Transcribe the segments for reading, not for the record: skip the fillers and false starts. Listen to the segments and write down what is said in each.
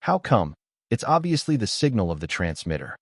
How come? It's obviously the signal of the transmitter.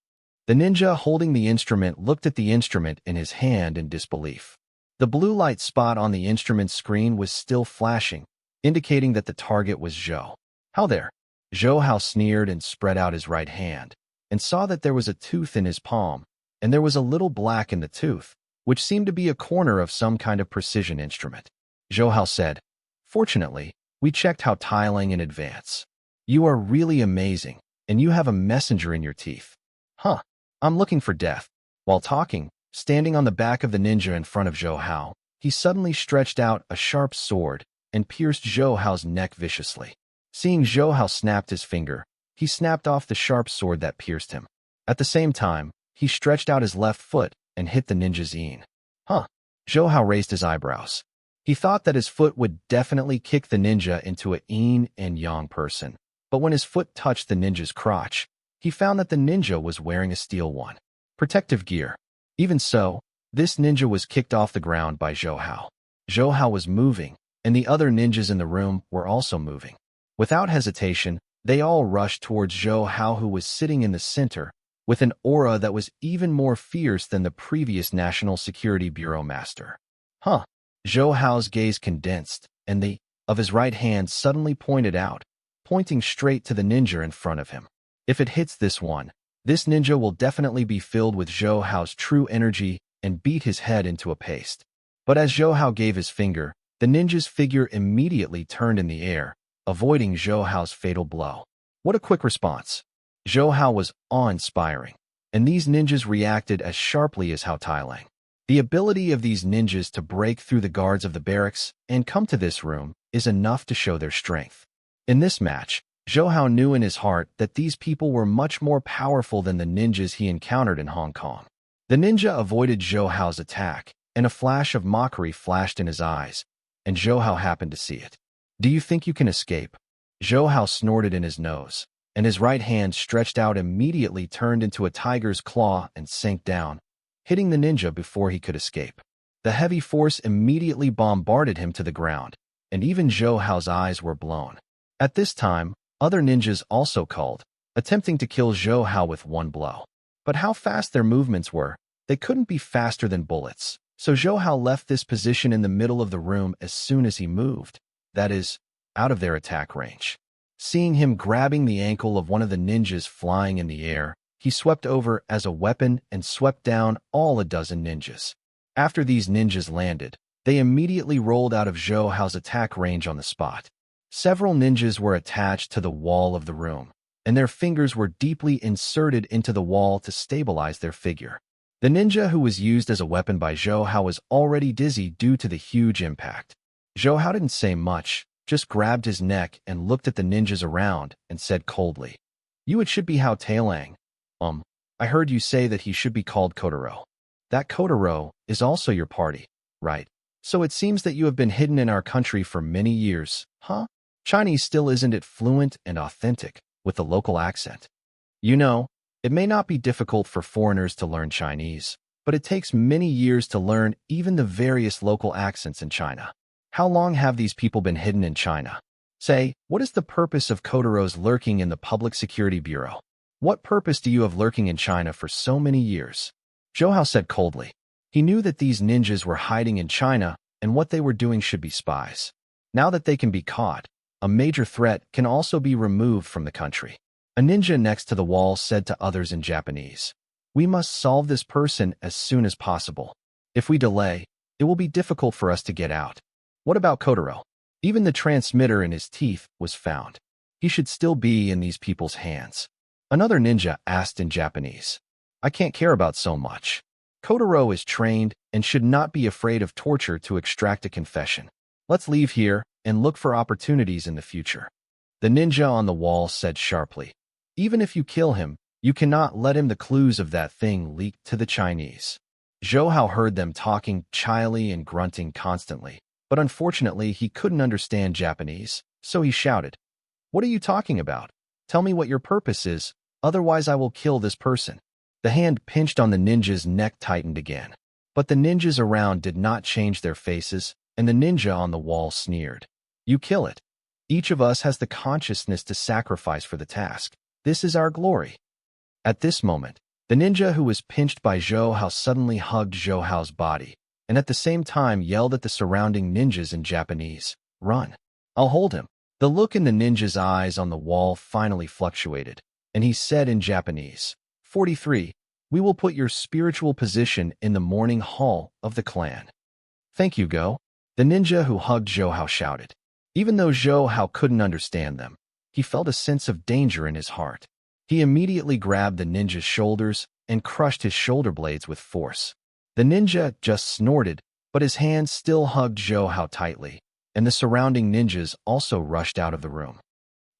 The ninja holding the instrument looked at the instrument in his hand in disbelief. The blue light spot on the instrument screen was still flashing, indicating that the target was Zhou. How there? Zhou Hao sneered and spread out his right hand, and saw that there was a tooth in his palm, and there was a little black in the tooth, which seemed to be a corner of some kind of precision instrument. Zhou Hao said, "Fortunately, we checked how tiling in advance. You are really amazing, and you have a messenger in your teeth." "Huh, I'm looking for death." While talking, standing on the back of the ninja in front of Zhou Hao, he suddenly stretched out a sharp sword and pierced Zhou Hao's neck viciously. Seeing Zhou Hao snapped his finger, he snapped off the sharp sword that pierced him. At the same time, he stretched out his left foot and hit the ninja's yin. "Huh." Zhou Hao raised his eyebrows. He thought that his foot would definitely kick the ninja into a yin and yang person, but when his foot touched the ninja's crotch, he found that the ninja was wearing a steel one. Protective gear. Even so, this ninja was kicked off the ground by Zhou Hao. Zhou Hao was moving, and the other ninjas in the room were also moving. Without hesitation, they all rushed towards Zhou Hao, who was sitting in the center, with an aura that was even more fierce than the previous National Security Bureau master. "Huh." Zhou Hao's gaze condensed, and the of his right hand suddenly pointed out, pointing straight to the ninja in front of him. If it hits this one, this ninja will definitely be filled with Zhou Hao's true energy and beat his head into a paste. But as Zhou Hao gave his finger, the ninja's figure immediately turned in the air, avoiding Zhou Hao's fatal blow. What a quick response. Zhou Hao was awe-inspiring, and these ninjas reacted as sharply as Hao Tailang. The ability of these ninjas to break through the guards of the barracks and come to this room is enough to show their strength. In this match, Zhou Hao knew in his heart that these people were much more powerful than the ninjas he encountered in Hong Kong. The ninja avoided Zhou Hao's attack, and a flash of mockery flashed in his eyes, and Zhou Hao happened to see it. "Do you think you can escape?" Zhou Hao snorted in his nose, and his right hand stretched out immediately turned into a tiger's claw and sank down, hitting the ninja before he could escape. The heavy force immediately bombarded him to the ground, and even Zhou Hao's eyes were blown. At this time, other ninjas also called, attempting to kill Zhou Hao with one blow. But how fast their movements were, they couldn't be faster than bullets, so Zhou Hao left this position in the middle of the room as soon as he moved, that is, out of their attack range. Seeing him grabbing the ankle of one of the ninjas flying in the air, he swept over as a weapon and swept down all a dozen ninjas. After these ninjas landed, they immediately rolled out of Zhou Hao's attack range on the spot. Several ninjas were attached to the wall of the room, and their fingers were deeply inserted into the wall to stabilize their figure. The ninja who was used as a weapon by Zhou Hao was already dizzy due to the huge impact. Zhou Hao didn't say much, just grabbed his neck and looked at the ninjas around and said coldly, It should be Hao Tailang. I heard you say that he should be called Kotaro. That Kotaro is also your party, right? So it seems that you have been hidden in our country for many years, huh? Chinese still isn't it fluent and authentic, with the local accent. You know, it may not be difficult for foreigners to learn Chinese, but it takes many years to learn even the various local accents in China. How long have these people been hidden in China? Say, what is the purpose of Kotaro's lurking in the Public Security Bureau? What purpose do you have lurking in China for so many years? Zhou Hao said coldly. He knew that these ninjas were hiding in China, and what they were doing should be spies. Now that they can be caught, a major threat can also be removed from the country. A ninja next to the wall said to others in Japanese, We must solve this person as soon as possible. If we delay, it will be difficult for us to get out. What about Kotaro? Even the transmitter in his teeth was found. He should still be in these people's hands. Another ninja asked in Japanese, I can't care about so much. Kotaro is trained and should not be afraid of torture to extract a confession. Let's leave here and look for opportunities in the future. The ninja on the wall said sharply, Even if you kill him, you cannot let him the clues of that thing leak to the Chinese. Zhou Hao heard them talking chilly and grunting constantly, but unfortunately he couldn't understand Japanese, so he shouted, What are you talking about? Tell me what your purpose is, otherwise I will kill this person. The hand pinched on the ninja's neck tightened again, but the ninjas around did not change their faces, and the ninja on the wall sneered. You kill it. Each of us has the consciousness to sacrifice for the task. This is our glory. At this moment, the ninja who was pinched by Zhou Hao suddenly hugged Zhou Hao's body, and at the same time yelled at the surrounding ninjas in Japanese, "Run! I'll hold him." The look in the ninja's eyes on the wall finally fluctuated, and he said in Japanese, 43, "We will put your spiritual position in the morning hall of the clan." "Thank you, Go." The ninja who hugged Zhou Hao shouted. Even though Zhou Hao couldn't understand them, he felt a sense of danger in his heart. He immediately grabbed the ninja's shoulders and crushed his shoulder blades with force. The ninja just snorted, but his hands still hugged Zhou Hao tightly, and the surrounding ninjas also rushed out of the room.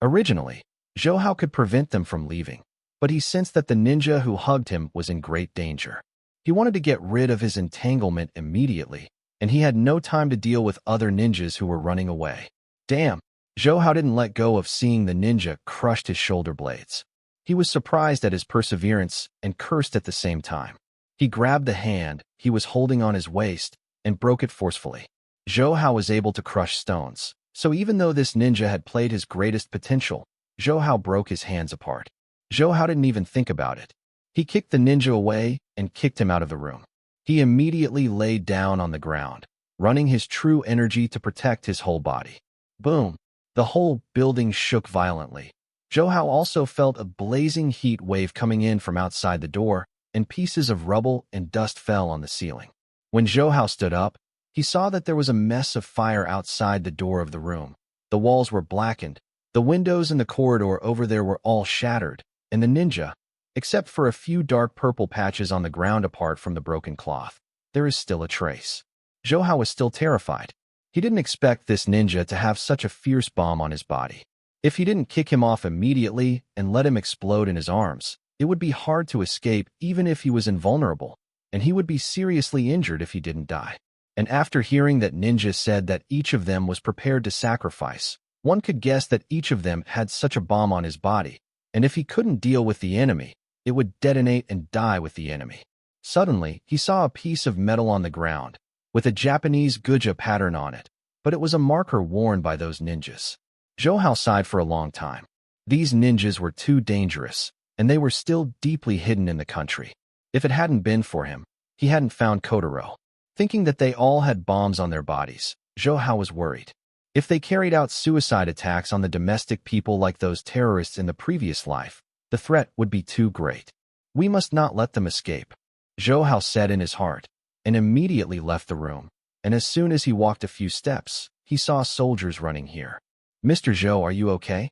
Originally, Zhou Hao could prevent them from leaving, but he sensed that the ninja who hugged him was in great danger. He wanted to get rid of his entanglement immediately, and he had no time to deal with other ninjas who were running away. Damn, Zhou Hao didn't let go of seeing the ninja crushed his shoulder blades. He was surprised at his perseverance and cursed at the same time. He grabbed the hand he was holding on his waist and broke it forcefully. Zhou Hao was able to crush stones, so even though this ninja had played his greatest potential, Zhou Hao broke his hands apart. Zhou Hao didn't even think about it. He kicked the ninja away and kicked him out of the room. He immediately laid down on the ground, running his true energy to protect his whole body. Boom! The whole building shook violently. Zhou Hao also felt a blazing heat wave coming in from outside the door, and pieces of rubble and dust fell on the ceiling. When Zhou Hao stood up, he saw that there was a mess of fire outside the door of the room. The walls were blackened, the windows in the corridor over there were all shattered, and the ninja, except for a few dark purple patches on the ground apart from the broken cloth, there is still a trace. Zhou Hao was still terrified. He didn't expect this ninja to have such a fierce bomb on his body. If he didn't kick him off immediately and let him explode in his arms, it would be hard to escape even if he was invulnerable, and he would be seriously injured if he didn't die. And after hearing that ninja said that each of them was prepared to sacrifice, one could guess that each of them had such a bomb on his body, and if he couldn't deal with the enemy, it would detonate and die with the enemy. Suddenly, he saw a piece of metal on the ground, with a Japanese guja pattern on it, but it was a marker worn by those ninjas. Zhou Hao sighed for a long time. These ninjas were too dangerous, and they were still deeply hidden in the country. If it hadn't been for him, he hadn't found Kotaro. Thinking that they all had bombs on their bodies, Zhou Hao was worried. If they carried out suicide attacks on the domestic people like those terrorists in the previous life, the threat would be too great. We must not let them escape, Zhou Hao said in his heart, and immediately left the room. And as soon as he walked a few steps, he saw soldiers running here. "Mr. Zhou, are you okay?"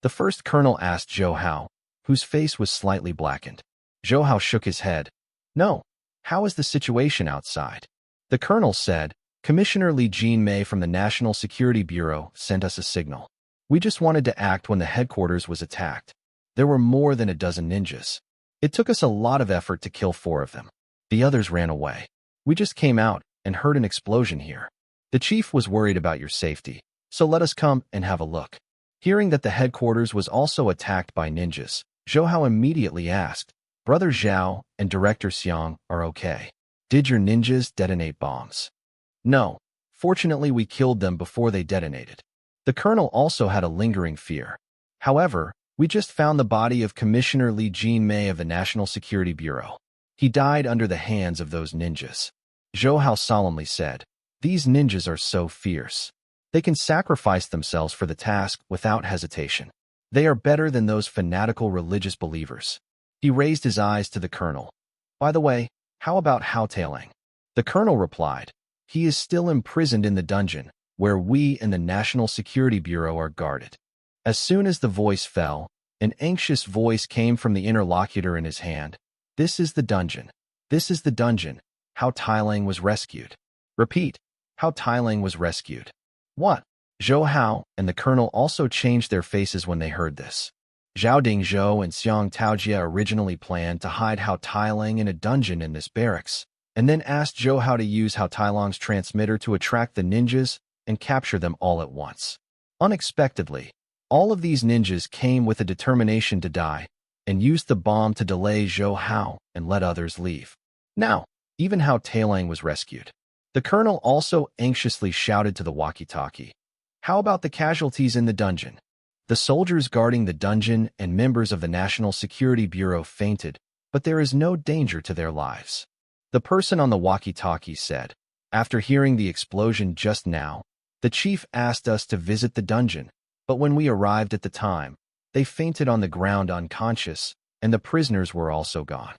The first colonel asked Zhou Hao, whose face was slightly blackened. Zhou Hao shook his head. "No. How is the situation outside?" The colonel said, "Commissioner Li Jinmei from the National Security Bureau sent us a signal. We just wanted to act when the headquarters was attacked. There were more than a dozen ninjas. It took us a lot of effort to kill 4 of them. The others ran away. We just came out and heard an explosion here. The chief was worried about your safety, so let us come and have a look." Hearing that the headquarters was also attacked by ninjas, Zhou Hao immediately asked, "Brother Zhao and Director Xiang are okay? Did your ninjas detonate bombs?" "No. Fortunately, we killed them before they detonated." The colonel also had a lingering fear. "However, we just found the body of Commissioner Li Jinmei of the National Security Bureau. He died under the hands of those ninjas." Zhou Hao solemnly said, "These ninjas are so fierce. They can sacrifice themselves for the task without hesitation. They are better than those fanatical religious believers." He raised his eyes to the colonel. "By the way, how about Hao Tailing?" The colonel replied, "He is still imprisoned in the dungeon, where we and the National Security Bureau are guarded." As soon as the voice fell, an anxious voice came from the interlocutor in his hand. "This is the dungeon. This is the dungeon. Hao Tailing was rescued." "Repeat, Hao Tailing was rescued." "What?" Zhou Hao and the colonel also changed their faces when they heard this. Zhao Dingzhou and Xiang Taojia originally planned to hide Hao Tailing in a dungeon in this barracks, and then asked Zhou Hao to use Hao Tailing's transmitter to attract the ninjas and capture them all at once. Unexpectedly, all of these ninjas came with a determination to die, and used the bomb to delay Zhou Hao and let others leave. Now, even Hao Tailing was rescued. The colonel also anxiously shouted to the walkie-talkie, How about the casualties in the dungeon? The soldiers guarding the dungeon and members of the National Security Bureau fainted, but there is no danger to their lives. The person on the walkie-talkie said. After hearing the explosion just now, the chief asked us to visit the dungeon, but when we arrived at the time, they fainted on the ground unconscious, and the prisoners were also gone.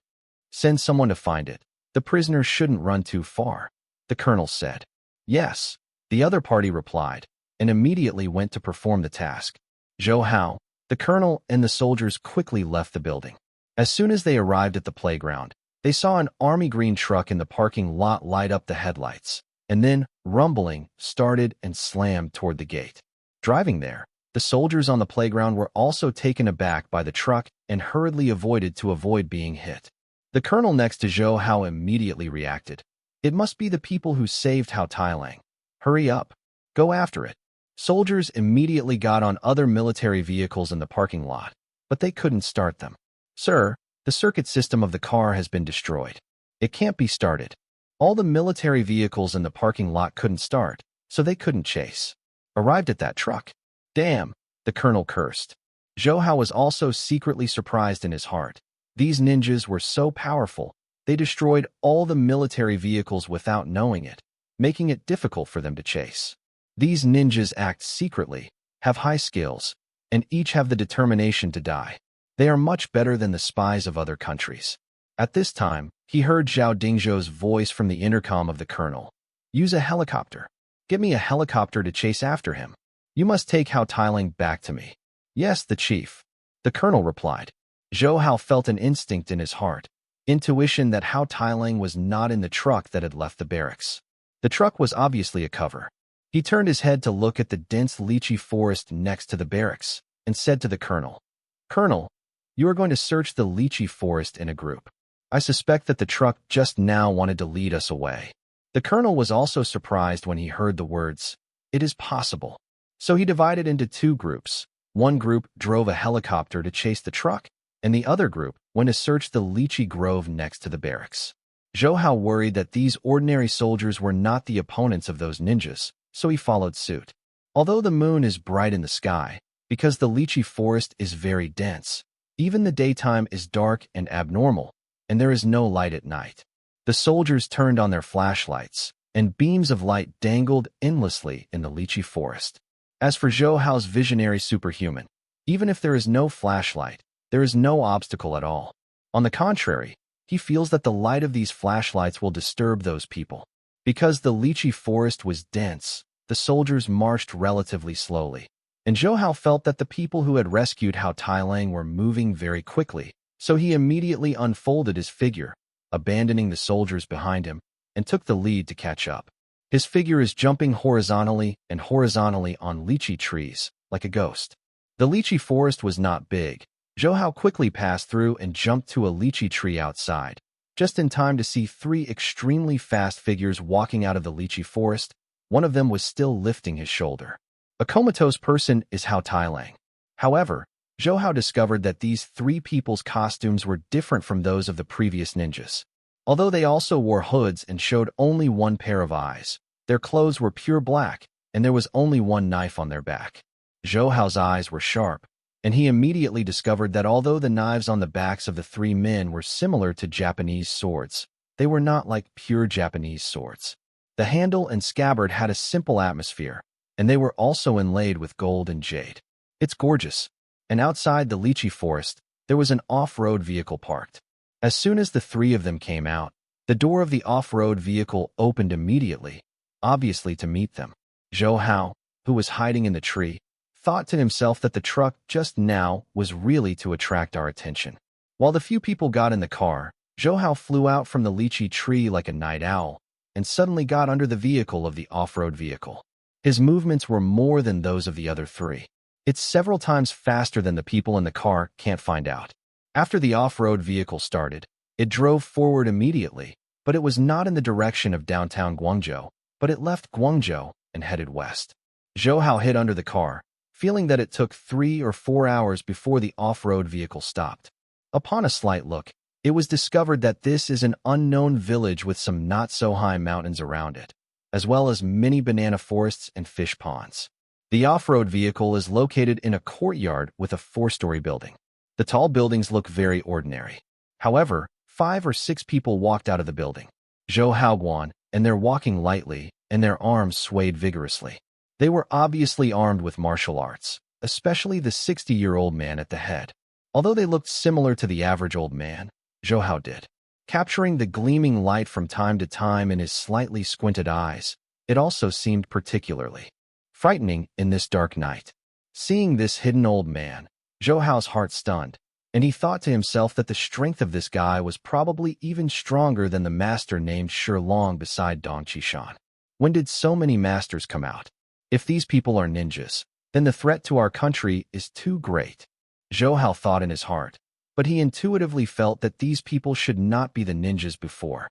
Send someone to find it. The prisoners shouldn't run too far, the colonel said. Yes, the other party replied, and immediately went to perform the task. Zhou Hao, the colonel, and the soldiers quickly left the building. As soon as they arrived at the playground, they saw an army green truck in the parking lot light up the headlights, and then, rumbling, started and slammed toward the gate. Driving there, the soldiers on the playground were also taken aback by the truck and hurriedly avoid being hit. The colonel next to Zhou Hao immediately reacted. It must be the people who saved Hao Tailang. Hurry up. Go after it. Soldiers immediately got on other military vehicles in the parking lot, but they couldn't start them. Sir, the circuit system of the car has been destroyed. It can't be started. All the military vehicles in the parking lot couldn't start, so they couldn't chase. Arrived at that truck. Damn, the colonel cursed. Zhou Hao was also secretly surprised in his heart. These ninjas were so powerful, they destroyed all the military vehicles without knowing it, making it difficult for them to chase. These ninjas act secretly, have high skills, and each have the determination to die. They are much better than the spies of other countries. At this time, he heard Zhao Dingzhou's voice from the intercom of the colonel. Use a helicopter. Get me a helicopter to chase after him. You must take Hao Tailang back to me. Yes, the chief. The colonel replied. Zhou Hao felt an instinct in his heart, intuition that Hao Tailang was not in the truck that had left the barracks. The truck was obviously a cover. He turned his head to look at the dense lychee forest next to the barracks and said to the colonel, Colonel, you are going to search the lychee forest in a group. I suspect that the truck just now wanted to lead us away. The colonel was also surprised when he heard the words, it is possible. So he divided into two groups. One group drove a helicopter to chase the truck, and the other group went to search the lychee grove next to the barracks. Zhou Hao worried that these ordinary soldiers were not the opponents of those ninjas, so he followed suit. Although the moon is bright in the sky, because the lychee forest is very dense, even the daytime is dark and abnormal, and there is no light at night. The soldiers turned on their flashlights, and beams of light dangled endlessly in the lychee forest. As for Zhou Hao's visionary superhuman, even if there is no flashlight, there is no obstacle at all. On the contrary, he feels that the light of these flashlights will disturb those people. Because the lychee forest was dense, the soldiers marched relatively slowly, and Zhou Hao felt that the people who had rescued Hao Tailang were moving very quickly, so he immediately unfolded his figure, abandoning the soldiers behind him, and took the lead to catch up. His figure is jumping horizontally and horizontally on lychee trees, like a ghost. The lychee forest was not big. Zhou Hao quickly passed through and jumped to a lychee tree outside, just in time to see three extremely fast figures walking out of the lychee forest. One of them was still lifting his shoulder. A comatose person is Hao Tailang. However, Zhou Hao discovered that these three people's costumes were different from those of the previous ninjas. Although they also wore hoods and showed only one pair of eyes, their clothes were pure black, and there was only one knife on their back. Zhou Hao's eyes were sharp, and he immediately discovered that although the knives on the backs of the three men were similar to Japanese swords, they were not like pure Japanese swords. The handle and scabbard had a simple atmosphere, and they were also inlaid with gold and jade. It's gorgeous. And outside the lychee forest, there was an off-road vehicle parked. As soon as the three of them came out, the door of the off-road vehicle opened immediately, obviously to meet them. Zhou Hao, who was hiding in the tree, thought to himself that the truck just now was really to attract our attention. While the few people got in the car, Zhou Hao flew out from the lychee tree like a night owl and suddenly got under the vehicle of the off-road vehicle. His movements were more than those of the other three. It's several times faster than the people in the car can't find out. After the off-road vehicle started, it drove forward immediately, but it was not in the direction of downtown Guangzhou, but it left Guangzhou and headed west. Zhou Hao hid under the car, feeling that it took 3 or 4 hours before the off-road vehicle stopped. Upon a slight look, it was discovered that this is an unknown village with some not-so-high mountains around it, as well as many banana forests and fish ponds. The off-road vehicle is located in a courtyard with a 4-story building. The tall buildings look very ordinary. However, 5 or 6 people walked out of the building. Zhou Haoguan, and they're walking lightly, and their arms swayed vigorously. They were obviously armed with martial arts, especially the 60-year-old man at the head. Although they looked similar to the average old man, Zhou Hao did. Capturing the gleaming light from time to time in his slightly squinted eyes, it also seemed particularly frightening in this dark night. Seeing this hidden old man, Zhou Hao's heart stunned, and he thought to himself that the strength of this guy was probably even stronger than the master named Shi Long beside Dong Qishan. When did so many masters come out? If these people are ninjas, then the threat to our country is too great. Zhou Hao thought in his heart, but he intuitively felt that these people should not be the ninjas before.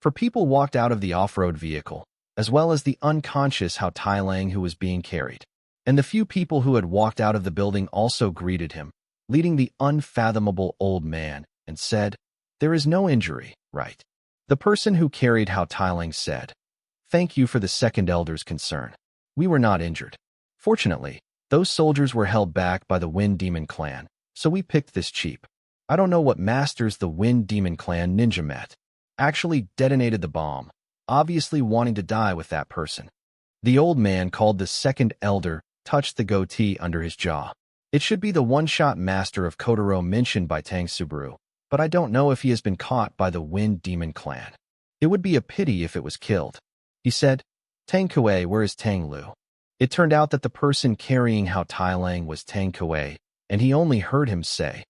For people walked out of the off-road vehicle, as well as the unconscious Hao Tailang who was being carried. And the few people who had walked out of the building also greeted him, leading the unfathomable old man, and said, "There is no injury, right?" The person who carried Hao Tailang said, "Thank you for the second elder's concern. We were not injured. Fortunately, those soldiers were held back by the Wind Demon clan, so we picked this cheap. I don't know what masters the Wind Demon clan ninja met. Actually detonated the bomb, obviously wanting to die with that person." The old man, called the second elder, touched the goatee under his jaw. "It should be the one-shot master of Kotaro mentioned by Tang Subaru, but I don't know if he has been caught by the Wind Demon clan. It would be a pity if it was killed." He said, "Tang Kuei, where is Tang Lu?" It turned out that the person carrying Hao Tailang was Tang Kuei, and he only heard him say,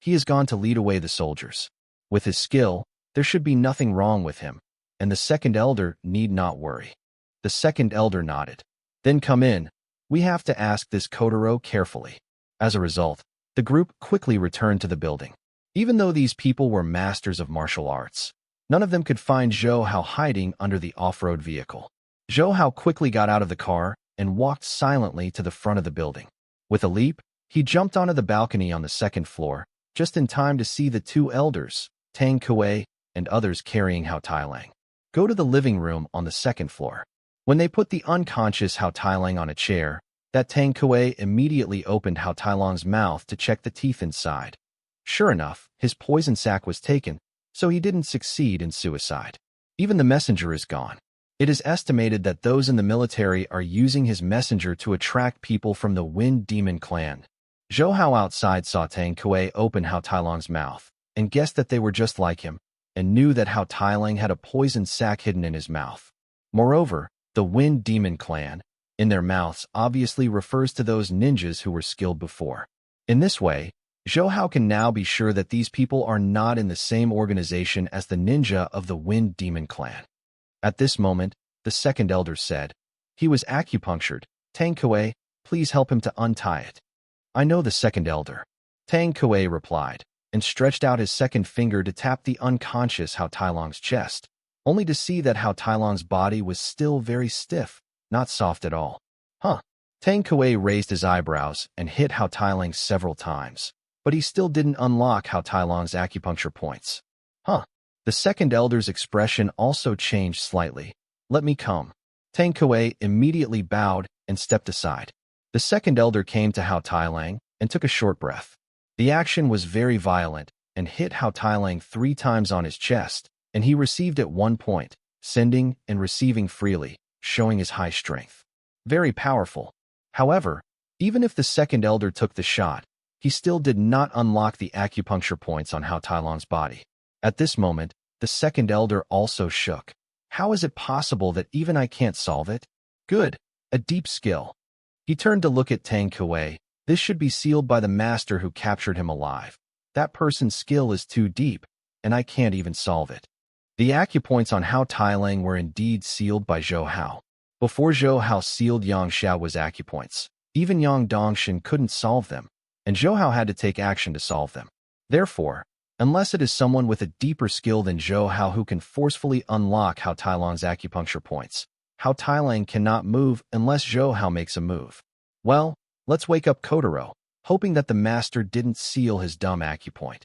"He has gone to lead away the soldiers. With his skill, there should be nothing wrong with him, and the second elder need not worry." The second elder nodded. "Then come in. We have to ask this Kotaro carefully." As a result, the group quickly returned to the building. Even though these people were masters of martial arts, none of them could find Zhou Hao hiding under the off-road vehicle. Zhou Hao quickly got out of the car and walked silently to the front of the building. With a leap, he jumped onto the balcony on the second floor, just in time to see the 2 elders, Tang Kuei and others carrying Hao Tailang, go to the living room on the second floor. When they put the unconscious Hao Tailang on a chair, that Tang Kuei immediately opened Hao Tailang's mouth to check the teeth inside. Sure enough, his poison sac was taken, so he didn't succeed in suicide. Even the messenger is gone. It is estimated that those in the military are using his messenger to attract people from the Wind Demon clan. Zhou Hao outside saw Tang Kuei open Hao Tailang's mouth, and guessed that they were just like him, and knew that Hao Tailang had a poison sac hidden in his mouth. Moreover, the Wind Demon clan, in their mouths, obviously refers to those ninjas who were skilled before. In this way, Zhou Hao can now be sure that these people are not in the same organization as the ninja of the Wind Demon clan. At this moment, the second elder said, "He was acupunctured. Tang Kuei, please help him to untie it." "I know the second elder," Tang Kuei replied, and stretched out his second finger to tap the unconscious Hao Tailang's chest, only to see that Hao Tailang's body was still very stiff, not soft at all. "Huh." Tang Kuei raised his eyebrows and hit Hao Tailang several times, but he still didn't unlock Hao Tailang's acupuncture points. "Huh." The second elder's expression also changed slightly. "Let me come." Tang Kuei immediately bowed and stepped aside. The second elder came to Hao Tailang and took a short breath. The action was very violent and hit Hao Tailang 3 times on his chest, and he received at one point, sending and receiving freely, showing his high strength. Very powerful. However, even if the second elder took the shot, he still did not unlock the acupuncture points on Hao Tailang's body. At this moment, the second elder also shook. "How is it possible that even I can't solve it? Good, a deep skill." He turned to look at Tang Kuei. "This should be sealed by the master who captured him alive. That person's skill is too deep, and I can't even solve it." The acupoints on Hao Tailang were indeed sealed by Zhou Hao. Before Zhou Hao sealed Yang Xiao's acupoints, even Yang Dongshin couldn't solve them, and Zhou Hao had to take action to solve them. Therefore, unless it is someone with a deeper skill than Zhou Hao who can forcefully unlock Hao Tailang's acupuncture points, Hao Tailang cannot move unless Zhou Hao makes a move. Well, let's wake up Kotaro, hoping that the master didn't seal his dumb acupoint.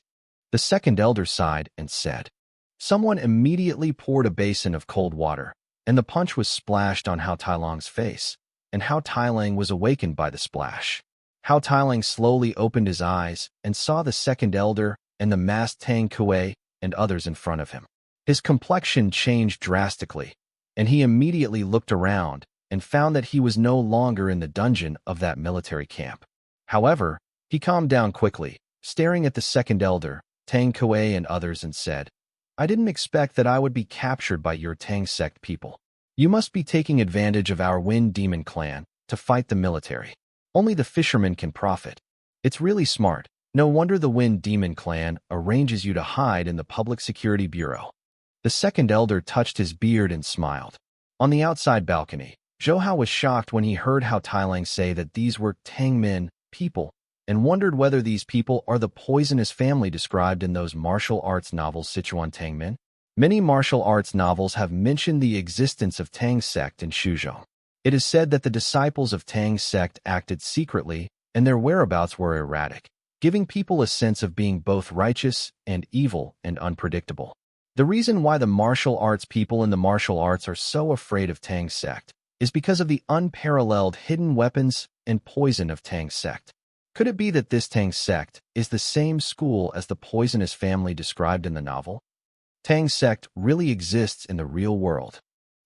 The second elder sighed and said. Someone immediately poured a basin of cold water, and the punch was splashed on Hao Tailang's face, and Hao Tailang was awakened by the splash. Hao Tailang slowly opened his eyes and saw the second elder and the masked Tang Kuei and others in front of him. His complexion changed drastically, and he immediately looked around and found that he was no longer in the dungeon of that military camp. However, he calmed down quickly, staring at the second elder, Tang Kuei and others, and said, "I didn't expect that I would be captured by your Tang sect people. You must be taking advantage of our Wind Demon clan to fight the military. Only the fishermen can profit. It's really smart. No wonder the Wind Demon clan arranges you to hide in the Public Security Bureau." The second elder touched his beard and smiled. On the outside balcony, Zhou Hao was shocked when he heard Hao Tailang say that these were Tang Min people, and wondered whether these people are the poisonous family described in those martial arts novels Sichuan Tang Min. Many martial arts novels have mentioned the existence of Tang sect in Shuzhou. It is said that the disciples of Tang sect acted secretly, and their whereabouts were erratic, giving people a sense of being both righteous and evil and unpredictable. The reason why the martial arts people in the martial arts are so afraid of Tang sect is because of the unparalleled hidden weapons and poison of Tang sect. Could it be that this Tang sect is the same school as the poisonous family described in the novel? Tang sect really exists in the real world.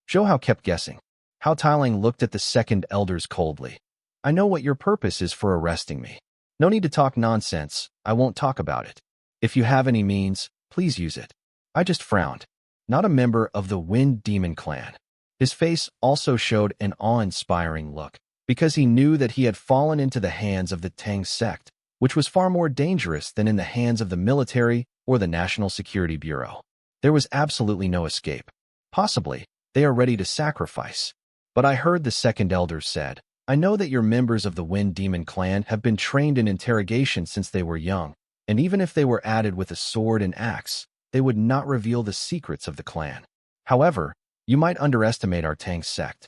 Zhou Hao kept guessing. Hao Tailang looked at the second elders coldly. "I know what your purpose is for arresting me. No need to talk nonsense. I won't talk about it. If you have any means, please use it." I just frowned. Not a member of the Wind Demon clan. His face also showed an awe-inspiring look, because he knew that he had fallen into the hands of the Tang sect, which was far more dangerous than in the hands of the military or the National Security Bureau. There was absolutely no escape. Possibly, they are ready to sacrifice. But I heard the second elder said, "I know that your members of the Wind Demon clan have been trained in interrogation since they were young, and even if they were added with a sword and axe, they would not reveal the secrets of the clan. However, you might underestimate our Tang sect.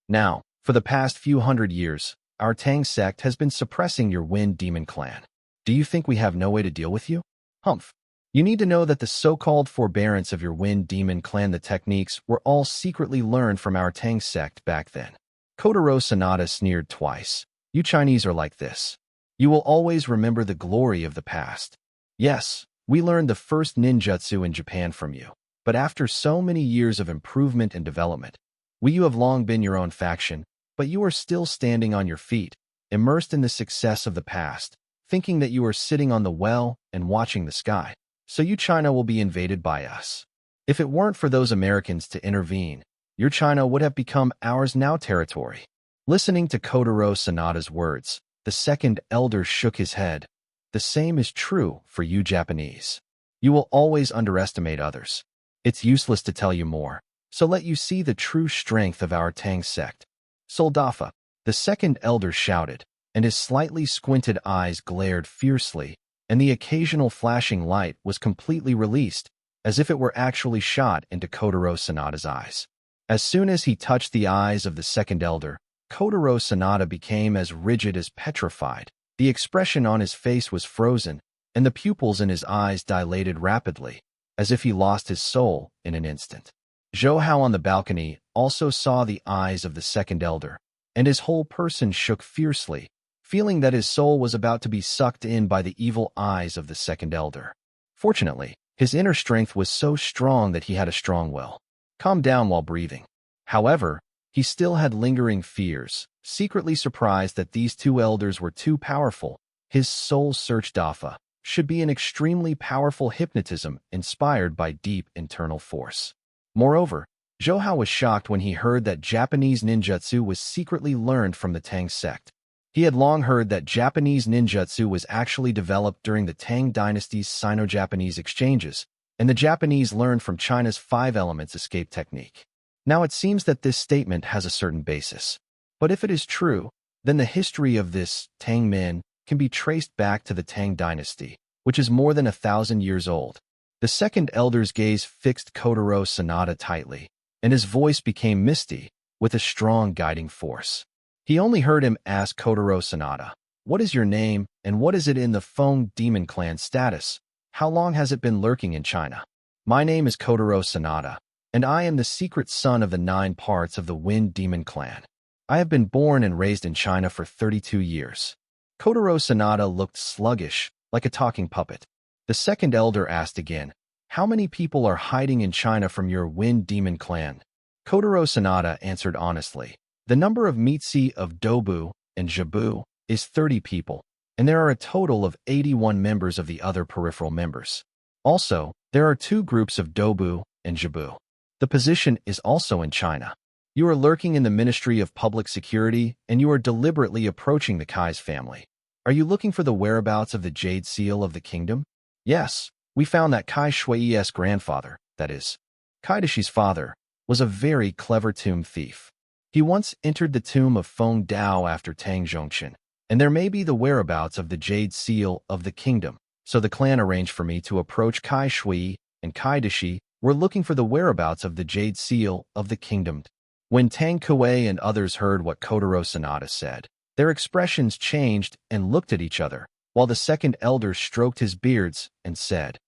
Now, for the past few hundred years, our Tang sect has been suppressing your Wind Demon clan. Do you think we have no way to deal with you? Humph. You need to know that the so-called forbearance of your Wind Demon clan, the techniques, were all secretly learned from our Tang sect back then." Kotaro Sanada sneered twice. "You Chinese are like this. You will always remember the glory of the past. Yes, we learned the first ninjutsu in Japan from you, but after so many years of improvement and development, you have long been your own faction, but you are still standing on your feet, immersed in the success of the past, thinking that you are sitting on the well and watching the sky. So you China will be invaded by us. If it weren't for those Americans to intervene, your China would have become ours now territory." Listening to Kotaro Sanada's words, the second elder shook his head. "The same is true for you Japanese. You will always underestimate others. It's useless to tell you more, so let you see the true strength of our Tang sect." "Soldafa," the second elder shouted, and his slightly squinted eyes glared fiercely, and the occasional flashing light was completely released, as if it were actually shot into Kotaro Sanada's eyes. As soon as he touched the eyes of the second elder, Kotaro Sanada became as rigid as petrified. The expression on his face was frozen, and the pupils in his eyes dilated rapidly, as if he lost his soul in an instant. Zhou Hao on the balcony also saw the eyes of the second elder, and his whole person shook fiercely, feeling that his soul was about to be sucked in by the evil eyes of the second elder. Fortunately, his inner strength was so strong that he had a strong will. Calm down while breathing. However, he still had lingering fears, secretly surprised that these two elders were too powerful. His soul search Dafa should be an extremely powerful hypnotism inspired by deep internal force. Moreover, Zhou Hao was shocked when he heard that Japanese ninjutsu was secretly learned from the Tang sect. He had long heard that Japanese ninjutsu was actually developed during the Tang dynasty's Sino-Japanese exchanges, and the Japanese learned from China's 5 elements escape technique. Now it seems that this statement has a certain basis. But if it is true, then the history of this Tang Min can be traced back to the Tang dynasty, which is more than 1,000 years old. The second elder's gaze fixed Kotaro Sanada tightly, and his voice became misty, with a strong guiding force. He only heard him ask Kotaro Sanada, "What is your name, and what is it in the Feng Demon Clan status? How long has it been lurking in China?" "My name is Kotaro Sanada, and I am the secret son of the 9 parts of the Wind Demon Clan. I have been born and raised in China for 32 years. Kotaro Sanada looked sluggish, like a talking puppet. The second elder asked again, how many people are hiding in China from your Wind Demon clan? Kotaro Sanada answered honestly. The number of Mitsi of Dobu and Jabu is 30 people, and there are a total of 81 members of the other peripheral members. Also, there are 2 groups of Dobu and Jabu. The position is also in China. You are lurking in the Ministry of Public Security, and you are deliberately approaching the Kai's family. Are you looking for the whereabouts of the Jade Seal of the Kingdom? Yes, we found that Kai Shui's grandfather, that is, Kai Dashi's father, was a very clever tomb thief. He once entered the tomb of Feng Dao after Tang Zhongqin, and there may be the whereabouts of the Jade Seal of the Kingdom, so the clan arranged for me to approach Kai Shui, and Kai Dashi were looking for the whereabouts of the Jade Seal of the Kingdom. When Tang Kuei and others heard what Kotaro Sanada said, their expressions changed and looked at each other, while the second elder stroked his beards and said,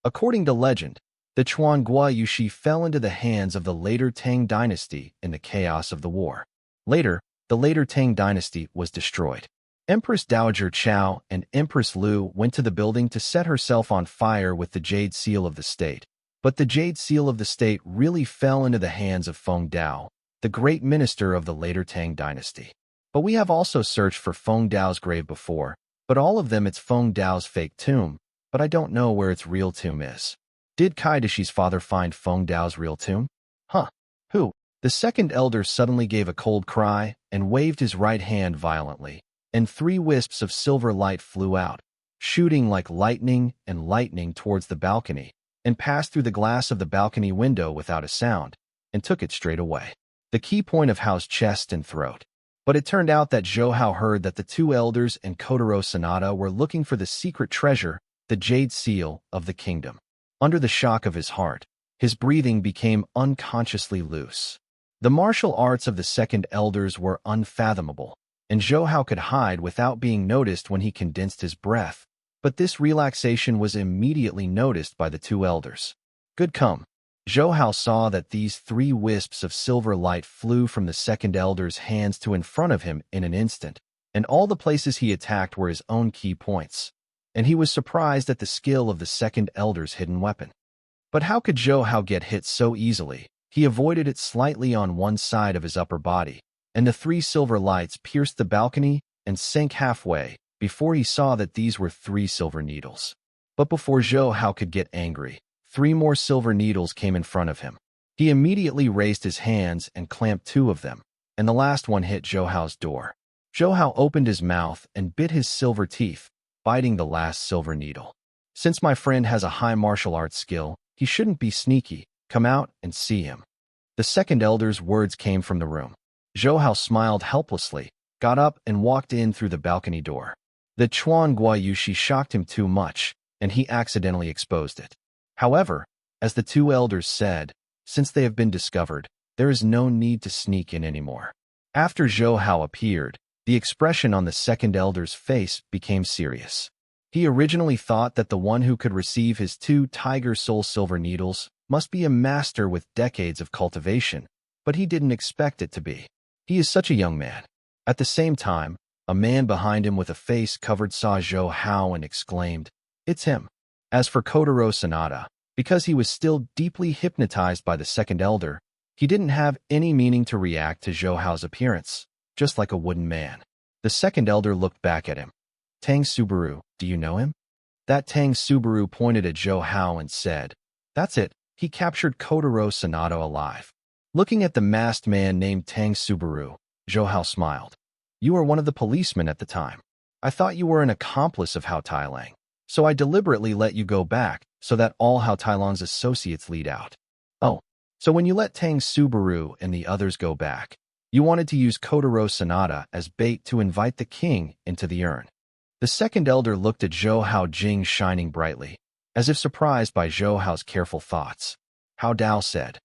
according to legend, the Chuangua Yushi fell into the hands of the later Tang dynasty in the chaos of the war. Later, the later Tang dynasty was destroyed. Empress Dowager Chao and Empress Lu went to the building to set herself on fire with the Jade Seal of the State. But the Jade Seal of the State really fell into the hands of Feng Dao, the great minister of the later Tang dynasty. But we have also searched for Feng Dao's grave before, but all of them it's Feng Dao's fake tomb, but I don't know where its real tomb is. Did Kai Dashi's father find Feng Dao's real tomb? Huh. Who? The second elder suddenly gave a cold cry and waved his right hand violently, and 3 wisps of silver light flew out, shooting like lightning towards the balcony, and passed through the glass of the balcony window without a sound, and took it straight away. The key point of Hao's chest and throat. But it turned out that Zhou Hao heard that the 2 elders and Kotaro Sanada were looking for the secret treasure, the Jade Seal of the Kingdom. Under the shock of his heart, his breathing became unconsciously loose. The martial arts of the second elders were unfathomable, and Zhou Hao could hide without being noticed when he condensed his breath, but this relaxation was immediately noticed by the 2 elders. Good come. Zhou Hao saw that these 3 wisps of silver light flew from the second elder's hands to in front of him in an instant, and all the places he attacked were his own key points, and he was surprised at the skill of the second elder's hidden weapon. But how could Zhou Hao get hit so easily? He avoided it slightly on one side of his upper body, and the 3 silver lights pierced the balcony and sank halfway before he saw that these were 3 silver needles. But before Zhou Hao could get angry, 3 more silver needles came in front of him. He immediately raised his hands and clamped 2 of them, and the last one hit Zhou Hao's door. Zhou Hao opened his mouth and bit his silver teeth, biting the last silver needle. Since my friend has a high martial arts skill, he shouldn't be sneaky. Come out and see him. The second elder's words came from the room. Zhou Hao smiled helplessly, got up and walked in through the balcony door. The Chuan Guayushi shocked him too much, and he accidentally exposed it. However, as the 2 elders said, since they have been discovered, there is no need to sneak in anymore. After Zhou Hao appeared, the expression on the second elder's face became serious. He originally thought that the one who could receive his 2 tiger soul silver needles must be a master with decades of cultivation, but he didn't expect it to be. He is such a young man. At the same time, a man behind him with a face covered saw Zhou Hao and exclaimed, "It's him." As for Kotaro Sanada, because he was still deeply hypnotized by the second elder, he didn't have any meaning to react to Zhou Hao's appearance, just like a wooden man. The second elder looked back at him. Tang Subaru, do you know him? That Tang Subaru pointed at Zhou Hao and said, "That's it, he captured Kotaro Sanada alive." Looking at the masked man named Tang Subaru, Zhou Hao smiled. "You were one of the policemen at the time. I thought you were an accomplice of Hao Tailang, so I deliberately let you go back so that all Hao Tailang's associates lead out." "Oh, so when you let Tang Subaru and the others go back, you wanted to use Kotaro Sanada as bait to invite the king into the urn." The second elder looked at Zhou Hao Jing shining brightly, as if surprised by Zhou Hao's careful thoughts. Hao Dao said,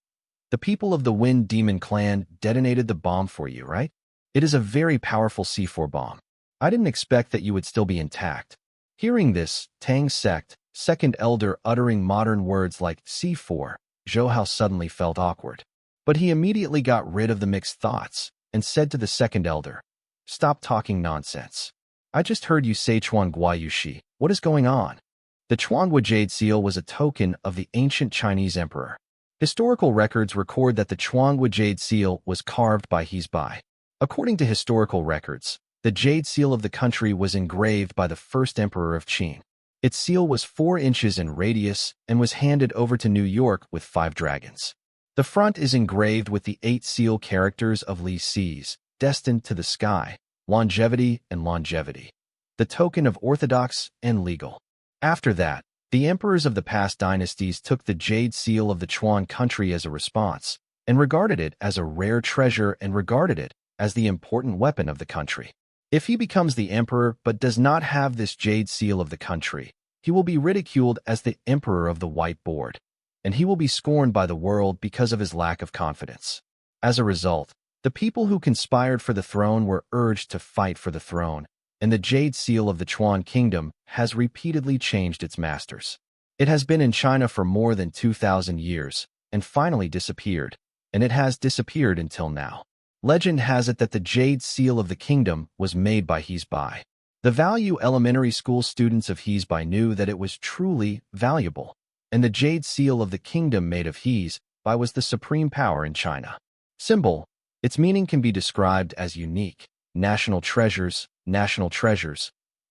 "The people of the Wind Demon clan detonated the bomb for you, right? It is a very powerful C4 bomb. I didn't expect that you would still be intact." Hearing this, Tang sect, second elder uttering modern words like C4, Zhou Hao suddenly felt awkward. But he immediately got rid of the mixed thoughts, and said to the second elder, "Stop talking nonsense. I just heard you say Chuanghua Yushi. What is going on?" The Chuanghua jade seal was a token of the ancient Chinese emperor. Historical records record that the Chuanghua jade seal was carved by Hizbai. According to historical records, the jade seal of the country was engraved by the first emperor of Qin. Its seal was 4 inches in radius and was handed over to New York with 5 dragons. The front is engraved with the 8 seal characters of Li Si's, destined to the sky, longevity and longevity, the token of orthodox and legal. After that, the emperors of the past dynasties took the jade seal of the Chuan country as a response, and regarded it as a rare treasure and regarded it as the important weapon of the country. If he becomes the emperor but does not have this jade seal of the country, he will be ridiculed as the emperor of the whiteboard, and he will be scorned by the world because of his lack of confidence. As a result, the people who conspired for the throne were urged to fight for the throne, and the jade seal of the Chuan kingdom has repeatedly changed its masters. It has been in China for more than 2,000 years, and finally disappeared, and it has disappeared until now. Legend has it that the jade seal of the kingdom was made by Hizbai. The value elementary school students of Hizbai knew that it was truly valuable, and the jade seal of the kingdom made of Hizbai was the supreme power in China. Symbol. Its meaning can be described as unique. National treasures.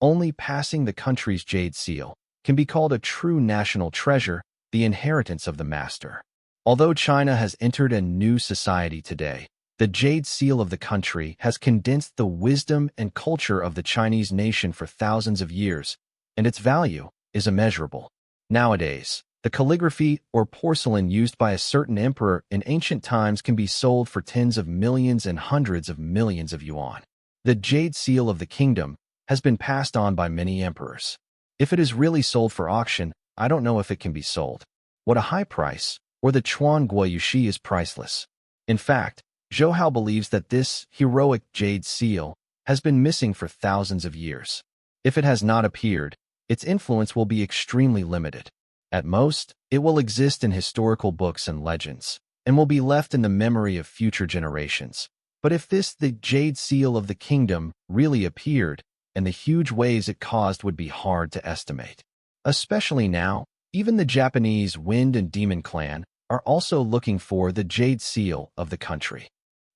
Only passing the country's jade seal can be called a true national treasure, the inheritance of the master. Although China has entered a new society today, the jade seal of the country has condensed the wisdom and culture of the Chinese nation for thousands of years, and its value is immeasurable. Nowadays, the calligraphy or porcelain used by a certain emperor in ancient times can be sold for tens of millions and hundreds of millions of yuan. The jade seal of the kingdom has been passed on by many emperors. If it is really sold for auction, I don't know if it can be sold. What a high price, or the Chuanghua Yushi is priceless. In fact, Zhou Hao believes that this heroic jade seal has been missing for thousands of years. If it has not appeared, its influence will be extremely limited. At most, it will exist in historical books and legends, and will be left in the memory of future generations. But if the jade seal of the kingdom, really appeared, and the huge waves it caused would be hard to estimate. Especially now, even the Japanese Wind and Demon clan are also looking for the jade seal of the country.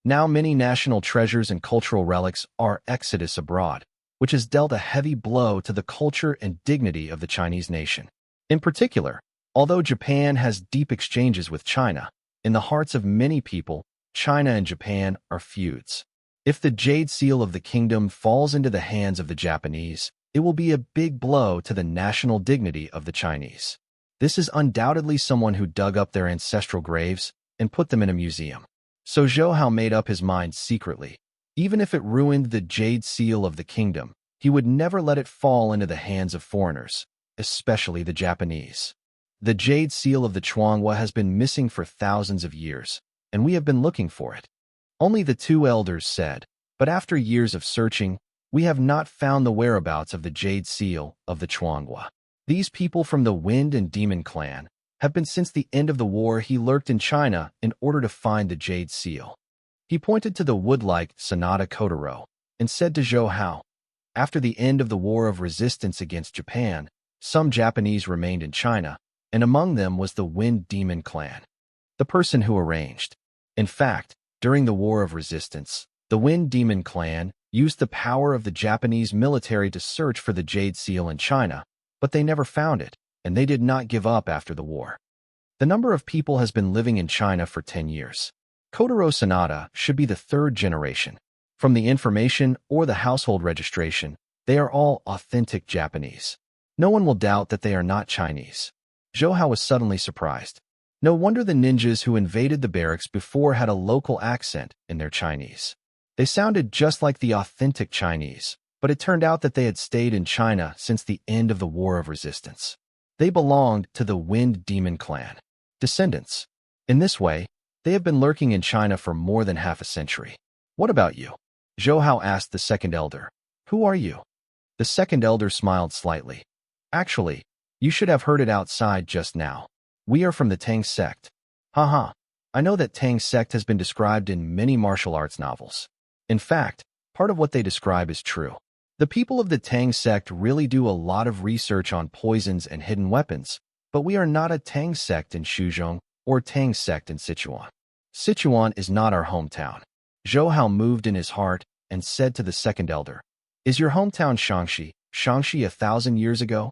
Now many national treasures and cultural relics are exodus abroad, which has dealt a heavy blow to the culture and dignity of the Chinese nation. In particular, although Japan has deep exchanges with China, in the hearts of many people, China and Japan are feuds. If the jade seal of the kingdom falls into the hands of the Japanese, it will be a big blow to the national dignity of the Chinese. This is undoubtedly someone who dug up their ancestral graves and put them in a museum. So Zhou Hao made up his mind secretly. Even if it ruined the jade seal of the kingdom, he would never let it fall into the hands of foreigners, especially the Japanese. The jade seal of the Chuanghua has been missing for thousands of years, and we have been looking for it. Only the 2 elders said, but after years of searching, we have not found the whereabouts of the jade seal of the Chuanghua. These people from the Wind and Demon clan have been since the end of the war. He lurked in China in order to find the jade seal. He pointed to the wood-like Sonata Kotaro and said to Zhou Hao, after the end of the war of resistance against Japan, some Japanese remained in China, and among them was the Wind Demon clan, the person who arranged. In fact, during the war of resistance, the Wind Demon clan used the power of the Japanese military to search for the jade seal in China, but they never found it, and they did not give up after the war. The number of people has been living in China for 10 years. Kotaro Sonata should be the 3rd generation. From the information or the household registration, they are all authentic Japanese. No one will doubt that they are not Chinese. Zhou Hao was suddenly surprised. No wonder the ninjas who invaded the barracks before had a local accent in their Chinese. They sounded just like the authentic Chinese, but it turned out that they had stayed in China since the end of the War of Resistance. They belonged to the Wind Demon clan. Descendants. In this way, they have been lurking in China for more than half a century. What about you? Zhou Hao asked the second elder. Who are you? The second elder smiled slightly. Actually, you should have heard it outside just now. We are from the Tang sect. Haha. I know that Tang sect has been described in many martial arts novels. In fact, part of what they describe is true. The people of the Tang sect really do a lot of research on poisons and hidden weapons, but we are not a Tang sect in Shuzhong or Tang sect in Sichuan. Sichuan is not our hometown. Zhou Hao moved in his heart and said to the second elder, "Is your hometown Shangxi 1,000 years ago?"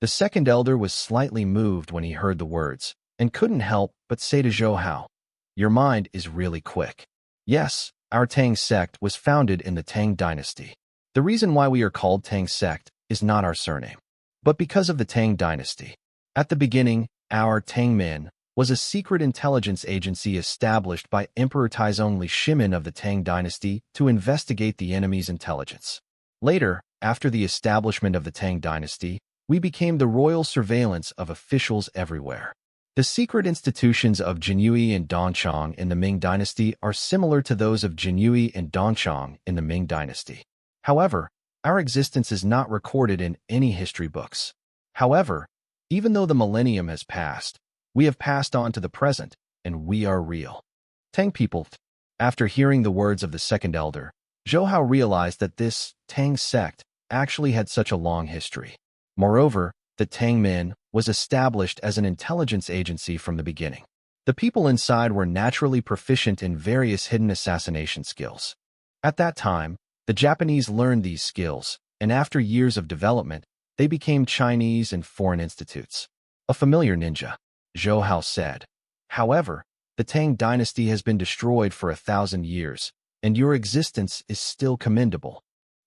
The second elder was slightly moved when he heard the words, and couldn't help but say to Zhou Hao, "Your mind is really quick. Yes, our Tang sect was founded in the Tang dynasty. The reason why we are called Tang sect is not our surname, but because of the Tang dynasty. At the beginning, our Tang Min was a secret intelligence agency established by Emperor Taizong Li Shimin of the Tang dynasty to investigate the enemy's intelligence. Later, after the establishment of the Tang dynasty, we became the royal surveillance of officials everywhere. The secret institutions of Jinyue and Dongchang in the Ming dynasty are similar to those of Jinyue and Dongchang in the Ming dynasty. However, our existence is not recorded in any history books. However, even though the millennium has passed, we have passed on to the present, and we are real. Tang people. After hearing the words of the second elder, Zhou Hao realized that this Tang sect actually had such a long history. Moreover, the Tang Min was established as an intelligence agency from the beginning. The people inside were naturally proficient in various hidden assassination skills. At that time, the Japanese learned these skills, and after years of development, they became Chinese and foreign institutes. A familiar ninja, Zhou Hao said. However, the Tang dynasty has been destroyed for 1,000 years, and your existence is still commendable.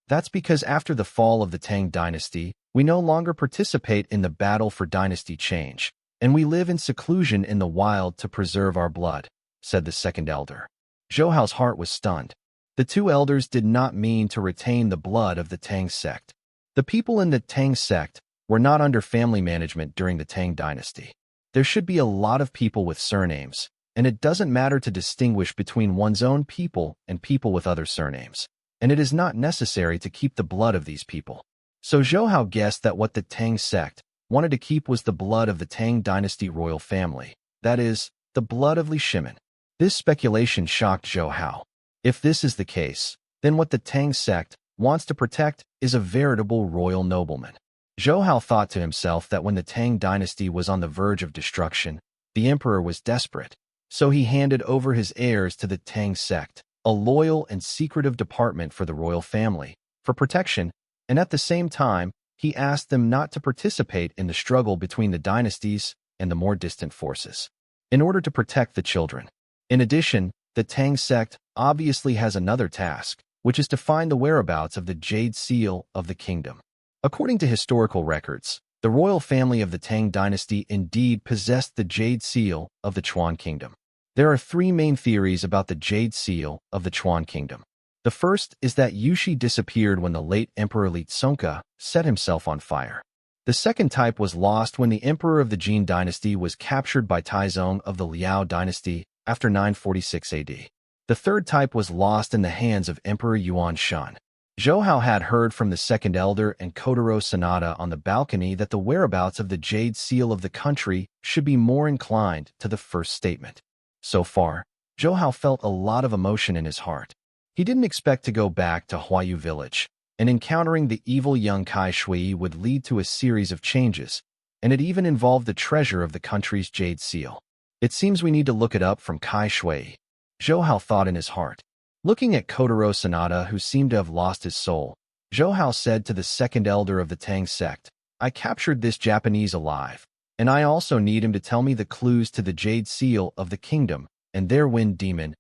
That's because after the fall of the Tang dynasty, we no longer participate in the battle for dynasty change, and we live in seclusion in the wild to preserve our blood, said the second elder. Zhou Hao's heart was stunned. The two elders did not mean to retain the blood of the Tang sect. The people in the Tang sect were not under family management during the Tang dynasty. There should be a lot of people with surnames, and it doesn't matter to distinguish between one's own people and people with other surnames, and it is not necessary to keep the blood of these people. So Zhou Hao guessed that what the Tang sect wanted to keep was the blood of the Tang dynasty royal family, that is, the blood of Li Shimin. This speculation shocked Zhou Hao. If this is the case, then what the Tang sect wants to protect is a veritable royal nobleman. Zhou Hao thought to himself that when the Tang dynasty was on the verge of destruction, the emperor was desperate, so he handed over his heirs to the Tang sect, a loyal and secretive department for the royal family, for protection, and at the same time, he asked them not to participate in the struggle between the dynasties and the more distant forces, in order to protect the children. In addition, the Tang sect obviously has another task, which is to find the whereabouts of the Jade Seal of the kingdom. According to historical records, the royal family of the Tang dynasty indeed possessed the Jade Seal of the Chuan kingdom. There are three main theories about the Jade Seal of the Chuan kingdom. The first is that Yushi disappeared when the late Emperor Li Tsongka set himself on fire. The second type was lost when the emperor of the Jin dynasty was captured by Taizong of the Liao dynasty after 946 AD. The third type was lost in the hands of Emperor Yuan Shan. Zhou Hao had heard from the second elder and Kotaro Sanada on the balcony that the whereabouts of the Jade Seal of the country should be more inclined to the first statement. So far, Zhou Hao felt a lot of emotion in his heart. He didn't expect to go back to Huayu village, and encountering the evil young Kai Shui would lead to a series of changes, and it even involved the treasure of the country's Jade Seal. It seems we need to look it up from Kai Shui, Zhou Hao thought in his heart. Looking at Kotaro Sanada, who seemed to have lost his soul, Zhou Hao said to the second elder of the Tang sect, "I captured this Japanese alive, and I also need him to tell me the clues to the Jade Seal of the kingdom and their Wind Demon,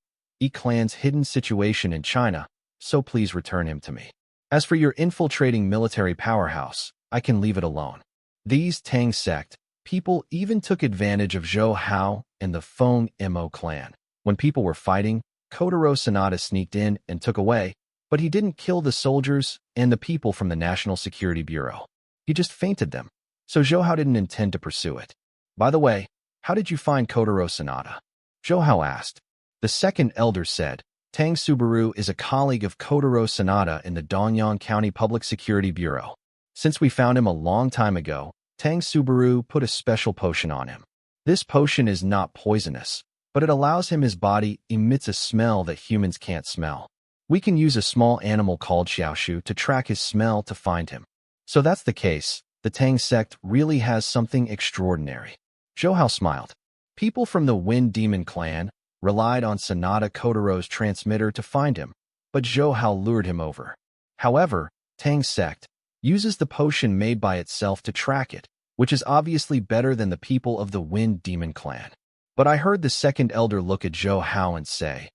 clan's hidden situation in China, so please return him to me. As for your infiltrating military powerhouse, I can leave it alone." These Tang sect people even took advantage of Zhou Hao and the Feng Mo clan. When people were fighting, Kotaro Sanada sneaked in and took away, but he didn't kill the soldiers and the people from the National Security Bureau. He just fainted them, so Zhou Hao didn't intend to pursue it. By the way, how did you find Kotaro Sanada? Zhou Hao asked. The second elder said, Tang Subaru is a colleague of Kotaro Sanada in the Dongyang County Public Security Bureau. Since we found him a long time ago, Tang Subaru put a special potion on him. This potion is not poisonous, but it allows him his body emits a smell that humans can't smell. We can use a small animal called Xiaoshu to track his smell to find him. So that's the case. The Tang sect really has something extraordinary. Zhou Hao smiled. People from the Wind Demon clan relied on Sanada Kotaro's transmitter to find him, but Zhou Hao lured him over. However, Tang sect uses the potion made by itself to track it, which is obviously better than the people of the Wind Demon clan. But I heard the second elder look at Zhou Hao and say,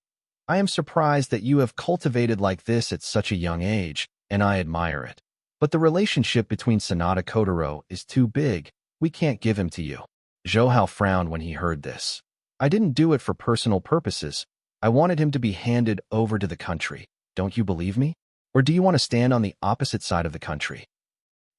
I am surprised that you have cultivated like this at such a young age, and I admire it. But the relationship between Sanada Kotaro is too big. We can't give him to you. Zhou Hao frowned when he heard this. I didn't do it for personal purposes. I wanted him to be handed over to the country. Don't you believe me? Or do you want to stand on the opposite side of the country?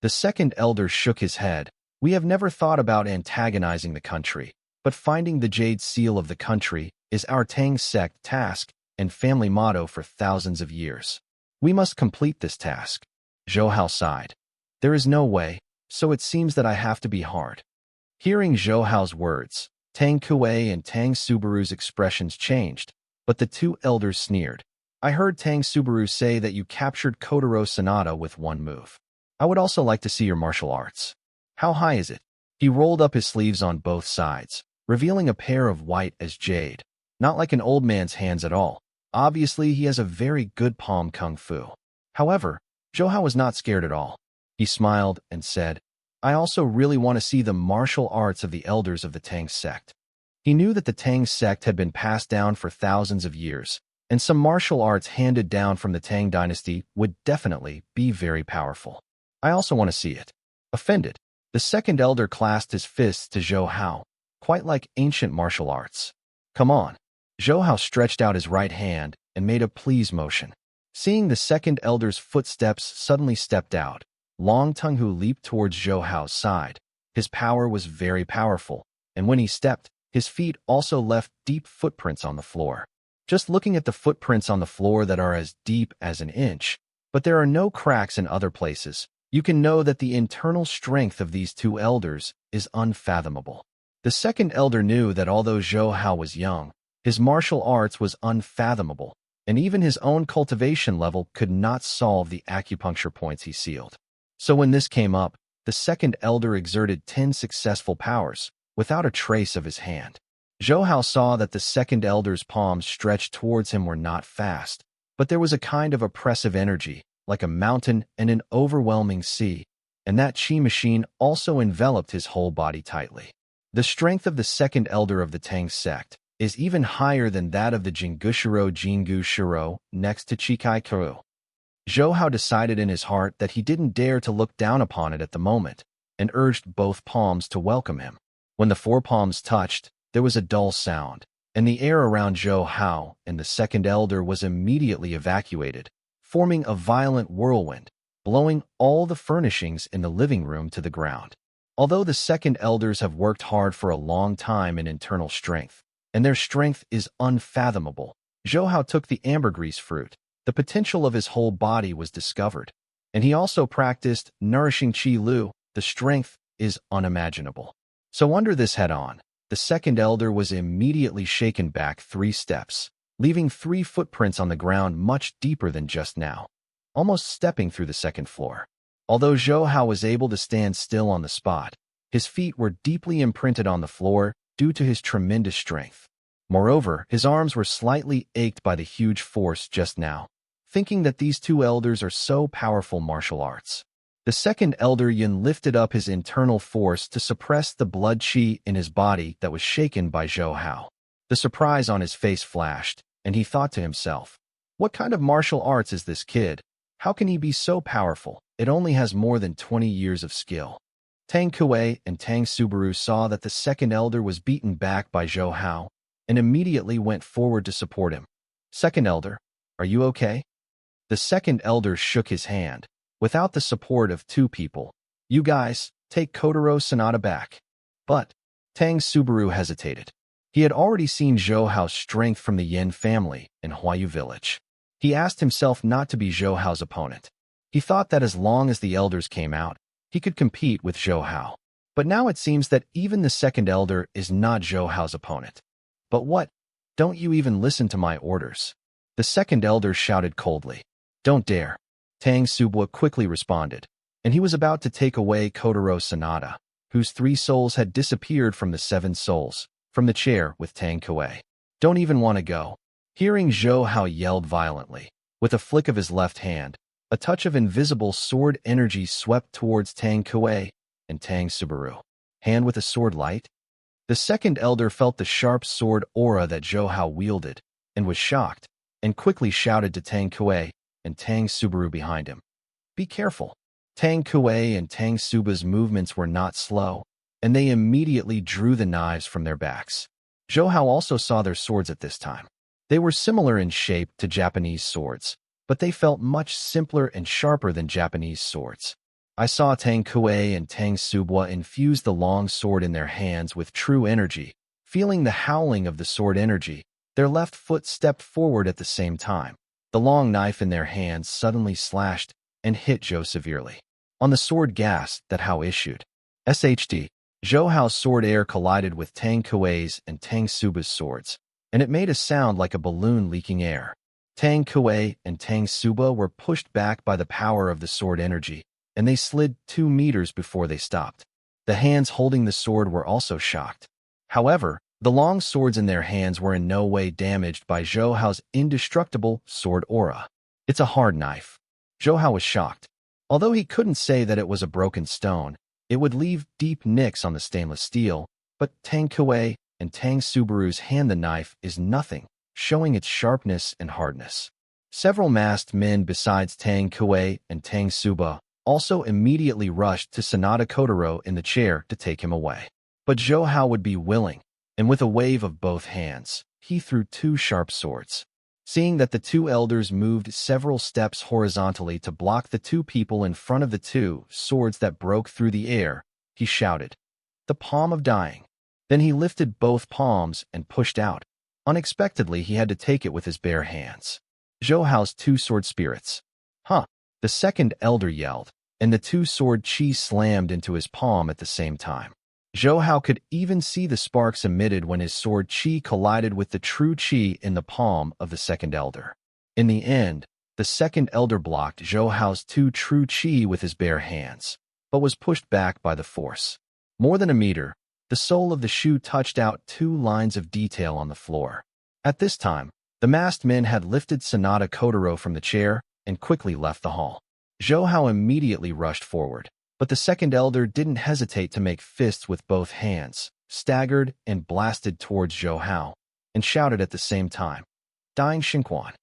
The second elder shook his head. We have never thought about antagonizing the country, but finding the jade seal of the country is our Tang sect task and family motto for thousands of years. We must complete this task. Zhou Hao sighed. There is no way, so it seems that I have to be hard. Hearing Zhou Hao's words, Tang Kuei and Tang Subaru's expressions changed, but the two elders sneered. I heard Tang Subaru say that you captured Kotaro Sanada with one move. I would also like to see your martial arts. How high is it? He rolled up his sleeves on both sides, revealing a pair of white as jade. Not like an old man's hands at all. Obviously, he has a very good palm kung fu. However, Zhou Hao was not scared at all. He smiled and said, I also really want to see the martial arts of the elders of the Tang sect. He knew that the Tang sect had been passed down for thousands of years, and some martial arts handed down from the Tang dynasty would definitely be very powerful. I also want to see it. Offended, the second elder clasped his fists to Zhou Hao, quite like ancient martial arts. Come on. Zhou Hao stretched out his right hand and made a please motion. Seeing the second elder's footsteps suddenly stepped out, Long Tenghu leaped towards Zhou Hao's side. His power was very powerful, and when he stepped, his feet also left deep footprints on the floor. Just looking at the footprints on the floor that are as deep as an inch, but there are no cracks in other places, you can know that the internal strength of these two elders is unfathomable. The second elder knew that although Zhou Hao was young, his martial arts was unfathomable, and even his own cultivation level could not solve the acupuncture points he sealed. So when this came up, the second elder exerted 10 successful powers, without a trace of his hand. Zhou Hao saw that the second elder's palms stretched towards him were not fast, but there was a kind of oppressive energy, like a mountain and an overwhelming sea, and that chi machine also enveloped his whole body tightly. The strength of the second elder of the Tang sect is even higher than that of the Jingushiro Jingu Shiro next to Chikai Kuru. Zhou Hao decided in his heart that he didn't dare to look down upon it at the moment, and urged both palms to welcome him. When the four palms touched, there was a dull sound, and the air around Zhou Hao and the second elder was immediately evacuated, forming a violent whirlwind, blowing all the furnishings in the living room to the ground. Although the second elders have worked hard for a long time in internal strength, and their strength is unfathomable, Zhou Hao took the ambergris fruit. The potential of his whole body was discovered, and he also practiced nourishing Qi Lu. The strength is unimaginable. So under this head-on, the second elder was immediately shaken back 3 steps, leaving 3 footprints on the ground much deeper than just now, almost stepping through the second floor. Although Zhou Hao was able to stand still on the spot, his feet were deeply imprinted on the floor due to his tremendous strength. Moreover, his arms were slightly ached by the huge force just now, thinking that these two elders are so powerful martial arts. The second elder Yin lifted up his internal force to suppress the blood qi in his body that was shaken by Zhou Hao. The surprise on his face flashed, and he thought to himself, what kind of martial arts is this kid? How can he be so powerful? It only has more than 20 years of skill. Tang Kuei and Tang Subaru saw that the second elder was beaten back by Zhou Hao, and immediately went forward to support him. Second elder, are you okay? The second elder shook his hand. Without the support of 2 people, you guys, take Kotaro Sanada back. But Tang Subaru hesitated. He had already seen Zhou Hao's strength from the Yin family in Huayu village. He asked himself not to be Zhou Hao's opponent. He thought that as long as the elders came out, he could compete with Zhou Hao. But now it seems that even the second elder is not Zhou Hao's opponent. But what? Don't you even listen to my orders? The second elder shouted coldly. "Don't dare." Tang Subwa quickly responded, and he was about to take away Kotaro Sanada, whose 3 souls had disappeared from the 7 souls, from the chair with Tang Kuei. "Don't even want to go." Hearing Zhou Hao yelled violently, with a flick of his left hand, a touch of invisible sword energy swept towards Tang Kuei and Tang Subaru. Hand with a sword light? The second elder felt the sharp sword aura that Zhou Hao wielded, and was shocked, and quickly shouted to Tang Kuei and Tang Subaru behind him. "Be careful." Tang Kuei and Tang Suba's movements were not slow, and they immediately drew the knives from their backs. Zhou Hao also saw their swords at this time. They were similar in shape to Japanese swords, but they felt much simpler and sharper than Japanese swords. I saw Tang Kuei and Tang Subwa infuse the long sword in their hands with true energy. Feeling the howling of the sword energy, their left foot stepped forward at the same time. The long knife in their hands suddenly slashed and hit Zhou severely. On the sword gas that Hao issued. SHD. Zhou Hao's sword air collided with Tang Kuei's and Tang Suba's swords, and it made a sound like a balloon leaking air. Tang Kuei and Tang Suba were pushed back by the power of the sword energy, and they slid 2 meters before they stopped. The hands holding the sword were also shocked. However, the long swords in their hands were in no way damaged by Zhou Hao's indestructible sword aura. "It's a hard knife." Zhou Hao was shocked. Although he couldn't say that it was a broken stone, it would leave deep nicks on the stainless steel, but Tang Kuei and Tang Subaru's hand the knife is nothing, showing its sharpness and hardness. Several masked men besides Tang Kuei and Tang Suba also immediately rushed to Sanada Kotaro in the chair to take him away. But Zhou Hao would be willing, and with a wave of both hands, he threw 2 sharp swords. Seeing that the 2 elders moved several steps horizontally to block the 2 people in front of the 2 swords that broke through the air, he shouted, "The palm of dying." Then he lifted both palms and pushed out. Unexpectedly, he had to take it with his bare hands. Zhou Hao's 2 sword spirits. "Huh!" The second elder yelled, and the 2 sword chi slammed into his palm at the same time. Zhou Hao could even see the sparks emitted when his sword chi collided with the true chi in the palm of the second elder. In the end, the second elder blocked Zhou Hao's 2 true chi with his bare hands, but was pushed back by the force. More than a meter, the sole of the shoe touched out 2 lines of detail on the floor. At this time, the masked men had lifted Sanada Kotaro from the chair and quickly left the hall. Zhou Hao immediately rushed forward. But the second elder didn't hesitate to make fists with both hands, staggered and blasted towards Zhou Hao, and shouted at the same time, "Dying Xingquan."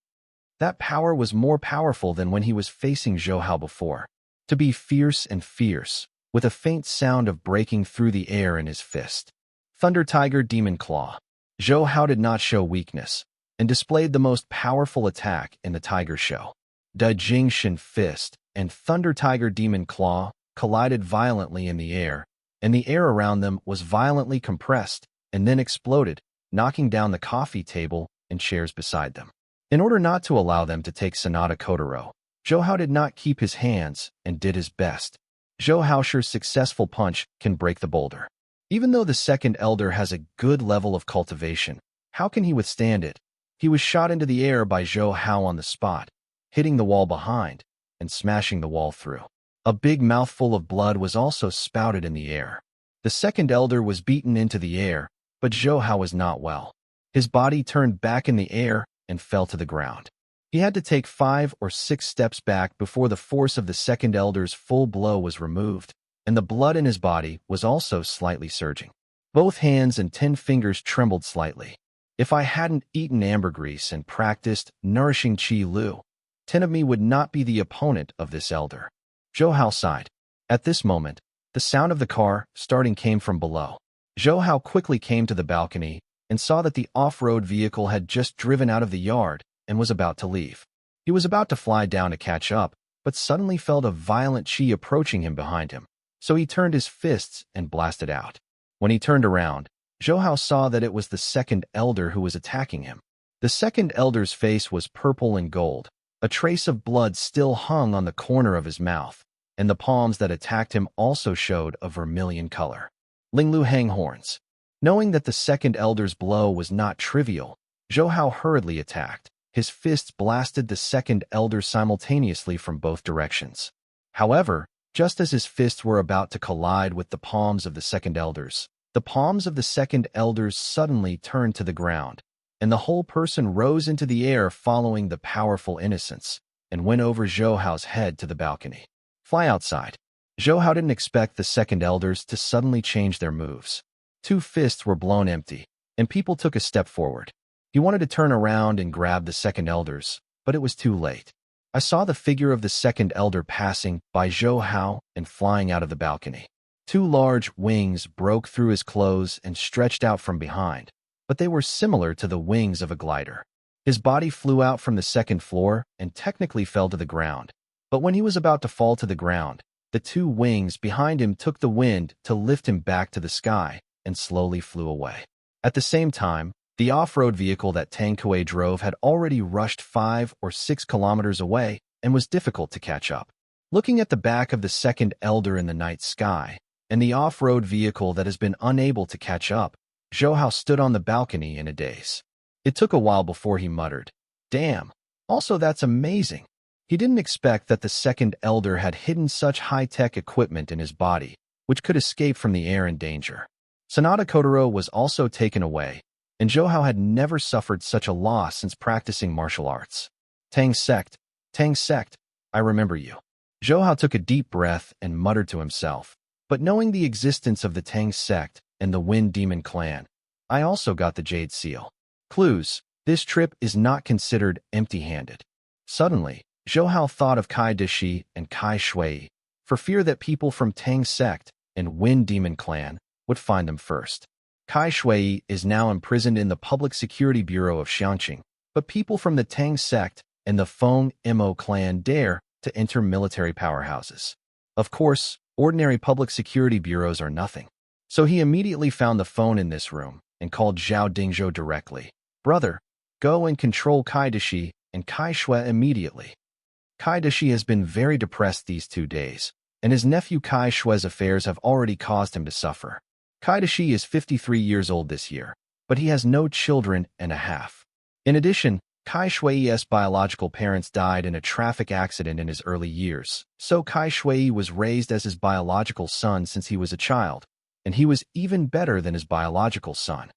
That power was more powerful than when he was facing Zhou Hao before. To be fierce and fierce, with a faint sound of breaking through the air in his fist. Thunder Tiger Demon Claw. Zhou Hao did not show weakness, and displayed the most powerful attack in the Tiger Show. Da Jing Shin Fist and Thunder Tiger Demon Claw collided violently in the air, and the air around them was violently compressed and then exploded, knocking down the coffee table and chairs beside them. In order not to allow them to take Sanada Kotaro, Zhou Hao did not keep his hands and did his best. Zhou Hao's successful punch can break the boulder. Even though the second elder has a good level of cultivation, how can he withstand it? He was shot into the air by Zhou Hao on the spot, hitting the wall behind and smashing the wall through. A big mouthful of blood was also spouted in the air. The second elder was beaten into the air, but Zhou Hao was not well. His body turned back in the air and fell to the ground. He had to take 5 or 6 steps back before the force of the second elder's full blow was removed, and the blood in his body was also slightly surging. Both hands and 10 fingers trembled slightly. If I hadn't eaten ambergris and practiced nourishing Qi Lu, 10 of me would not be the opponent of this elder. Zhou Hao sighed. At this moment, the sound of the car starting came from below. Zhou Hao quickly came to the balcony and saw that the off-road vehicle had just driven out of the yard and was about to leave. He was about to fly down to catch up, but suddenly felt a violent chi approaching him behind him, so he turned his fists and blasted out. When he turned around, Zhou Hao saw that it was the second elder who was attacking him. The second elder's face was purple and gold. A trace of blood still hung on the corner of his mouth, and the palms that attacked him also showed a vermilion color. Linglu Hang Horns. Knowing that the second elder's blow was not trivial, Zhou Hao hurriedly attacked, his fists blasted the second elder simultaneously from both directions. However, just as his fists were about to collide with the palms of the second elders, the palms of the second elders suddenly turned to the ground, and the whole person rose into the air following the powerful innocence, and went over Zhou Hao's head to the balcony. Fly outside. Zhou Hao didn't expect the second elders to suddenly change their moves. Two fists were blown empty, and people took a step forward. He wanted to turn around and grab the second elders, but it was too late. I saw the figure of the second elder passing by Zhou Hao and flying out of the balcony. Two large wings broke through his clothes and stretched out from behind, but they were similar to the wings of a glider. His body flew out from the second floor and technically fell to the ground, but when he was about to fall to the ground, the two wings behind him took the wind to lift him back to the sky and slowly flew away. At the same time, the off-road vehicle that Tang Kuei drove had already rushed 5 or 6 kilometers away and was difficult to catch up. Looking at the back of the second elder in the night sky and the off-road vehicle that has been unable to catch up, Zhou Hao stood on the balcony in a daze. It took a while before he muttered, "Damn, also that's amazing." He didn't expect that the second elder had hidden such high-tech equipment in his body, which could escape from the air in danger. Sanada Kotaro was also taken away, and Zhou Hao had never suffered such a loss since practicing martial arts. Tang sect, I remember you." Zhou Hao took a deep breath and muttered to himself, "But knowing the existence of the Tang sect and the Wind Demon clan, I also got the Jade Seal. Clues, this trip is not considered empty-handed." Suddenly, Zhou Hao thought of Kai Dashi and Kai Shui, for fear that people from Tang sect and Wind Demon clan would find them first. Kai Shui is now imprisoned in the Public Security Bureau of Xiangqing, but people from the Tang sect and the Feng Mo clan dare to enter military powerhouses. Of course, ordinary public security bureaus are nothing. So he immediately found the phone in this room and called Zhao Dingzhou directly. "Brother, go and control Kai Dashi and Kai Shui immediately." Kai Dashi has been very depressed these 2 days, and his nephew Kai Shui's affairs have already caused him to suffer. Kai Dashi is 53 years old this year, but he has no children and a half. In addition, Kai Shui's biological parents died in a traffic accident in his early years, so Kai Shui was raised as his biological son since he was a child, and he was even better than his biological son.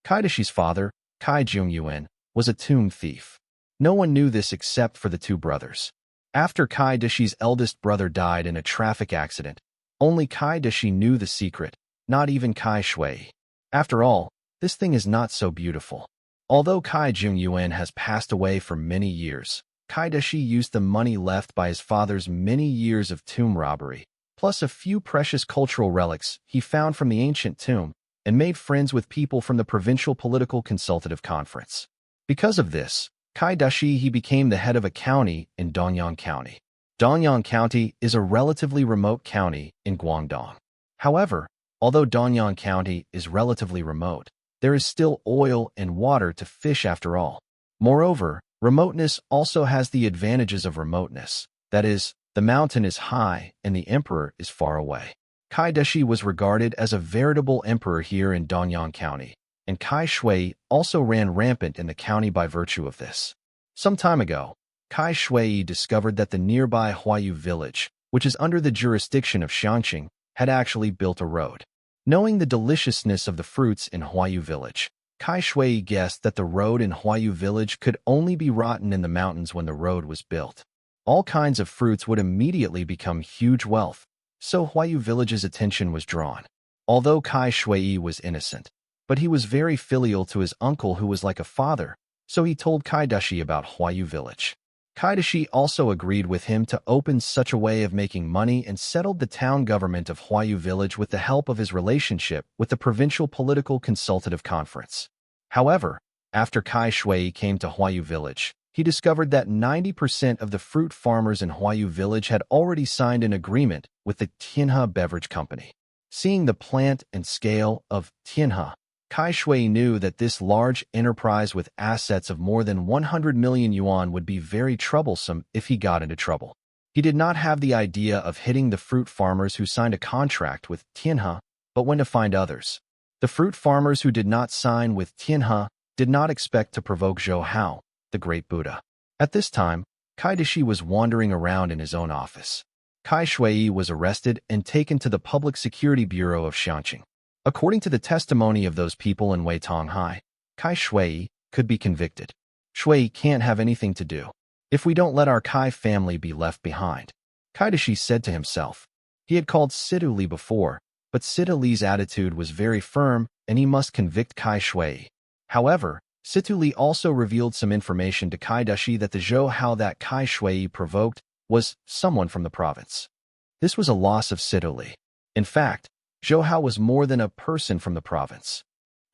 Kai Dashi's father, Kai Jungyuan, was a tomb thief. No one knew this except for the two brothers. After Kai Dashi's eldest brother died in a traffic accident, only Kai Dashi knew the secret, not even Kai Shui. After all, this thing is not so beautiful. Although Kai Jungyuan has passed away for many years, Kai Dashi used the money left by his father's many years of tomb robbery, plus a few precious cultural relics he found from the ancient tomb, and made friends with people from the Provincial Political Consultative Conference. Because of this, Kai Dashi he became the head of a county in Dongyang County. Dongyang County is a relatively remote county in Guangdong. However, although Dongyang County is relatively remote, there is still oil and water to fish after all. Moreover, remoteness also has the advantages of remoteness. That is, the mountain is high and the emperor is far away. Kai Dashi was regarded as a veritable emperor here in Dongyang County, and Kai Shui also ran rampant in the county by virtue of this. Some time ago, Kai Shui discovered that the nearby Huayu village, which is under the jurisdiction of Xiangqing, had actually built a road. Knowing the deliciousness of the fruits in Huayu village, Kai Shui guessed that the road in Huayu village could only be rotten in the mountains when the road was built. All kinds of fruits would immediately become huge wealth, so Huayu village's attention was drawn. Although Kai Shui was innocent, but he was very filial to his uncle who was like a father, so he told Kai Dashi about Huayu village. Kai Dashi also agreed with him to open such a way of making money and settled the town government of Huayu village with the help of his relationship with the Provincial Political Consultative Conference. However, after Kai Shui came to Huayu village, he discovered that 90% of the fruit farmers in Huayu village had already signed an agreement with the Tianhe Beverage Company. Seeing the plant and scale of Tianhe, Kai Shui knew that this large enterprise with assets of more than 100 million yuan would be very troublesome if he got into trouble. He did not have the idea of hitting the fruit farmers who signed a contract with Tianhe, but when to find others. The fruit farmers who did not sign with Tianhe did not expect to provoke Zhou Hao, the great Buddha. At this time, Kai Dashi was wandering around in his own office. Kai Shui was arrested and taken to the Public Security Bureau of Xianqing. According to the testimony of those people in Weitonghai, Kai Shui could be convicted. Shui can't have anything to do if we don't let our Kai family be left behind, Kai Dashi said to himself. He had called Situ Li before, but Situ Li's attitude was very firm and he must convict Kai Shui. However, Situ Li also revealed some information to Kai Dashi that the Zhou Hao that Kai Shui provoked was someone from the province. This was a loss of Situ Li. In fact, Zhou Hao was more than a person from the province.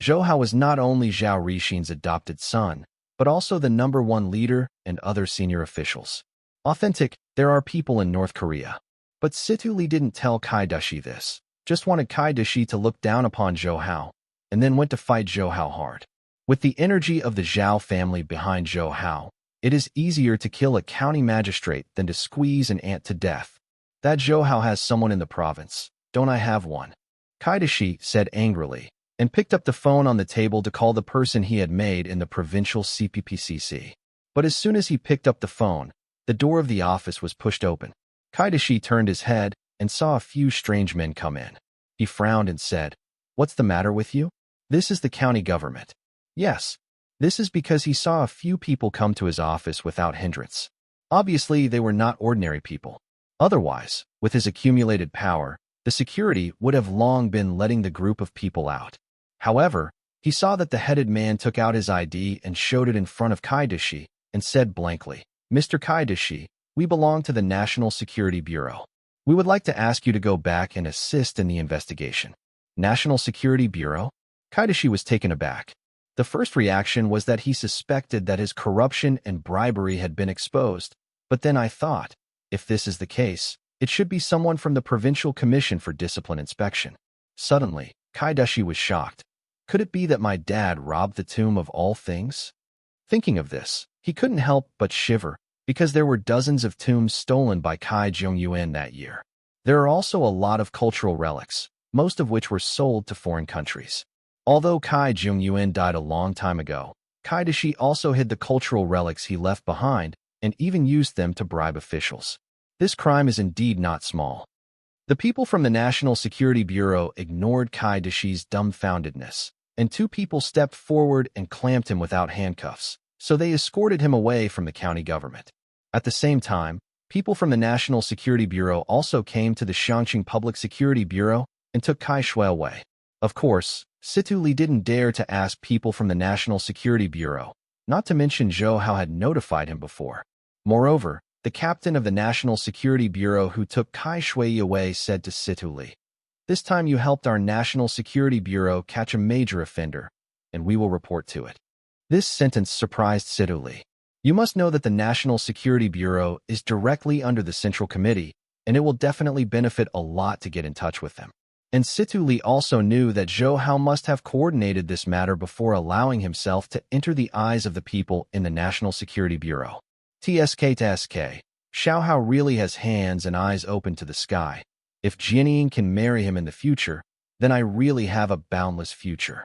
Zhou Hao was not only Zhao Rixin's adopted son, but also the #1 leader and other senior officials. Authentic, there are people in North Korea. But Situ Li didn't tell Kai Dashi this, just wanted Kai Dashi to look down upon Zhou Hao, and then went to fight Zhou Hao hard. With the energy of the Zhao family behind Zhou Hao, it is easier to kill a county magistrate than to squeeze an ant to death. That Zhou Hao has someone in the province, don't I have one? Kai Dashi said angrily, and picked up the phone on the table to call the person he had made in the provincial CPPCC. But as soon as he picked up the phone, the door of the office was pushed open. Kai Dashi turned his head and saw a few strange men come in. He frowned and said, "What's the matter with you? This is the county government." Yes, this is because he saw a few people come to his office without hindrance. Obviously, they were not ordinary people. Otherwise, with his accumulated power, the security would have long been letting the group of people out. However, he saw that the headed man took out his ID and showed it in front of Kai Dashi and said blankly, "Mr. Kai Dashi, we belong to the National Security Bureau. We would like to ask you to go back and assist in the investigation." National Security Bureau? Kai Dashi was taken aback. The first reaction was that he suspected that his corruption and bribery had been exposed, but then I thought, if this is the case, it should be someone from the Provincial Commission for Discipline Inspection. Suddenly, Kai Dashi was shocked. Could it be that my dad robbed the tomb of all things? Thinking of this, he couldn't help but shiver, because there were dozens of tombs stolen by Kai Zhongyuan that year. There are also a lot of cultural relics, most of which were sold to foreign countries. Although Kai Zhongyuan died a long time ago, Kai Dashi also hid the cultural relics he left behind and even used them to bribe officials. This crime is indeed not small. The people from the National Security Bureau ignored Kai Dashi's dumbfoundedness, and two people stepped forward and clamped him without handcuffs, so they escorted him away from the county government. At the same time, people from the National Security Bureau also came to the Xianqing Public Security Bureau and took Kai Shui away. Of course, Situ Li didn't dare to ask people from the National Security Bureau, not to mention Zhou Hao had notified him before. Moreover, the captain of the National Security Bureau who took Kai Shui away said to Situ Li, "This time you helped our National Security Bureau catch a major offender, and we will report to it." This sentence surprised Situ Li. You must know that the National Security Bureau is directly under the Central Committee, and it will definitely benefit a lot to get in touch with them. And Situ Li also knew that Zhou Hao must have coordinated this matter before allowing himself to enter the eyes of the people in the National Security Bureau. TSK. Zhou Hao really has hands and eyes open to the sky. If Jianying can marry him in the future, then I really have a boundless future.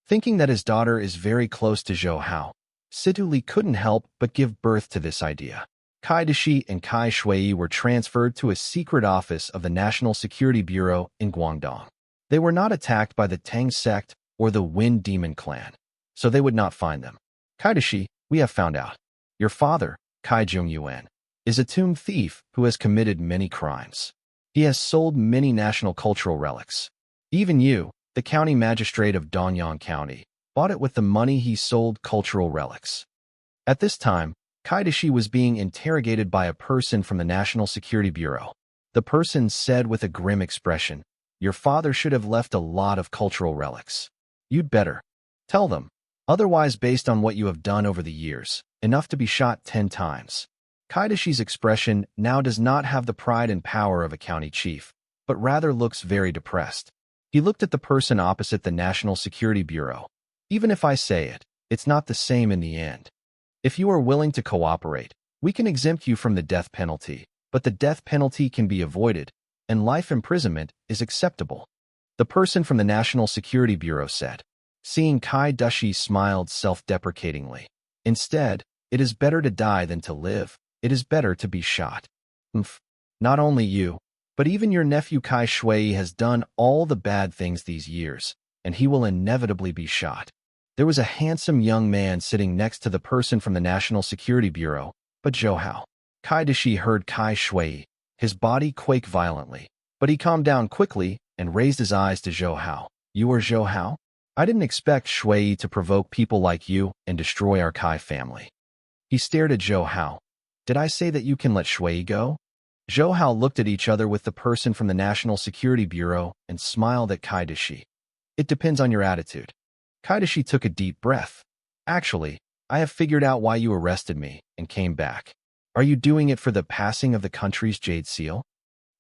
Thinking that his daughter is very close to Zhou Hao, Situ Li couldn't help but give birth to this idea. Kai Dashi and Kai Shui were transferred to a secret office of the National Security Bureau in Guangdong. They were not attacked by the Tang sect or the Wind Demon clan, so they would not find them. Kai Dashi, we have found out. Your father, Kai Zhongyuan, is a tomb thief who has committed many crimes. He has sold many national cultural relics. Even you, the county magistrate of Donyang County, bought it with the money he sold cultural relics. At this time, Kai Dashi was being interrogated by a person from the National Security Bureau. The person said with a grim expression, "Your father should have left a lot of cultural relics. You'd better tell them. Otherwise, based on what you have done over the years, enough to be shot 10 times. Kai Dashi's expression now does not have the pride and power of a county chief, but rather looks very depressed. He looked at the person opposite the National Security Bureau. Even if I say it, it's not the same in the end. If you are willing to cooperate, we can exempt you from the death penalty, but the death penalty can be avoided, and life imprisonment is acceptable." The person from the National Security Bureau said. Seeing Kai Dashi smiled self-deprecatingly. Instead, It is better to die than to live. It is better to be shot. Umph. Not only you, but even your nephew Kai Shui has done all the bad things these years, and he will inevitably be shot. There was a handsome young man sitting next to the person from the National Security Bureau, but Zhou Hao. Kai Dashi heard Kai Shui. His body quaked violently, but he calmed down quickly and raised his eyes to Zhou Hao. You are Zhou Hao? I didn't expect Shui to provoke people like you and destroy our Kai family. He stared at Zhou Hao. Did I say that you can let Shui go? Zhou Hao looked at each other with the person from the National Security Bureau and smiled at Kai Dashi. It depends on your attitude. Kai Dashi took a deep breath. Actually, I have figured out why you arrested me and came back. Are you doing it for the passing of the country's Jade Seal?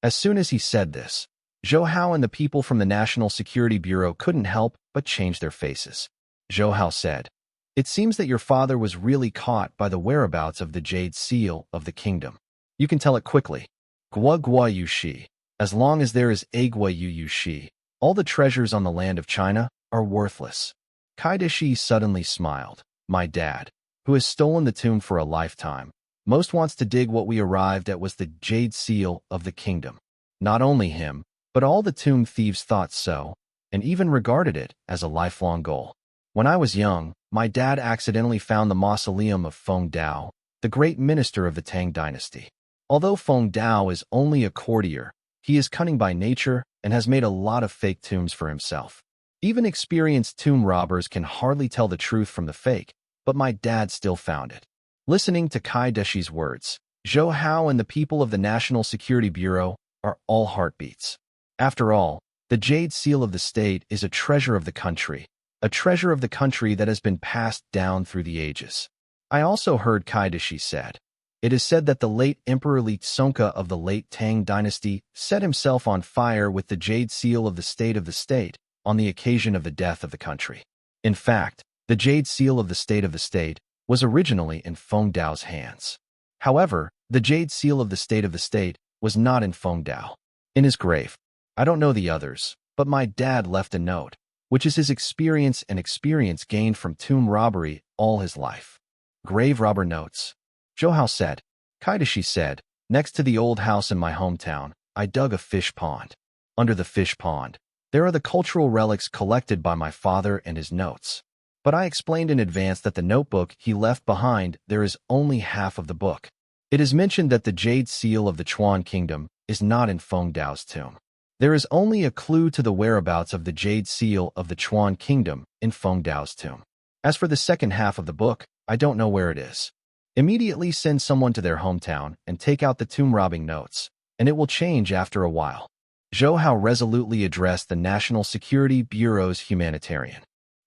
As soon as he said this, Zhou Hao and the people from the National Security Bureau couldn't help but change their faces. Zhou Hao said, It seems that your father was really caught by the whereabouts of the Jade Seal of the kingdom. You can tell it quickly. Gua Gua Yu Shi. As long as there is a Gua Yu Shi, all the treasures on the land of China are worthless. Kai Dashi suddenly smiled. My dad, who has stolen the tomb for a lifetime, most wants to dig what we arrived at was the Jade Seal of the kingdom. Not only him, but all the tomb thieves thought so, and even regarded it as a lifelong goal. When I was young, my dad accidentally found the mausoleum of Feng Dao, the great minister of the Tang dynasty. Although Feng Dao is only a courtier, he is cunning by nature and has made a lot of fake tombs for himself. Even experienced tomb robbers can hardly tell the truth from the fake, but my dad still found it. Listening to Kai Dashi's words, Zhou Hao and the people of the National Security Bureau are all heartbeats. After all, the Jade Seal of the state is a treasure of the country, a treasure of the country that has been passed down through the ages. I also heard Kai Dashi said, It is said that the late Emperor Li Tsongka of the late Tang dynasty set himself on fire with the Jade Seal of the state on the occasion of the death of the country. In fact, the Jade Seal of the state was originally in Feng Dao's hands. However, the Jade Seal of the state was not in Feng Dao. In his grave, I don't know the others, but my dad left a note, which is his experience gained from tomb robbery all his life. Grave robber notes. Zhou Hao said. Kai Dashi said, Next to the old house in my hometown, I dug a fish pond. Under the fish pond, there are the cultural relics collected by my father and his notes. But I explained in advance that the notebook he left behind there is only half of the book. It is mentioned that the Jade Seal of the Chuan Kingdom is not in Feng Dao's tomb. There is only a clue to the whereabouts of the Jade Seal of the Chuan Kingdom in Feng Dao's tomb. As for the second half of the book, I don't know where it is. Immediately send someone to their hometown and take out the tomb-robbing notes, and it will change after a while. Zhou Hao resolutely addressed the National Security Bureau's humanitarian.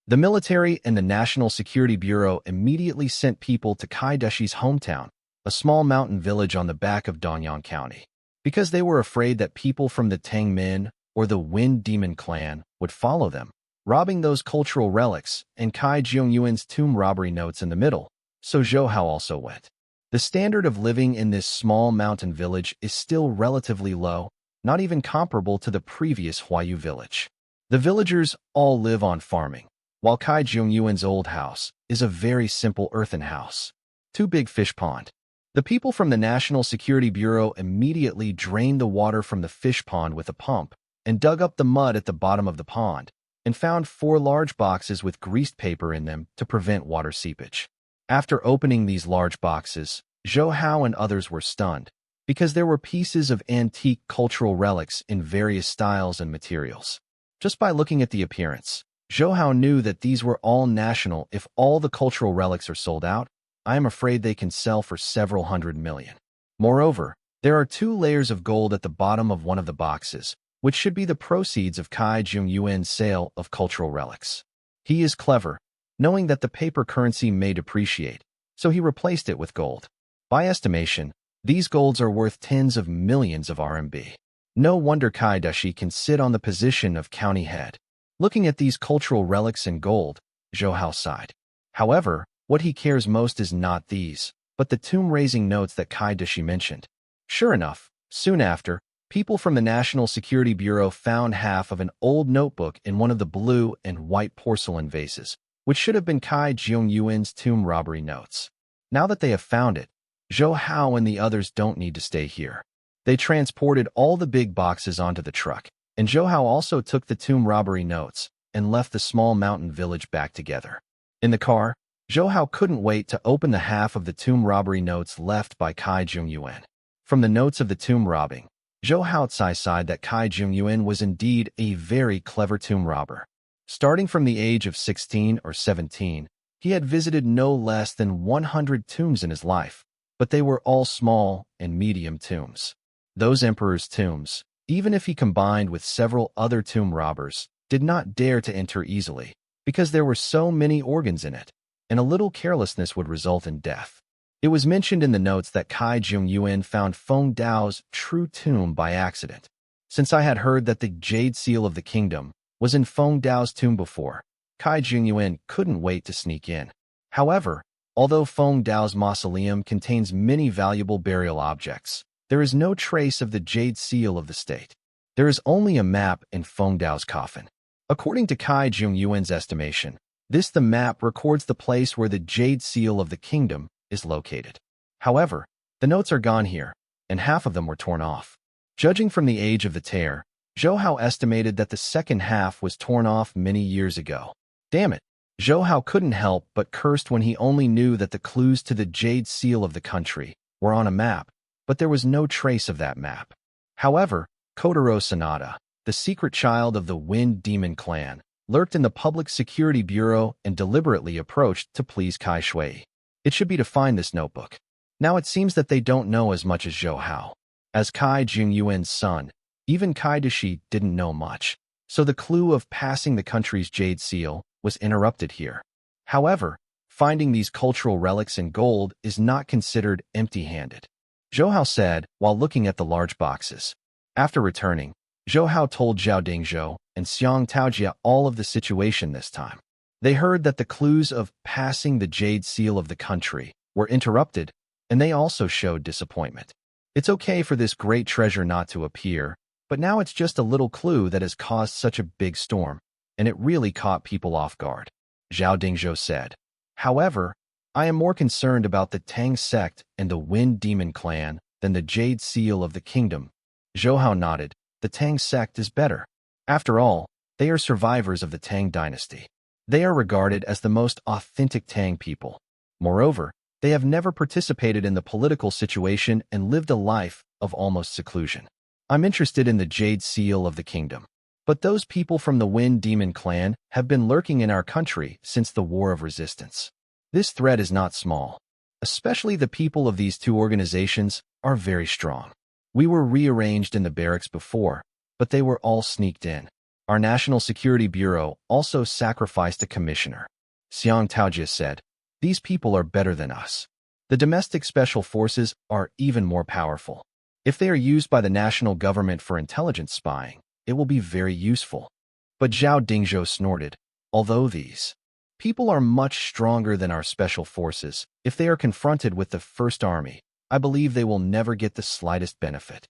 The military and the National Security Bureau immediately sent people to Kai Dashi's hometown, a small mountain village on the back of Danyang County, because they were afraid that people from the Tang Min or the Wind Demon clan would follow them, robbing those cultural relics and Kai Jiangyuan's tomb robbery notes in the middle, so Zhou Hao also went. The standard of living in this small mountain village is still relatively low, not even comparable to the previous Huayu village. The villagers all live on farming, while Kai Jiangyuan's old house is a very simple earthen house. Two big fish pond. The people from the National Security Bureau immediately drained the water from the fish pond with a pump and dug up the mud at the bottom of the pond and found 4 large boxes with greased paper in them to prevent water seepage. After opening these large boxes, Zhou Hao and others were stunned, because there were pieces of antique cultural relics in various styles and materials. Just by looking at the appearance, Zhou Hao knew that these were all national. If all the cultural relics are sold out, I am afraid they can sell for several hundred million. Moreover, there are 2 layers of gold at the bottom of one of the boxes, which should be the proceeds of Kai Jiangyuan's sale of cultural relics. He is clever, knowing that the paper currency may depreciate, so he replaced it with gold. By estimation, these golds are worth tens of millions of RMB. No wonder Kai Dashi can sit on the position of county head. Looking at these cultural relics and gold, Zhou Hao sighed. However, what he cares most is not these, but the tomb-raising notes that Kai Dashi mentioned. Sure enough, soon after, people from the National Security Bureau found half of an old notebook in one of the blue and white porcelain vases, which should have been Kai Jiangyuan's tomb robbery notes. Now that they have found it, Zhou Hao and the others don't need to stay here. They transported all the big boxes onto the truck, and Zhou Hao also took the tomb robbery notes and left the small mountain village back together. In the car, Zhou Hao couldn't wait to open the half of the tomb robbery notes left by Kai Jungyuan. From the notes of the tomb robbing, Zhou Hao sighed that Kai Jungyuan was indeed a very clever tomb robber. Starting from the age of 16 or 17, he had visited no less than 100 tombs in his life, but they were all small and medium tombs. Those emperors' tombs, even if he combined with several other tomb robbers, did not dare to enter easily, because there were so many organs in it, and a little carelessness would result in death. It was mentioned in the notes that Kai Jungyuan found Feng Dao's true tomb by accident. Since I had heard that the jade seal of the kingdom was in Feng Dao's tomb before, Kai Jungyuan couldn't wait to sneak in. However, although Feng Dao's mausoleum contains many valuable burial objects, there is no trace of the jade seal of the state. There is only a map in Feng Dao's coffin. According to Kai Jungyuan's estimation, the map records the place where the jade seal of the kingdom is located. However, the notes are gone here, and half of them were torn off. Judging from the age of the tear, Zhou Hao estimated that the second half was torn off many years ago. Damn it! Zhou Hao couldn't help but cursed when he only knew that the clues to the jade seal of the country were on a map, but there was no trace of that map. However, Kotaro Sanada, the secret child of the Wind Demon clan, lurked in the Public Security Bureau and deliberately approached to please Kai Shui. It should be to find this notebook. Now it seems that they don't know as much as Zhou Hao. As Kai Jungyuan's son, even Kai Dashi didn't know much, so the clue of passing the country's jade seal was interrupted here. However, finding these cultural relics in gold is not considered empty-handed, Zhou Hao said while looking at the large boxes. After returning, Zhou Hao told Zhao Dingzhou and Xiang Taojia all of the situation this time. They heard that the clues of passing the jade seal of the country were interrupted, and they also showed disappointment. It's okay for this great treasure not to appear, but now it's just a little clue that has caused such a big storm, and it really caught people off guard, Zhao Dingzhou said. However, I am more concerned about the Tang sect and the Wind Demon clan than the jade seal of the kingdom. Zhou Hao nodded. The Tang sect is better. After all, they are survivors of the Tang dynasty. They are regarded as the most authentic Tang people. Moreover, they have never participated in the political situation and lived a life of almost seclusion. I'm interested in the jade seal of the kingdom. But those people from the Wind Demon clan have been lurking in our country since the War of Resistance. This threat is not small. Especially the people of these two organizations are very strong. We were rearranged in the barracks before, but they were all sneaked in. Our National Security Bureau also sacrificed a commissioner. Xiang Taojia said, these people are better than us. The domestic special forces are even more powerful. If they are used by the national government for intelligence spying, it will be very useful. But Zhao Dingzhou snorted, although these people are much stronger than our special forces, if they are confronted with the First Army, I believe they will never get the slightest benefit.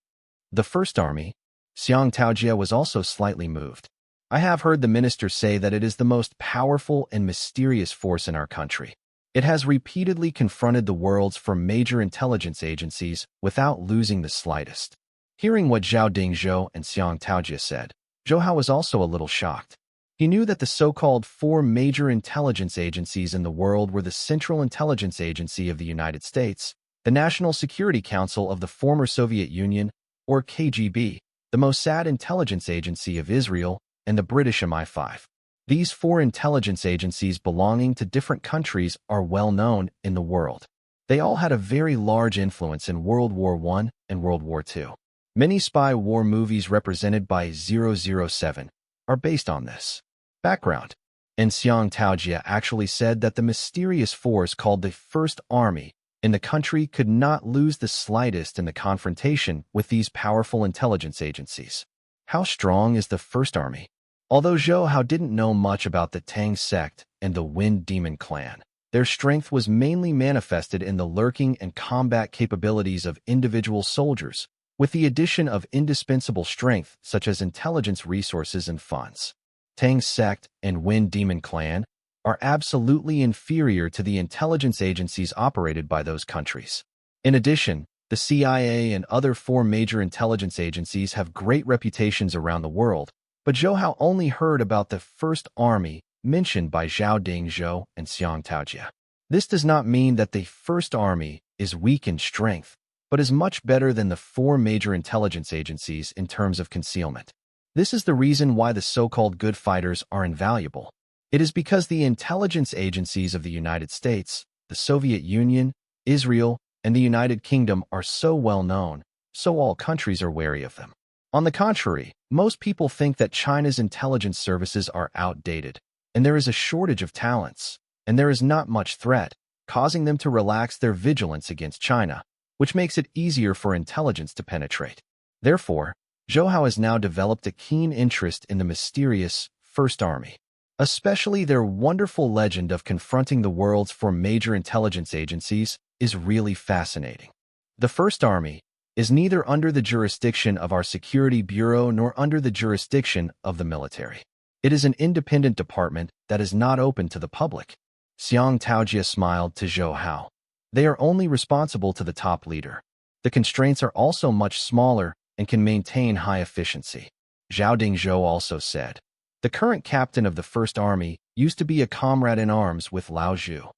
The First Army? Xiang Taojia was also slightly moved. I have heard the minister say that it is the most powerful and mysterious force in our country. It has repeatedly confronted the worlds for major intelligence agencies without losing the slightest. Hearing what Zhao Dingzhou and Xiang Taojia said, Zhou Hao was also a little shocked. He knew that the so-called 4 major intelligence agencies in the world were the Central Intelligence Agency of the United States, the National Security Council of the former Soviet Union, or KGB, the Mossad Intelligence Agency of Israel, and the British MI5. These 4 intelligence agencies belonging to different countries are well known in the world. They all had a very large influence in World War I and World War II. Many spy war movies represented by 007 are based on this background. And Xiang Taojia actually said that the mysterious force called the First Army in the country could not lose the slightest in the confrontation with these powerful intelligence agencies. How strong is the First Army? Although Zhou Hao didn't know much about the Tang sect and the Wind Demon clan, their strength was mainly manifested in the lurking and combat capabilities of individual soldiers, with the addition of indispensable strength such as intelligence resources and funds. Tang sect and Wind Demon clan are absolutely inferior to the intelligence agencies operated by those countries. In addition, the CIA and other four major intelligence agencies have great reputations around the world, but Zhou Hao only heard about the First Army mentioned by Zhao Dingzhou and Xiang Taojia. This does not mean that the First Army is weak in strength, but is much better than the four major intelligence agencies in terms of concealment. This is the reason why the so-called good fighters are invaluable. It is because the intelligence agencies of the United States, the Soviet Union, Israel, and the United Kingdom are so well known, so all countries are wary of them. On the contrary, most people think that China's intelligence services are outdated, and there is a shortage of talents, and there is not much threat, causing them to relax their vigilance against China, which makes it easier for intelligence to penetrate. Therefore, Zhou Hao has now developed a keen interest in the mysterious First Army, especially their wonderful legend of confronting the world's four major intelligence agencies is really fascinating. The First Army is neither under the jurisdiction of our Security Bureau nor under the jurisdiction of the military. It is an independent department that is not open to the public. Xiang Taojia smiled to Zhou Hao. They are only responsible to the top leader. The constraints are also much smaller and can maintain high efficiency. Zhao Dingzhou also said. The current captain of the First Army used to be a comrade in arms with Lao Zhu.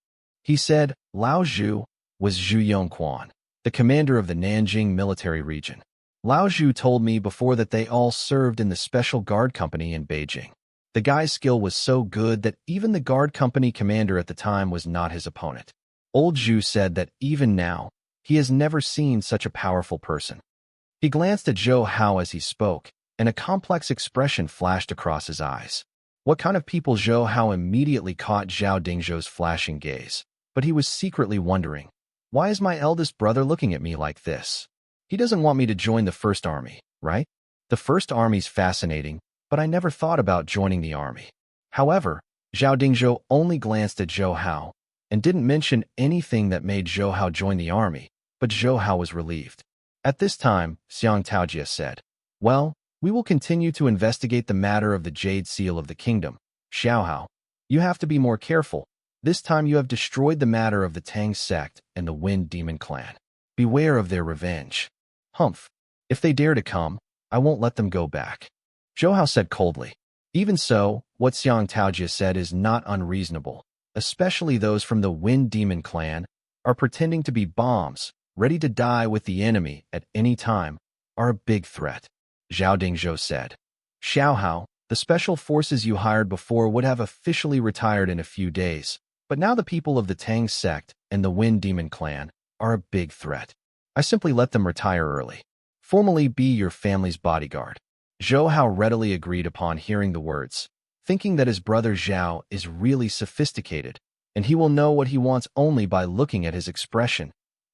He said Lao Zhu was Zhu Yongquan, the commander of the Nanjing military region. Lao Zhu told me before that they all served in the Special Guard Company in Beijing. The guy's skill was so good that even the guard company commander at the time was not his opponent. Old Zhu said that even now, he has never seen such a powerful person. He glanced at Zhou Hao as he spoke, and a complex expression flashed across his eyes. What kind of people? Zhou Hao immediately caught Zhao Dingzhou's flashing gaze, but he was secretly wondering, why is my eldest brother looking at me like this? He doesn't want me to join the First Army, right? The First Army's fascinating, but I never thought about joining the army. However, Zhao Dingzhou only glanced at Zhou Hao and didn't mention anything that made Zhou Hao join the army, but Zhou Hao was relieved. At this time, Xiang Taojia said, well, we will continue to investigate the matter of the Jade Seal of the Kingdom. Xiao Hao, you have to be more careful. This time you have destroyed the matter of the Tang sect and the Wind Demon clan. Beware of their revenge. Humph. If they dare to come, I won't let them go back. Zhou Hao said coldly. Even so, what Xiang Taojia said is not unreasonable, especially those from the Wind Demon clan are pretending to be bombs, ready to die with the enemy at any time, are a big threat. Zhao Dingzhou said. Xiao Hao, the special forces you hired before would have officially retired in a few days, but now the people of the Tang sect and the Wind Demon clan are a big threat. I simply let them retire early. Formally be your family's bodyguard. Zhou Hao readily agreed upon hearing the words, thinking that his brother Zhao is really sophisticated, and he will know what he wants only by looking at his expression.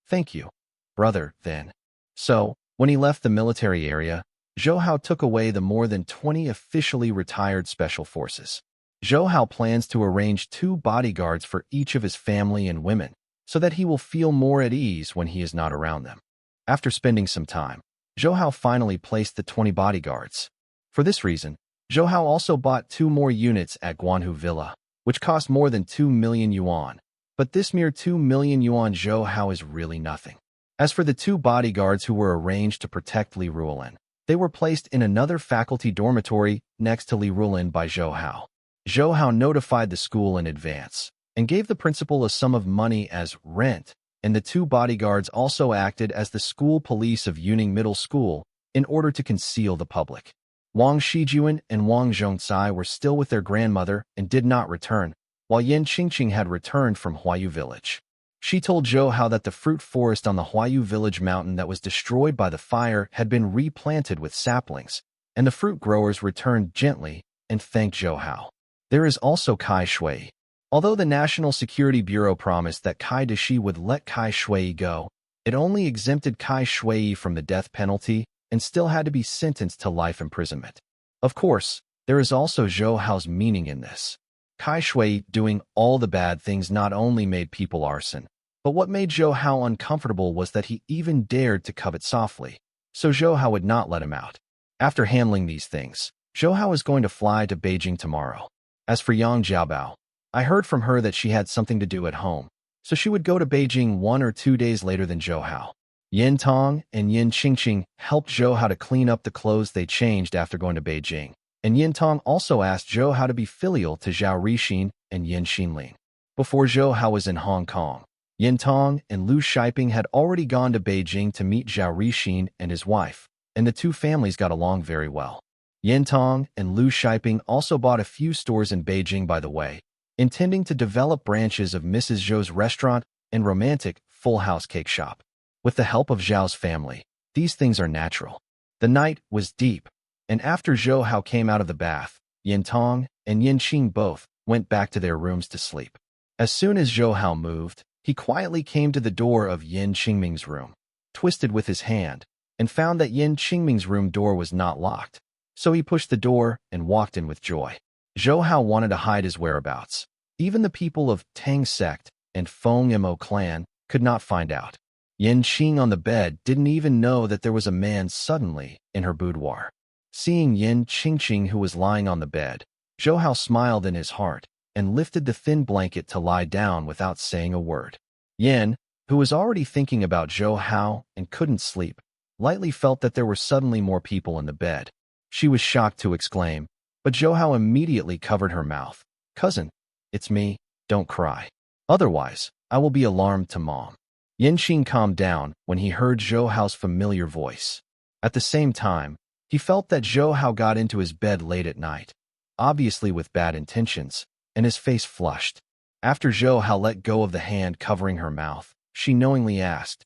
Thank you, brother, then. So, when he left the military area, Zhou Hao took away the more than 20 officially retired special forces. Zhou Hao plans to arrange 2 bodyguards for each of his family and women, so that he will feel more at ease when he is not around them. After spending some time, Zhou Hao finally placed the 20 bodyguards. For this reason, Zhou Hao also bought 2 more units at Guanhu Villa, which cost more than 2 million yuan. But this mere 2 million yuan Zhou Hao is really nothing. As for the 2 bodyguards who were arranged to protect Li Ruolin, they were placed in another faculty dormitory next to Li Ruolin by Zhou Hao. Zhou Hao notified the school in advance and gave the principal a sum of money as rent, and the 2 bodyguards also acted as the school police of Yuning Middle School in order to conceal the public. Wang Shijuan and Wang Zhongcai were still with their grandmother and did not return, while Yan Qingqing had returned from Huayu village. She told Zhou Hao that the fruit forest on the Huayu village mountain that was destroyed by the fire had been replanted with saplings, and the fruit growers returned gently and thanked Zhou Hao. There is also Kai Shui. Although the National Security Bureau promised that Kai Dashi would let Kai Shui go, it only exempted Kai Shui from the death penalty and still had to be sentenced to life imprisonment. Of course, there is also Zhou Hao's meaning in this. Kai Shui doing all the bad things not only made people arson, but what made Zhou Hao uncomfortable was that he even dared to covet softly, so Zhou Hao would not let him out. After handling these things, Zhou Hao is going to fly to Beijing tomorrow. As for Yang Jiaobao, I heard from her that she had something to do at home, so she would go to Beijing 1 or 2 days later than Zhou Hao. Yin Tong and Yin Qingqing helped Zhou Hao to clean up the clothes they changed after going to Beijing, and Yin Tong also asked Zhou Hao to be filial to Zhao Rixin and Yin Xinling. Before Zhou Hao was in Hong Kong, Yin Tong and Lu Shiping had already gone to Beijing to meet Zhao Rixin and his wife, and the two families got along very well. Yin Tong and Lu Shiping also bought a few stores in Beijing by the way, intending to develop branches of Mrs. Zhou's restaurant and romantic Full House cake shop. With the help of Zhao's family, these things are natural. The night was deep, and after Zhou Hao came out of the bath, Yin Tong and Yin Qing both went back to their rooms to sleep. As soon as Zhou Hao moved, he quietly came to the door of Yin Qingming's room, twisted with his hand, and found that Yin Qingming's room door was not locked. So he pushed the door and walked in with joy. Zhou Hao wanted to hide his whereabouts. Even the people of Tang sect and Feng Mo clan could not find out. Yin Qing on the bed didn't even know that there was a man suddenly in her boudoir. Seeing Yin Qingqing who was lying on the bed, Zhou Hao smiled in his heart and lifted the thin blanket to lie down without saying a word. Yin, who was already thinking about Zhou Hao and couldn't sleep, lightly felt that there were suddenly more people in the bed. She was shocked to exclaim, but Zhou Hao immediately covered her mouth. "Cousin, it's me, don't cry. Otherwise, I will be alarmed to Mom." Yin Qing calmed down when he heard Zhou Hao's familiar voice. At the same time, he felt that Zhou Hao got into his bed late at night, obviously with bad intentions, and his face flushed. After Zhou Hao let go of the hand covering her mouth, she knowingly asked,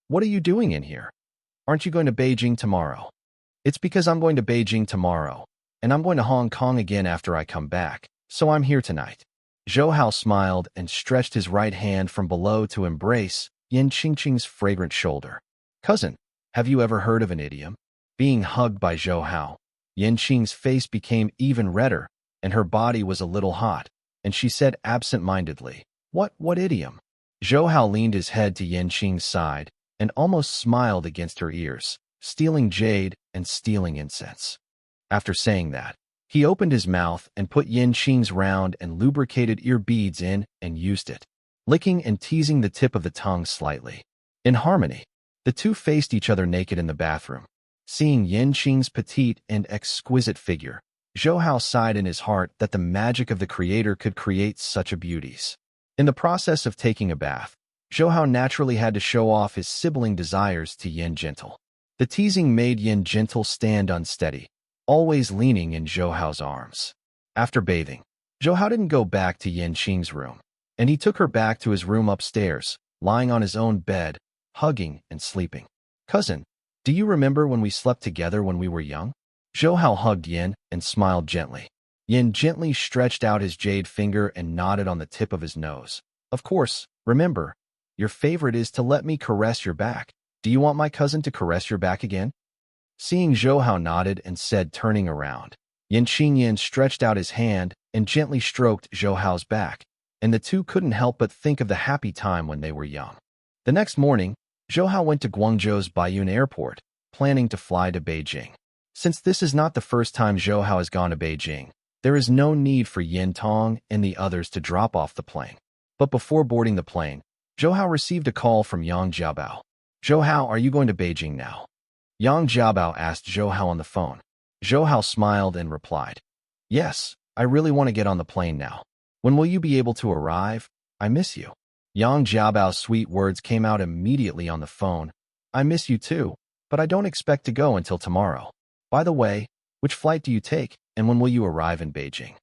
What are you doing in here? Aren't you going to Beijing tomorrow?" "It's because I'm going to Beijing tomorrow, and I'm going to Hong Kong again after I come back, so I'm here tonight." Zhou Hao smiled and stretched his right hand from below to embrace Yin Qingqing's fragrant shoulder. "Cousin, have you ever heard of an idiom?" Being hugged by Zhou Hao, Yin Qing's face became even redder, and her body was a little hot, and she said absent-mindedly, What idiom?" Zhou Hao leaned his head to Yin Qing's side and almost smiled against her ears, stealing jade and stealing incense. After saying that, he opened his mouth and put Yin Qing's round and lubricated ear beads in and used it, licking and teasing the tip of the tongue slightly. In harmony, the two faced each other naked in the bathroom. Seeing Yin Qing's petite and exquisite figure, Zhou Hao sighed in his heart that the magic of the creator could create such a beauties. In the process of taking a bath, Zhou Hao naturally had to show off his sibling desires to Yin Gentle. The teasing made Yin Gentle stand unsteady, always leaning in Zhou Hao's arms. After bathing, Zhou Hao didn't go back to Yin Qing's room, and he took her back to his room upstairs, lying on his own bed, hugging and sleeping. "Cousin, do you remember when we slept together when we were young?" Zhou Hao hugged Yin and smiled gently. Yin gently stretched out his jade finger and nodded on the tip of his nose. "Of course, remember, your favorite is to let me caress your back. Do you want my cousin to caress your back again?" Seeing Zhou Hao nodded and said, turning around, Yin Qingyin stretched out his hand and gently stroked Zhou Hao's back, and the two couldn't help but think of the happy time when they were young. The next morning, Zhou Hao went to Guangzhou's Baiyun Airport, planning to fly to Beijing. Since this is not the first time Zhou Hao has gone to Beijing, there is no need for Yin Tong and the others to drop off the plane. But before boarding the plane, Zhou Hao received a call from Yang Jiabao. "Zhou Hao, are you going to Beijing now?" Yang Jiabao asked Zhou Hao on the phone. Zhou Hao smiled and replied, "Yes, I really want to get on the plane now. When will you be able to arrive? I miss you." Yang Jiabao's sweet words came out immediately on the phone. "I miss you too, but I don't expect to go until tomorrow. By the way, which flight do you take, and when will you arrive in Beijing?"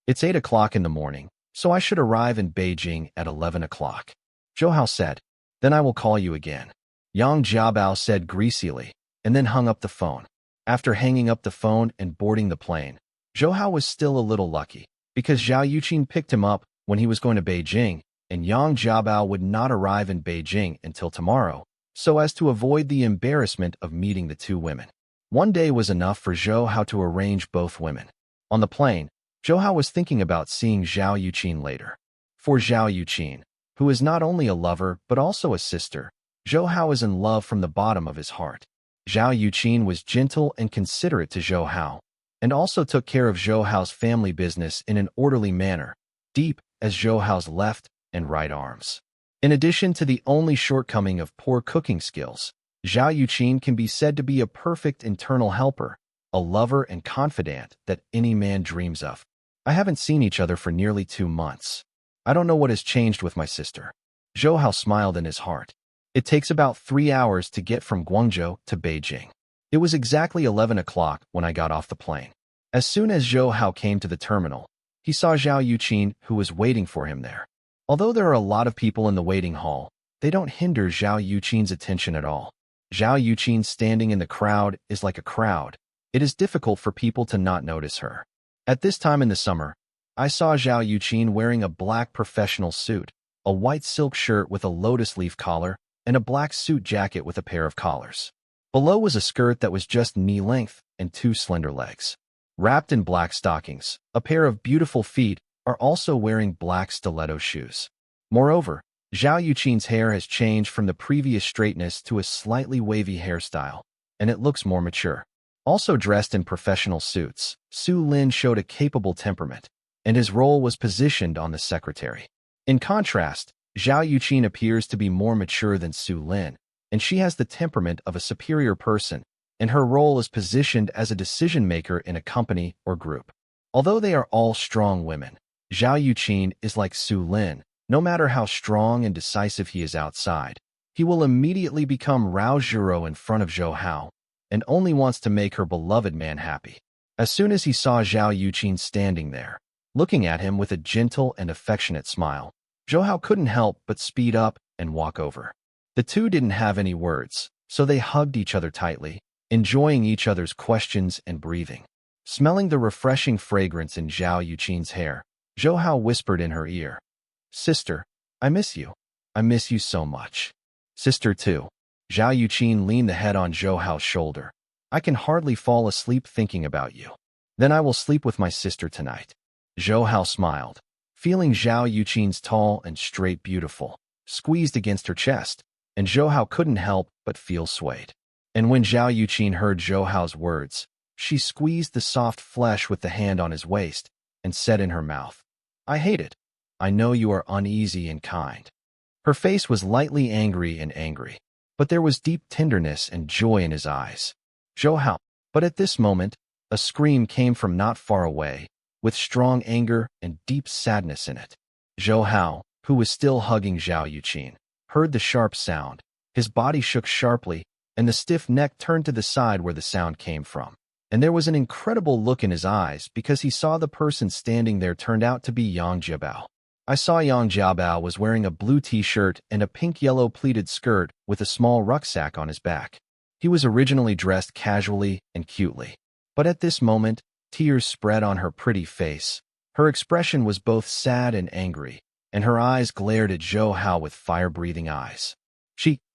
"It's 8 o'clock in the morning, so I should arrive in Beijing at 11 o'clock. Zhou Hao said, "Then I will call you again." Yang Jiabao said greasily, and then hung up the phone. After hanging up the phone and boarding the plane, Zhou Hao was still a little lucky, because Zhao Yuqin picked him up when he was going to Beijing, and Yang Jiabao would not arrive in Beijing until tomorrow, so as to avoid the embarrassment of meeting the two women. One day was enough for Zhou Hao to arrange both women. On the plane, Zhou Hao was thinking about seeing Zhao Yuqin later. For Zhao Yuqin, who is not only a lover but also a sister, Zhou Hao is in love from the bottom of his heart. Zhao Yuqin was gentle and considerate to Zhou Hao, and also took care of Zhou Hao's family business in an orderly manner, deep as Zhou Hao's left and right arms. In addition to the only shortcoming of poor cooking skills, Zhao Yuqin can be said to be a perfect internal helper, a lover and confidant that any man dreams of. I haven't seen each other for nearly 2 months. I don't know what has changed with my sister. Zhou Hao smiled in his heart. It takes about 3 hours to get from Guangzhou to Beijing. It was exactly 11 o'clock when I got off the plane. As soon as Zhou Hao came to the terminal, he saw Zhao Yuqin, who was waiting for him there. Although there are a lot of people in the waiting hall, they don't hinder Zhao Yuqin's attention at all. Zhao Yuqin standing in the crowd is like a crowd. It is difficult for people to not notice her. At this time in the summer, I saw Zhao Yuqin wearing a black professional suit, a white silk shirt with a lotus leaf collar, and a black suit jacket with a pair of collars. Below was a skirt that was just knee-length and 2 slender legs. Wrapped in black stockings, a pair of beautiful feet are also wearing black stiletto shoes. Moreover, Zhao Yuqin's hair has changed from the previous straightness to a slightly wavy hairstyle, and it looks more mature. Also dressed in professional suits, Su Lin showed a capable temperament, and his role was positioned on the secretary. In contrast, Zhao Yuqin appears to be more mature than Su Lin, and she has the temperament of a superior person, and her role is positioned as a decision-maker in a company or group. Although they are all strong women, Zhao Yuqin is like Su Lin. No matter how strong and decisive he is outside, he will immediately become Rao Zhuro in front of Zhou Hao, and only wants to make her beloved man happy. As soon as he saw Zhao Yuqin standing there, looking at him with a gentle and affectionate smile, Zhou Hao couldn't help but speed up and walk over. The two didn't have any words, so they hugged each other tightly, enjoying each other's questions and breathing. Smelling the refreshing fragrance in Zhao Yuqin's hair, Zhou Hao whispered in her ear, "Sister, I miss you. I miss you so much." "Sister too." Zhao Yuqin leaned the head on Zhou Hao's shoulder. "I can hardly fall asleep thinking about you. Then I will sleep with my sister tonight." Zhou Hao smiled, feeling Zhao Yuqin's tall and straight beautiful, squeezed against her chest, and Zhou Hao couldn't help but feel swayed. And when Zhao Yuqin heard Zhou Hao's words, she squeezed the soft flesh with the hand on his waist and said in her mouth, "I hate it. I know you are uneasy and kind." Her face was lightly angry, but there was deep tenderness and joy in his eyes. Zhou Hao. But at this moment, a scream came from not far away, with strong anger and deep sadness in it. Zhou Hao, who was still hugging Zhao Yuqin, heard the sharp sound. His body shook sharply, and the stiff neck turned to the side where the sound came from. And there was an incredible look in his eyes because he saw the person standing there turned out to be Yang Jiabao. I saw Yang Jiabao was wearing a blue t-shirt and a pink-yellow pleated skirt with a small rucksack on his back. He was originally dressed casually and cutely, but at this moment, tears spread on her pretty face. Her expression was both sad and angry, and her eyes glared at Zhou Hao with fire-breathing eyes.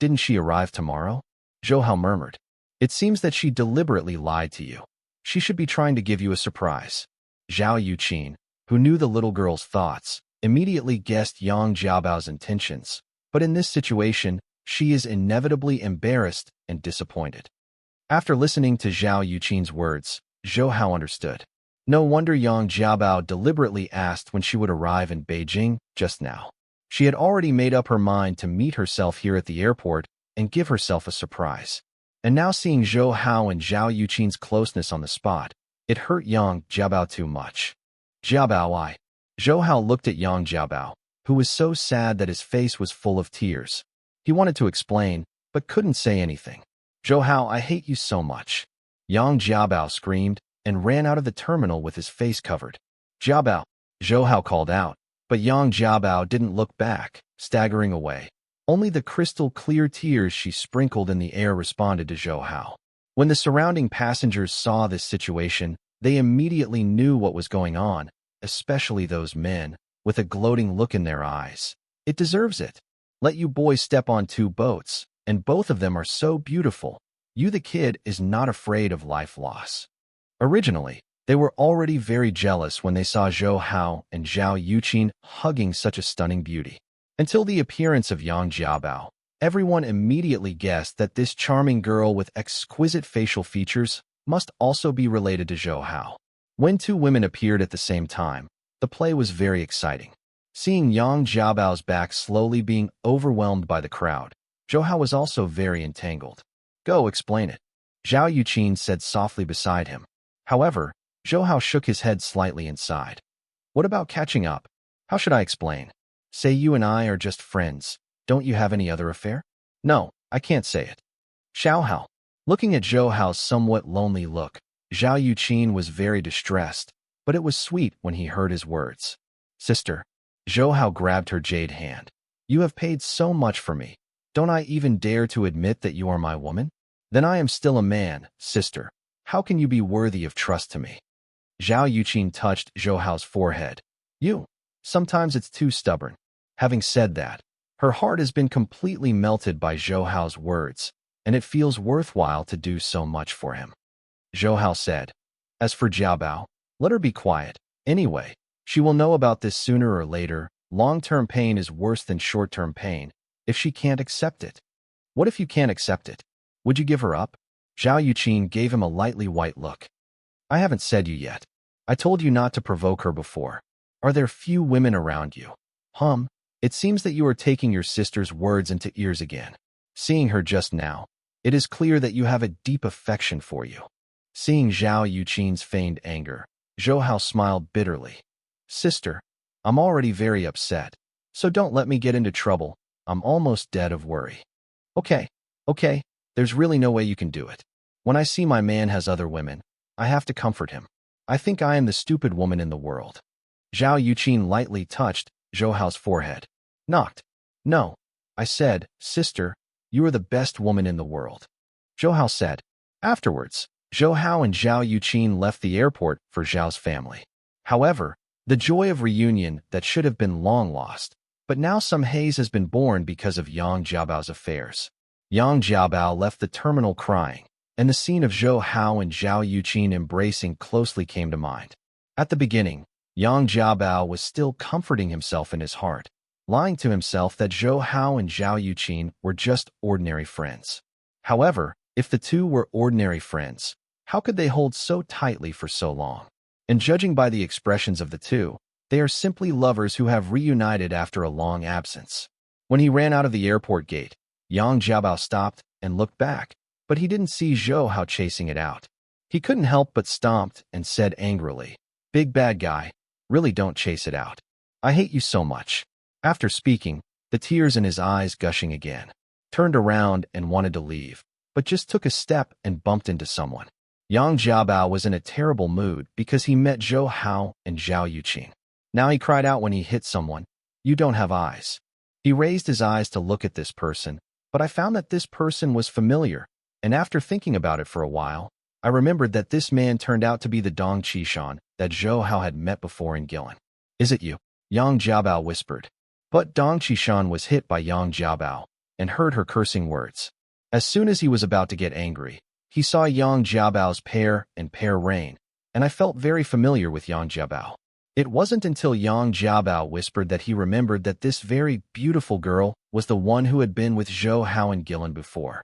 Didn't she arrive tomorrow?" Zhou Hao murmured. "It seems that she deliberately lied to you. She should be trying to give you a surprise." Zhao Yuqin, who knew the little girl's thoughts, immediately guessed Yang Jiabao's intentions, but in this situation, she is inevitably embarrassed and disappointed. After listening to Zhao Yuqin's words, Zhou Hao understood. No wonder Yang Jiabao deliberately asked when she would arrive in Beijing just now. She had already made up her mind to meet herself here at the airport and give herself a surprise. And now seeing Zhou Hao and Zhao Yuqin's closeness on the spot, it hurt Yang Jiabao too much. "Jiabao, Zhou Hao looked at Yang Jiabao, who was so sad that his face was full of tears. He wanted to explain, but couldn't say anything. "Zhou Hao, I hate you so much." Yang Jiabao screamed and ran out of the terminal with his face covered. "Jiabao," Zhou Hao called out, but Yang Jiabao didn't look back, staggering away. Only the crystal-clear tears she sprinkled in the air responded to Zhou Hao. When the surrounding passengers saw this situation, they immediately knew what was going on, especially those men, with a gloating look in their eyes. "It deserves it. Let you boys step on 2 boats, and both of them are so beautiful. You the kid is not afraid of life loss." Originally, they were already very jealous when they saw Zhou Hao and Zhao Yuqin hugging such a stunning beauty. Until the appearance of Yang Jiabao, everyone immediately guessed that this charming girl with exquisite facial features must also be related to Zhou Hao. When 2 women appeared at the same time, The play was very exciting. Seeing Yang Jiabao's back slowly being overwhelmed by the crowd, Zhou Hao was also very entangled. Go explain it, Zhao Yuqin said softly beside him. However, Zhou Hao shook his head slightly inside. What about catching up? How should I explain? Say you and I are just friends. Don't you have any other affair? No, I can't say it. Xiao Hao. Looking at Zhou Hao's somewhat lonely look, Zhao Yuqin was very distressed, but it was sweet when he heard his words. Sister. Zhou Hao grabbed her jade hand. You have paid so much for me. Don't I even dare to admit that you are my woman? Then I am still a man, sister. How can you be worthy of trust to me? Zhao Yuqin touched Zhou Hao's forehead. You. Sometimes it's too stubborn. Having said that, her heart has been completely melted by Zhou Hao's words, and it feels worthwhile to do so much for him. Zhou Hao said. As for Jiabao, let her be quiet. Anyway, she will know about this sooner or later. Long-term pain is worse than short-term pain if she can't accept it. What if you can't accept it? Would you give her up? Zhao Yuqin gave him a lightly white look. I haven't said you yet. I told you not to provoke her before. Are there few women around you? It seems that you are taking your sister's words into ears again. Seeing her just now, it is clear that you have a deep affection for you. Seeing Zhao Yuqin's feigned anger, Zhou Hao smiled bitterly. Sister, I'm already very upset, so don't let me get into trouble. I'm almost dead of worry. Okay, there's really no way you can do it. When I see my man has other women, I have to comfort him. I think I am the stupid woman in the world. Zhao Yuqin lightly touched Zhou Hao's forehead. Knocked. No, I said, sister, you are the best woman in the world. Zhou Hao said. Afterwards, Zhou Hao and Zhao Yuqin left the airport for Zhao's family. However, the joy of reunion that should have been long lost, but now some haze has been born because of Yang Jiabao's affairs. Yang Jiabao left the terminal crying, and the scene of Zhou Hao and Zhao Yuqin embracing closely came to mind. At the beginning, Yang Jiabao was still comforting himself in his heart, lying to himself that Zhou Hao and Zhao Yuqin were just ordinary friends. However, if the two were ordinary friends, how could they hold so tightly for so long? And judging by the expressions of the two, they are simply lovers who have reunited after a long absence. When he ran out of the airport gate, Yang Jiabao stopped and looked back, but he didn't see Zhou Hao chasing it out. He couldn't help but stomped and said angrily, Big bad guy, really don't chase it out. I hate you so much. After speaking, the tears in his eyes gushing again, turned around and wanted to leave, but just took a step and bumped into someone. Yang Jiabao was in a terrible mood because he met Zhou Hao and Zhao Yuqin. Now he cried out when he hit someone, You don't have eyes. He raised his eyes to look at this person, but I found that this person was familiar, and after thinking about it for a while, I remembered that this man turned out to be the Dong Qishan that Zhou Hao had met before in Guilin. Is it you? Yang Jiabao whispered. But Dong Qishan was hit by Yang Jiabao and heard her cursing words. As soon as he was about to get angry, he saw Yang Jiabao's pair and pair reign, and I felt very familiar with Yang Jiabao. It wasn't until Yang Jiabao whispered that he remembered that this very beautiful girl was the one who had been with Zhou Hao and Guilin before.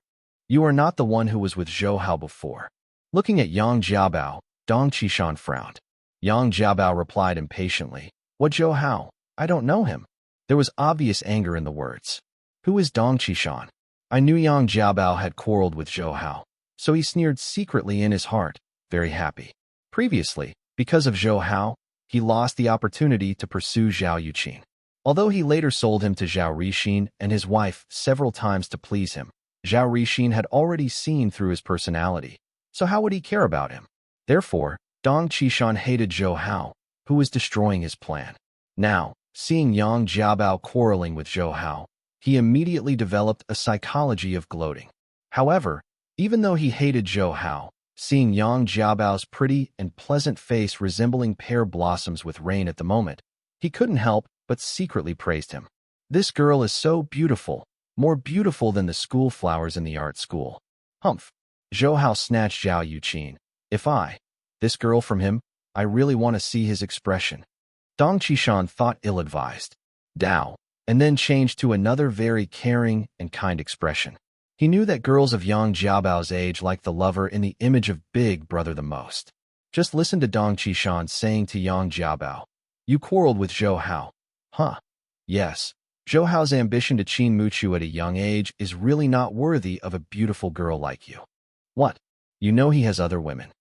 You are not the one who was with Zhou Hao before. Looking at Yang Jiabao, Dong Qishan frowned. Yang Jiabao replied impatiently, What Zhou Hao? I don't know him. There was obvious anger in the words. Who is Dong Qishan? I knew Yang Jiabao had quarreled with Zhou Hao, so he sneered secretly in his heart, very happy. Previously, because of Zhou Hao, he lost the opportunity to pursue Zhao Yuqin. Although he later sold him to Zhao Rixin and his wife several times to please him, Zhao Rixin had already seen through his personality, so how would he care about him? Therefore, Dong Qishan hated Zhou Hao, who was destroying his plan. Now, seeing Yang Jiabao quarreling with Zhou Hao, he immediately developed a psychology of gloating. However, even though he hated Zhou Hao, seeing Yang Jiabao's pretty and pleasant face resembling pear blossoms with rain at the moment, he couldn't help but secretly praised him. This girl is so beautiful, more beautiful than the school flowers in the art school. Humph. Zhou Hao snatched Zhao Yuqin. This girl from him, I really want to see his expression. Dong Qishan thought ill-advised. Dao, and then changed to another very caring and kind expression. He knew that girls of Yang Jiabao's age liked the lover in the image of Big Brother the most. Just listen to Dong Qishan saying to Yang Jiabao, You quarreled with Zhou Hao. Huh. Yes. Zhou Hao's ambition to Qin Muchu at a young age is really not worthy of a beautiful girl like you. What? You know he has other women.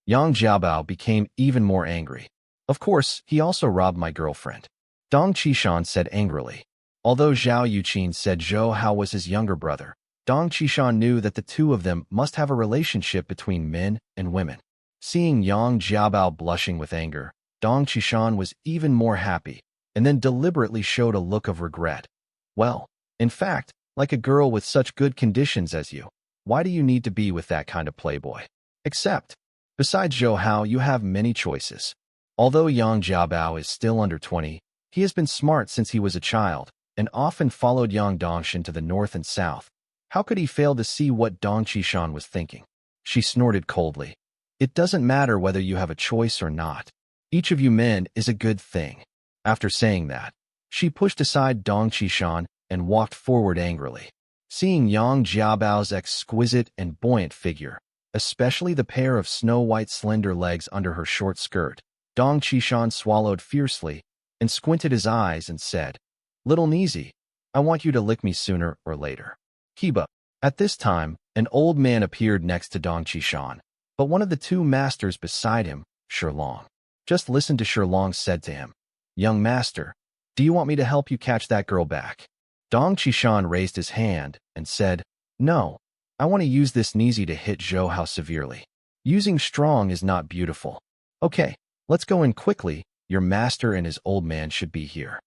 Yang Jiabao became even more angry. Of course, he also robbed my girlfriend. Dong Qishan said angrily. Although Zhao Yuqin said Zhou Hao was his younger brother, Dong Qishan knew that the two of them must have a relationship between men and women. Seeing Yang Jiabao blushing with anger, Dong Qishan was even more happy, and then deliberately showed a look of regret. Well, in fact, like a girl with such good conditions as you, why do you need to be with that kind of playboy? Except, besides Zhou Hao, you have many choices. Although Yang Jiabao is still under 20, he has been smart since he was a child, and often followed Yang Dongshan to the north and south. How could he fail to see what Dong Qishan was thinking? She snorted coldly. It doesn't matter whether you have a choice or not. Each of you men is a good thing. After saying that, she pushed aside Dong Qishan and walked forward angrily. Seeing Yang Jiabao's exquisite and buoyant figure, especially the pair of snow-white slender legs under her short skirt, Dong Qishan swallowed fiercely and squinted his eyes and said, "Little Nizi, I want you to lick me sooner or later." Kiba. At this time, an old man appeared next to Dong Qishan, but one of the two masters beside him, Shilong, just listened to Shilong said to him, "Young master, do you want me to help you catch that girl back?" Dong Qishan raised his hand and said, "No, I want to use this Nizi to hit Zhou Hao severely. Using strong is not beautiful. Okay, let's go in quickly. Your master and his old man should be here."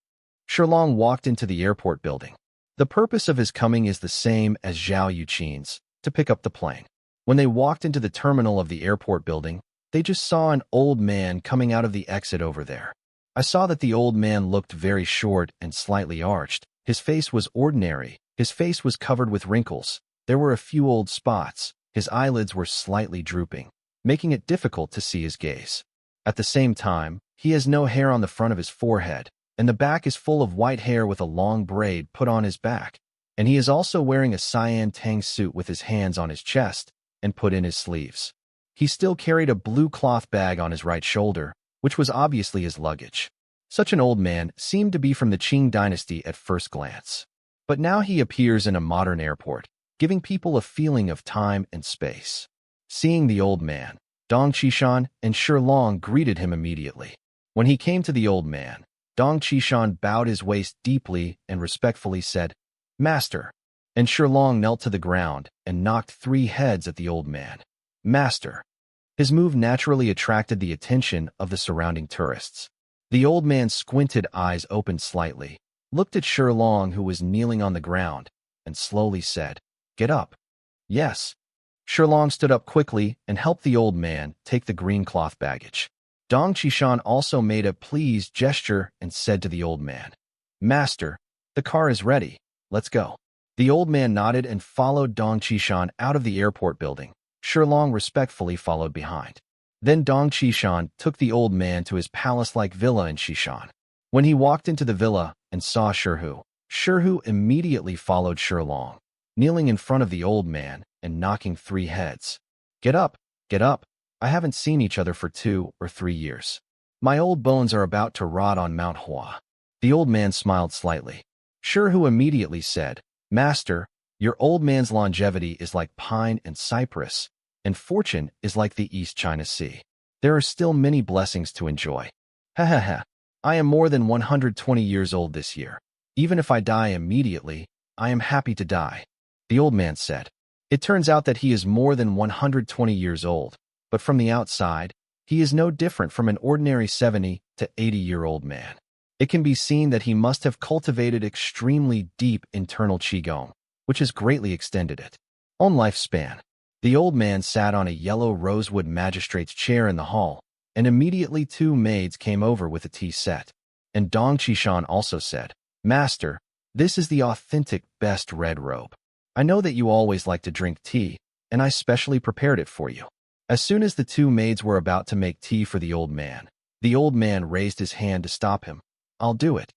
Shilong walked into the airport building. The purpose of his coming is the same as Zhao Yuqin's, to pick up the plane. When they walked into the terminal of the airport building, they just saw an old man coming out of the exit over there. I saw that the old man looked very short and slightly arched. His face was ordinary. His face was covered with wrinkles. There were a few old spots. His eyelids were slightly drooping, making it difficult to see his gaze. At the same time, he has no hair on the front of his forehead, and the back is full of white hair with a long braid put on his back, and he is also wearing a cyan tang suit with his hands on his chest and put in his sleeves. He still carried a blue cloth bag on his right shoulder, which was obviously his luggage. Such an old man seemed to be from the Qing dynasty at first glance. But now he appears in a modern airport, giving people a feeling of time and space. Seeing the old man, Dong Qishan and Shilong greeted him immediately. When he came to the old man, Dong Qishan bowed his waist deeply and respectfully said, "Master," and Shilong knelt to the ground and knocked 3 heads at the old man. "Master." His move naturally attracted the attention of the surrounding tourists. The old man's squinted eyes opened slightly, looked at Shilong, who was kneeling on the ground, and slowly said, "Get up." "Yes." Shilong stood up quickly and helped the old man take the green cloth baggage. Dong Qishan also made a pleased gesture and said to the old man, "Master, the car is ready. Let's go." The old man nodded and followed Dong Qishan out of the airport building. Shilong respectfully followed behind. Then Dong Qishan took the old man to his palace-like villa in Xishan. When he walked into the villa and saw Shirhu immediately followed Shilong, kneeling in front of the old man and knocking 3 heads. Get up, get up. I haven't seen each other for 2 or 3 years. My old bones are about to rot on Manhwa." The old man smiled slightly. Shirhu immediately said, "Master, your old man's longevity is like pine and cypress, and fortune is like the East China Sea. There are still many blessings to enjoy. Ha ha ha. I am more than 120 years old this year. Even if I die immediately, I am happy to die." The old man said. It turns out that he is more than 120 years old, but from the outside, he is no different from an ordinary 70 to 80-year-old man. It can be seen that he must have cultivated extremely deep internal qigong, which has greatly extended it. On lifespan, the old man sat on a yellow rosewood magistrate's chair in the hall, and immediately 2 maids came over with a tea set. And Dong Qishan also said, "Master, this is the authentic best red robe. I know that you always like to drink tea, and I specially prepared it for you." As soon as the 2 maids were about to make tea for the old man raised his hand to stop him. "I'll do it."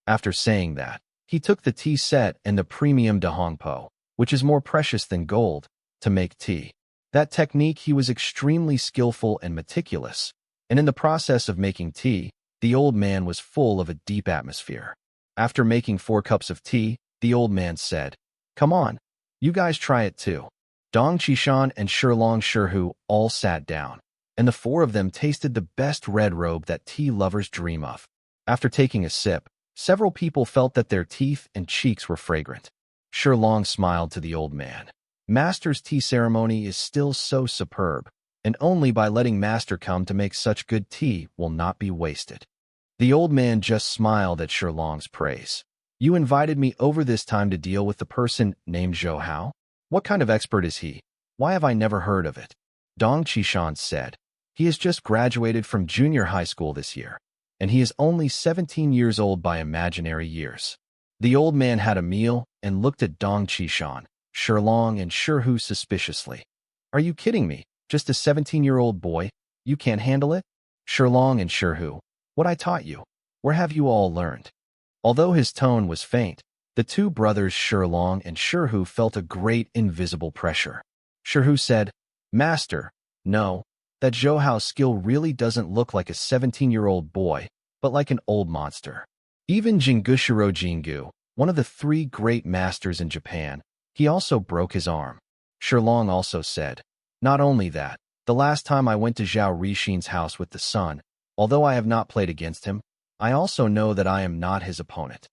After saying that, he took the tea set and the premium Dahongpo, which is more precious than gold, to make tea. That technique he was extremely skillful and meticulous, and in the process of making tea, The old man was full of a deep atmosphere. After making 4 cups of tea, the old man said, "Come on, you guys try it too." Dong Qishan and Shilong Shihu all sat down, and the 4 of them tasted the best red robe that tea lovers dream of. After taking a sip, several people felt that their teeth and cheeks were fragrant. Shilong smiled to the old man. Master's tea ceremony is still so superb, and only by letting Master come to make such good tea will not be wasted. The old man just smiled at Shilong's praise. You invited me over this time to deal with the person named Zhou Hao? What kind of expert is he? Why have I never heard of it? Dong Qishan said. He has just graduated from junior high school this year, and he is only 17 years old by imaginary years. The old man had a meal and looked at Dong Qishan, Shilong, and Shihu suspiciously. Are you kidding me? Just a 17-year-old boy? You can't handle it? Shilong and Shihu, what I taught you, where have you all learned? Although his tone was faint, the 2 brothers Shilong and Shihu felt a great invisible pressure. Shihu said, Master, no, that Zhou Hao's skill really doesn't look like a 17-year-old boy, but like an old monster. Even Jingushiro Jingu, one of the 3 great masters in Japan, he also broke his arm. Shilong also said, not only that, the last time I went to Zhao Rixin's house with the son, although I have not played against him, I also know that I am not his opponent.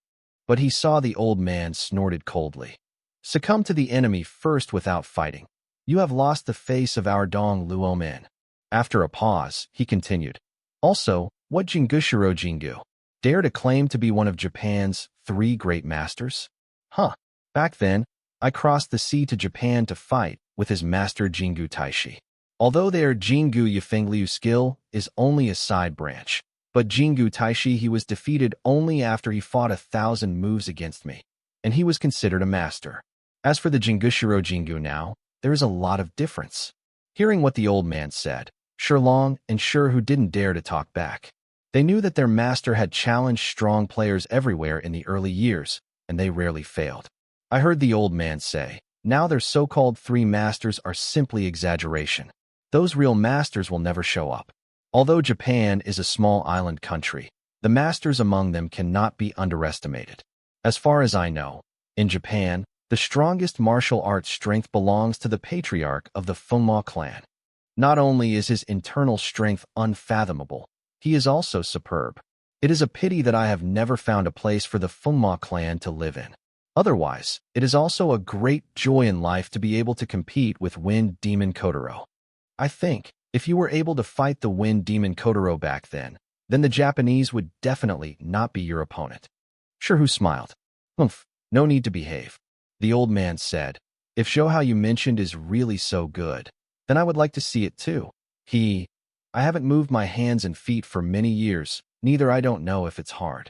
But he saw the old man snorted coldly. Succumb to the enemy first without fighting. You have lost the face of our Dong Luomen. After a pause, he continued. Also, what Jingushiro Jingu? Dare to claim to be one of Japan's 3 great masters? Huh. Back then, I crossed the sea to Japan to fight with his master Jingu Taishi. Although their Jingu Yifengliu skill is only a side branch, but Jingu Taishi he was defeated only after he fought 1,000 moves against me, and he was considered a master. As for the Jingushiro Jingu now, there is a lot of difference. Hearing what the old man said, Shilong and Shihu didn't dare to talk back. They knew that their master had challenged strong players everywhere in the early years, and they rarely failed. I heard the old man say, now their so-called 3 masters are simply exaggeration. Those real masters will never show up. Although Japan is a small island country, the masters among them cannot be underestimated. As far as I know, in Japan, the strongest martial arts strength belongs to the patriarch of the Manhwa clan. Not only is his internal strength unfathomable, he is also superb. It is a pity that I have never found a place for the Manhwa clan to live in. Otherwise, it is also a great joy in life to be able to compete with Wind Demon Kotaro. I think, if you were able to fight the Wind Demon Kotaro back then the Japanese would definitely not be your opponent. Shihu smiled. Humph, no need to behave. The old man said, if Zhou Hao you mentioned is really so good, then I would like to see it too. I haven't moved my hands and feet for many years, neither I don't know if it's hard.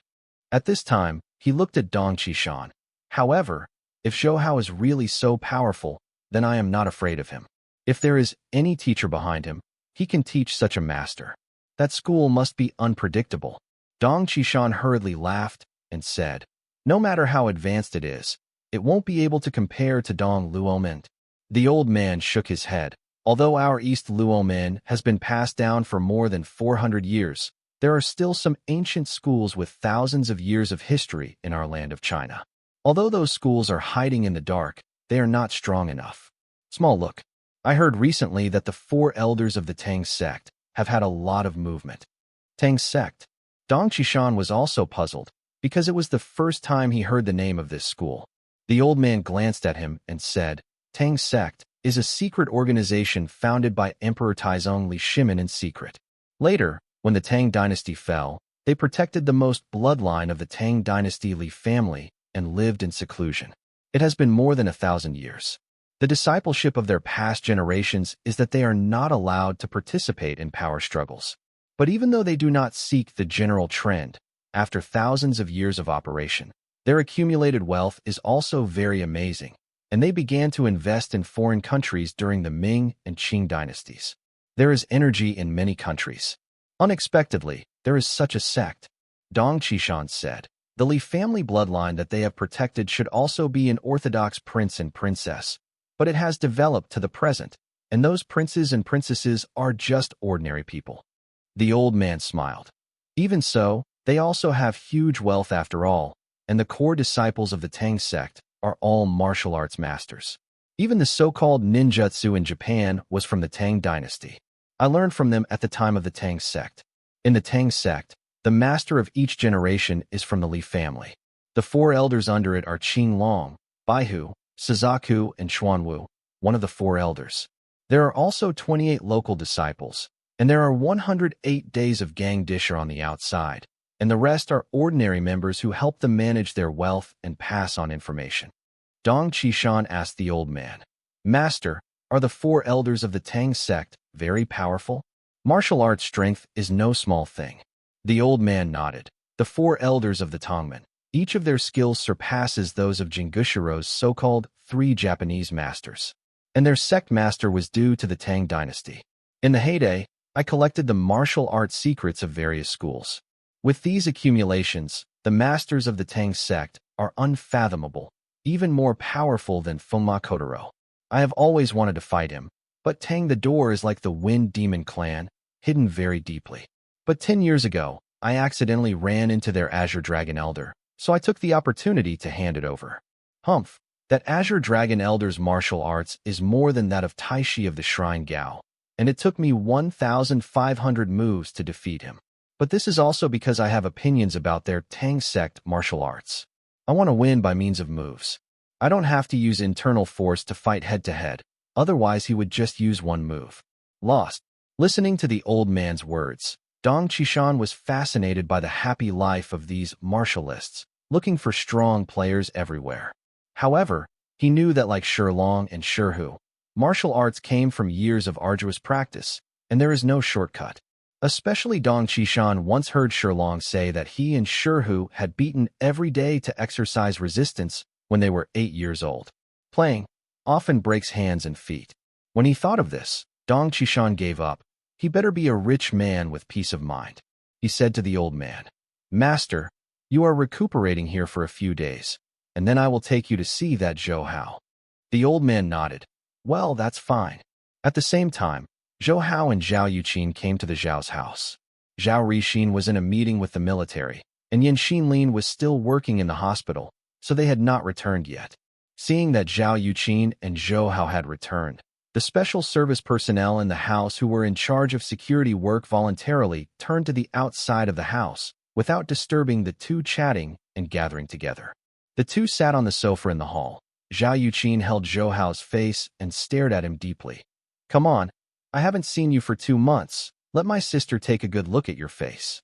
At this time, he looked at Dong Qishan. However, if Zhou Hao is really so powerful, then I am not afraid of him. If there is any teacher behind him, he can teach such a master. That school must be unpredictable. Dong Qishan hurriedly laughed and said, no matter how advanced it is, it won't be able to compare to Dong Luomen. The old man shook his head. Although our East Luomen has been passed down for more than 400 years, there are still some ancient schools with thousands of years of history in our land of China. Although those schools are hiding in the dark, they are not strong enough. Small look. I heard recently that the 4 elders of the Tang sect have had a lot of movement. Tang sect? Dong Qishan was also puzzled, because it was the first time he heard the name of this school. The old man glanced at him and said, Tang sect is a secret organization founded by Emperor Taizong Li Shimin in secret. Later, when the Tang dynasty fell, they protected the most bloodline of the Tang dynasty Li family and lived in seclusion. It has been more than 1,000 years. The discipleship of their past generations is that they are not allowed to participate in power struggles. But even though they do not seek the general trend, after thousands of years of operation, their accumulated wealth is also very amazing, and they began to invest in foreign countries during the Ming and Qing dynasties. There is energy in many countries. Unexpectedly, there is such a sect. Dong Qishan said, the Li family bloodline that they have protected should also be an orthodox prince and princess, but it has developed to the present, and those princes and princesses are just ordinary people. The old man smiled. Even so, they also have huge wealth after all, and the core disciples of the Tang sect are all martial arts masters. Even the so-called ninjutsu in Japan was from the Tang dynasty. I learned from them at the time of the Tang sect. In the Tang sect, the master of each generation is from the Li family. The four elders under it are Qin Long, Baihu, Suzaku, and Xuanwu, one of the four elders. There are also 28 local disciples, and there are 108 days of gang disher on the outside, and the rest are ordinary members who help them manage their wealth and pass on information. Dong Qishan asked the old man, "Master, are the four elders of the Tang sect very powerful? Martial arts strength is no small thing." The old man nodded. The four elders of the Tongmen, each of their skills surpasses those of Jingushiro's so-called 3 Japanese masters. And their sect master was due to the Tang dynasty. In the heyday, I collected the martial arts secrets of various schools. With these accumulations, the masters of the Tang sect are unfathomable, even more powerful than Funma Kotaro. I have always wanted to fight him, but Tang the Door is like the Wind Demon clan, hidden very deeply. But 10 years ago, I accidentally ran into their Azure Dragon Elder, so I took the opportunity to hand it over. Humph, that Azure Dragon Elder's martial arts is more than that of Taishi of the Shrine Gao, and it took me 1,500 moves to defeat him. But this is also because I have opinions about their Tang sect martial arts. I want to win by means of moves. I don't have to use internal force to fight head-to-head, otherwise he would just use one move. Lost. Listening to the old man's words, Dong Qishan was fascinated by the happy life of these martialists, looking for strong players everywhere. However, he knew that like Shilong and Shirhu, martial arts came from years of arduous practice, and there is no shortcut. Especially Dong Qishan once heard Shilong say that he and Shirhu had beaten every day to exercise resistance when they were 8 years old. Playing often breaks hands and feet. When he thought of this, Dong Qishan gave up. He better be a rich man with peace of mind. He said to the old man, "Master, you are recuperating here for a few days, and then I will take you to see that Zhou Hao." The old man nodded. "Well, that's fine." At the same time, Zhou Hao and Zhao Yuqin came to the Zhao's house. Zhao Rixin was in a meeting with the military, and Yin Xinlin was still working in the hospital, so they had not returned yet. Seeing that Zhao Yuqin and Zhou Hao had returned, the special service personnel in the house who were in charge of security work voluntarily turned to the outside of the house, without disturbing the two chatting and gathering together. The two sat on the sofa in the hall. Zhao Yuqin held Zhou Hao's face and stared at him deeply. "Come on, I haven't seen you for 2 months. Let my sister take a good look at your face."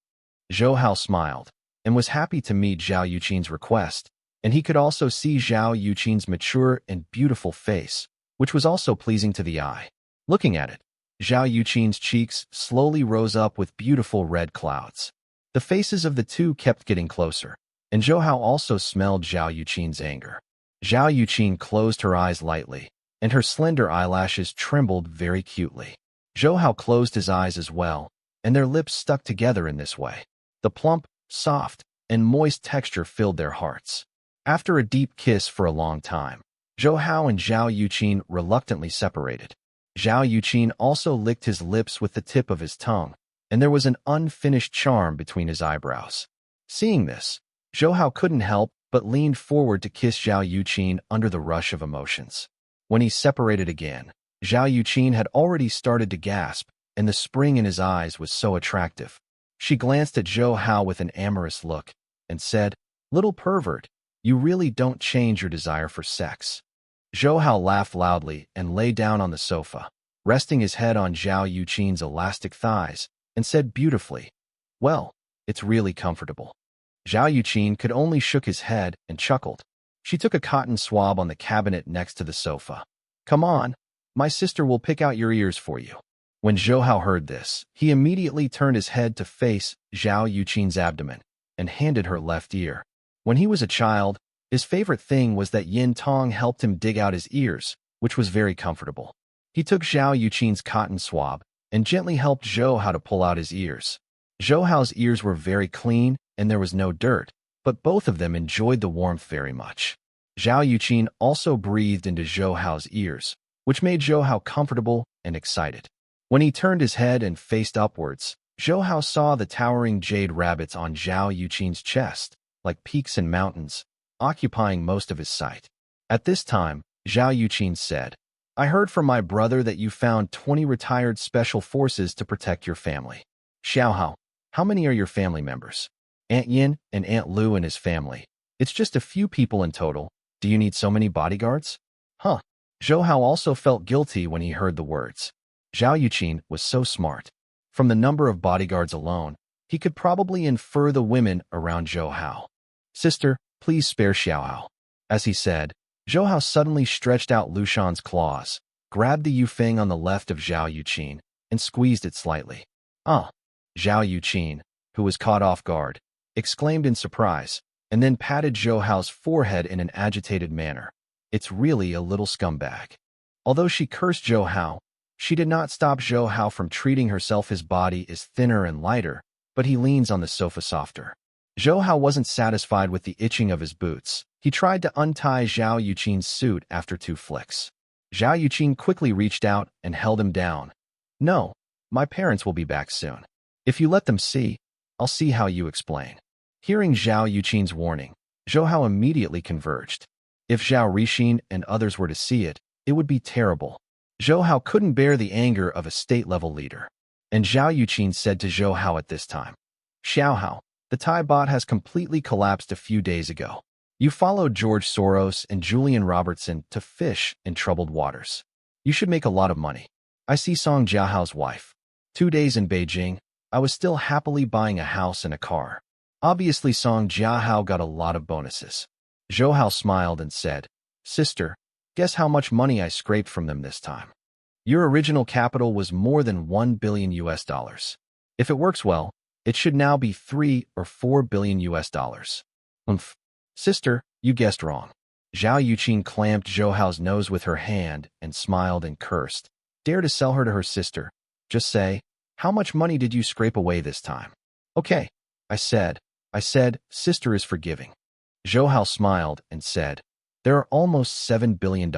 Zhou Hao smiled, and was happy to meet Zhao Yuqin's request, and he could also see Zhao Yuqin's mature and beautiful face, which was also pleasing to the eye. Looking at it, Zhao Yuqin's cheeks slowly rose up with beautiful red clouds. The faces of the two kept getting closer, and Zhou Hao also smelled Zhao Yuqin's anger. Zhao Yuqin closed her eyes lightly, and her slender eyelashes trembled very cutely. Zhou Hao closed his eyes as well, and their lips stuck together in this way. The plump, soft, and moist texture filled their hearts. After a deep kiss for a long time, Zhou Hao and Zhao Yuqin reluctantly separated. Zhao Yuqin also licked his lips with the tip of his tongue, and there was an unfinished charm between his eyebrows. Seeing this, Zhou Hao couldn't help but leaned forward to kiss Zhao Yuqin under the rush of emotions. When he separated again, Zhao Yuqin had already started to gasp, and the spring in his eyes was so attractive. She glanced at Zhou Hao with an amorous look, and said, "Little pervert, you really don't change your desire for sex." Zhou Hao laughed loudly and lay down on the sofa, resting his head on Zhao Yuqin's elastic thighs, and said beautifully, "Well, it's really comfortable." Zhao Yuqin could only shook his head and chuckled. She took a cotton swab on the cabinet next to the sofa. "Come on, my sister will pick out your ears for you." When Zhou Hao heard this, he immediately turned his head to face Zhao Yuqin's abdomen and handed her left ear. When he was a child, his favorite thing was that Yin Tong helped him dig out his ears, which was very comfortable. He took Zhao Yuqin's cotton swab and gently helped Zhou Hao to pull out his ears. Zhou Hao's ears were very clean and there was no dirt, but both of them enjoyed the warmth very much. Zhao Yuqin also breathed into Zhou Hao's ears, which made Zhou Hao comfortable and excited. When he turned his head and faced upwards, Zhou Hao saw the towering jade rabbits on Zhao Yuqing's chest, like peaks and mountains, occupying most of his sight. At this time, Zhao Yuqing said, I heard from my brother that you found 20 retired special forces to protect your family. Xiao Hao, how many are your family members? Aunt Yin and Aunt Lu and his family. It's just a few people in total. Do you need so many bodyguards? Huh. Zhou Hao also felt guilty when he heard the words. Zhao Yuqing was so smart. From the number of bodyguards alone, he could probably infer the women around Zhou Hao. Sister, please spare Xiao Hao. As he said, Zhou Hao suddenly stretched out Lu Shan's claws, grabbed the Yufeng on the left of Zhao Yuqing, and squeezed it slightly. Ah! Zhao Yuqing, who was caught off guard, exclaimed in surprise, and then patted Zhou Hao's forehead in an agitated manner. It's really a little scumbag. Although she cursed Zhou Hao, she did not stop Zhou Hao from treating herself. His body is thinner and lighter, but he leans on the sofa softer. Zhou Hao wasn't satisfied with the itching of his boots. He tried to untie Zhao Yuqing's suit after 2 flicks. Zhao Yuqing quickly reached out and held him down. No, my parents will be back soon. If you let them see, I'll see how you explain. Hearing Zhao Yuqing's warning, Zhou Hao immediately converged. If Zhao Rixin and others were to see it, it would be terrible. Zhou Hao couldn't bear the anger of a state-level leader. And Zhao Yuqing said to Zhou Hao at this time, Xiao Hao, the Thai bot has completely collapsed a few days ago. You followed George Soros and Julian Robertson to fish in troubled waters. You should make a lot of money. I see Song Jiahao's wife. 2 days in Beijing, I was still happily buying a house and a car. Obviously Song Jiahao got a lot of bonuses. Zhou Hao smiled and said, Sister, guess how much money I scraped from them this time. Your original capital was more than $1 billion US. If it works well, it should now be $3 or $4 billion US. Umph. Sister, you guessed wrong. Zhao Yuqing clamped Zhou Hao's nose with her hand and smiled and cursed. Dare to sell her to her sister. Just say, how much money did you scrape away this time? Okay, I said, sister is forgiving. Zhou Hao smiled and said, there are almost $7 billion.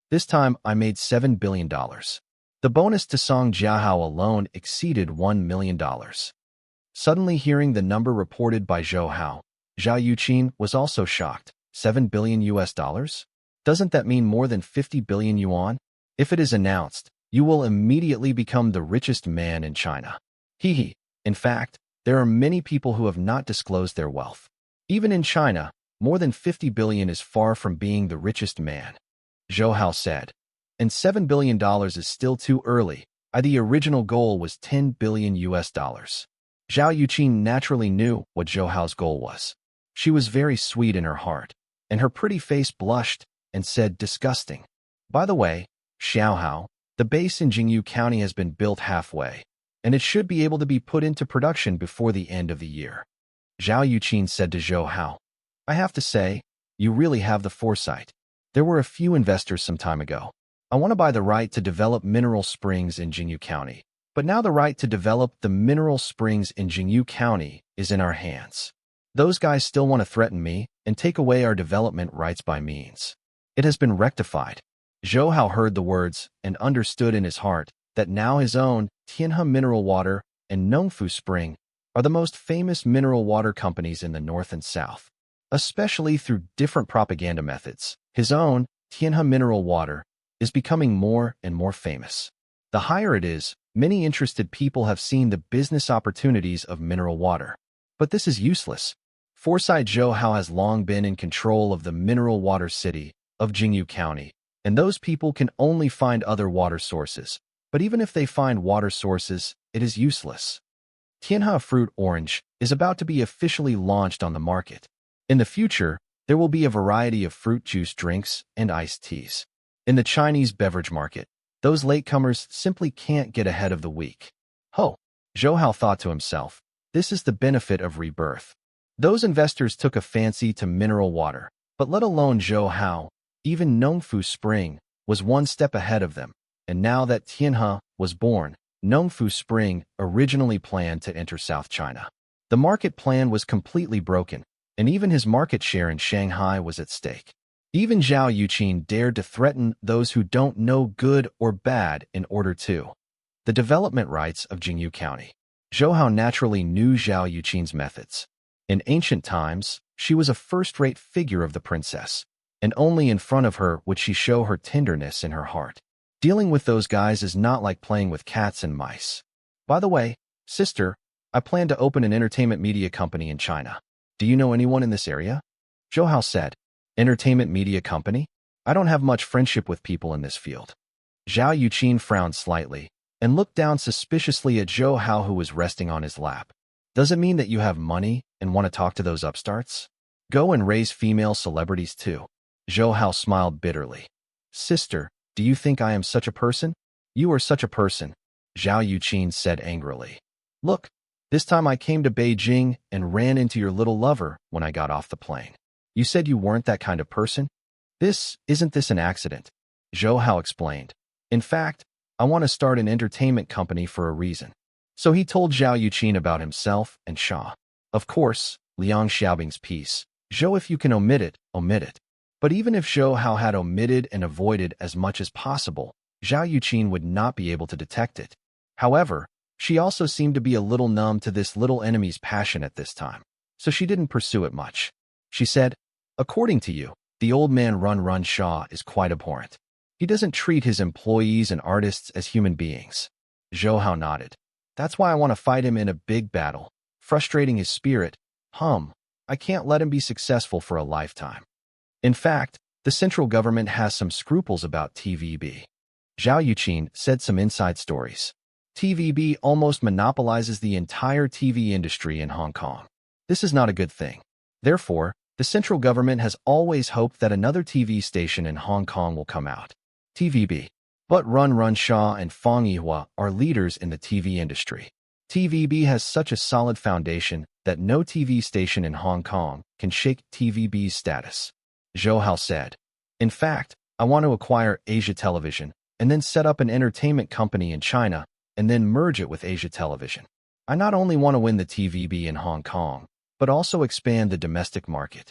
This time I made $7 billion. The bonus to Song Jiahao alone exceeded $1 million. Suddenly hearing the number reported by Zhou Hao, Zhao Yuqing was also shocked. $7 billion US? Doesn't that mean more than 50 billion yuan? If it is announced, you will immediately become the richest man in China. Hee. In fact, there are many people who have not disclosed their wealth. Even in China, more than 50 billion is far from being the richest man. Zhou Hao said. And $7 billion is still too early. The original goal was $10 billion US. Zhao Yuqing naturally knew what Zhou Hao's goal was. She was very sweet in her heart, and her pretty face blushed and said, disgusting. By the way, Xiao Hao, the base in Jingyu County has been built halfway, and it should be able to be put into production before the end of the year. Zhao Yuqing said to Zhou Hao, I have to say, you really have the foresight. There were a few investors some time ago. I want to buy the right to develop mineral springs in Jingyu County, but now the right to develop the mineral springs in Jingyu County is in our hands. Those guys still want to threaten me and take away our development rights by means. It has been rectified. Zhou Hao heard the words and understood in his heart that now his own Tianhe Mineral Water and Nongfu Spring are the most famous mineral water companies in the north and south. Especially through different propaganda methods, his own Tianhe Mineral Water is becoming more and more famous. The higher it is, many interested people have seen the business opportunities of mineral water. But this is useless. Foresight Zhou Hao has long been in control of the mineral water city of Jingyu County, and those people can only find other water sources. But even if they find water sources, it is useless. Tianhe Fruit Orange is about to be officially launched on the market. In the future, there will be a variety of fruit juice drinks and iced teas. In the Chinese beverage market, those latecomers simply can't get ahead of the weak. Ho! Zhou Hao thought to himself, this is the benefit of rebirth. Those investors took a fancy to mineral water, but let alone Zhou Hao, even Nongfu Spring was one step ahead of them, and now that Tianhe was born, Nongfu Spring originally planned to enter South China. The market plan was completely broken, and even his market share in Shanghai was at stake. Even Zhao Yuqing dared to threaten those who don't know good or bad in order to the development rights of Jingyu County. Zhou Hao naturally knew Zhao Yuqin's methods. In ancient times, she was a first-rate figure of the princess, and only in front of her would she show her tenderness in her heart. Dealing with those guys is not like playing with cats and mice. By the way, sister, I plan to open an entertainment media company in China. Do you know anyone in this area? Zhou Hao said. Entertainment media company? I don't have much friendship with people in this field. Zhao Yuqin frowned slightly and looked down suspiciously at Zhou Hao, who was resting on his lap. Does it mean that you have money and want to talk to those upstarts? Go and raise female celebrities too. Zhou Hao smiled bitterly. Sister, do you think I am such a person? You are such a person, Zhao Yuqin said angrily. Look, this time I came to Beijing and ran into your little lover when I got off the plane. You said you weren't that kind of person? Isn't this an accident? Zhou Hao explained. In fact, I want to start an entertainment company for a reason. So he told Zhao Yuqin about himself and Sha. Of course, Liang Xiaobing's piece. Zhou, if you can omit it, omit it. But even if Zhou Hao had omitted and avoided as much as possible, Zhao Yuqin would not be able to detect it. However, she also seemed to be a little numb to this little enemy's passion at this time, so she didn't pursue it much. She said, according to you, the old man Run Shaw is quite abhorrent. He doesn't treat his employees and artists as human beings. Zhou Hao nodded. That's why I want to fight him in a big battle, frustrating his spirit. I can't let him be successful for a lifetime. In fact, the central government has some scruples about TVB. Zhao Yuqin said some inside stories. TVB almost monopolizes the entire TV industry in Hong Kong. This is not a good thing. Therefore, the central government has always hoped that another TV station in Hong Kong will come out. TVB. But Run Shaw and Fang Yihua are leaders in the TV industry. TVB has such a solid foundation that no TV station in Hong Kong can shake TVB's status. Zhou Hao said. In fact, I want to acquire Asia Television and then set up an entertainment company in China and then merge it with Asia Television. I not only want to win the TVB in Hong Kong, but also expand the domestic market.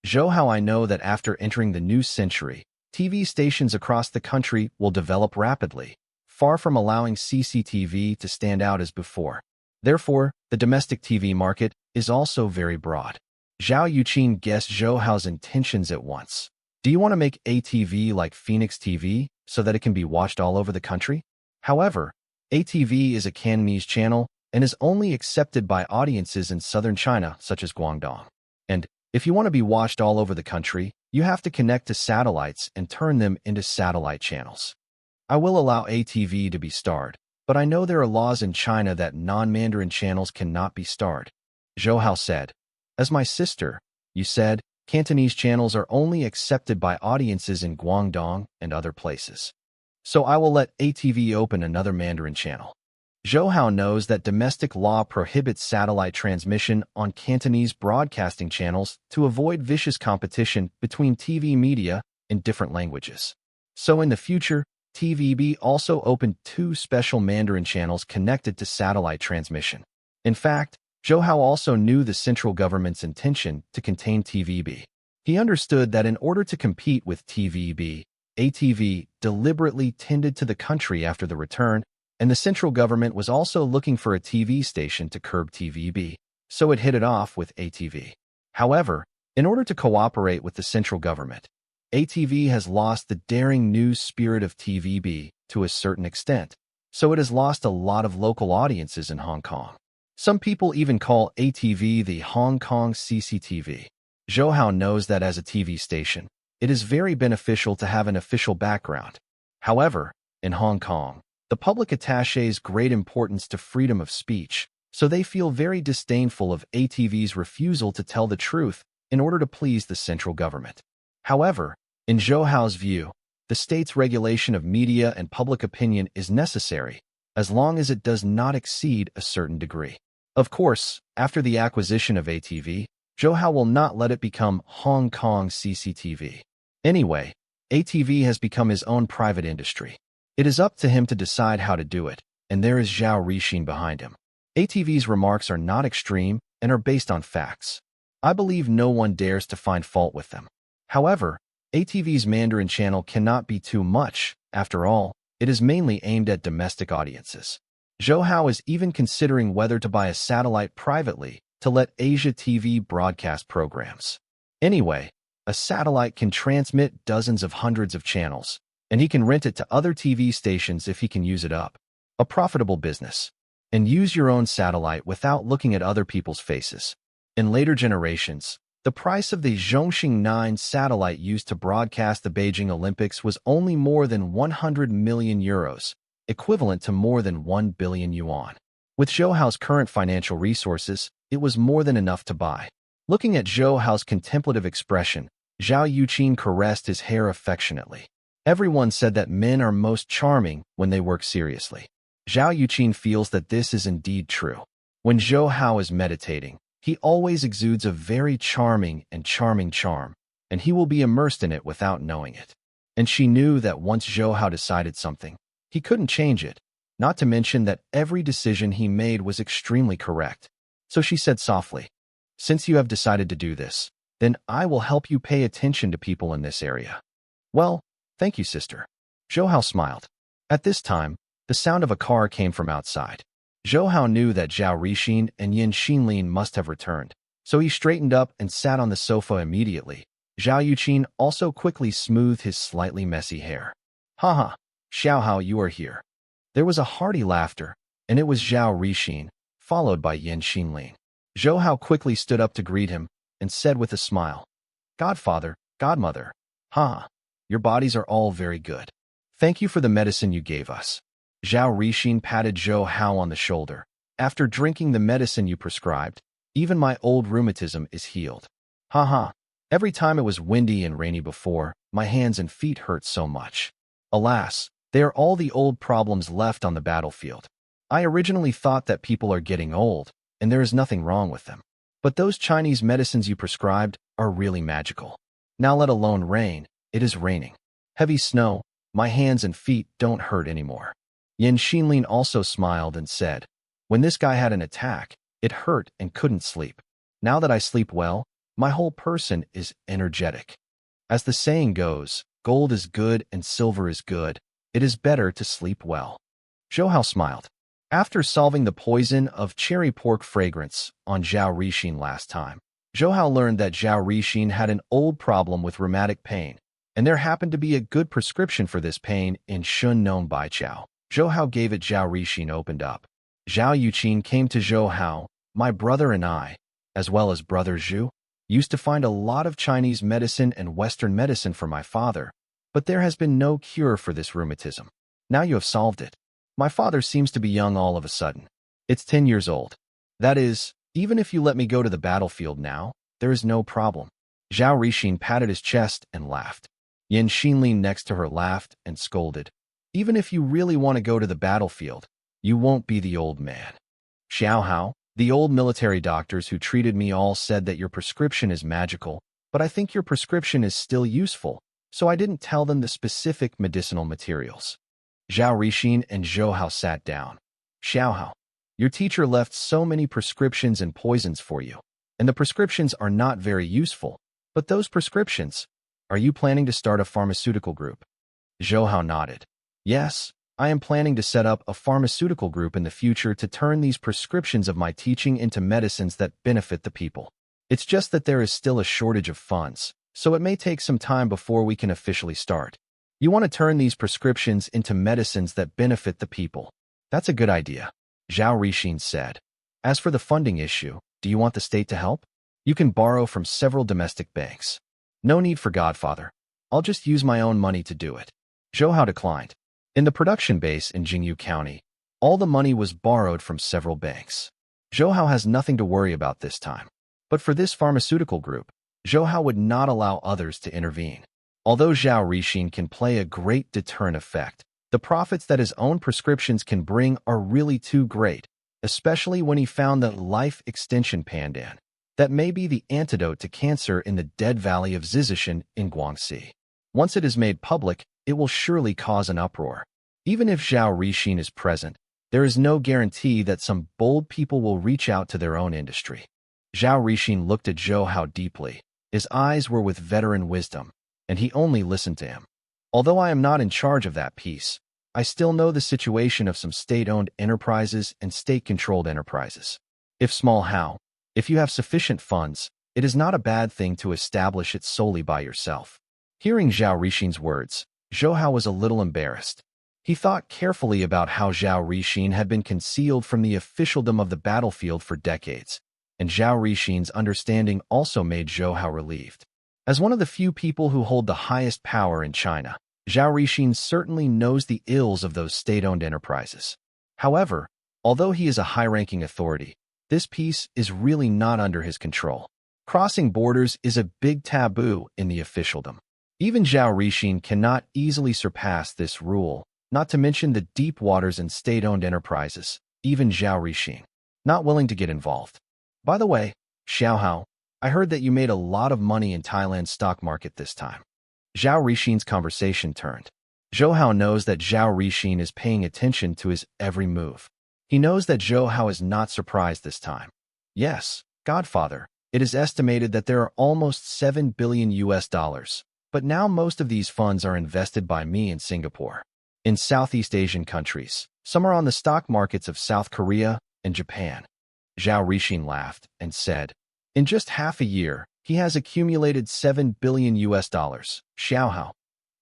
Zhou Hao, I know that after entering the new century, TV stations across the country will develop rapidly, far from allowing CCTV to stand out as before. Therefore, the domestic TV market is also very broad. Zhao Yuqin guessed Zhou Hao's intentions at once. Do you want to make ATV like Phoenix TV so that it can be watched all over the country? However, ATV is a Cantonese channel and is only accepted by audiences in southern China, such as Guangdong. And if you want to be watched all over the country, you have to connect to satellites and turn them into satellite channels. I will allow ATV to be starred, but I know there are laws in China that non-Mandarin channels cannot be starred. Zhou Hao said. As my sister, you said, Cantonese channels are only accepted by audiences in Guangdong and other places. So I will let ATV open another Mandarin channel. Zhou Hao knows that domestic law prohibits satellite transmission on Cantonese broadcasting channels to avoid vicious competition between TV media in different languages. So in the future, TVB also opened 2 special Mandarin channels connected to satellite transmission. In fact, Zhou Hao also knew the central government's intention to contain TVB. He understood that in order to compete with TVB, ATV deliberately tended to the country after the return, and the central government was also looking for a TV station to curb TVB, so it hit it off with ATV. However, in order to cooperate with the central government, ATV has lost the daring news spirit of TVB to a certain extent, so it has lost a lot of local audiences in Hong Kong. Some people even call ATV the Hong Kong CCTV. Zhou Hao knows that as a TV station, it is very beneficial to have an official background. However, in Hong Kong, the public attaches great importance to freedom of speech, so they feel very disdainful of ATV's refusal to tell the truth in order to please the central government. However, in Zhou Hao's view, the state's regulation of media and public opinion is necessary, as long as it does not exceed a certain degree. Of course, after the acquisition of ATV, Zhou Hao will not let it become Hong Kong CCTV. Anyway, ATV has become his own private industry. It is up to him to decide how to do it, and there is Zhao Rixin behind him. ATV's remarks are not extreme and are based on facts. I believe no one dares to find fault with them. However, ATV's Mandarin channel cannot be too much. After all, it is mainly aimed at domestic audiences. Zhou Hao is even considering whether to buy a satellite privately to let Asia TV broadcast programs. Anyway, a satellite can transmit dozens of hundreds of channels, and he can rent it to other TV stations if he can use it up. A profitable business. And use your own satellite without looking at other people's faces. In later generations, the price of the Zhongxing 9 satellite used to broadcast the Beijing Olympics was only more than 100 million euros, equivalent to more than 1 billion yuan. With Zhou Hao's current financial resources, it was more than enough to buy. Looking at Zhou Hao's contemplative expression, Zhao Yuqin caressed his hair affectionately. Everyone said that men are most charming when they work seriously. Zhao Yuqin feels that this is indeed true. When Zhou Hao is meditating, he always exudes a very charming charm, and he will be immersed in it without knowing it. And she knew that once Zhou Hao decided something, he couldn't change it, not to mention that every decision he made was extremely correct. So she said softly, "Since you have decided to do this, then I will help you pay attention to people in this area." "Well, thank you, sister." Zhou Hao smiled. At this time, the sound of a car came from outside. Zhou Hao knew that Zhao Rixin and Yin Xinlin must have returned, so he straightened up and sat on the sofa immediately. Zhao Yuqin also quickly smoothed his slightly messy hair. "Haha, Xiao Hao, you are here." There was a hearty laughter, and it was Zhao Rixin, followed by Yin Xinlin. Zhou Hao quickly stood up to greet him and said with a smile, "Godfather, godmother, your bodies are all very good. Thank you for the medicine you gave us." Zhao Rixin patted Zhou Hao on the shoulder. "After drinking the medicine you prescribed, even my old rheumatism is healed." Every time it was windy and rainy before, my hands and feet hurt so much. Alas, they are all the old problems left on the battlefield. I originally thought that people are getting old, and there is nothing wrong with them. But those Chinese medicines you prescribed are really magical. Now let alone rain, it is raining. Heavy snow, my hands and feet don't hurt anymore. Yin Xinlin also smiled and said, "When this guy had an attack, it hurt and couldn't sleep. Now that I sleep well, my whole person is energetic. As the saying goes, gold is good and silver is good. It is better to sleep well." Zhou Hao smiled. After solving the poison of cherry pork fragrance on Zhao Rixin last time, Zhou Hao learned that Zhao Rixin had an old problem with rheumatic pain, and there happened to be a good prescription for this pain in Shun known by Chao. Zhou Hao gave it. Zhao Rixin opened up. Zhao Yuqin came to Zhou Hao. "My brother and I, as well as brother Zhu, used to find a lot of Chinese medicine and Western medicine for my father, but there has been no cure for this rheumatism. Now you have solved it. My father seems to be young all of a sudden. It's 10 years old. That is, even if you let me go to the battlefield now, there is no problem." Zhao Rixin patted his chest and laughed. Yin Xinlin next to her laughed and scolded. "Even if you really want to go to the battlefield, you won't be the old man. Xiao Hao, the old military doctors who treated me all said that your prescription is magical, but I think your prescription is still useful, so I didn't tell them the specific medicinal materials." Zhao Rixin and Zhou Hao sat down. "Xiao Hao, your teacher left so many prescriptions and poisons for you, and the prescriptions are not very useful, but those prescriptions, are you planning to start a pharmaceutical group?" Zhou Hao nodded. "Yes, I am planning to set up a pharmaceutical group in the future to turn these prescriptions of my teaching into medicines that benefit the people. It's just that there is still a shortage of funds, so it may take some time before we can officially start. You want to turn these prescriptions into medicines that benefit the people. That's a good idea," Zhao Rixin said. "As for the funding issue, do you want the state to help? You can borrow from several domestic banks. No need for godfather. I'll just use my own money to do it." Zhou Hao declined. In the production base in Jingyu County, all the money was borrowed from several banks. Zhou Hao has nothing to worry about this time. But for this pharmaceutical group, Zhou Hao would not allow others to intervene. Although Zhao Rixin can play a great deterrent effect, the profits that his own prescriptions can bring are really too great, especially when he found the life extension pandan. That may be the antidote to cancer in the dead valley of Zizishan in Guangxi. Once it is made public, it will surely cause an uproar. Even if Zhao Rixin is present, there is no guarantee that some bold people will reach out to their own industry. Zhao Rixin looked at Zhou Hao deeply. His eyes were with veteran wisdom, and he only listened to him. "Although I am not in charge of that piece, I still know the situation of some state-owned enterprises and state-controlled enterprises. If small, how? If you have sufficient funds, it is not a bad thing to establish it solely by yourself. Hearing Zhao Rixin's words, Zhou Hao was a little embarrassed. He thought carefully about how Zhao Rixin had been concealed from the officialdom of the battlefield for decades, and Zhao Rixin's understanding also made Zhou Hao relieved. As one of the few people who hold the highest power in China, Zhao Rixin certainly knows the ills of those state-owned enterprises. However, although he is a high-ranking authority, this piece is really not under his control. Crossing borders is a big taboo in the officialdom. Even Zhao Rixin cannot easily surpass this rule, not to mention the deep waters and state-owned enterprises, even Zhao Rixin, not willing to get involved. By the way, Xiao Hao, I heard that you made a lot of money in Thailand's stock market this time. Zhao Rixin's conversation turned. Zhou Hao knows that Zhao Rixin is paying attention to his every move. He knows that Zhou Hao is not surprised this time. Yes, Godfather, it is estimated that there are almost $7 billion, but now most of these funds are invested by me in Singapore. In Southeast Asian countries, some are on the stock markets of South Korea and Japan. Zhao Rixin laughed and said, in just half a year, he has accumulated $7 billion. Xiao Hao,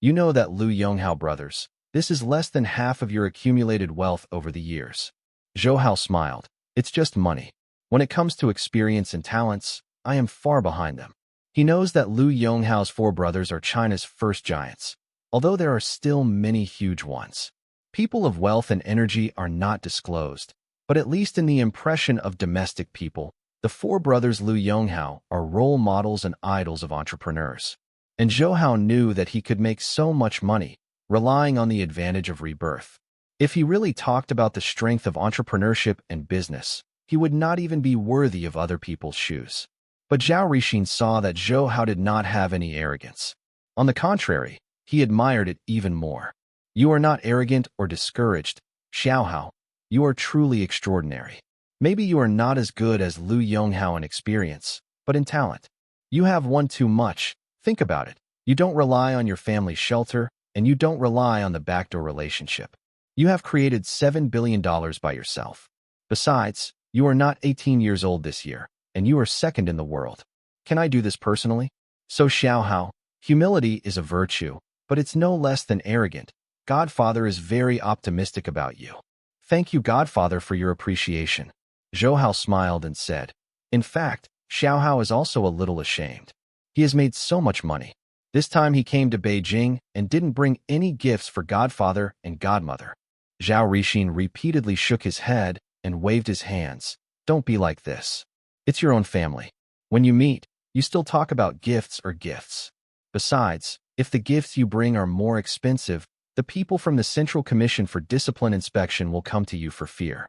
you know that Lu Yonghao brothers, this is less than half of your accumulated wealth over the years. Zhou Hao smiled. It's just money. When it comes to experience and talents, I am far behind them. He knows that Lu Yonghao's four brothers are China's first giants, although there are still many huge ones. People of wealth and energy are not disclosed, but at least in the impression of domestic people, the four brothers Lu Yonghao are role models and idols of entrepreneurs. And Zhou Hao knew that he could make so much money, relying on the advantage of rebirth. If he really talked about the strength of entrepreneurship and business, he would not even be worthy of other people's shoes. But Zhao Rixin saw that Zhou Hao did not have any arrogance. On the contrary, he admired it even more. You are not arrogant or discouraged, Xiao Hao. You are truly extraordinary. Maybe you are not as good as Lu Yonghao in experience, but in talent. You have one too much. Think about it. You don't rely on your family's shelter, and you don't rely on the backdoor relationship. You have created $7 billion by yourself. Besides, you are not 18 years old this year, and you are second in the world. Can I do this personally? So Xiao Hao, humility is a virtue, but it's no less than arrogant. Godfather is very optimistic about you. Thank you, Godfather, for your appreciation. Zhou Hao smiled and said, in fact, Xiao Hao is also a little ashamed. He has made so much money. This time he came to Beijing and didn't bring any gifts for Godfather and Godmother. Zhao Rixin repeatedly shook his head and waved his hands. Don't be like this. It's your own family. When you meet, you still talk about gifts or gifts. Besides, if the gifts you bring are more expensive, the people from the Central Commission for Discipline Inspection will come to you for fear.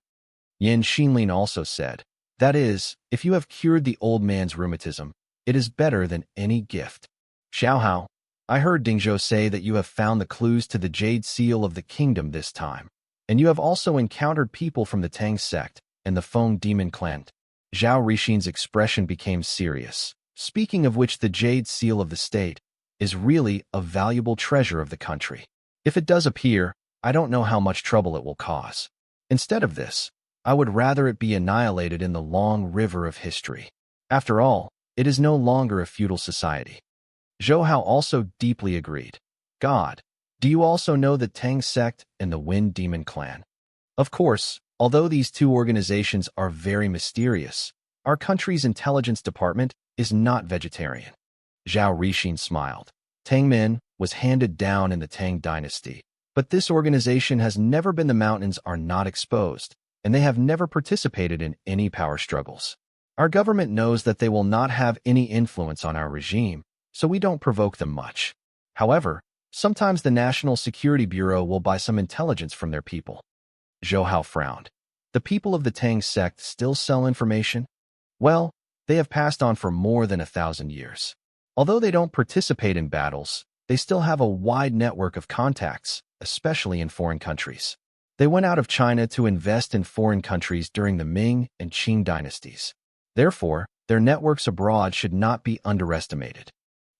Yan Xinlin also said, that is, if you have cured the old man's rheumatism, it is better than any gift. Xiao Hao, I heard Ding Zhou say that you have found the clues to the jade seal of the kingdom this time, and you have also encountered people from the Tang sect and the Feng demon clan. Zhao Rixin's expression became serious. Speaking of which, the jade seal of the state is really a valuable treasure of the country. If it does appear, I don't know how much trouble it will cause. Instead of this, I would rather it be annihilated in the long river of history. After all, it is no longer a feudal society. Zhou Hao also deeply agreed. God, do you also know the Tang sect and the Wind Demon clan? Of course, although these two organizations are very mysterious, our country's intelligence department is not vegetarian. Zhao Rixin smiled. Tang Min was handed down in the Tang dynasty, but this organization has never been. The mountains are not exposed, and they have never participated in any power struggles. Our government knows that they will not have any influence on our regime, so we don't provoke them much. However, sometimes the National Security Bureau will buy some intelligence from their people. Zhou Hao frowned. The people of the Tang sect still sell information? Well, they have passed on for more than 1,000 years. Although they don't participate in battles, they still have a wide network of contacts, especially in foreign countries. They went out of China to invest in foreign countries during the Ming and Qing dynasties. Therefore, their networks abroad should not be underestimated.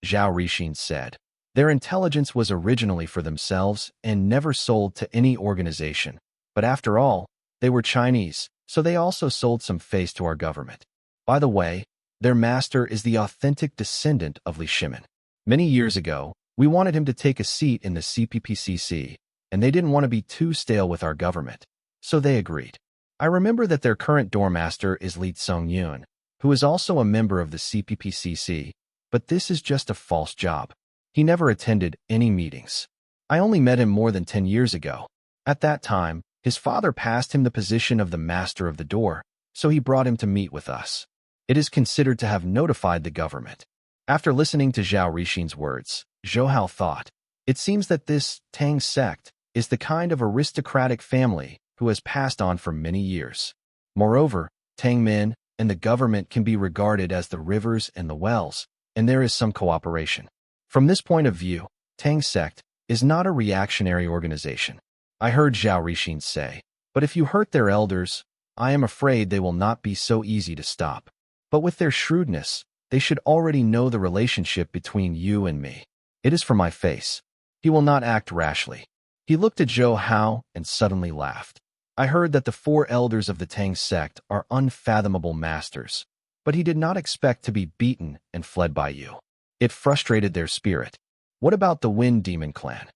Zhao Rixin said, Their intelligence was originally for themselves and never sold to any organization. But after all, they were Chinese, so they also sold some face to our government. By the way, their master is the authentic descendant of Li Shimin. Many years ago, we wanted him to take a seat in the CPPCC, and they didn't want to be too stale with our government, so they agreed. I remember that their current doormaster is Li Tsung-yun, who is also a member of the CPPCC, but this is just a false job. He never attended any meetings. I only met him more than 10 years ago. At that time, his father passed him the position of the master of the door, so he brought him to meet with us. It is considered to have notified the government. After listening to Zhao Rixin's words, Zhou Hao thought, it seems that this Tang sect is the kind of aristocratic family who has passed on for many years. Moreover, Tang men and the government can be regarded as the rivers and the wells, and there is some cooperation. From this point of view, Tang sect is not a reactionary organization. I heard Zhao Rixin say, but if you hurt their elders, I am afraid they will not be so easy to stop. But with their shrewdness, they should already know the relationship between you and me. It is for my face. He will not act rashly. He looked at Zhou Hao and suddenly laughed. I heard that the 4 elders of the Tang sect are unfathomable masters, but he did not expect to be beaten and fled by you. It frustrated their spirit. What about the Wind Demon clan?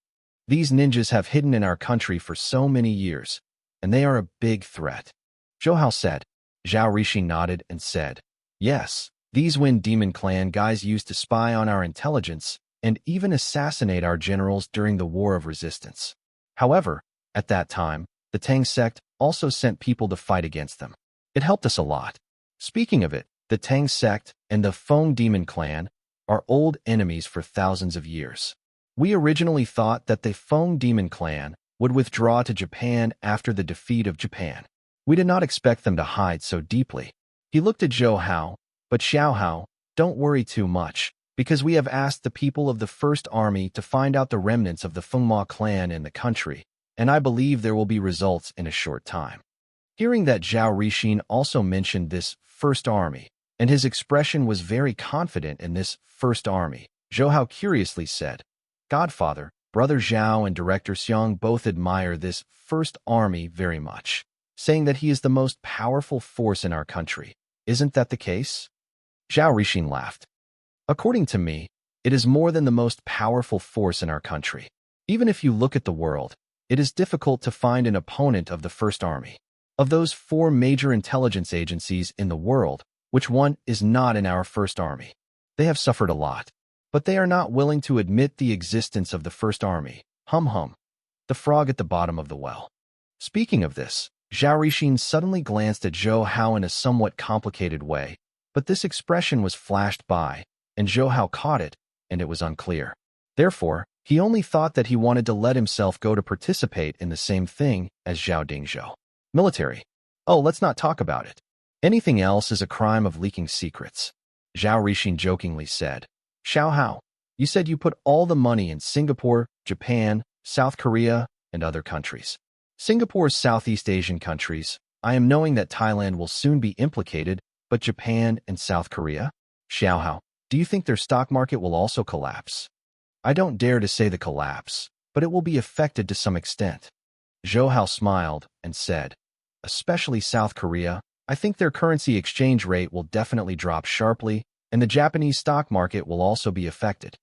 These ninjas have hidden in our country for so many years, and they are a big threat. Zhou Hao said. Zhao Rixin nodded and said, yes, these Wind Demon clan guys used to spy on our intelligence and even assassinate our generals during the War of Resistance. However, at that time, the Tang sect also sent people to fight against them. It helped us a lot. Speaking of it, the Tang sect and the Feng Demon clan are old enemies for thousands of years. We originally thought that the Feng Demon clan would withdraw to Japan after the defeat of Japan. We did not expect them to hide so deeply. He looked at Zhou Hao, but Xiao Hao, don't worry too much, because we have asked the people of the First Army to find out the remnants of the Fengma clan in the country, and I believe there will be results in a short time. Hearing that Zhao Rixin also mentioned this First Army, and his expression was very confident in this First Army, Zhou Hao curiously said, Godfather, Brother Zhao and Director Xiang both admire this First Army very much, saying that he is the most powerful force in our country. Isn't that the case? Zhao Rixin laughed. According to me, it is more than the most powerful force in our country. Even if you look at the world, it is difficult to find an opponent of the First Army. Of those 4 major intelligence agencies in the world, which one is not in our First Army? They have suffered a lot, but they are not willing to admit the existence of the First Army. Hum hum. The frog at the bottom of the well. Speaking of this, Zhao Rixin suddenly glanced at Zhou Hao in a somewhat complicated way, but this expression was flashed by, and Zhou Hao caught it, and it was unclear. Therefore, he only thought that he wanted to let himself go to participate in the same thing as Zhao Dingzhou. Military. Oh, let's not talk about it. Anything else is a crime of leaking secrets. Zhao Rixin jokingly said. Xiao Hao, you said you put all the money in Singapore, Japan, South Korea, and other countries. Singapore's Southeast Asian countries. I am knowing that Thailand will soon be implicated, but Japan and South Korea? Xiao Hao, do you think their stock market will also collapse? I don't dare to say the collapse, but it will be affected to some extent. Zhou Hao smiled and said, especially South Korea, I think their currency exchange rate will definitely drop sharply, and the Japanese stock market will also be affected.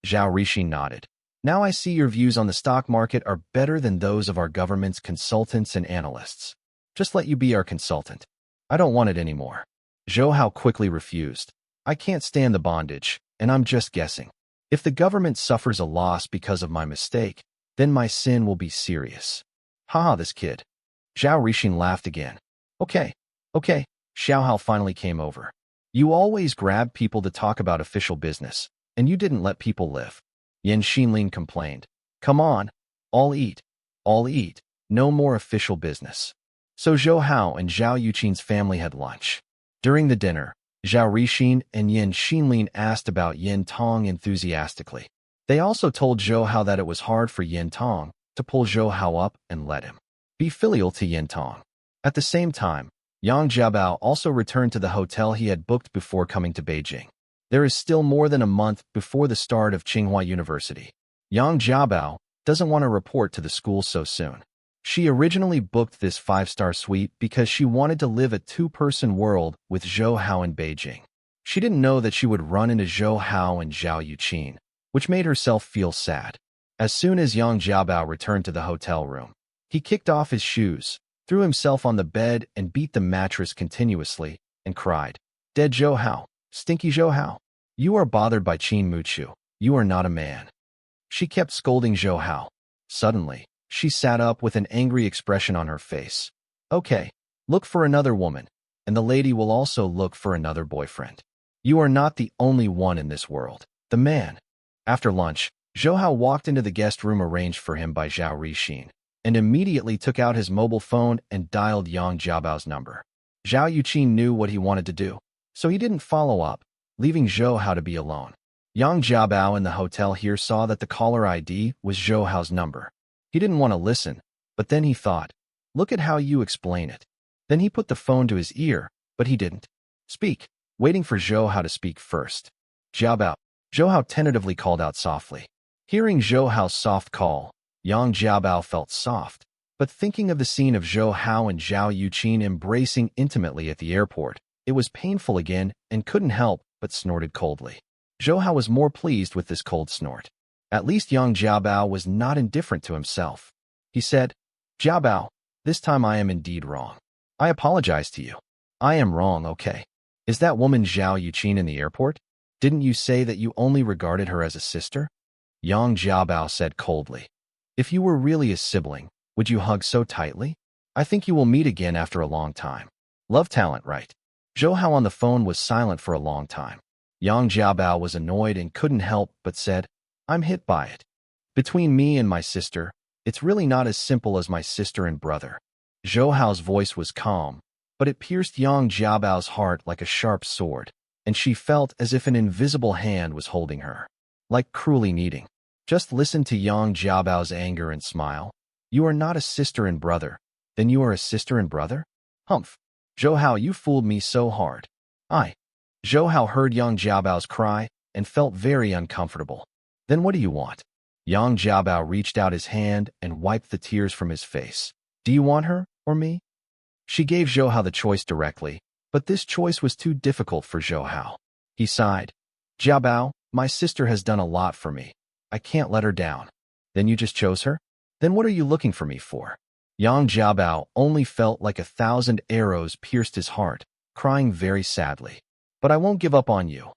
Zhao Rixin nodded. Now I see your views on the stock market are better than those of our government's consultants and analysts. Just let you be our consultant. I don't want it anymore. Zhou Hao quickly refused. I can't stand the bondage, and I'm just guessing. If the government suffers a loss because of my mistake, then my sin will be serious. Haha, this kid. Zhao Rixin laughed again. Okay. Xiao Hao finally came over. You always grab people to talk about official business, and you didn't let people live. Yan Xinlin complained. Come on, all eat. No more official business. So Zhou Hao and Zhao Yuqin's family had lunch. During the dinner, Zhao Rixin and Yan Xinlin asked about Yin Tong enthusiastically. They also told Zhou Hao that it was hard for Yin Tong to pull Zhou Hao up and let him be filial to Yin Tong. At the same time, Yang Jiabao also returned to the hotel he had booked before coming to Beijing. There is still more than a month before the start of Tsinghua University. Yang Jiabao doesn't want to report to the school so soon. She originally booked this 5-star suite because she wanted to live a 2-person world with Zhou Hao in Beijing. She didn't know that she would run into Zhou Hao and Zhao Yuqin, which made herself feel sad. As soon as Yang Jiabao returned to the hotel room, he kicked off his shoes, threw himself on the bed and beat the mattress continuously, and cried, "Dead Zhou Hao, stinky Zhou Hao. You are bothered by Qin Muchu. You are not a man." She kept scolding Zhou Hao. Suddenly, she sat up with an angry expression on her face. "Okay, look for another woman, and the lady will also look for another boyfriend. You are not the only one in this world." The man. After lunch, Zhou Hao walked into the guest room arranged for him by Zhao Rixin, and immediately took out his mobile phone and dialed Yang Jiabao's number. Zhao Yuqin knew what he wanted to do, so he didn't follow up, leaving Zhou Hao to be alone. Yang Jiabao in the hotel here saw that the caller ID was Zhou Hao's number. He didn't want to listen, but then he thought, "Look at how you explain it." Then he put the phone to his ear, but he didn't speak, waiting for Zhou Hao to speak first. "Jiabao." Zhou Hao tentatively called out softly. Hearing Zhou Hao's soft call, Yang Jiabao felt soft, but thinking of the scene of Zhou Hao and Zhao Yuqin embracing intimately at the airport, it was painful again and couldn't help but snorted coldly. Zhou Hao was more pleased with this cold snort. At least Yang Jiabao was not indifferent to himself. He said, "Jiabao, this time I am indeed wrong. I apologize to you. I am wrong, okay? Is that woman Zhao Yuqin in the airport? Didn't you say that you only regarded her as a sister?" Yang Jiabao said coldly. "If you were really a sibling, would you hug so tightly? I think you will meet again after a long time. Love talent, right?" Zhou Hao on the phone was silent for a long time. Yang Jiabao was annoyed and couldn't help but said, "I'm hit by it. Between me and my sister, it's really not as simple as my sister and brother." Zhou Hao's voice was calm, but it pierced Yang Jiabao's heart like a sharp sword, and she felt as if an invisible hand was holding her, like cruelly kneading. Just listen to Yang Jiabao's anger and smile. "You are not a sister and brother. Then you are a sister and brother? Humph. Zhou Hao, you fooled me so hard." Zhou Hao heard Yang Jiabao's cry and felt very uncomfortable. "Then what do you want?" Yang Jiabao reached out his hand and wiped the tears from his face. "Do you want her or me?" She gave Zhou Hao the choice directly, but this choice was too difficult for Zhou Hao. He sighed. "Jiabao, my sister has done a lot for me. I can't let her down." "Then you just chose her? Then what are you looking for me for?" Yang Jiabao only felt like 1,000 arrows pierced his heart, crying very sadly. "But I won't give up on you.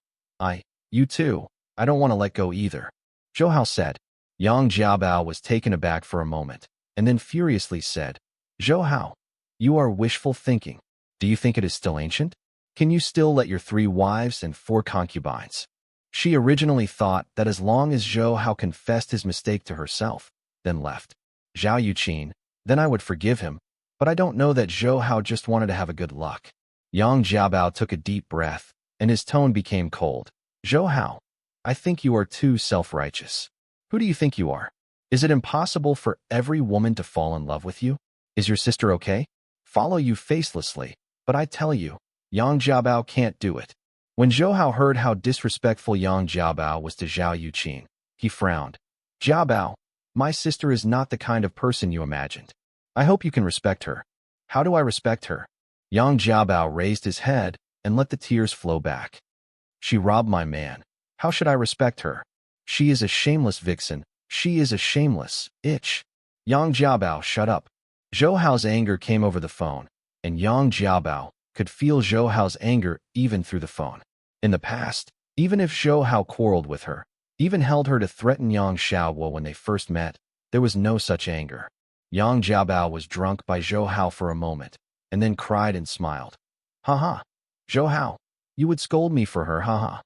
You too. I don't want to let go either," Zhou Hao said. Yang Jiabao was taken aback for a moment, and then furiously said, "Zhou Hao, you are wishful thinking. Do you think it is still ancient? Can you still let your 3 wives and 4 concubines?" She originally thought that as long as Zhou Hao confessed his mistake to herself, then left Zhao Yuqin, then I would forgive him, but I don't know that Zhou Hao just wanted to have a good luck. Yang Jiabao took a deep breath, and his tone became cold. "Zhou Hao, I think you are too self-righteous. Who do you think you are? Is it impossible for every woman to fall in love with you? Is your sister okay? Follow you facelessly, but I tell you, Yang Jiabao can't do it." When Zhou Hao heard how disrespectful Yang Jiabao was to Zhao Yuqin, he frowned. "Jiabao, my sister is not the kind of person you imagined. I hope you can respect her." "How do I respect her?" Yang Jiabao raised his head and let the tears flow back. "She robbed my man. How should I respect her? She is a shameless vixen. She is a shameless itch." Yang Jiabao, shut up. Zhou Hao's anger came over the phone, and Yang Jiabao could feel Zhou Hao's anger even through the phone. In the past, even if Zhou Hao quarreled with her, even held her to threaten Yang Xiaobo when they first met, there was no such anger. Yang Jiabao was drunk by Zhou Hao for a moment, and then cried and smiled. "Ha. Zhou Hao, you would scold me for her, ha."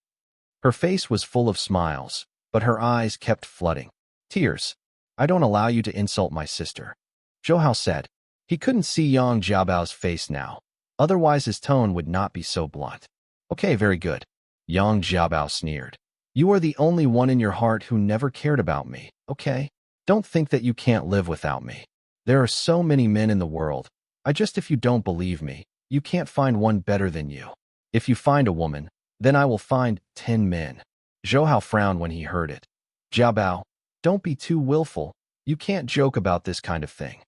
Her face was full of smiles, but her eyes kept flooding. Tears. "I don't allow you to insult my sister," Zhou Hao said. He couldn't see Yang Jiabao's face now, otherwise his tone would not be so blunt. "Okay, very good," Yang Jiabao sneered. "You are the only one in your heart who never cared about me, okay? Don't think that you can't live without me. There are so many men in the world. If you don't believe me, you can't find one better than you. If you find a woman, Then I will find 10 men. Zhou Hao frowned when he heard it. Jiao Bao, don't be too willful. You can't joke about this kind of thing.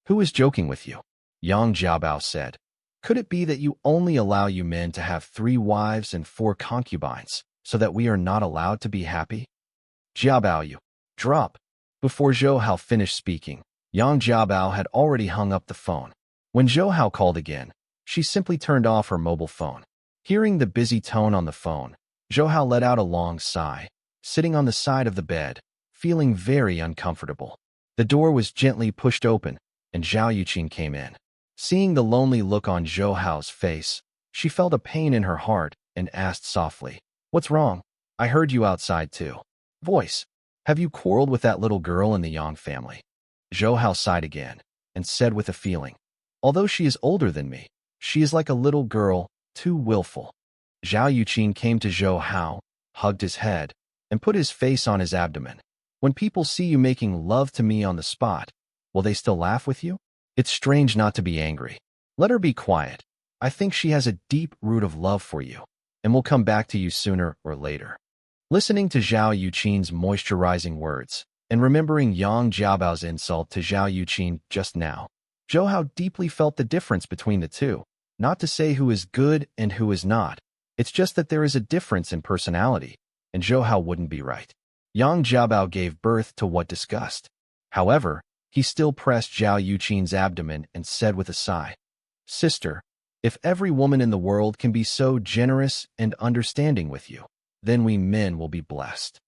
Who is joking with you? Yang Jiabao said. Could it be that you only allow you men to have 3 wives and 4 concubines, so that we are not allowed to be happy? Jiabao, you drop. Before Zhou Hao finished speaking, Yang Jiabao had already hung up the phone. When Zhou Hao called again, she simply turned off her mobile phone. Hearing the busy tone on the phone, Zhou Hao let out a long sigh, sitting on the side of the bed, feeling very uncomfortable. The door was gently pushed open, and Zhao Yuqin came in. Seeing the lonely look on Zhou Hao's face, she felt a pain in her heart and asked softly, "What's wrong? I heard you outside too." Voice, "Have you quarreled with that little girl in the Yang family?" Zhou Hao sighed again and said with a feeling, "Although she is older than me, she is like a little girl, too willful." Zhao Yuqin came to Zhou Hao, hugged his head, and put his face on his abdomen. "When people see you making love to me on the spot, will they still laugh with you? It's strange not to be angry. Let her be quiet. I think she has a deep root of love for you, and will come back to you sooner or later." Listening to Zhao Yuqin's moisturizing words, and remembering Yang Jiabao's insult to Zhao Yuqin just now, Zhou Hao deeply felt the difference between the two. Not to say who is good and who is not. It's just that there is a difference in personality, and Zhou Hao wouldn't be right. Yang Jiabao gave birth to what disgust. However, he still pressed Zhao Yuqin's abdomen and said with a sigh, "Sister, if every woman in the world can be so generous and understanding with you, then we men will be blessed."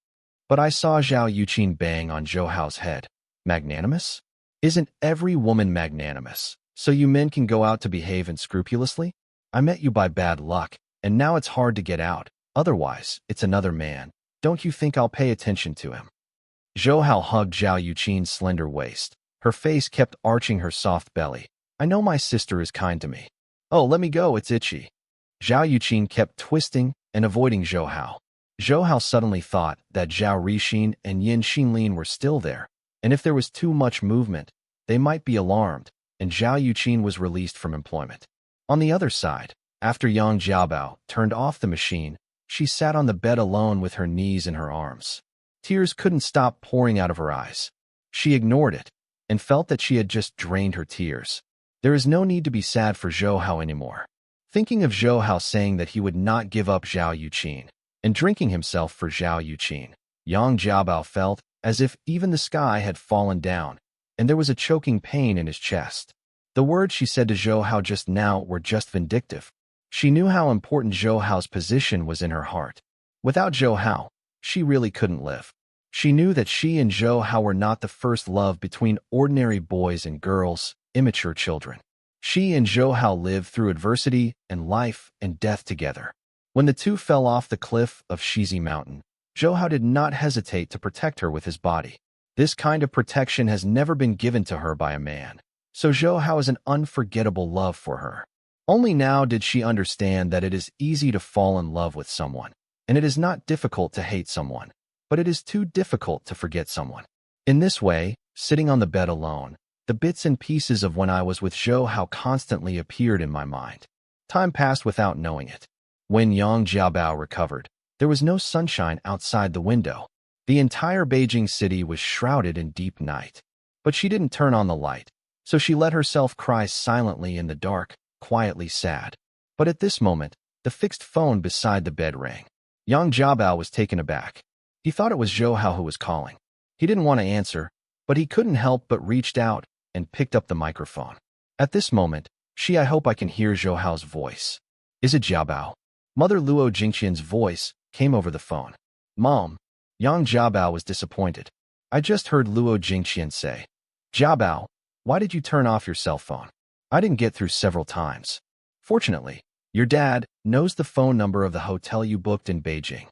But I saw Zhao Yuqin bang on Zhou Hao's head. Magnanimous? Isn't every woman magnanimous, so you men can go out to behave unscrupulously? I met you by bad luck, and now it's hard to get out. Otherwise, it's another man. Don't you think I'll pay attention to him? Zhou Hao hugged Zhao Yuqin's slender waist. Her face kept arching her soft belly. "I know my sister is kind to me." "Oh, let me go, it's itchy." Zhao Yuqin kept twisting and avoiding Zhou Hao. Zhou Hao suddenly thought that Zhao Rixin and Yin Xinlin were still there, and if there was too much movement, they might be alarmed, and Zhao Yuqin was released from employment. On the other side, after Yang Jiabao turned off the machine, she sat on the bed alone with her knees in her arms. Tears couldn't stop pouring out of her eyes. She ignored it, and felt that she had just drained her tears. There is no need to be sad for Zhou Hao anymore. Thinking of Zhou Hao saying that he would not give up Zhao Yuqin, and drinking himself for Zhao Yuqin, Yang Jiabao felt as if even the sky had fallen down, and there was a choking pain in his chest. The words she said to Zhou Hao just now were just vindictive. She knew how important Zhou Hao's position was in her heart. Without Zhou Hao, she really couldn't live. She knew that she and Zhou Hao were not the first love between ordinary boys and girls, immature children. She and Zhou Hao lived through adversity and life and death together. When the two fell off the cliff of Shizi Mountain, Zhou Hao did not hesitate to protect her with his body. This kind of protection has never been given to her by a man, so Zhou Hao has an unforgettable love for her. Only now did she understand that it is easy to fall in love with someone, and it is not difficult to hate someone, but it is too difficult to forget someone. In this way, sitting on the bed alone, the bits and pieces of when I was with Zhou Hao constantly appeared in my mind. Time passed without knowing it. When Yang Jiabao recovered, there was no sunshine outside the window. The entire Beijing city was shrouded in deep night. But she didn't turn on the light, so she let herself cry silently in the dark, quietly sad. But at this moment, the fixed phone beside the bed rang. Yang Jiabao was taken aback. He thought it was Zhou Hao who was calling. He didn't want to answer, but he couldn't help but reached out and picked up the microphone. At this moment, I hope I can hear Zhou Hao's voice. Is it Jiabao? Mother Luo Jingqian's voice came over the phone. Mom. Yang Jiabao was disappointed. I just heard Luo Jingqian say, Jiabao, why did you turn off your cell phone? I didn't get through several times. Fortunately, your dad knows the phone number of the hotel you booked in Beijing.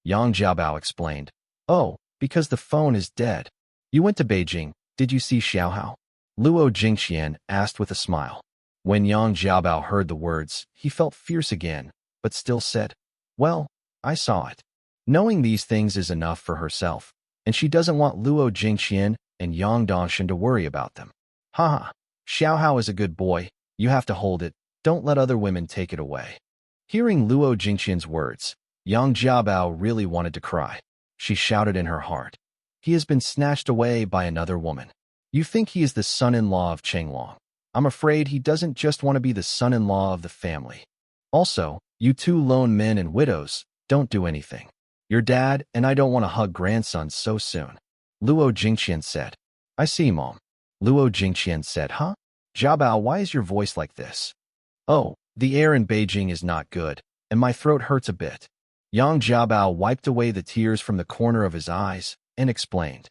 Yang Jiabao explained. Oh, because the phone is dead. You went to Beijing, did you see Xiaohao? Luo Jingqian asked with a smile. When Yang Jiabao heard the words, he felt fierce again, but still said, well, I saw it. Knowing these things is enough for herself, and she doesn't want Luo Jingqian and Yang Dongshan to worry about them. Haha, Xiaohao is a good boy, you have to hold it, don't let other women take it away. Hearing Luo Jingqian's words, Yang Jiabao really wanted to cry. She shouted in her heart. He has been snatched away by another woman. You think he is the son-in-law of Chenglong. I'm afraid he doesn't just want to be the son-in-law of the family. Also, you two lone men and widows, don't do anything. Your dad and I don't want to hug grandsons so soon. Luo Jingqian said. I see, Mom. Luo Jingqian said, Huh? Jiabao, why is your voice like this? Oh, the air in Beijing is not good, and my throat hurts a bit. Yang Jiabao wiped away the tears from the corner of his eyes and explained.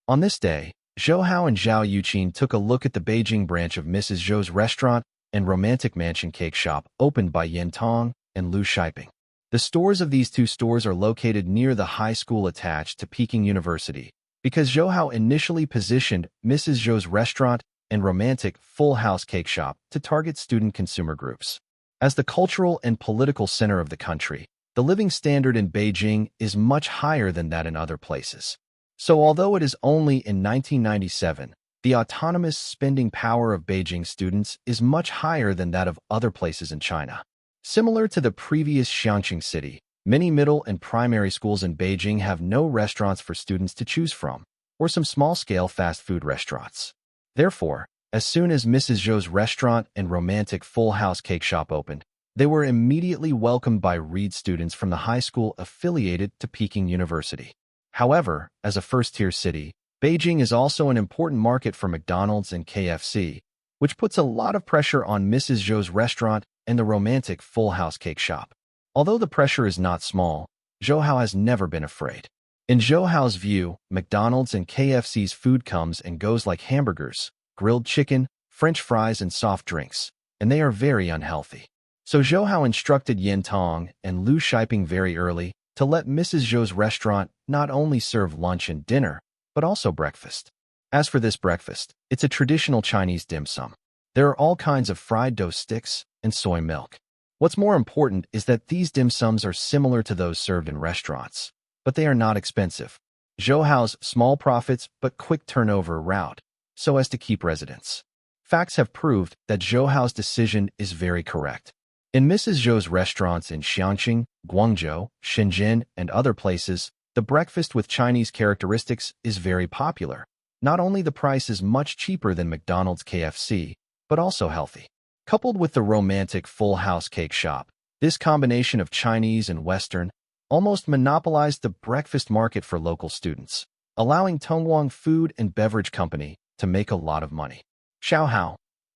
On this day, Zhou Hao and Zhao Yuqin took a look at the Beijing branch of Mrs. Zhou's restaurant and romantic mansion cake shop opened by Yin Tong and Lu Shiping. The stores of these two stores are located near the high school attached to Peking University, because Zhou Hao initially positioned Mrs. Zhou's restaurant and romantic full house cake shop to target student consumer groups. As the cultural and political center of the country, the living standard in Beijing is much higher than that in other places. So although it is only in 1997, the autonomous spending power of Beijing students is much higher than that of other places in China. Similar to the previous Xiangqing city, many middle and primary schools in Beijing have no restaurants for students to choose from, or some small-scale fast food restaurants. Therefore, as soon as Mrs. Zhou's restaurant and romantic full house cake shop opened, they were immediately welcomed by Reed students from the high school affiliated to Peking University. However, as a first-tier city, Beijing is also an important market for McDonald's and KFC, which puts a lot of pressure on Mrs. Zhou's restaurant and the romantic full house cake shop. Although the pressure is not small, Zhou Hao has never been afraid. In Zhou Hao's view, McDonald's and KFC's food comes and goes like hamburgers, grilled chicken, French fries, and soft drinks, and they are very unhealthy. So Zhou Hao instructed Yin Tong and Lu Shiping very early to let Mrs. Zhou's restaurant not only serve lunch and dinner, but also breakfast. As for this breakfast, it's a traditional Chinese dim sum. There are all kinds of fried dough sticks and soy milk. What's more important is that these dim sums are similar to those served in restaurants, but they are not expensive. Zhou Hao's small profits but quick turnover route, so as to keep residents. Facts have proved that Zhou Hao's decision is very correct. In Mrs. Zhou's restaurants in Xiangqing, Guangzhou, Shenzhen, and other places, the breakfast with Chinese characteristics is very popular. Not only the price is much cheaper than McDonald's KFC, but also healthy. Coupled with the romantic full house cake shop, this combination of Chinese and Western almost monopolized the breakfast market for local students, allowing Tongguang Food and Beverage Company to make a lot of money. Xiao Hao.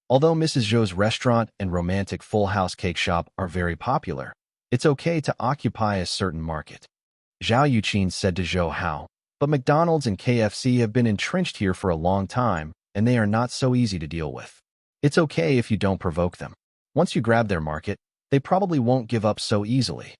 Although Mrs. Zhou's restaurant and romantic full house cake shop are very popular, it's okay to occupy a certain market. Zhao Yuqin said to Zhou Hao, but McDonald's and KFC have been entrenched here for a long time, and they are not so easy to deal with. It's okay if you don't provoke them. Once you grab their market, they probably won't give up so easily.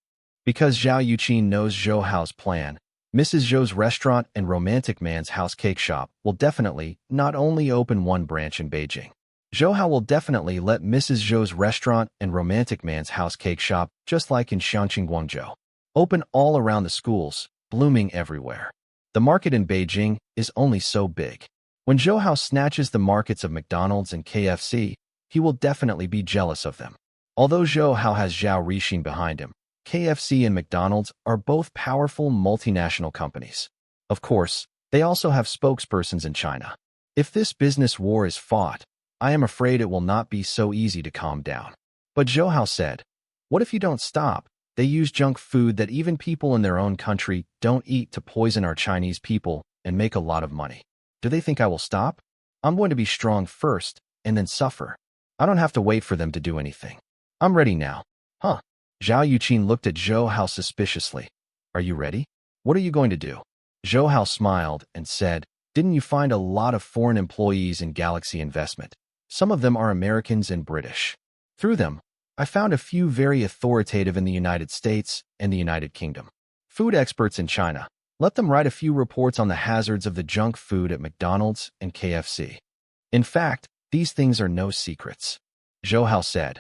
Because Zhao Yuqin knows Zhou Hao's plan, Mrs. Zhou's restaurant and romantic man's house cake shop will definitely not only open one branch in Beijing. Zhou Hao will definitely let Mrs. Zhou's restaurant and romantic man's house cake shop, just like in Xiangqing, Guangzhou, open all around the schools, blooming everywhere. The market in Beijing is only so big. When Zhou Hao snatches the markets of McDonald's and KFC, he will definitely be jealous of them. Although Zhou Hao has Zhao Rixin behind him, KFC and McDonald's are both powerful multinational companies. Of course, they also have spokespersons in China. If this business war is fought, I am afraid it will not be so easy to calm down. But Zhou Hao said, what if you don't stop? They use junk food that even people in their own country don't eat to poison our Chinese people and make a lot of money. Do they think I will stop? I'm going to be strong first and then suffer. I don't have to wait for them to do anything. I'm ready now. Huh? Zhao Yuqin looked at Zhou Hao suspiciously. Are you ready? What are you going to do? Zhou Hao smiled and said, didn't you find a lot of foreign employees in Galaxy Investment? Some of them are Americans and British. Through them, I found a few very authoritative in the United States and the United Kingdom. Food experts in China. Let them write a few reports on the hazards of the junk food at McDonald's and KFC. In fact, these things are no secrets. Zhou Hao said.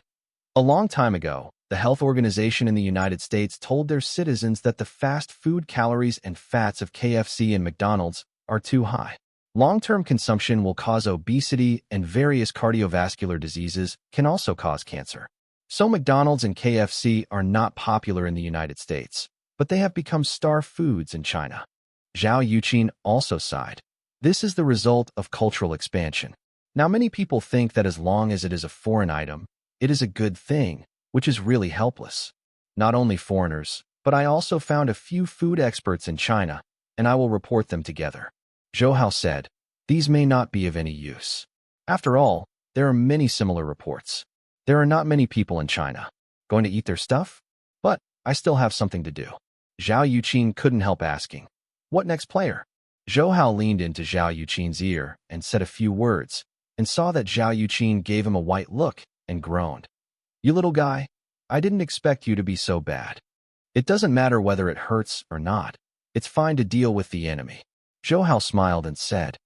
A long time ago, the health organization in the United States told their citizens that the fast food calories and fats of KFC and McDonald's are too high. Long-term consumption will cause obesity, and various cardiovascular diseases can also cause cancer. So McDonald's and KFC are not popular in the United States, but they have become star foods in China. Zhao Yuqin also sighed. This is the result of cultural expansion. Now many people think that as long as it is a foreign item, it is a good thing, which is really helpless. Not only foreigners, but I also found a few food experts in China, and I will report them together. Zhou Hao said, these may not be of any use. After all, there are many similar reports. There are not many people in China going to eat their stuff, but I still have something to do. Zhao Yuqin couldn't help asking, what next player? Zhou Hao leaned into Zhao Yuqin's ear and said a few words, and saw that Zhao Yuqin gave him a white look and groaned. You little guy, I didn't expect you to be so bad. It doesn't matter whether it hurts or not. It's fine to deal with the enemy. Zhou Hao smiled and said,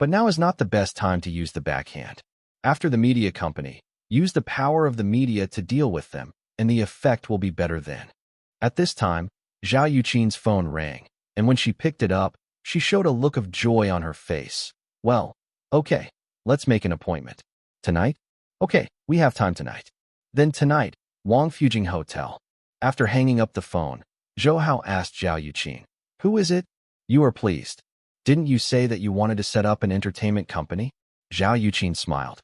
but now is not the best time to use the backhand. After the media company, use the power of the media to deal with them, and the effect will be better then. At this time, Zhao Yuqin's phone rang, and when she picked it up, she showed a look of joy on her face. Well, okay, let's make an appointment. Tonight? Okay, we have time tonight. Then tonight, Wang Fujing Hotel. After hanging up the phone, Zhou Hao asked Zhao Yuqin, who is it? You are pleased. Didn't you say that you wanted to set up an entertainment company? Zhao Yuqin smiled.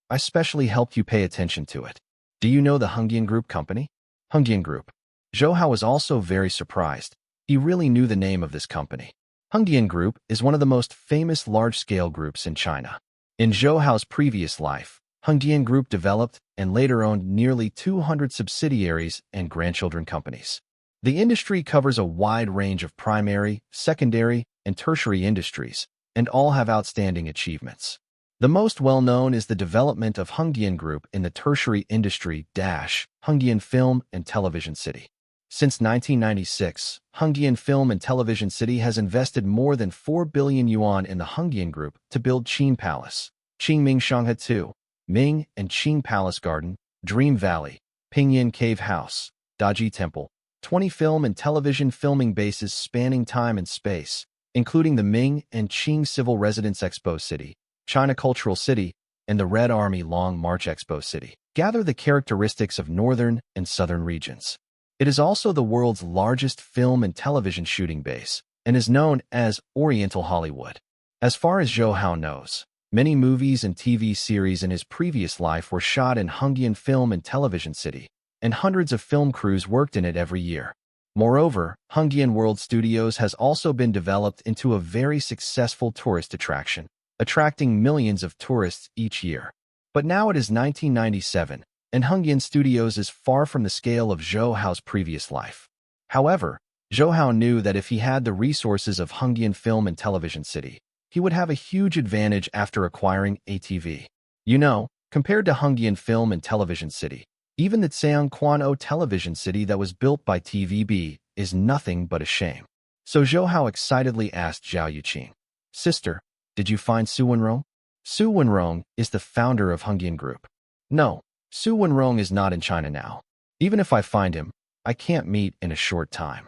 I specially helped you pay attention to it. Do you know the Hengdian Group company? Hengdian Group. Zhou Hao was also very surprised. He really knew the name of this company. Hengdian Group is one of the most famous large-scale groups in China. In Zhou Hao's previous life, Hengdian Group developed and later owned nearly 200 subsidiaries and grandchildren companies. The industry covers a wide range of primary, secondary, and tertiary industries, and all have outstanding achievements. The most well-known is the development of Hengdian Group in the tertiary industry Hengdian Film and Television City. Since 1996, Hengdian Film and Television City has invested more than 4 billion yuan in the Hengdian Group to build Qing Palace, Qingming Shanghe 2, Ming and Qing Palace Garden, Dream Valley, Pinyin Cave House, Daji Temple, 20 film and television filming bases spanning time and space, including the Ming and Qing Civil Residence Expo City, China Cultural City, and the Red Army Long March Expo City, gather the characteristics of northern and southern regions. It is also the world's largest film and television shooting base, and is known as Oriental Hollywood. As far as Zhou Hao knows, many movies and TV series in his previous life were shot in Hengdian Film and Television City, and hundreds of film crews worked in it every year. Moreover, Hengdian World Studios has also been developed into a very successful tourist attraction, attracting millions of tourists each year. But now it is 1997, and Hengdian Studios is far from the scale of Zhou Hao's previous life. However, Zhou Hao knew that if he had the resources of Hengdian Film and Television City, he would have a huge advantage after acquiring ATV. You know, compared to Hengdian Film and Television City, even the Zhangquan Television City that was built by TVB is nothing but a shame. So Zhou Hao excitedly asked Zhao Yuqin, Sister, did you find Su Wenrong? Su Wenrong is the founder of Hengdian Group. No, Su Wenrong is not in China now. Even if I find him, I can't meet in a short time.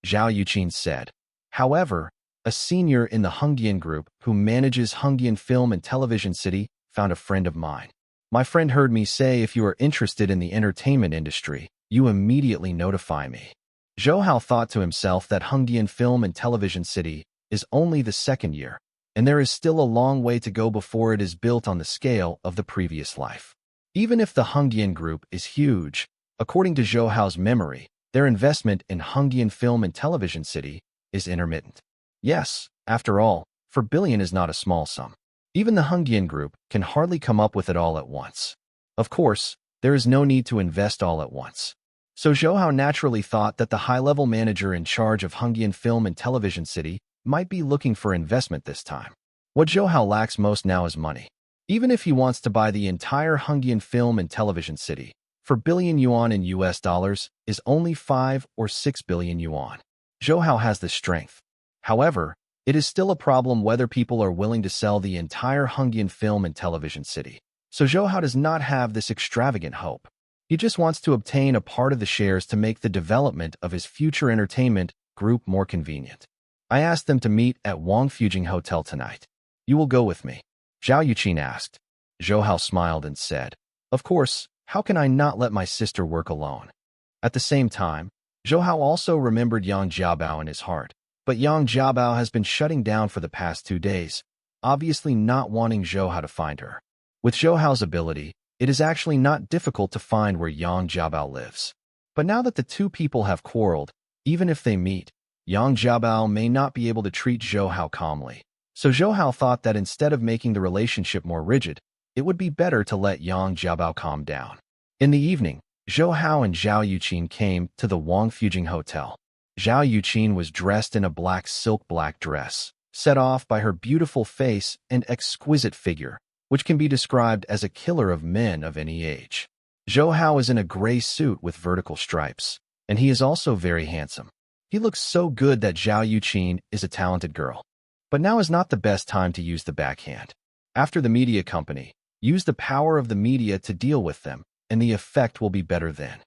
Zhao Yuqin said. However, a senior in the Hengdian Group who manages Hengdian Film and Television City found a friend of mine. My friend heard me say if you are interested in the entertainment industry, you immediately notify me. Zhou Hao thought to himself that Hengdian Film and Television City is only the second year, and there is still a long way to go before it is built on the scale of the previous life. Even if the Hengdian Group is huge, according to Zhou Hao's memory, their investment in Hengdian Film and Television City is intermittent. Yes, after all, 4 billion is not a small sum. Even the Hengdian Group can hardly come up with it all at once. Of course, there is no need to invest all at once. So Zhou Hao naturally thought that the high-level manager in charge of Hengdian Film and Television City might be looking for investment this time. What Zhou Hao lacks most now is money. Even if he wants to buy the entire Hengdian Film and Television City, 4 billion yuan in US dollars is only 5 or 6 billion yuan. Zhou Hao has the strength. However, it is still a problem whether people are willing to sell the entire Hengdian Film and Television City. So Zhou Hao does not have this extravagant hope. He just wants to obtain a part of the shares to make the development of his future entertainment group more convenient. I asked them to meet at Wang Fujing Hotel tonight. You will go with me? Zhao Yuqin asked. Zhou Hao smiled and said, Of course, How can I not let my sister work alone? At the same time, Zhou Hao also remembered Yang Jiabao in his heart. But Yang Jiabao has been shutting down for the past 2 days, obviously not wanting Zhou Hao to find her. With Zhou Hao's ability, it is actually not difficult to find where Yang Jiabao lives. But now that the two people have quarreled, even if they meet, Yang Jiabao may not be able to treat Zhou Hao calmly. So Zhou Hao thought that instead of making the relationship more rigid, it would be better to let Yang Jiabao calm down. In the evening, Zhou Hao and Zhao Yuqin came to the Wang Fujing Hotel. Zhao Yuqin was dressed in a black silk black dress, set off by her beautiful face and exquisite figure, which can be described as a killer of men of any age. Zhou Hao is in a gray suit with vertical stripes, and he is also very handsome. He looks so good that Zhao Yuqin is a talented girl. But now is not the best time to use the backhand. After the media company, use the power of the media to deal with them, and the effect will be better then.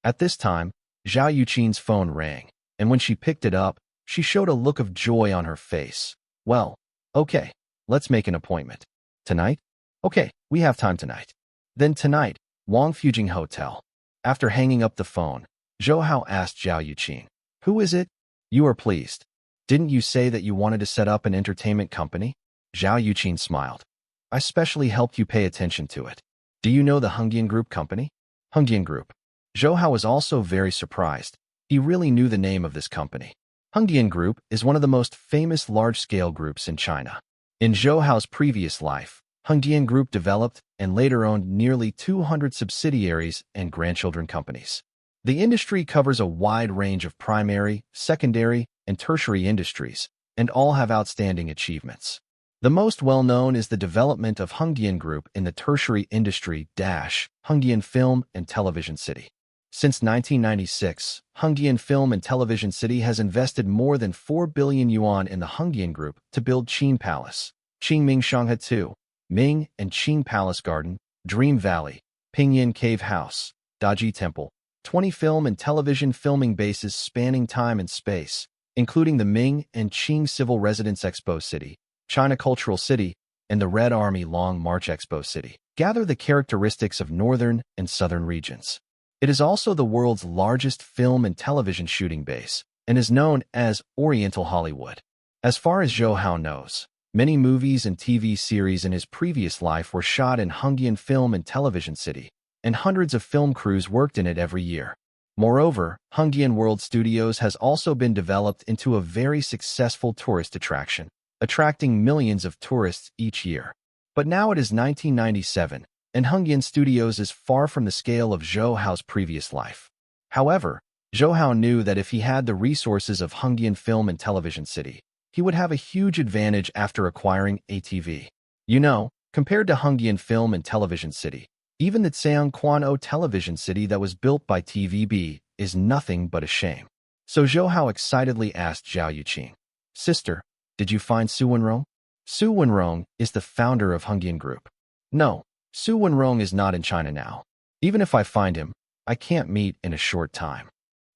At this time, Zhao Yuqin's phone rang, and when she picked it up, she showed a look of joy on her face. Well, okay, let's make an appointment. Tonight? Okay, we have time tonight. Then tonight, Wang Fujing Hotel. After hanging up the phone, Zhou Hao asked Zhao Yuqin, "Who is it? You are pleased. Didn't you say that you wanted to set up an entertainment company?" Zhao Yuqin smiled. "I specially helped you pay attention to it. Do you know the Hengdian Group company?" Hengdian Group. Zhou Hao was also very surprised. He really knew the name of this company. Hengdian Group is one of the most famous large-scale groups in China. In Zhou Hao's previous life, Hengdian Group developed and later owned nearly 200 subsidiaries and grandchildren companies. The industry covers a wide range of primary, secondary, and tertiary industries, and all have outstanding achievements. The most well-known is the development of Hengdian Group in the tertiary industry Hengdian Film and Television City. Since 1996, Hengdian Film and Television City has invested more than 4 billion yuan in the Hengdian Group to build Qing Palace, Qingming Shanghai 2, Ming and Qing Palace Garden, Dream Valley, Pinyin Cave House, Daji Temple, 20 film and television filming bases spanning time and space, including the Ming and Qing Civil Residence Expo City, China Cultural City, and the Red Army Long March Expo City, gather the characteristics of northern and southern regions. It is also the world's largest film and television shooting base, and is known as Oriental Hollywood. As far as Zhou Hao knows, many movies and TV series in his previous life were shot in Hengdian Film and Television City, and hundreds of film crews worked in it every year. Moreover, Hengdian World Studios has also been developed into a very successful tourist attraction, attracting millions of tourists each year. But now it is 1997, and Hengdian Studios is far from the scale of Zhou Hao's previous life. However, Zhou Hao knew that if he had the resources of Hengdian Film and Television City, he would have a huge advantage after acquiring ATV. You know, compared to Hengdian Film and Television City, even the Zhangquan-O Television City that was built by TVB is nothing but a shame. So Zhou Hao excitedly asked Zhao Yuqin, "Sister, did you find Su Wenrong?" Su Wenrong is the founder of Hengdian Group. No, Su Wenrong is not in China now. Even if I find him, I can't meet in a short time,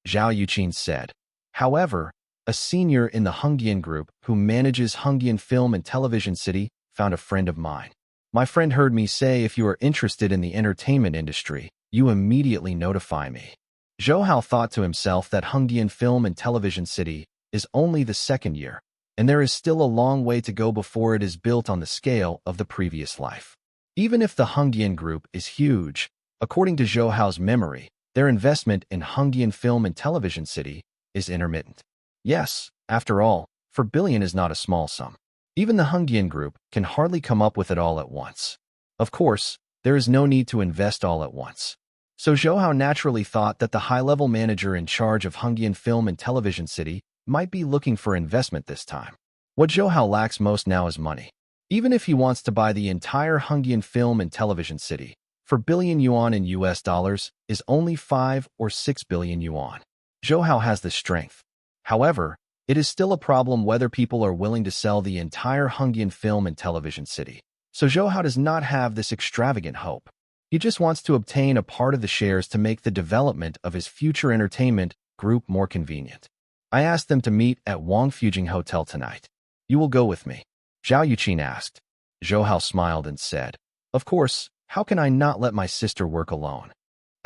Zhao Yuqin said. However, a senior in the Hengdian Group who manages Hengdian Film and Television City found a friend of mine. My friend heard me say if you are interested in the entertainment industry, you immediately notify me. Zhou Hao thought to himself that Hengdian Film and Television City is only the second year, and there is still a long way to go before it is built on the scale of the previous life. Even if the Hengdian Group is huge, according to Zhou Hao's memory, their investment in Hengdian Film and Television City is intermittent. Yes, after all, 4 billion is not a small sum. Even the Hengdian Group can hardly come up with it all at once. Of course, there is no need to invest all at once. So Zhou Hao naturally thought that the high-level manager in charge of Hengdian Film and Television City might be looking for investment this time. What Zhou Hao lacks most now is money. Even if he wants to buy the entire Hengdian Film and Television City, 4 billion yuan in US dollars is only 5 or 6 billion yuan. Zhou Hao has the strength. However, it is still a problem whether people are willing to sell the entire Hengdian Film and Television City. So Zhou Hao does not have this extravagant hope. He just wants to obtain a part of the shares to make the development of his future entertainment group more convenient. I asked them to meet at Wang Fujing Hotel tonight. You will go with me? Zhao Yuqin asked. Zhou Hao smiled and said, "Of course, How can I not let my sister work alone?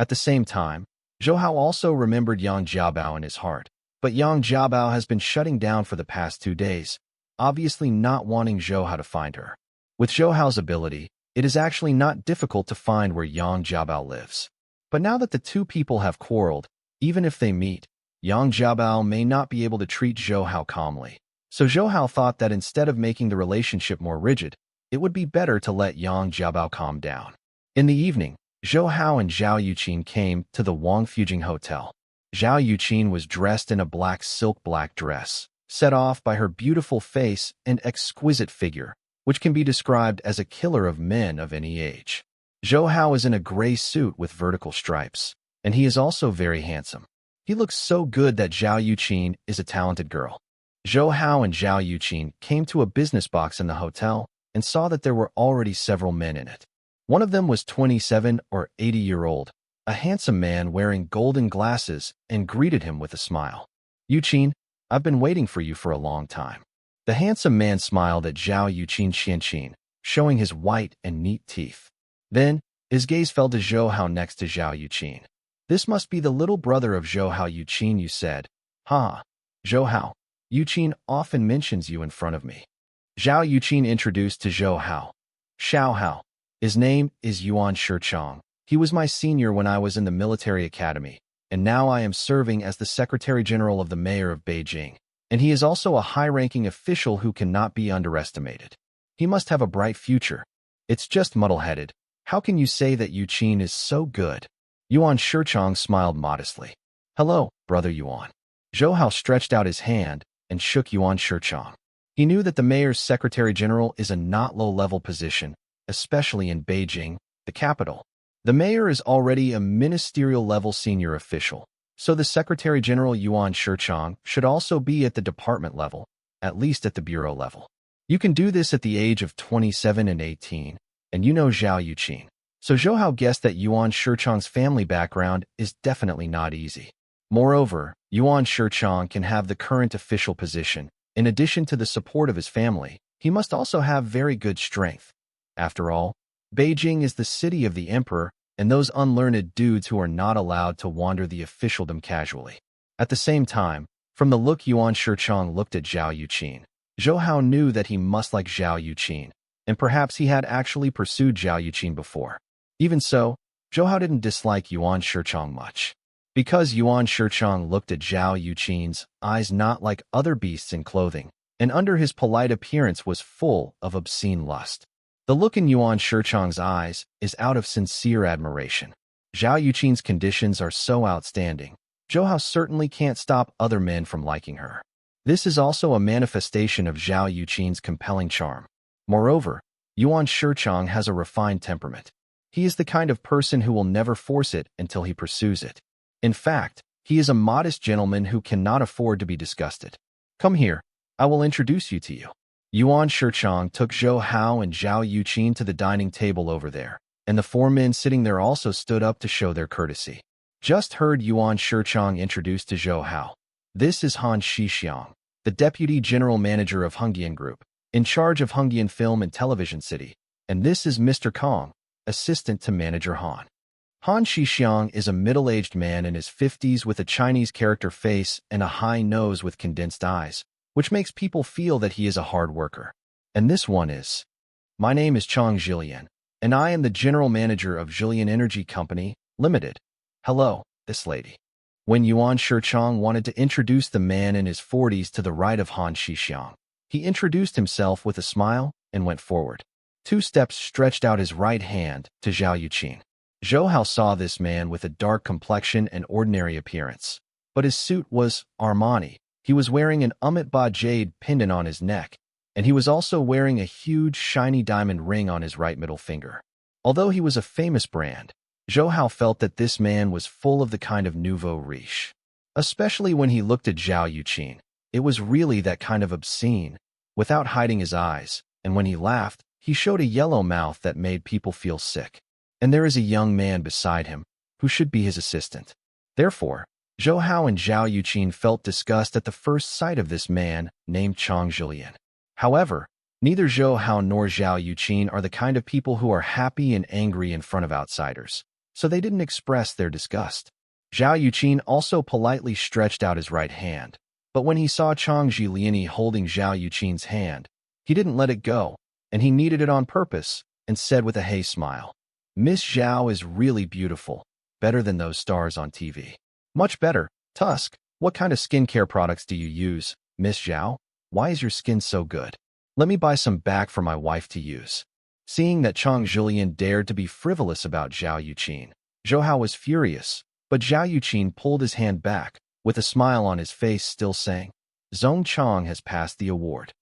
At the same time, Zhou Hao also remembered Yang Jiabao in his heart. But Yang Jiabao has been shutting down for the past 2 days, obviously not wanting Zhou Hao to find her. With Zhou Hao's ability, it is actually not difficult to find where Yang Jiabao lives. But now that the two people have quarreled, even if they meet, Yang Jiabao may not be able to treat Zhou Hao calmly. So Zhou Hao thought that instead of making the relationship more rigid, it would be better to let Yang Jiabao calm down. In the evening, Zhou Hao and Zhao Yuqin came to the Wang Fujing Hotel. Zhao Yuqin was dressed in a black silk dress, set off by her beautiful face and exquisite figure, which can be described as a killer of men of any age. Zhou Hao is in a gray suit with vertical stripes, and he is also very handsome. He looks so good that Zhao Yuqin is a talented girl. Zhou Hao and Zhao Yuqin came to a business box in the hotel and saw that there were already several men in it. One of them was 27 or 80-year-old, a handsome man wearing golden glasses, and greeted him with a smile. Yuqin, I've been waiting for you for a long time. The handsome man smiled at Zhao Yuqin, showing his white and neat teeth. Then, his gaze fell to Zhou Hao next to Zhao Yuqin. This must be the little brother of Zhou Hao. Yuqin, you said. Ha! Zhou Hao, Yuqin often mentions you in front of me. Zhao Yuqin introduced to Zhou Hao. Xiao Hao. His name is Yuan Shichang. He was my senior when I was in the military academy, and now I am serving as the Secretary General of the Mayor of Beijing. And he is also a high-ranking official who cannot be underestimated. He must have a bright future. It's just muddle-headed. How can you say that Yuqin is so good? Yuan Shichang smiled modestly. Hello, brother Yuan. Zhou Hao stretched out his hand and shook Yuan Shichang. He knew that the mayor's Secretary General is a not low-level position, especially in Beijing, the capital. The mayor is already a ministerial-level senior official, so the Secretary General Yuan Shichang should also be at the department level, at least at the bureau level. You can do this at the age of 27 and 18, and you know Zhao Yuqin. So Zhou Hao guessed that Yuan Shichang's family background is definitely not easy. Moreover, Yuan Shichang can have the current official position. In addition to the support of his family, he must also have very good strength. After all, Beijing is the city of the emperor and those unlearned dudes who are not allowed to wander the officialdom casually. At the same time, from the look Yuan Shichang looked at Zhao Yuqin, Zhou Hao knew that he must like Zhao Yuqin, and perhaps he had actually pursued Zhao Yuqin before. Even so, Zhou Hao didn't dislike Yuan Shichang much. Because Yuan Shichang looked at Zhao Yuqin's eyes not like other beasts in clothing, and under his polite appearance was full of obscene lust. The look in Yuan Shichang's eyes is out of sincere admiration. Zhao Yuqin's conditions are so outstanding. Zhou Hao certainly can't stop other men from liking her. This is also a manifestation of Zhao Yuqin's compelling charm. Moreover, Yuan Shichang has a refined temperament. He is the kind of person who will never force it until he pursues it. In fact, he is a modest gentleman who cannot afford to be disgusted. Come here, I will introduce you to you. Yuan Shichang took Zhou Hao and Zhao Yuqin to the dining table over there, and the four men sitting there also stood up to show their courtesy. Just heard Yuan Shichang introduced to Zhou Hao. This is Han Shixiang, the Deputy General Manager of Hongyan Group, in charge of Hongyan Film and Television City, and this is Mr. Kong, Assistant to Manager Han. Han Shixiang is a middle-aged man in his 50s with a Chinese character face and a high nose with condensed eyes, which makes people feel that he is a hard worker. And this one is. My name is Chang Zhilian, and I am the General Manager of Zhilian Energy Company, Limited. Hello, this lady. When Yuan Shichang wanted to introduce the man in his 40s to the right of Han Shixiang, he introduced himself with a smile and went forward. 2 steps stretched out his right hand to Zhao Yuqin. Zhou Hao saw this man with a dark complexion and ordinary appearance, but his suit was Armani. He was wearing an Umitba jade pendant on his neck, and he was also wearing a huge shiny diamond ring on his right middle finger. Although he was a famous brand, Zhou Hao felt that this man was full of the kind of nouveau riche. Especially when he looked at Zhao Yuqin, it was really that kind of obscene, without hiding his eyes, and when he laughed, he showed a yellow mouth that made people feel sick. And there is a young man beside him, who should be his assistant. Therefore, Zhou Hao and Zhao Yuqin felt disgust at the first sight of this man named Chang Zhilian. However, Neither Zhou Hao nor Zhao Yuqin are the kind of people who are happy and angry in front of outsiders, so they didn't express their disgust. Zhao Yuqin also politely stretched out his right hand, but when he saw Chang Zhiliani holding Zhao Yuqin's hand, he didn't let it go, and he kneaded it on purpose and said with a hey smile, "Miss Zhao is really beautiful, better than those stars on TV." "Much better. Tusk, what kind of skincare products do you use, Miss Zhao? Why is your skin so good? Let me buy some back for my wife to use." Seeing that Chang Zhilian dared to be frivolous about Zhao Yuqin, Zhou Hao was furious, but Zhao Yuqin pulled his hand back, with a smile on his face still saying, "Zhong Chang has passed the award."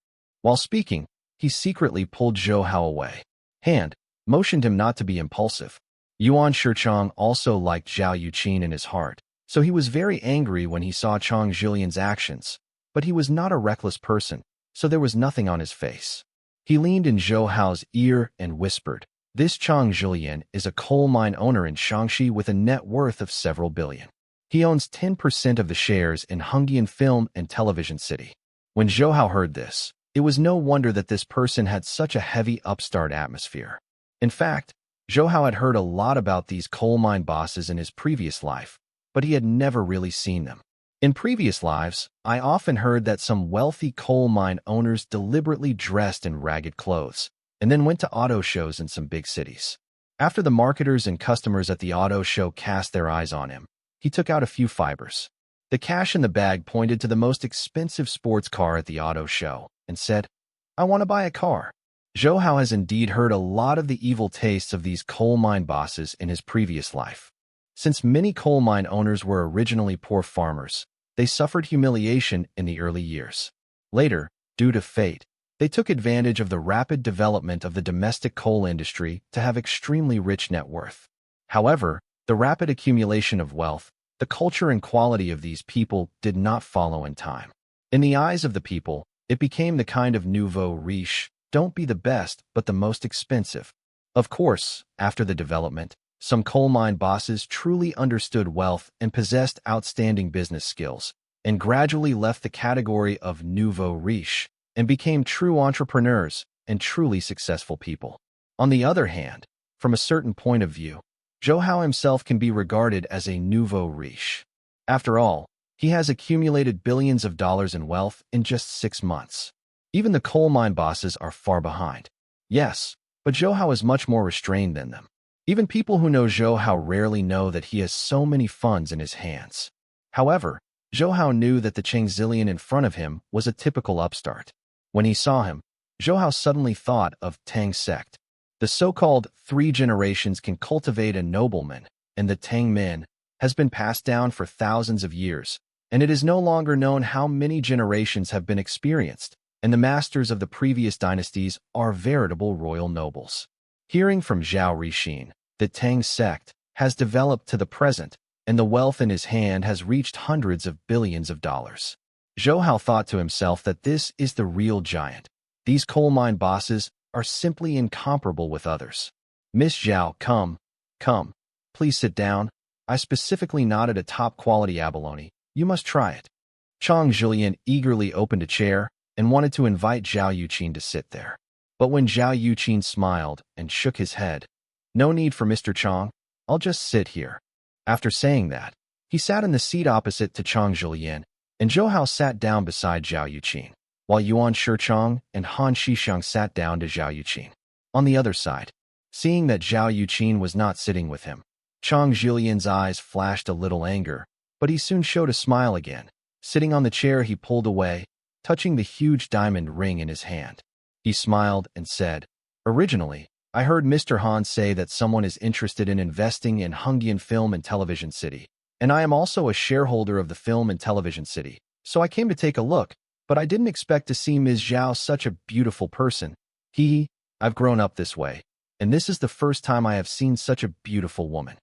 While speaking, he secretly pulled Zhou Hao away. Hand, motioned him not to be impulsive. Yuan Shichang also liked Zhao Yuqin in his heart, so he was very angry when he saw Chang Zhilian's actions, but he was not a reckless person, so there was nothing on his face. He leaned in Zhou Hao's ear and whispered, "This Chang Zhilian is a coal mine owner in Shaanxi with a net worth of several billion. He owns 10% of the shares in Hongyan Film and Television City." When Zhou Hao heard this, it was no wonder that this person had such a heavy upstart atmosphere. In fact, Zhou Hao had heard a lot about these coal mine bosses in his previous life, but he had never really seen them. In previous lives, I often heard that some wealthy coal mine owners deliberately dressed in ragged clothes and then went to auto shows in some big cities. After the marketers and customers at the auto show cast their eyes on him, he took out a few fibers. The cash in the bag pointed to the most expensive sports car at the auto show and said, "I want to buy a car." Zhou Hao has indeed heard a lot of the evil tastes of these coal mine bosses in his previous life. Since many coal mine owners were originally poor farmers, they suffered humiliation in the early years. Later, due to fate, they took advantage of the rapid development of the domestic coal industry to have extremely rich net worth. However, the rapid accumulation of wealth, the culture and quality of these people did not follow in time. In the eyes of the people, it became the kind of nouveau riche, don't be the best, but the most expensive. Of course, after the development, some coal mine bosses truly understood wealth and possessed outstanding business skills, and gradually left the category of nouveau riche and became true entrepreneurs and truly successful people. On the other hand, from a certain point of view, Zhou Hao himself can be regarded as a nouveau riche. After all, he has accumulated billions of dollars in wealth in just 6 months. Even the coal mine bosses are far behind. Yes, but Zhou Hao is much more restrained than them. Even people who know Zhou Hao rarely know that he has so many funds in his hands. However, Zhou Hao knew that the Chang Zhilian in front of him was a typical upstart. When he saw him, Zhou Hao suddenly thought of Tang sect. The so-called 3 generations can cultivate a nobleman, and the Tang min has been passed down for thousands of years, and it is no longer known how many generations have been experienced, and the masters of the previous dynasties are veritable royal nobles. Hearing from Zhao Rixin, the Tang sect has developed to the present, and the wealth in his hand has reached hundreds of billions of dollars. Zhou Hao thought to himself that this is the real giant. These coal mine bosses are simply incomparable with others. "Miss Zhao, come. Please sit down. I specifically nodded a top-quality abalone. You must try it." Chang Zhilian eagerly opened a chair and wanted to invite Zhao Yuqin to sit there. But when Zhao Yuqin smiled and shook his head, "No need for Mr. Chang, I'll just sit here." After saying that, he sat in the seat opposite to Chang Zhilian, and Zhou Hao sat down beside Zhao Yuqin, while Yuan Shichang and Han Shixiang sat down to Zhao Yuqin. On the other side, seeing that Zhao Yuqin was not sitting with him, Chang Zhilian's eyes flashed a little anger, but he soon showed a smile again. Sitting on the chair, he pulled away, touching the huge diamond ring in his hand. He smiled and said, "Originally, I heard Mr. Han say that someone is interested in investing in Hongyan Film and Television City, and I am also a shareholder of the Film and Television City, so I came to take a look, but I didn't expect to see Ms. Zhao, such a beautiful person. I've grown up this way, and this is the first time I have seen such a beautiful woman."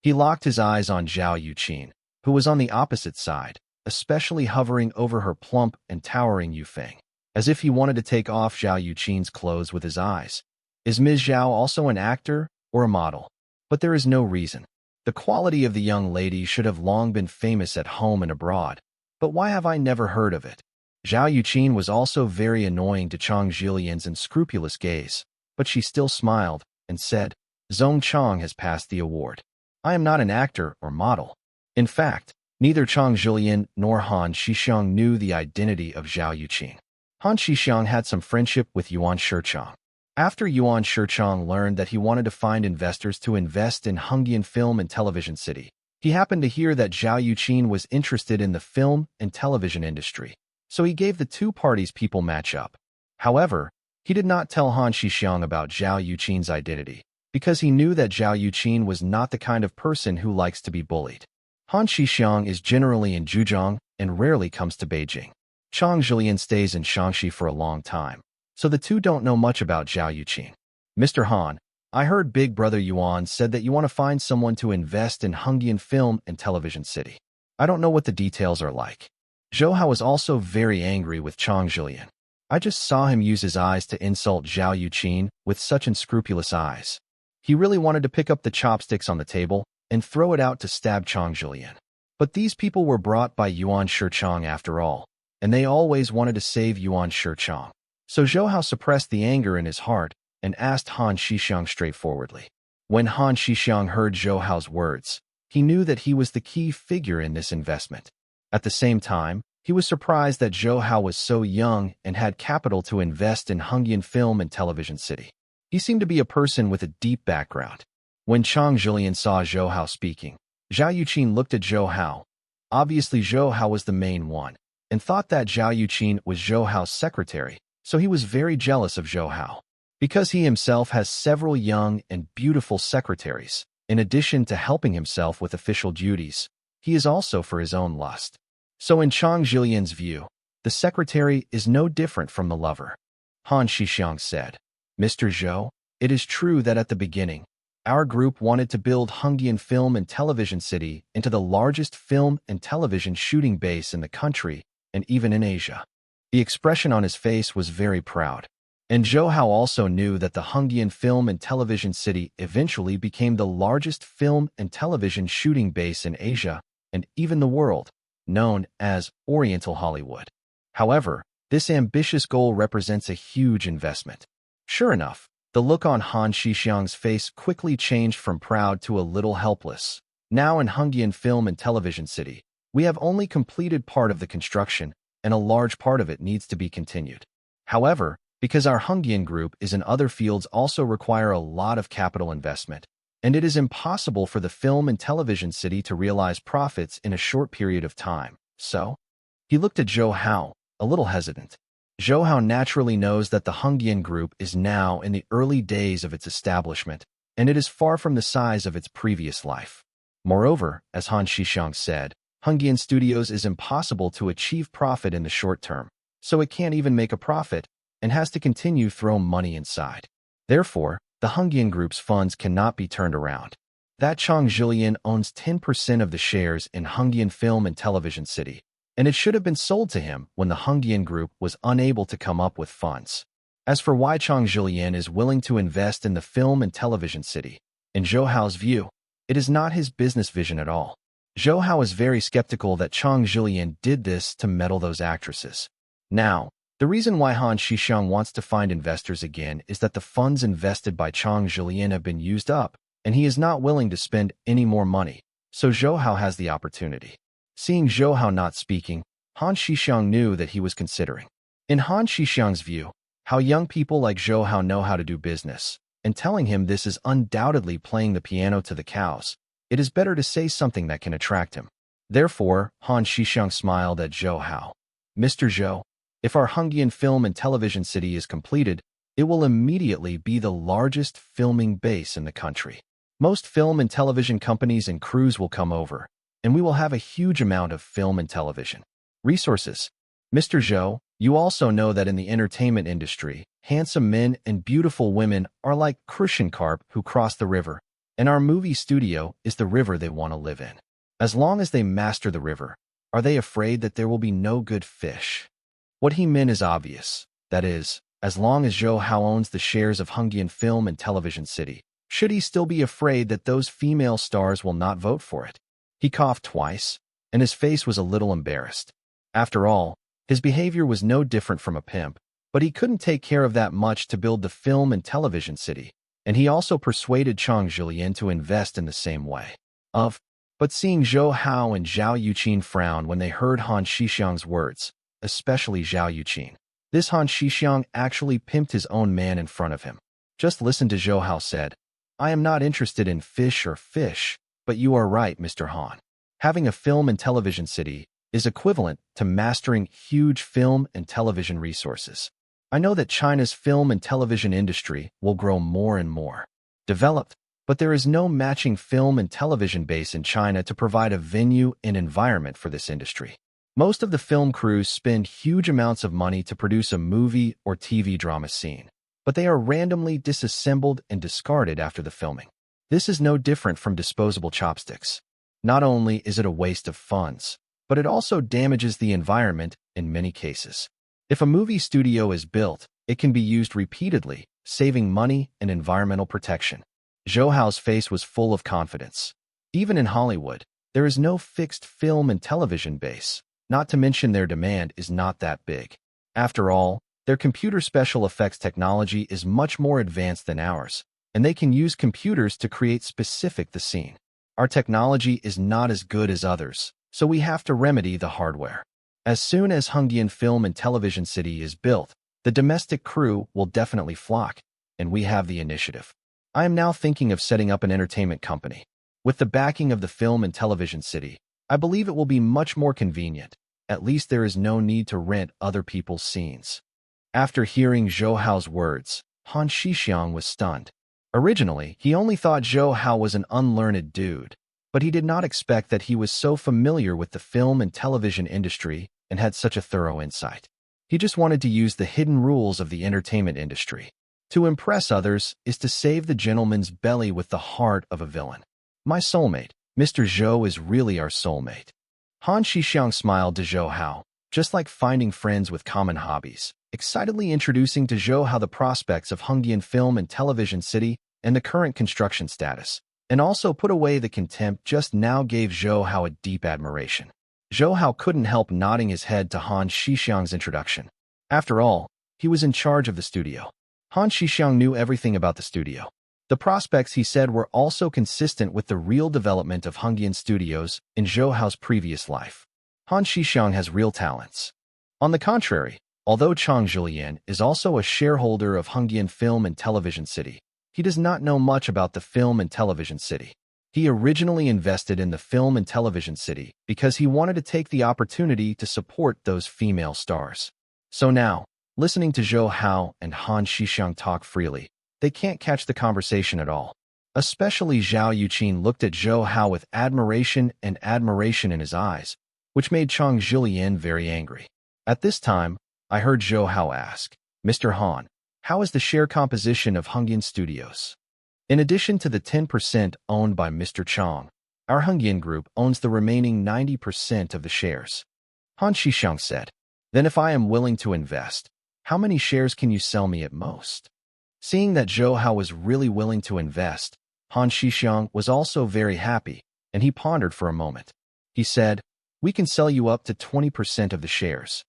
He locked his eyes on Zhao Yuqin, who was on the opposite side, especially hovering over her plump and towering Yufeng, as if he wanted to take off Zhao Yuqin's clothes with his eyes. Is Ms. Zhao also an actor or a model? But there is no reason. The quality of the young lady should have long been famous at home and abroad. But why have I never heard of it? Zhao Yuqin was also very annoying to Chang Jilian's unscrupulous gaze, but she still smiled and said, Zhong Chang has passed the award. I am not an actor or model. In fact, neither Chang Jilian nor Han Shixiang knew the identity of Zhao Yuqin. Han Shixiang had some friendship with Yuan Shichang. After Yuan Shichang learned that he wanted to find investors to invest in Hongyan Film and Television City, he happened to hear that Zhao Yuqin was interested in the film and television industry, so he gave the two parties people match up. However, he did not tell Han Shixiang about Zhao Yuqin's identity, because he knew that Zhao Yuqin was not the kind of person who likes to be bullied. Han Shixiang is generally in Zhejiang and rarely comes to Beijing. Chang Jilian stays in Shaanxi for a long time, so the two don't know much about Zhao Yuqin. Mr. Han, I heard Big Brother Yuan said that you want to find someone to invest in Hongyan Film and Television City. I don't know what the details are like. Zhou Hao was also very angry with Chang Jilian. I just saw him use his eyes to insult Zhao Yuqin with such unscrupulous eyes. He really wanted to pick up the chopsticks on the table and throw it out to stab Chang Jilian. But these people were brought by Yuan Shichang after all, and they always wanted to save Yuan Shichang. So Zhou Hao suppressed the anger in his heart and asked Han Shixiang straightforwardly. When Han Shixiang heard Zhou Hao's words, he knew that he was the key figure in this investment. At the same time, he was surprised that Zhou Hao was so young and had capital to invest in Hongyan Film and Television City. He seemed to be a person with a deep background. When Chang Jilian saw Zhou Hao speaking, Zhao Yuqin looked at Zhou Hao. Obviously Zhou Hao was the main one, and thought that Zhao Yuqin was Zhou Hao's secretary, so he was very jealous of Zhou Hao. Because he himself has several young and beautiful secretaries, in addition to helping himself with official duties, he is also for his own lust. So in Chang Jilian's view, the secretary is no different from the lover. Han Shixiang said, Mr. Zhou, it is true that at the beginning, our group wanted to build Hongyan Film and Television City into the largest film and television shooting base in the country and even in Asia. The expression on his face was very proud. And Zhou Hao also knew that the Hongyan Film and Television City eventually became the largest film and television shooting base in Asia and even the world, known as Oriental Hollywood. However, this ambitious goal represents a huge investment. Sure enough, the look on Han Shixiang's face quickly changed from proud to a little helpless. Now in Hongyan Film and Television City, we have only completed part of the construction, and a large part of it needs to be continued. However, because our Hongyan group is in other fields also require a lot of capital investment, and it is impossible for the film and television city to realize profits in a short period of time. So, he looked at Zhou Hao, a little hesitant. Zhou Hao naturally knows that the Hongyan group is now in the early days of its establishment, and it is far from the size of its previous life. Moreover, as Han Shixiang said, Hongyan Studios is impossible to achieve profit in the short term, so it can't even make a profit, and has to continue throw money inside. Therefore, the Hongyan Group's funds cannot be turned around. That Chang Jilian owns 10% of the shares in Hongyan Film and Television City, and it should have been sold to him when the Hongyan Group was unable to come up with funds. As for why Chang Jilian is willing to invest in the film and television city, in Zhou Hao's view, it is not his business vision at all. Zhou Hao is very skeptical that Chang Jilian did this to meddle those actresses. Now, the reason why Han Shixiang wants to find investors again is that the funds invested by Chang Jilian have been used up, and he is not willing to spend any more money, so Zhou Hao has the opportunity. Seeing Zhou Hao not speaking, Han Shixiang knew that he was considering. In Han Shixiang's view, how young people like Zhou Hao know how to do business, and telling him this is undoubtedly playing the piano to the cows, it is better to say something that can attract him. Therefore, Han Shixiang smiled at Zhou Hao. Mr. Zhou, if our Hongyan Film and Television City is completed, it will immediately be the largest filming base in the country. Most film and television companies and crews will come over, and we will have a huge amount of film and television resources. Mr. Zhou, you also know that in the entertainment industry, handsome men and beautiful women are like crucian carp who cross the river, and our movie studio is the river they want to live in. As long as they master the river, are they afraid that there will be no good fish? What he meant is obvious. That is, as long as Zhou Hao owns the shares of Hongyan Film and Television City, should he still be afraid that those female stars will not vote for it? He coughed twice, and his face was a little embarrassed. After all, His behavior was no different from a pimp, but he couldn't take care of that much to build the film and television city, and he also persuaded Chang Jilian to invest in the same way. But seeing Zhou Hao and Zhao Yuqin frown when they heard Han Shixiang's words, especially Zhao Yuqin. This Han Shixiang actually pimped his own man in front of him. Just listen to Zhou Hao said, "I am not interested in fish, but you are right, Mr. Han. Having a film and television city is equivalent to mastering huge film and television resources. I know that China's film and television industry will grow more and more developed, but there is no matching film and television base in China to provide a venue and environment for this industry. Most of the film crews spend huge amounts of money to produce a movie or TV drama scene, but they are randomly disassembled and discarded after the filming. This is no different from disposable chopsticks. Not only is it a waste of funds, but it also damages the environment in many cases. If a movie studio is built, it can be used repeatedly, saving money and environmental protection." Zhou Hao's face was full of confidence. Even in Hollywood, there is no fixed film and television base, not to mention their demand is not that big. After all, their computer special effects technology is much more advanced than ours, and they can use computers to create specific the scene. Our technology is not as good as others, so we have to remedy the hardware. As soon as Hongdian Film and Television City is built, the domestic crew will definitely flock, and we have the initiative. I am now thinking of setting up an entertainment company. With the backing of the film and television city, I believe it will be much more convenient. At least there is no need to rent other people's scenes. After hearing Zhou Hao's words, Han Shixiang was stunned. Originally, he only thought Zhou Hao was an unlearned dude, but he did not expect that he was so familiar with the film and television industry and had such a thorough insight. He just wanted to use the hidden rules of the entertainment industry. To impress others is to save the gentleman's belly with the heart of a villain. My soulmate, Mr. Zhou is really our soulmate. Han Shixiang smiled to Zhou Hao, just like finding friends with common hobbies, excitedly introducing to Zhou Hao the prospects of Hongdian Film and Television City and the current construction status, and also put away the contempt just now gave Zhou Hao a deep admiration. Zhou Hao couldn't help nodding his head to Han Shixiang's introduction. After all, he was in charge of the studio. Han Shixiang knew everything about the studio. The prospects, he said, were also consistent with the real development of Hongdian Studios in Zhou Hao's previous life. Han Shixiang has real talents. On the contrary, although Chang Jilian is also a shareholder of Hongdian Film and Television City, he does not know much about the film and television city. He originally invested in the film and television city because he wanted to take the opportunity to support those female stars. So now, listening to Zhou Hao and Han Shixiang talk freely, they can't catch the conversation at all. Especially Zhao Yuqin looked at Zhou Hao with admiration in his eyes, which made Chang Jilian very angry. At this time, I heard Zhou Hao ask, "Mr. Han, how is the share composition of Hongdian Studios?" In addition to the 10% owned by Mr. Chang, our Hongdian group owns the remaining 90% of the shares. Han Shixiang said, "Then if I am willing to invest, how many shares can you sell me at most?" Seeing that Zhou Hao was really willing to invest, Han Shixiang was also very happy, and he pondered for a moment. He said, "We can sell you up to 20% of the shares.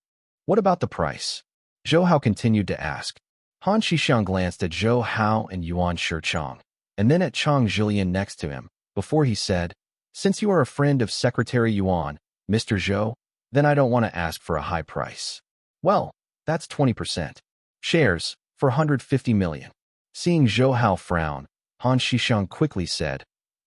What about the price?" Zhou Hao continued to ask. Han Shixiang glanced at Zhou Hao and Yuan Shichang, and then at Chang Jilian next to him, before he said, "Since you are a friend of Secretary Yuan, Mr. Zhou, then I don't want to ask for a high price. Well, that's 20%. Shares, for 150 million. Seeing Zhou Hao frown, Han Shixiang quickly said,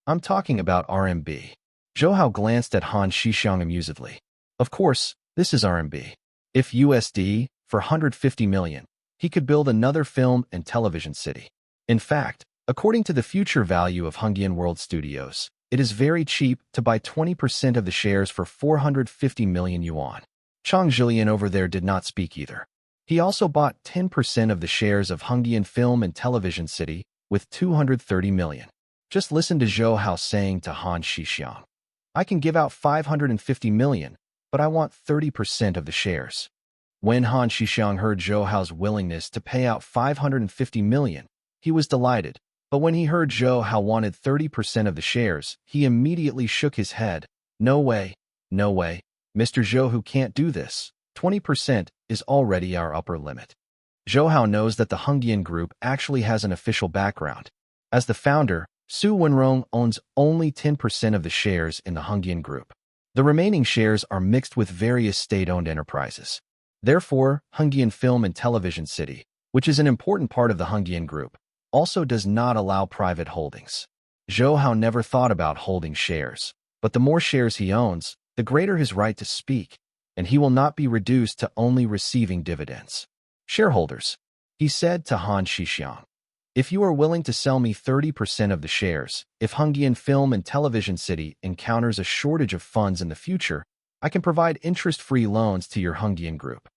"I'm talking about RMB. Zhou Hao glanced at Han Shixiang amusedly. Of course, this is RMB. If USD, for 150 million, he could build another film and television city. In fact, according to the future value of Hongdian World Studios, it is very cheap to buy 20% of the shares for 450 million yuan. Chang Jilian over there did not speak either. He also bought 10% of the shares of Hongdian Film and Television City with 230 million. Just listen to Zhou Hao saying to Han Shixiang, "I can give out 550 million, but I want 30% of the shares." When Han Shixiang heard Zhou Hao's willingness to pay out 550 million, he was delighted. But when he heard Zhou Hao wanted 30% of the shares, he immediately shook his head. No way, Mr. Zhou, who can't do this. 20% is already our upper limit. Zhou Hao knows that the Hengyan Group actually has an official background. As the founder, Su Wenrong owns only 10% of the shares in the Hengyan Group. The remaining shares are mixed with various state-owned enterprises. Therefore, Hengyan Film and Television City, which is an important part of the Hengyan Group, also does not allow private holdings. Zhou Hao never thought about holding shares, but the more shares he owns, the greater his right to speak, and he will not be reduced to only receiving dividends. Shareholders, he said to Han Shixiang, if you are willing to sell me 30% of the shares, if Hengyan Film and Television City encounters a shortage of funds in the future, I can provide interest-free loans to your Hengyan Group.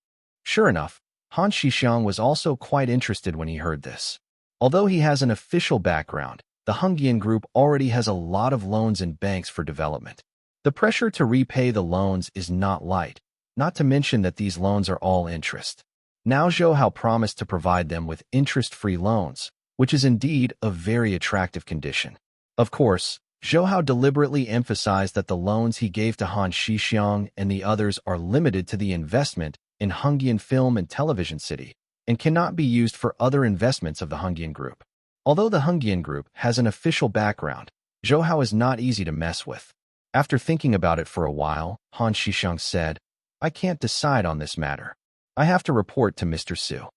Sure enough, Han Shixiang was also quite interested when he heard this. Although he has an official background, the Hengyan Group already has a lot of loans in banks for development. The pressure to repay the loans is not light, not to mention that these loans are all interest. Now Zhou Hao promised to provide them with interest-free loans, which is indeed a very attractive condition. Of course, Zhou Hao deliberately emphasized that the loans he gave to Han Shixiang and the others are limited to the investment in Hengyan Film and Television City, and cannot be used for other investments of the Hengyan Group. Although the Hengyan Group has an official background, Zhou Hao is not easy to mess with. After thinking about it for a while, Han Shixiang said, I can't decide on this matter. I have to report to Mr. Su.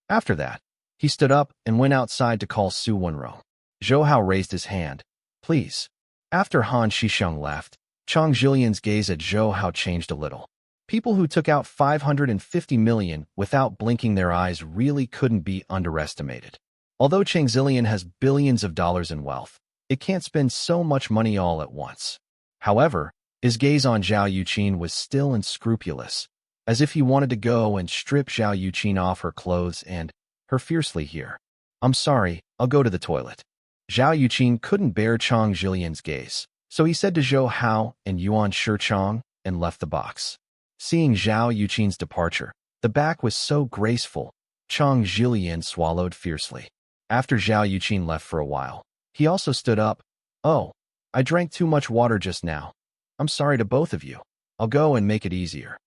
After that, he stood up and went outside to call Su Wenrong. Zhou Hao raised his hand. Please. After Han Shixiang left, Chang Jilian's gaze at Zhou Hao changed a little. People who took out 550 million without blinking their eyes really couldn't be underestimated. Although Chang Jilian has billions of dollars in wealth, it can't spend so much money all at once. However, his gaze on Zhao Yuqin was still unscrupulous, as if he wanted to go and strip Zhao Yuqin off her clothes and her fiercely here. I'm sorry, I'll go to the toilet. Zhao Yuqin couldn't bear Chang Jilian's gaze, so he said to Zhou Hao and Yuan Shichang and left the box. Seeing Zhao Yuqin's departure, the back was so graceful, Chang Jilian swallowed fiercely. After Zhao Yuqin left for a while, he also stood up. Oh, I drank too much water just now. I'm sorry to both of you. I'll go and make it easier.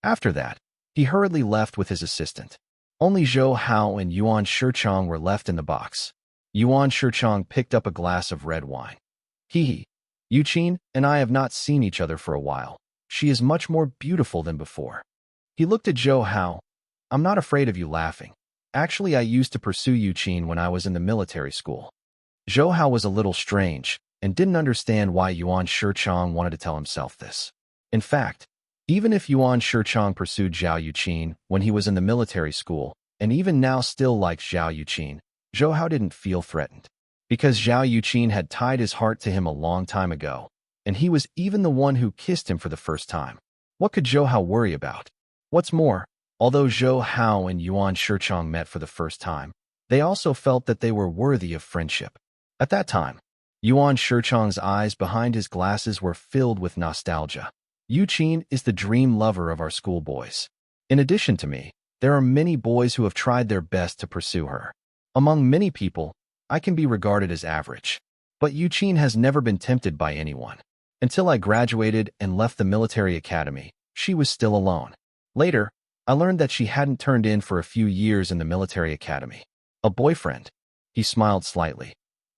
After that, he hurriedly left with his assistant. Only Zhou Hao and Yuan Shichang were left in the box. Yuan Shichang picked up a glass of red wine. Hee. Yuqin and I have not seen each other for a while. She is much more beautiful than before. He looked at Zhou Hao. I'm not afraid of you laughing. Actually, I used to pursue Yuqin when I was in the military school. Zhou Hao was a little strange and didn't understand why Yuan Shichang wanted to tell himself this. In fact, even if Yuan Shichang pursued Zhao Yuqin when he was in the military school, and even now still likes Zhao Yuqin, Zhou Hao didn't feel threatened. Because Zhao Yuqin had tied his heart to him a long time ago, and he was even the one who kissed him for the first time. What could Zhou Hao worry about? What's more, although Zhou Hao and Yuan Shichang met for the first time, they also felt that they were worthy of friendship. At that time, Yuan Shichang's eyes behind his glasses were filled with nostalgia. Yuqin is the dream lover of our schoolboys. In addition to me, there are many boys who have tried their best to pursue her. Among many people, I can be regarded as average. But Yuqin has never been tempted by anyone. Until I graduated and left the military academy, she was still alone. Later, I learned that she hadn't turned in for a few years in the military academy. A boyfriend. He smiled slightly.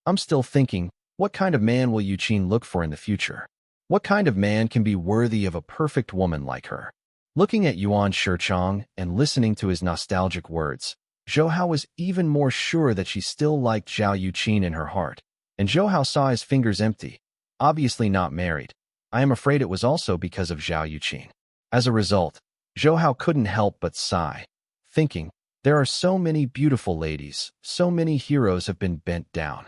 I'm still thinking, what kind of man will Yuqin look for in the future? What kind of man can be worthy of a perfect woman like her? Looking at Yuan Shichang and listening to his nostalgic words, Zhou Hao was even more sure that she still liked Zhao Yuqin in her heart. And Zhou Hao saw his fingers empty, obviously not married. I am afraid it was also because of Zhao Yuqin. As a result, Zhou Hao couldn't help but sigh, thinking, there are so many beautiful ladies, so many heroes have been bent down.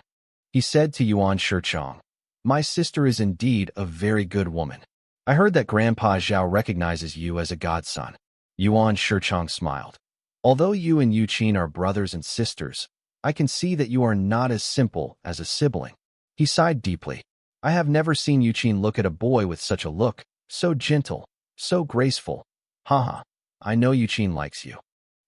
He said to Yuan Shichang, my sister is indeed a very good woman. I heard that Grandpa Zhao recognizes you as a godson. Yuan Shichang smiled. Although you and Yuqin are brothers and sisters, I can see that you are not as simple as a sibling. He sighed deeply. I have never seen Yuqin look at a boy with such a look, so gentle, so graceful. Haha, I know Yuqin likes you.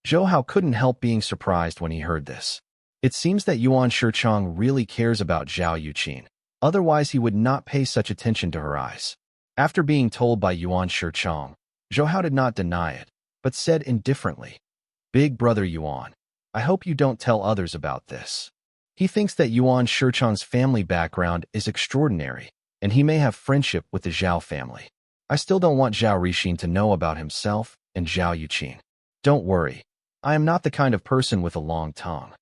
Zhou Hao couldn't help being surprised when he heard this. It seems that Yuan Shichang really cares about Zhao Yuqin. Otherwise, he would not pay such attention to her eyes. After being told by Yuan Shichang, Zhou Hao did not deny it, but said indifferently, "Big brother Yuan, I hope you don't tell others about this." He thinks that Yuan Shichang's family background is extraordinary, and he may have friendship with the Zhao family. I still don't want Zhao Rixin to know about himself and Zhao Yuqin. Don't worry, I am not the kind of person with a long tongue.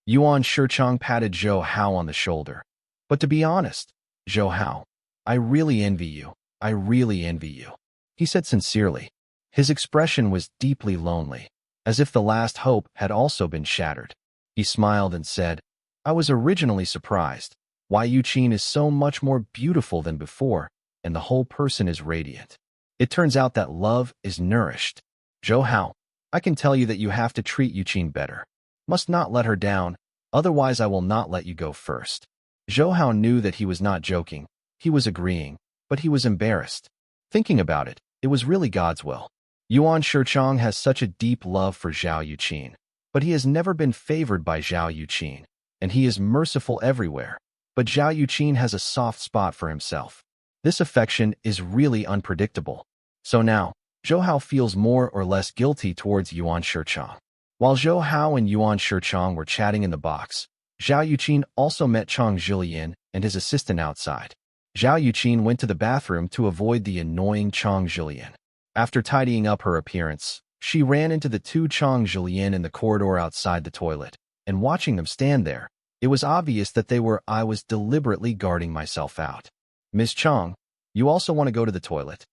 Yuan Shichang patted Zhou Hao on the shoulder. But to be honest, Zhou Hao, I really envy you. I really envy you. He said sincerely. His expression was deeply lonely, as if the last hope had also been shattered. He smiled and said, I was originally surprised. Why Yuqin is so much more beautiful than before, and the whole person is radiant. It turns out that love is nourished. Zhou Hao, I can tell you that you have to treat Yuqin better. Must not let her down, otherwise I will not let you go first. Zhou Hao knew that he was not joking. He was agreeing, but he was embarrassed. Thinking about it, it was really God's will. Yuan Shichang has such a deep love for Zhao Yuqin, but he has never been favored by Zhao Yuqin, and he is merciful everywhere. But Zhao Yuqin has a soft spot for himself. This affection is really unpredictable. So now, Zhou Hao feels more or less guilty towards Yuan Shichang. While Zhou Hao and Yuan Shichang were chatting in the box, Zhao Yuqin also met Chang Zhilian and his assistant outside. Zhao Yuqin went to the bathroom to avoid the annoying Chang Zhilian. After tidying up her appearance, she ran into the two Chang Zhilian in the corridor outside the toilet, and watching them stand there, it was obvious that I was deliberately guarding myself out. Ms. Chang, you also want to go to the toilet?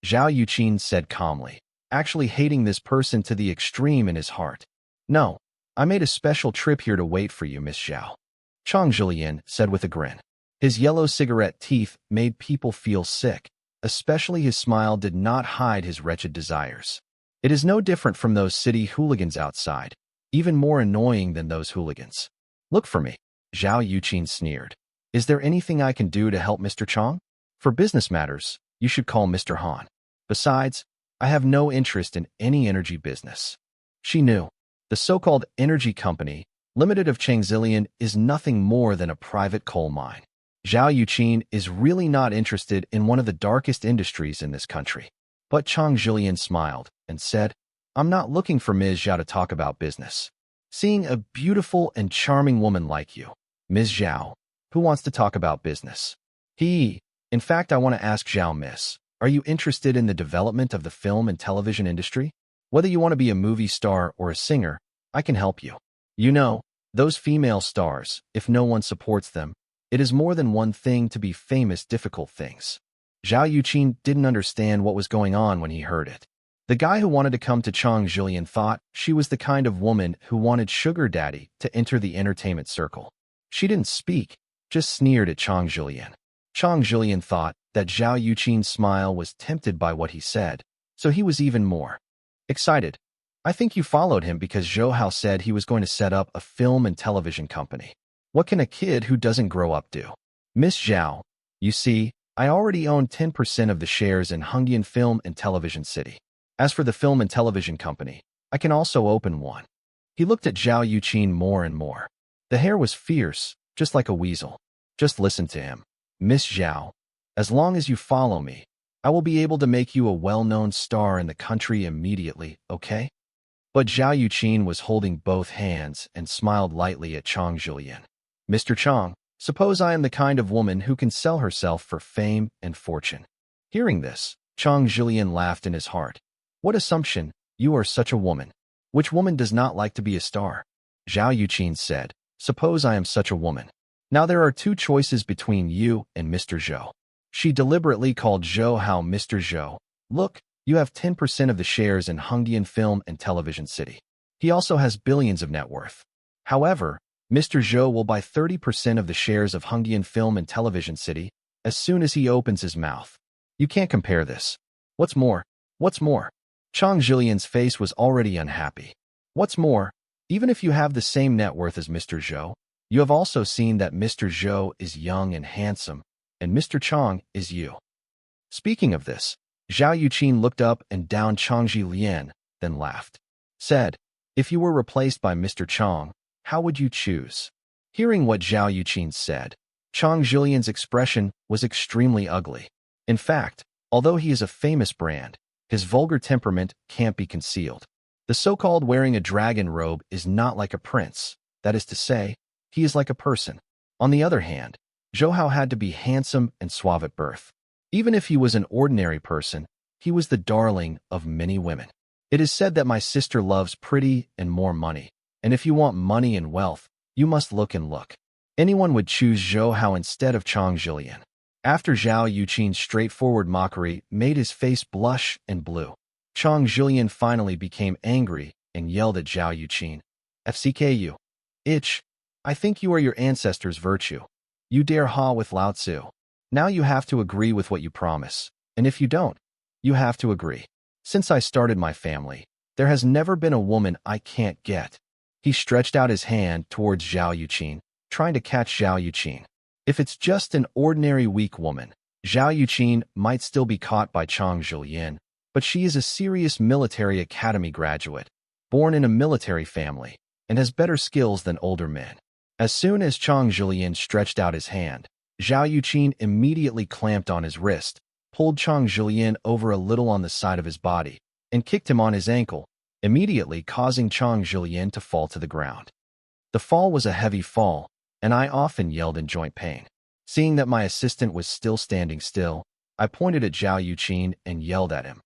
Zhao Yuqin said calmly, actually hating this person to the extreme in his heart. No, I made a special trip here to wait for you, Miss Zhao. Chang Zhilian said with a grin. His yellow cigarette teeth made people feel sick, especially his smile did not hide his wretched desires. It is no different from those city hooligans outside, even more annoying than those hooligans. Look for me, Zhao Yuqin sneered. Is there anything I can do to help Mr. Chang? For business matters, you should call Mr. Han. Besides, I have no interest in any energy business. She knew. The so-called energy company, Limited of Changzilian, is nothing more than a private coal mine. Zhao Yuqin is really not interested in one of the darkest industries in this country. But Chang Zhilian smiled and said, I'm not looking for Ms. Zhao to talk about business. Seeing a beautiful and charming woman like you, Ms. Zhao, who wants to talk about business? In fact, I want to ask Zhao, Miss, are you interested in the development of the film and television industry? Whether you want to be a movie star or a singer, I can help you. You know, those female stars, if no one supports them, it is more than one thing to be famous difficult things. Zhao Yuqin didn't understand what was going on when he heard it. The guy who wanted to come to Chang Zhilian thought she was the kind of woman who wanted sugar daddy to enter the entertainment circle. She didn't speak, just sneered at Chang Zhilian. Chang Zhilian thought that Zhao Yuqin's smile was tempted by what he said, so he was even more excited. I think you followed him because Zhou Hao said he was going to set up a film and television company. What can a kid who doesn't grow up do? Miss Zhao, you see, I already own 10% of the shares in Hongdian Film and Television City. As for the film and television company, I can also open one. He looked at Zhao Yuqin more and more. The hair was fierce, just like a weasel. Just listen to him. Miss Zhao, as long as you follow me, I will be able to make you a well-known star in the country immediately, okay? But Zhao Yuqin was holding both hands and smiled lightly at Chang Zhilian. Mr. Chang, suppose I am the kind of woman who can sell herself for fame and fortune. Hearing this, Chang Zhilian laughed in his heart. What assumption, you are such a woman. Which woman does not like to be a star? Zhao Yuqin said, suppose I am such a woman. Now there are two choices between you and Mr. Zhou. She deliberately called Zhou Hao Mr. Zhou. Look, you have 10% of the shares in Hongdian Film and Television City. He also has billions of net worth. However, Mr. Zhou will buy 30% of the shares of Hongdian Film and Television City as soon as he opens his mouth. You can't compare this. What's more? Chang Zhilian's face was already unhappy. What's more, even if you have the same net worth as Mr. Zhou, you have also seen that Mr. Zhou is young and handsome, and Mr. Chang is you. Speaking of this, Zhao Yuqin looked up and down Chang Zhilian, then laughed. Said, if you were replaced by Mr. Chang, how would you choose? Hearing what Zhao Yuqin said, Chang Zhilian's expression was extremely ugly. In fact, although he is a famous brand, His vulgar temperament can't be concealed. The so-called wearing a dragon robe is not like a prince. That is to say, he is like a person. On the other hand, Zhou Hao had to be handsome and suave at birth. Even if he was an ordinary person, he was the darling of many women. It is said that my sister loves pretty and more money, and if you want money and wealth, you must look and look. Anyone would choose Zhou Hao instead of Chang Jilian. After Zhao Yuqin's straightforward mockery made his face blush and blue, Chang Jilian finally became angry and yelled at Zhao Yuqin. "FCKU. Itch. I think you are your ancestors' virtue. You dare ha with Lao Tzu. Now you have to agree with what you promise, and if you don't, you have to agree. Since I started my family, there has never been a woman I can't get." He stretched out his hand towards Zhao Yuqin, trying to catch Zhao Yuqin. If it's just an ordinary weak woman, Zhao Yuqin might still be caught by Chang Jilian, but she is a serious military academy graduate, born in a military family, and has better skills than older men. As soon as Chang Jilian stretched out his hand, Zhao Yuqin immediately clamped on his wrist, pulled Chang Jilian over a little on the side of his body, and kicked him on his ankle, immediately causing Chang Jilian to fall to the ground. The fall was a heavy fall, and I often yelled in joint pain. Seeing that my assistant was still standing still, I pointed at Zhao Yuqin and yelled at him.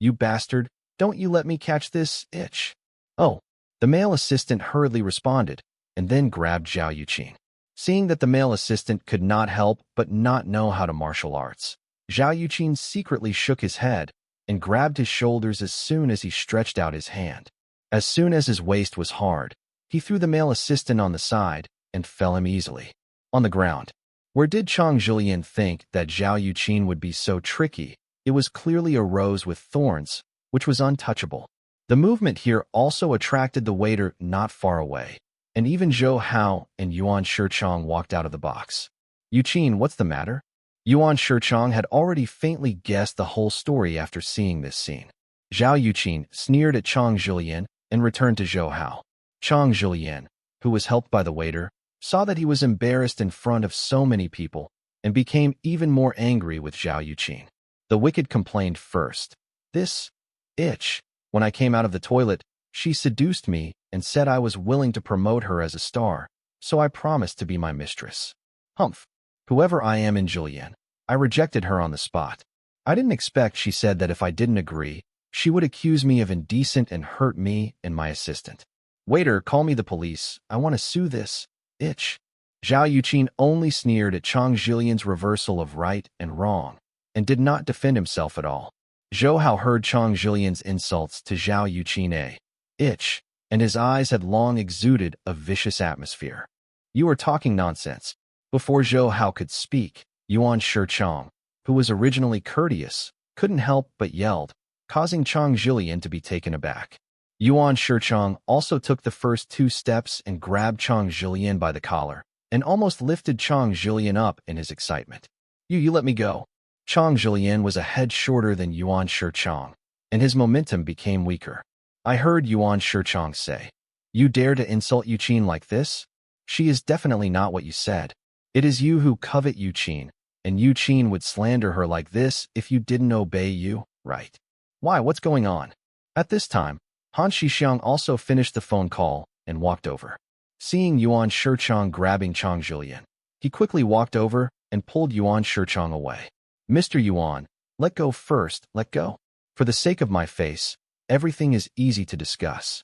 "You bastard, don't you let me catch this itch." "Oh," the male assistant hurriedly responded, and then grabbed Zhao Yuqin. Seeing that the male assistant could not help but not know how to martial arts, Zhao Yuqin secretly shook his head and grabbed his shoulders as soon as he stretched out his hand. As soon as his waist was hard, he threw the male assistant on the side and fell him easily. On the ground. Where did Chang Jilian think that Zhao Yuqin would be so tricky? It was clearly a rose with thorns, which was untouchable. The movement here also attracted the waiter not far away, and even Zhou Hao and Yuan Shichang walked out of the box. "Yuqin, what's the matter?" Yuan Shichang had already faintly guessed the whole story after seeing this scene. Zhao Yuqin sneered at Chang Jilian and returned to Zhou Hao. Chang Jilian, who was helped by the waiter, saw that he was embarrassed in front of so many people and became even more angry with Zhao Yuqin. The wicked complained first. "This itch. When I came out of the toilet, she seduced me and said I was willing to promote her as a star, so I promised to be my mistress. Humph. Whoever I am in Jilian, I rejected her on the spot. I didn't expect she said that if I didn't agree, she would accuse me of indecent and hurt me and my assistant. Waiter, call me the police. I want to sue this itch." Zhao Yuqin only sneered at Chang Jilian's reversal of right and wrong, and did not defend himself at all. Zhou Hao heard Chang Jilian's insults to Zhao Yuqin a itch, and his eyes had long exuded a vicious atmosphere. "You are talking nonsense." Before Zhou Hao could speak, Yuan Shichang, who was originally courteous, couldn't help but yelled, causing Chang Jilian to be taken aback. Yuan Shichang also took the first 2 steps and grabbed Chang Jilian by the collar, and almost lifted Chang Jilian up in his excitement. You let me go." Chang Jilian was a head shorter than Yuan Shichang, and his momentum became weaker. I heard Yuan Shichang say, "You dare to insult Yuqin like this? She is definitely not what you said. It is you who covet Yuqin, and Yuqin would slander her like this if you didn't obey you, right? Why, what's going on?" At this time, Han Shixiang also finished the phone call and walked over. Seeing Yuan Shichang grabbing Chang Jilian, he quickly walked over and pulled Yuan Shichang away. "Mr. Yuan, let go first, let go. For the sake of my face, everything is easy to discuss."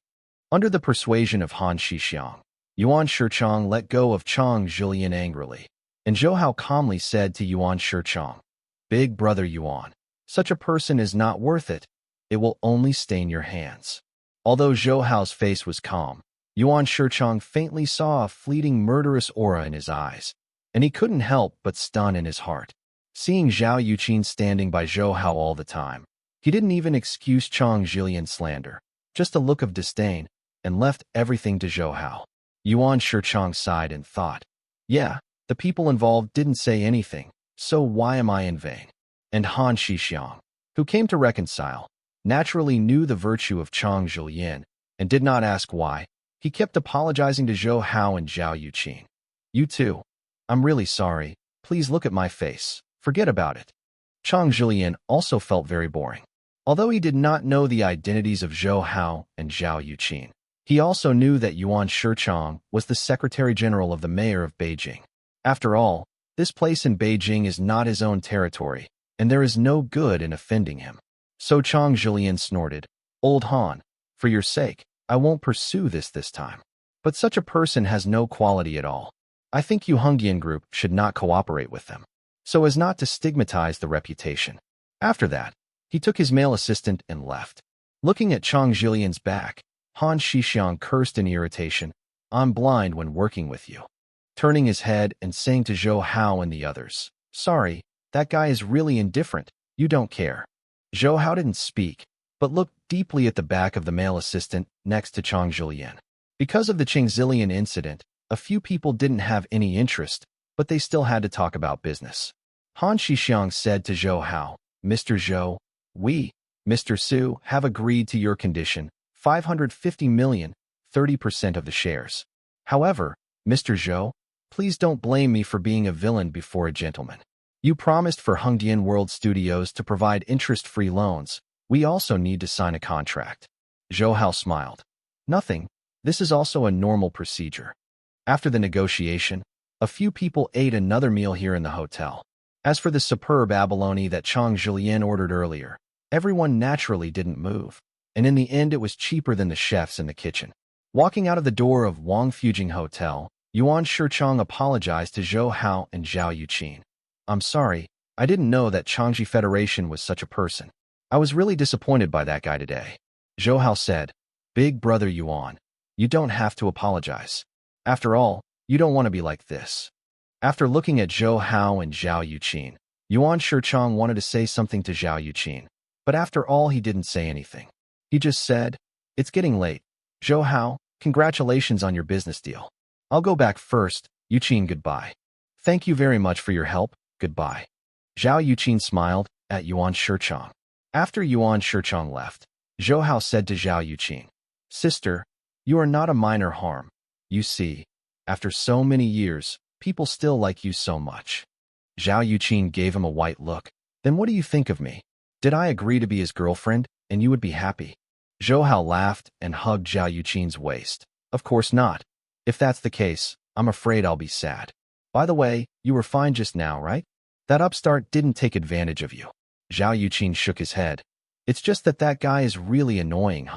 Under the persuasion of Han Shixiang, Yuan Shichang let go of Chang Jilian angrily, and Zhou Hao calmly said to Yuan Shichang, "Big brother Yuan, such a person is not worth it. It will only stain your hands." Although Zhou Hao's face was calm, Yuan Shichang faintly saw a fleeting murderous aura in his eyes, and he couldn't help but stun in his heart. Seeing Zhao Yuqin standing by Zhou Hao all the time, he didn't even excuse Chang Jilian's slander, just a look of disdain, and left everything to Zhou Hao. Yuan Shichang sighed and thought, "Yeah, the people involved didn't say anything, so why am I in vain?" And Han Shixiang, who came to reconcile, naturally knew the virtue of Chang Jilian and did not ask why. He kept apologizing to Zhou Hao and Zhao Yuqin. "You too. I'm really sorry. Please look at my face. Forget about it." Chang Jilian also felt very boring. Although he did not know the identities of Zhou Hao and Zhao Yuqin, he also knew that Yuan Shichang was the Secretary General of the Mayor of Beijing. After all, this place in Beijing is not his own territory, and there is no good in offending him. So Chang Zhilian snorted, "Old Han, for your sake, I won't pursue this time. But such a person has no quality at all. I think Yu Hongyan Group should not cooperate with them, so as not to stigmatize the reputation." After that, he took his male assistant and left. Looking at Chang Zhilian's back, Han Shixiang cursed in irritation, "I'm blind when working with you." Turning his head and saying to Zhou Hao and the others, "Sorry, that guy is really indifferent. You don't care." Zhou Hao didn't speak, but looked deeply at the back of the male assistant next to Chang Zhilian. Because of the Chang Zhilian incident, a few people didn't have any interest, but they still had to talk about business. Han Shixiang said to Zhou Hao, "Mr. Zhou, we, Mr. Su, have agreed to your condition, 550 million, 30% of the shares. However, Mr. Zhou, please don't blame me for being a villain before a gentleman. You promised for Hongdian World Studios to provide interest-free loans. We also need to sign a contract." Zhou Hao smiled. "Nothing. This is also a normal procedure." After the negotiation, a few people ate another meal here in the hotel. As for the superb abalone that Chang Zhilian ordered earlier, everyone naturally didn't move, and in the end it was cheaper than the chefs in the kitchen. Walking out of the door of Wang Fujing Hotel, Yuan Shichang apologized to Zhou Hao and Zhao Yuqin. "I'm sorry, I didn't know that Changji Federation was such a person. I was really disappointed by that guy today." Zhou Hao said, "Big brother Yuan, you don't have to apologize. After all, you don't want to be like this." After looking at Zhou Hao and Zhao Yuqin, Yuan Shichang wanted to say something to Zhao Yuqin, but after all he didn't say anything. He just said, "It's getting late. Zhou Hao, congratulations on your business deal. I'll go back first. Yuqin, goodbye. Thank you very much for your help. Goodbye." Zhao Yuqin smiled at Yuan Shichang. After Yuan Shichang left, Zhou Hao said to Zhao Yuqin, "Sister, you are not a minor harm. You see, after so many years, people still like you so much." Zhao Yuqin gave him a white look. "Then what do you think of me? Did I agree to be his girlfriend, and you would be happy?" Zhou Hao laughed and hugged Zhao Yuqin's waist. "Of course not. If that's the case, I'm afraid I'll be sad. By the way, you were fine just now, right? That upstart didn't take advantage of you." Zhao Yuqin shook his head. "It's just that guy is really annoying,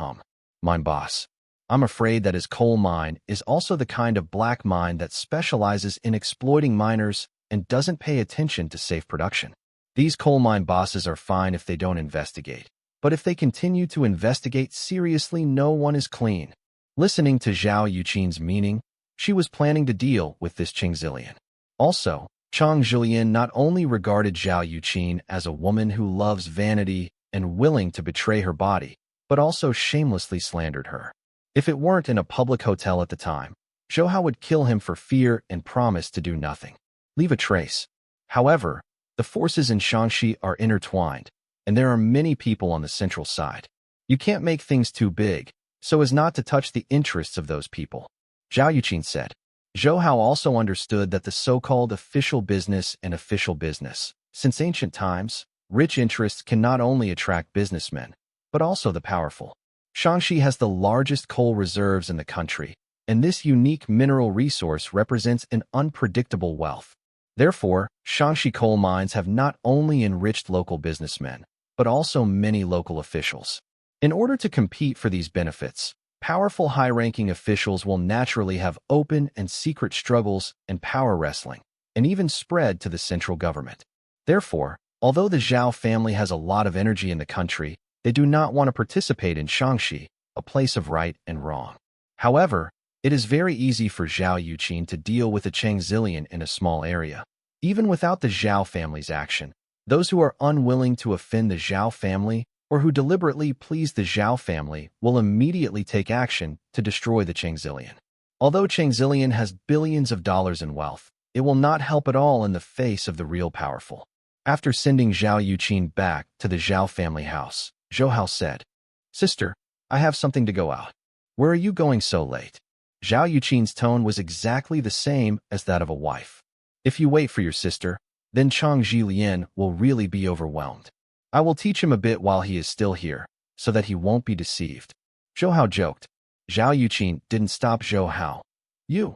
Mine boss. I'm afraid that his coal mine is also the kind of black mine that specializes in exploiting miners and doesn't pay attention to safe production. These coal mine bosses are fine if they don't investigate, but if they continue to investigate seriously, no one is clean." Listening to Zhao Yuqin's meaning, she was planning to deal with this Chang Zhilian. Also, Chang Zhilian not only regarded Zhao Yuqin as a woman who loves vanity and willing to betray her body, but also shamelessly slandered her. If it weren't in a public hotel at the time, Zhou Hao would kill him for fear and promise to do nothing. Leave a trace. However, the forces in Shaanxi are intertwined, and there are many people on the central side. You can't make things too big, so as not to touch the interests of those people. Zhao Yuqin said. Zhou Hao also understood that the so-called official business and official business, since ancient times, rich interests can not only attract businessmen, but also the powerful. Shaanxi has the largest coal reserves in the country, and this unique mineral resource represents an unpredictable wealth. Therefore, Shaanxi coal mines have not only enriched local businessmen, but also many local officials. In order to compete for these benefits, powerful high-ranking officials will naturally have open and secret struggles and power wrestling, and even spread to the central government. Therefore, although the Zhao family has a lot of energy in the country, they do not want to participate in Shaanxi, a place of right and wrong. However, it is very easy for Zhao Yuqin to deal with a Chang Zhilian in a small area. Even without the Zhao family's action, those who are unwilling to offend the Zhao family or who deliberately please the Zhao family will immediately take action to destroy the Chang Zhilian. Although Chang Zhilian has billions of dollars in wealth, it will not help at all in the face of the real powerful. After sending Zhao Yuqin back to the Zhao family house, Zhou Hao said, "Sister, I have something to go out. Where are you going so late?" Zhao Yuqin's tone was exactly the same as that of a wife. "If you wait for your sister, then Chang Zhilian will really be overwhelmed." I will teach him a bit while he is still here, so that he won't be deceived. Zhou Hao joked. Zhao Yuqin didn't stop Zhou Hao. You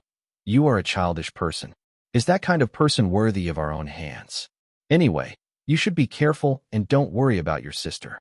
are a childish person. Is that kind of person worthy of our own hands? Anyway, you should be careful and don't worry about your sister.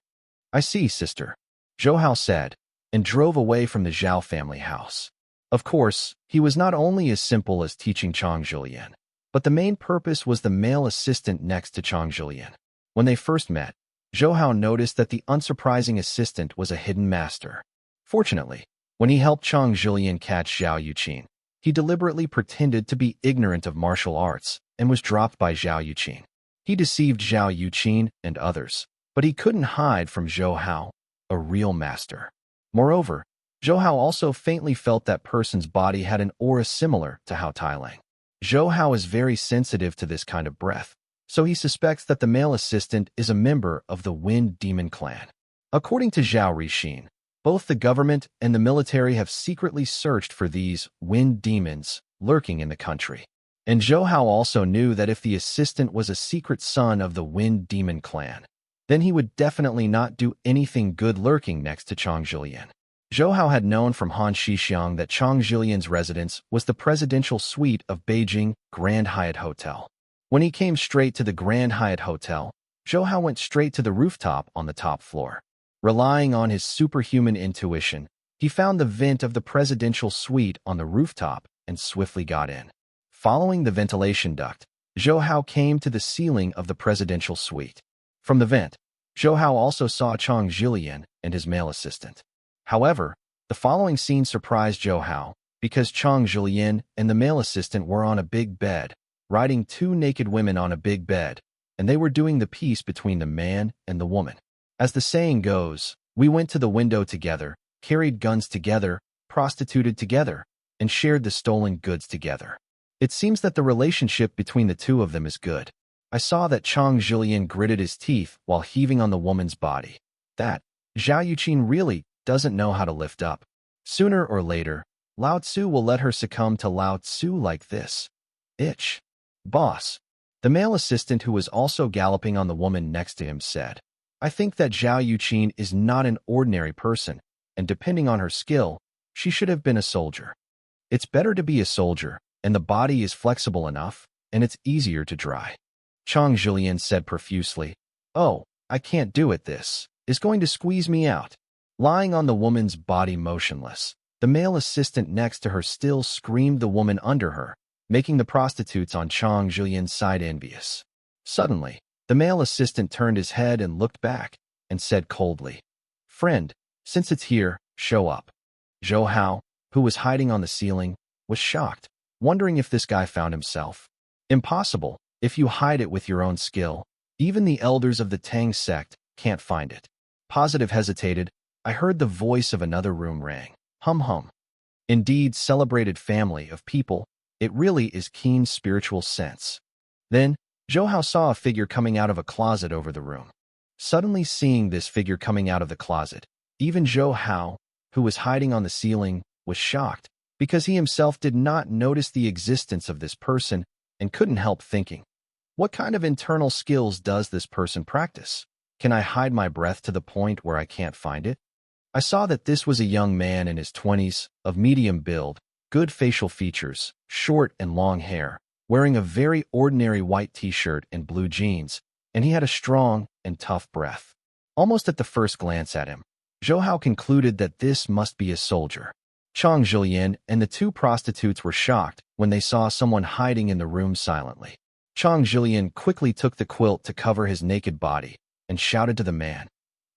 I see, sister, Zhou Hao said, and drove away from the Zhao family house. Of course, he was not only as simple as teaching Chang Zhilian, but the main purpose was the male assistant next to Chang Zhilian. When they first met, Zhou Hao noticed that the unsurprising assistant was a hidden master. Fortunately, when he helped Chang Zhilian catch Zhao Yuqin, he deliberately pretended to be ignorant of martial arts and was dropped by Zhao Yuqin. He deceived Zhao Yuqin and others, but he couldn't hide from Zhou Hao, a real master. Moreover, Zhou Hao also faintly felt that person's body had an aura similar to Hao Tailang. Zhou Hao is very sensitive to this kind of breath, so he suspects that the male assistant is a member of the Wind Demon clan. According to Zhao Rixin, both the government and the military have secretly searched for these wind demons lurking in the country. And Zhou Hao also knew that if the assistant was a secret son of the Wind Demon clan, then he would definitely not do anything good lurking next to Chang Zhilian. Zhou Hao had known from Han Shixiang that Chang Zhilian's residence was the presidential suite of Beijing Grand Hyatt Hotel. When he came straight to the Grand Hyatt Hotel, Zhou Hao went straight to the rooftop on the top floor. Relying on his superhuman intuition, he found the vent of the presidential suite on the rooftop and swiftly got in. Following the ventilation duct, Zhou Hao came to the ceiling of the presidential suite. From the vent, Zhou Hao also saw Chang Zhilian and his male assistant. However, the following scene surprised Zhou Hao because Chang Zhilian and the male assistant were on a big bed, riding two naked women on a big bed, and they were doing the peace between the man and the woman. As the saying goes, we went to the window together, carried guns together, prostituted together, and shared the stolen goods together. It seems that the relationship between the two of them is good. I saw that Chang Zhilian gritted his teeth while heaving on the woman's body. That Zhao Yuqin really doesn't know how to lift up. Sooner or later, Lao Tzu will let her succumb to Lao Tzu like this. Itch. Boss. The male assistant who was also galloping on the woman next to him said, I think that Zhao Yuqin is not an ordinary person, and depending on her skill, she should have been a soldier. It's better to be a soldier, and the body is flexible enough, and it's easier to dry. Chang Zhilian said profusely, Oh, I can't do it, this is going to squeeze me out. Lying on the woman's body motionless, the male assistant next to her still screamed the woman under her, making the prostitutes on Chang Zhilian's side envious. Suddenly, the male assistant turned his head and looked back, and said coldly, Friend, since it's here, show up. Zhou Hao, who was hiding on the ceiling, was shocked, wondering if this guy found himself. Impossible, if you hide it with your own skill. Even the elders of the Tang sect can't find it. Positive hesitated. I heard the voice of another room rang. Hum hum. Indeed, celebrated family of people, it really is keen spiritual sense. Then, Zhou Hao saw a figure coming out of a closet over the room. Suddenly seeing this figure coming out of the closet, even Zhou Hao, who was hiding on the ceiling, was shocked, because he himself did not notice the existence of this person and couldn't help thinking, what kind of internal skills does this person practice? Can I hide my breath to the point where I can't find it? I saw that this was a young man in his 20s, of medium build, good facial features, short and long hair, wearing a very ordinary white t-shirt and blue jeans, and he had a strong and tough breath. Almost at the first glance at him, Zhou Hao concluded that this must be a soldier. Chang Zhilian and the two prostitutes were shocked when they saw someone hiding in the room silently. Chang Zhilian quickly took the quilt to cover his naked body and shouted to the man,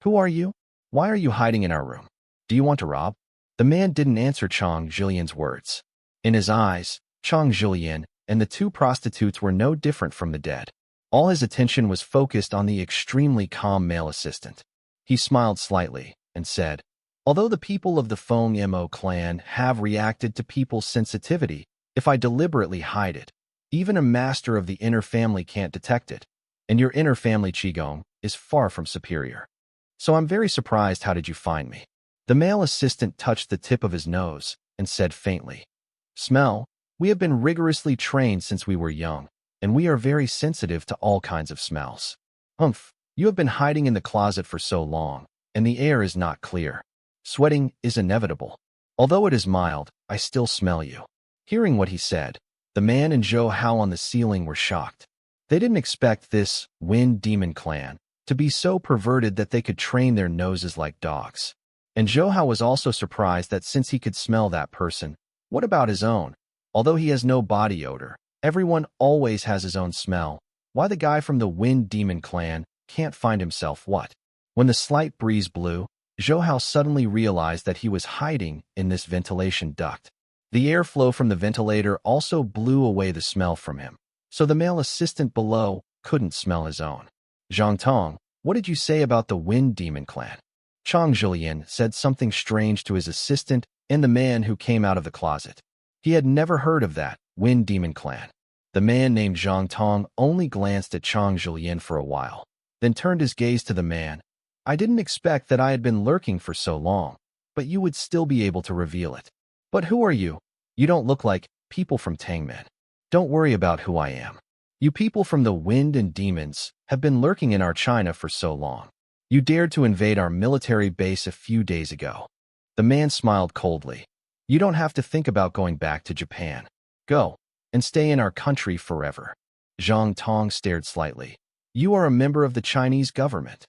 Who are you? Why are you hiding in our room? Do you want to rob? The man didn't answer Chang Zhilian's words. In his eyes, Chang Zhilian and the two prostitutes were no different from the dead. All his attention was focused on the extremely calm male assistant. He smiled slightly and said, Although the people of the Feng Mo clan have reacted to people's sensitivity, if I deliberately hide it, even a master of the inner family can't detect it, and your inner family Qigong is far from superior. So I'm very surprised. How did you find me? The male assistant touched the tip of his nose and said faintly, Smell, we have been rigorously trained since we were young, and we are very sensitive to all kinds of smells. Humph, You have been hiding in the closet for so long, and the air is not clear. Sweating is inevitable. Although it is mild, I still smell you." Hearing what he said, the man and Zhou Hao on the ceiling were shocked. They didn't expect this Wind Demon clan to be so perverted that they could train their noses like dogs. And Zhou Hao was also surprised that since he could smell that person, what about his own? Although he has no body odor, everyone always has his own smell. Why the guy from the Wind Demon clan can't find himself what? When the slight breeze blew, Zhou Hao suddenly realized that he was hiding in this ventilation duct. The airflow from the ventilator also blew away the smell from him, so the male assistant below couldn't smell his own. "Zhang Tong, what did you say about the Wind Demon clan?" Chang Zhilian said something strange to his assistant and the man who came out of the closet. He had never heard of that Wind Demon clan. The man named Zhang Tong only glanced at Chang Zhilian for a while, then turned his gaze to the man. "I didn't expect that I had been lurking for so long, but you would still be able to reveal it. But who are you? You don't look like people from Tangmen." "Don't worry about who I am. You people from the Wind and Demons have been lurking in our China for so long. You dared to invade our military base a few days ago." The man smiled coldly. "You don't have to think about going back to Japan. Go and stay in our country forever." Zhang Tong stared slightly. "You are a member of the Chinese government."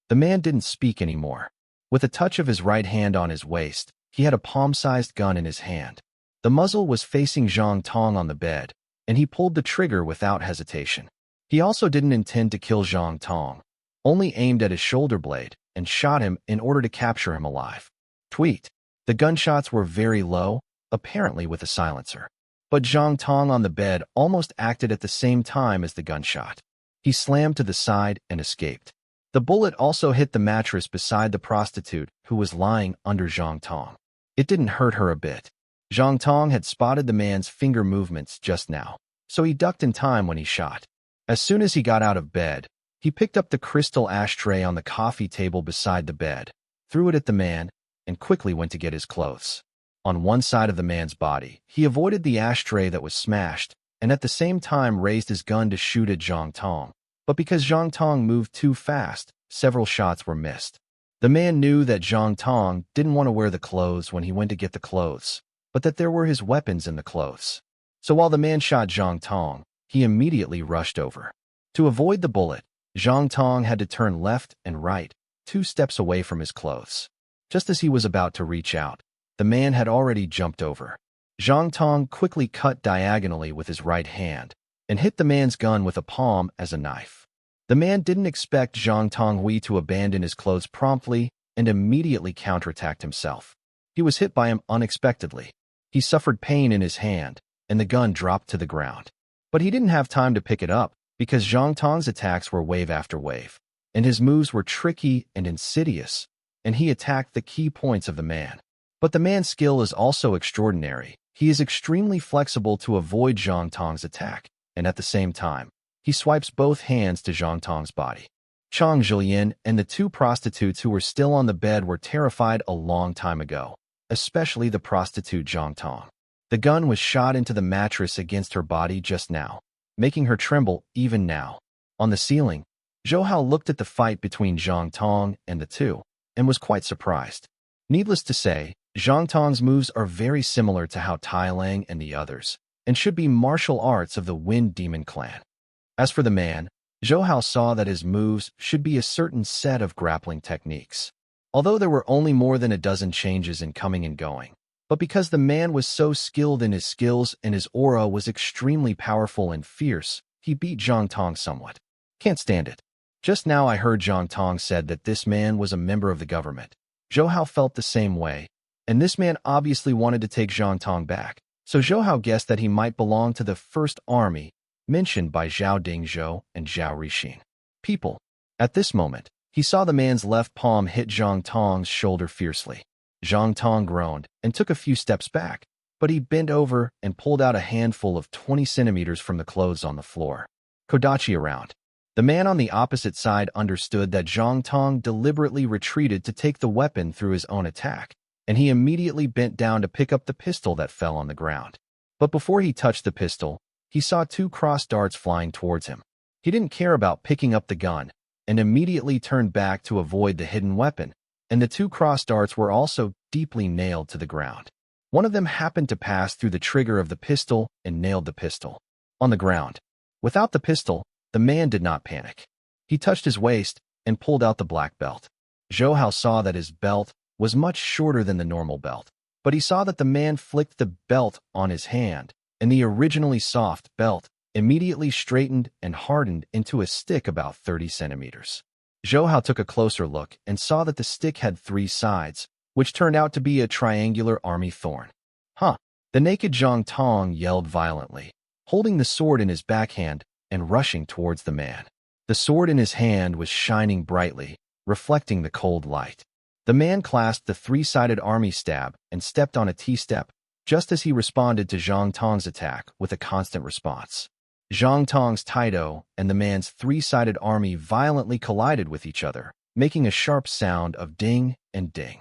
The man didn't speak anymore. With a touch of his right hand on his waist, he had a palm-sized gun in his hand. The muzzle was facing Zhang Tong on the bed, and he pulled the trigger without hesitation. He also didn't intend to kill Zhang Tong, only aimed at his shoulder blade and shot him in order to capture him alive. Tweet. The gunshots were very low, apparently with a silencer. But Zhang Tong on the bed almost acted at the same time as the gunshot. He slammed to the side and escaped. The bullet also hit the mattress beside the prostitute who was lying under Zhang Tong. It didn't hurt her a bit. Zhang Tong had spotted the man's finger movements just now, so he ducked in time when he shot. As soon as he got out of bed, he picked up the crystal ashtray on the coffee table beside the bed, threw it at the man, and quickly went to get his clothes. On one side of the man's body, he avoided the ashtray that was smashed, and at the same time raised his gun to shoot at Zhang Tong. But because Zhang Tong moved too fast, several shots were missed. The man knew that Zhang Tong didn't want to wear the clothes when he went to get the clothes, but that there were his weapons in the clothes. So while the man shot Zhang Tong, he immediately rushed over. To avoid the bullet, Zhang Tong had to turn left and right, 2 steps away from his clothes. Just as he was about to reach out, the man had already jumped over. Zhang Tong quickly cut diagonally with his right hand and hit the man's gun with a palm as a knife. The man didn't expect Zhang Tonghui to abandon his clothes promptly and immediately counterattacked himself. He was hit by him unexpectedly. He suffered pain in his hand, and the gun dropped to the ground. But he didn't have time to pick it up because Zhang Tong's attacks were wave after wave, and his moves were tricky and insidious, and he attacked the key points of the man. But the man's skill is also extraordinary. He is extremely flexible to avoid Zhang Tong's attack, and at the same time, he swipes both hands to Zhang Tong's body. Chang Zhilian and the 2 prostitutes who were still on the bed were terrified a long time ago, especially the prostitute Zhang Tong. The gun was shot into the mattress against her body just now, making her tremble even now. On the ceiling, Zhou Hao looked at the fight between Zhang Tong and the 2, and was quite surprised. Needless to say, Zhang Tong's moves are very similar to how Tai Lang and the others, and should be martial arts of the Wind Demon clan. As for the man, Zhou Hao saw that his moves should be a certain set of grappling techniques. Although there were only more than a dozen changes in coming and going, but because the man was so skilled in his skills and his aura was extremely powerful and fierce, he beat Zhang Tong somewhat. Can't stand it. Just now I heard Zhang Tong said that this man was a member of the government. Zhou Hao felt the same way, and this man obviously wanted to take Zhang Tong back, so Zhou Hao guessed that he might belong to the First Army mentioned by Zhao Dingzhou and Zhao Rixin. People. At this moment, he saw the man's left palm hit Zhang Tong's shoulder fiercely. Zhang Tong groaned and took a few steps back, but he bent over and pulled out a handful of 20 centimeters from the clothes on the floor. Kodachi around. The man on the opposite side understood that Zhang Tong deliberately retreated to take the weapon through his own attack, and he immediately bent down to pick up the pistol that fell on the ground. But before he touched the pistol, he saw 2 cross darts flying towards him. He didn't care about picking up the gun, and immediately turned back to avoid the hidden weapon, and the two cross darts were also deeply nailed to the ground. One of them happened to pass through the trigger of the pistol and nailed the pistol on the ground. Without the pistol, the man did not panic. He touched his waist and pulled out the black belt. Zhou Hao saw that his belt was much shorter than the normal belt, but he saw that the man flicked the belt on his hand, and the originally soft belt immediately straightened and hardened into a stick about 30 centimeters. Zhou Hao took a closer look and saw that the stick had 3 sides, which turned out to be a triangular army thorn. Huh! The naked Zhang Tong yelled violently, holding the sword in his backhand and rushing towards the man. The sword in his hand was shining brightly, reflecting the cold light. The man clasped the 3-sided army stab and stepped on a T-step, just as he responded to Zhang Tong's attack with a constant response. Zhang Tong's Taido and the man's 3-sided army violently collided with each other, making a sharp sound of ding and ding.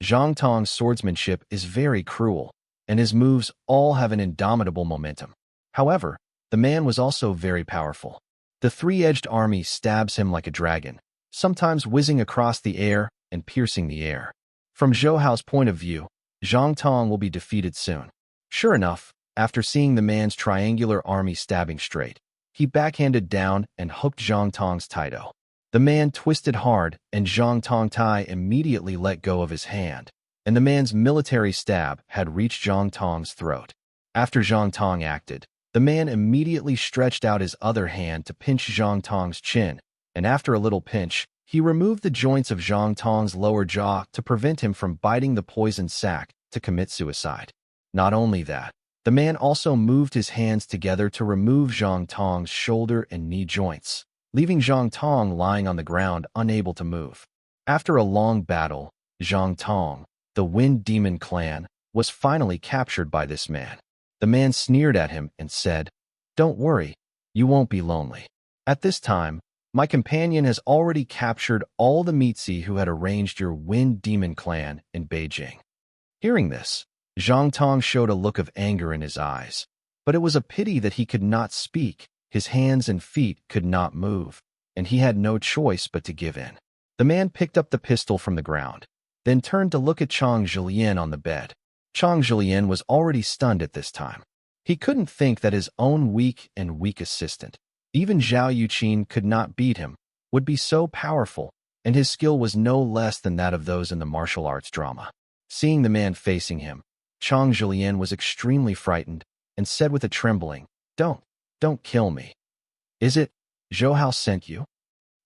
Zhang Tong's swordsmanship is very cruel, and his moves all have an indomitable momentum. However, the man was also very powerful. The 3-edged army stabs him like a dragon, sometimes whizzing across the air and piercing the air. From Zhou Hao's point of view, Zhang Tong will be defeated soon. Sure enough, after seeing the man's triangular army stabbing straight, he backhanded down and hooked Zhang Tong's Taido. The man twisted hard, and Zhang Tong Tai immediately let go of his hand, and the man's military stab had reached Zhang Tong's throat. After Zhang Tong acted, the man immediately stretched out his other hand to pinch Zhang Tong's chin, and after a little pinch, he removed the joints of Zhang Tong's lower jaw to prevent him from biting the poisoned sac to commit suicide. Not only that, the man also moved his hands together to remove Zhang Tong's shoulder and knee joints, leaving Zhang Tong lying on the ground unable to move. After a long battle, Zhang Tong, the Wind Demon clan, was finally captured by this man. The man sneered at him and said, "Don't worry, you won't be lonely. At this time, my companion has already captured all the Mitzi who had arranged your Wind Demon clan in Beijing." Hearing this, Zhang Tong showed a look of anger in his eyes, but it was a pity that he could not speak, his hands and feet could not move, and he had no choice but to give in. The man picked up the pistol from the ground, then turned to look at Chang Zhilian on the bed. Chang Zhilian was already stunned at this time. He couldn't think that his own weak assistant, even Zhao Yuqin could not beat him, would be so powerful, and his skill was no less than that of those in the martial arts drama. Seeing the man facing him, Chang Zhilian was extremely frightened and said with a trembling, Don't kill me. Is it Zhou Hao sent you?"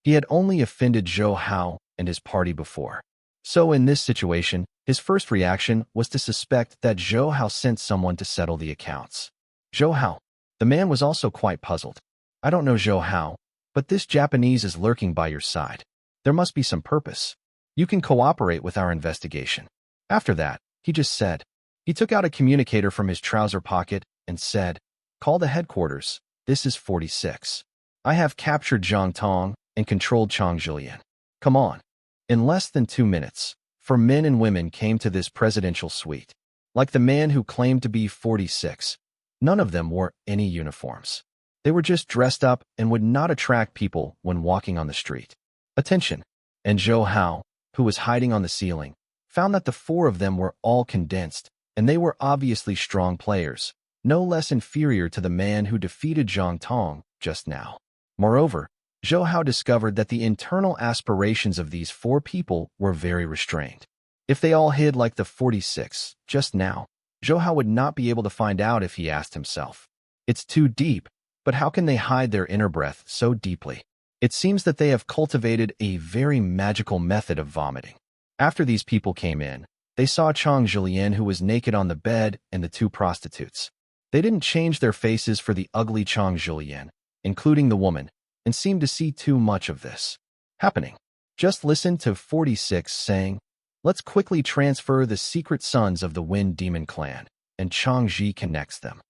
He had only offended Zhou Hao and his party before. So in this situation, his first reaction was to suspect that Zhou Hao sent someone to settle the accounts. Zhou Hao. The man was also quite puzzled. "I don't know Zhou Hao, but this Japanese is lurking by your side. There must be some purpose. You can cooperate with our investigation." After that, he just said. He took out a communicator from his trouser pocket and said, "Call the headquarters. This is 46. I have captured Zhang Tong and controlled Chang Zhilian. Come on." In less than 2 minutes, 4 men and women came to this presidential suite. Like the man who claimed to be 46, none of them wore any uniforms. They were just dressed up and would not attract people when walking on the street. Attention! And Zhou Hao, who was hiding on the ceiling, found that the 4 of them were all condensed, and they were obviously strong players, no less inferior to the man who defeated Zhang Tong just now. Moreover, Zhou Hao discovered that the internal aspirations of these 4 people were very restrained. If they all hid like the 46 just now, Zhou Hao would not be able to find out if he asked himself. It's too deep, but how can they hide their inner breath so deeply? It seems that they have cultivated a very magical method of vomiting. After these people came in, they saw Chang Zhilian, who was naked on the bed, and the 2 prostitutes. They didn't change their faces for the ugly Chang Zhilian, including the woman, and seemed to see too much of this happening. Just listen to 46 saying, "Let's quickly transfer the secret sons of the Wind Demon clan," and Chang Ji connects them.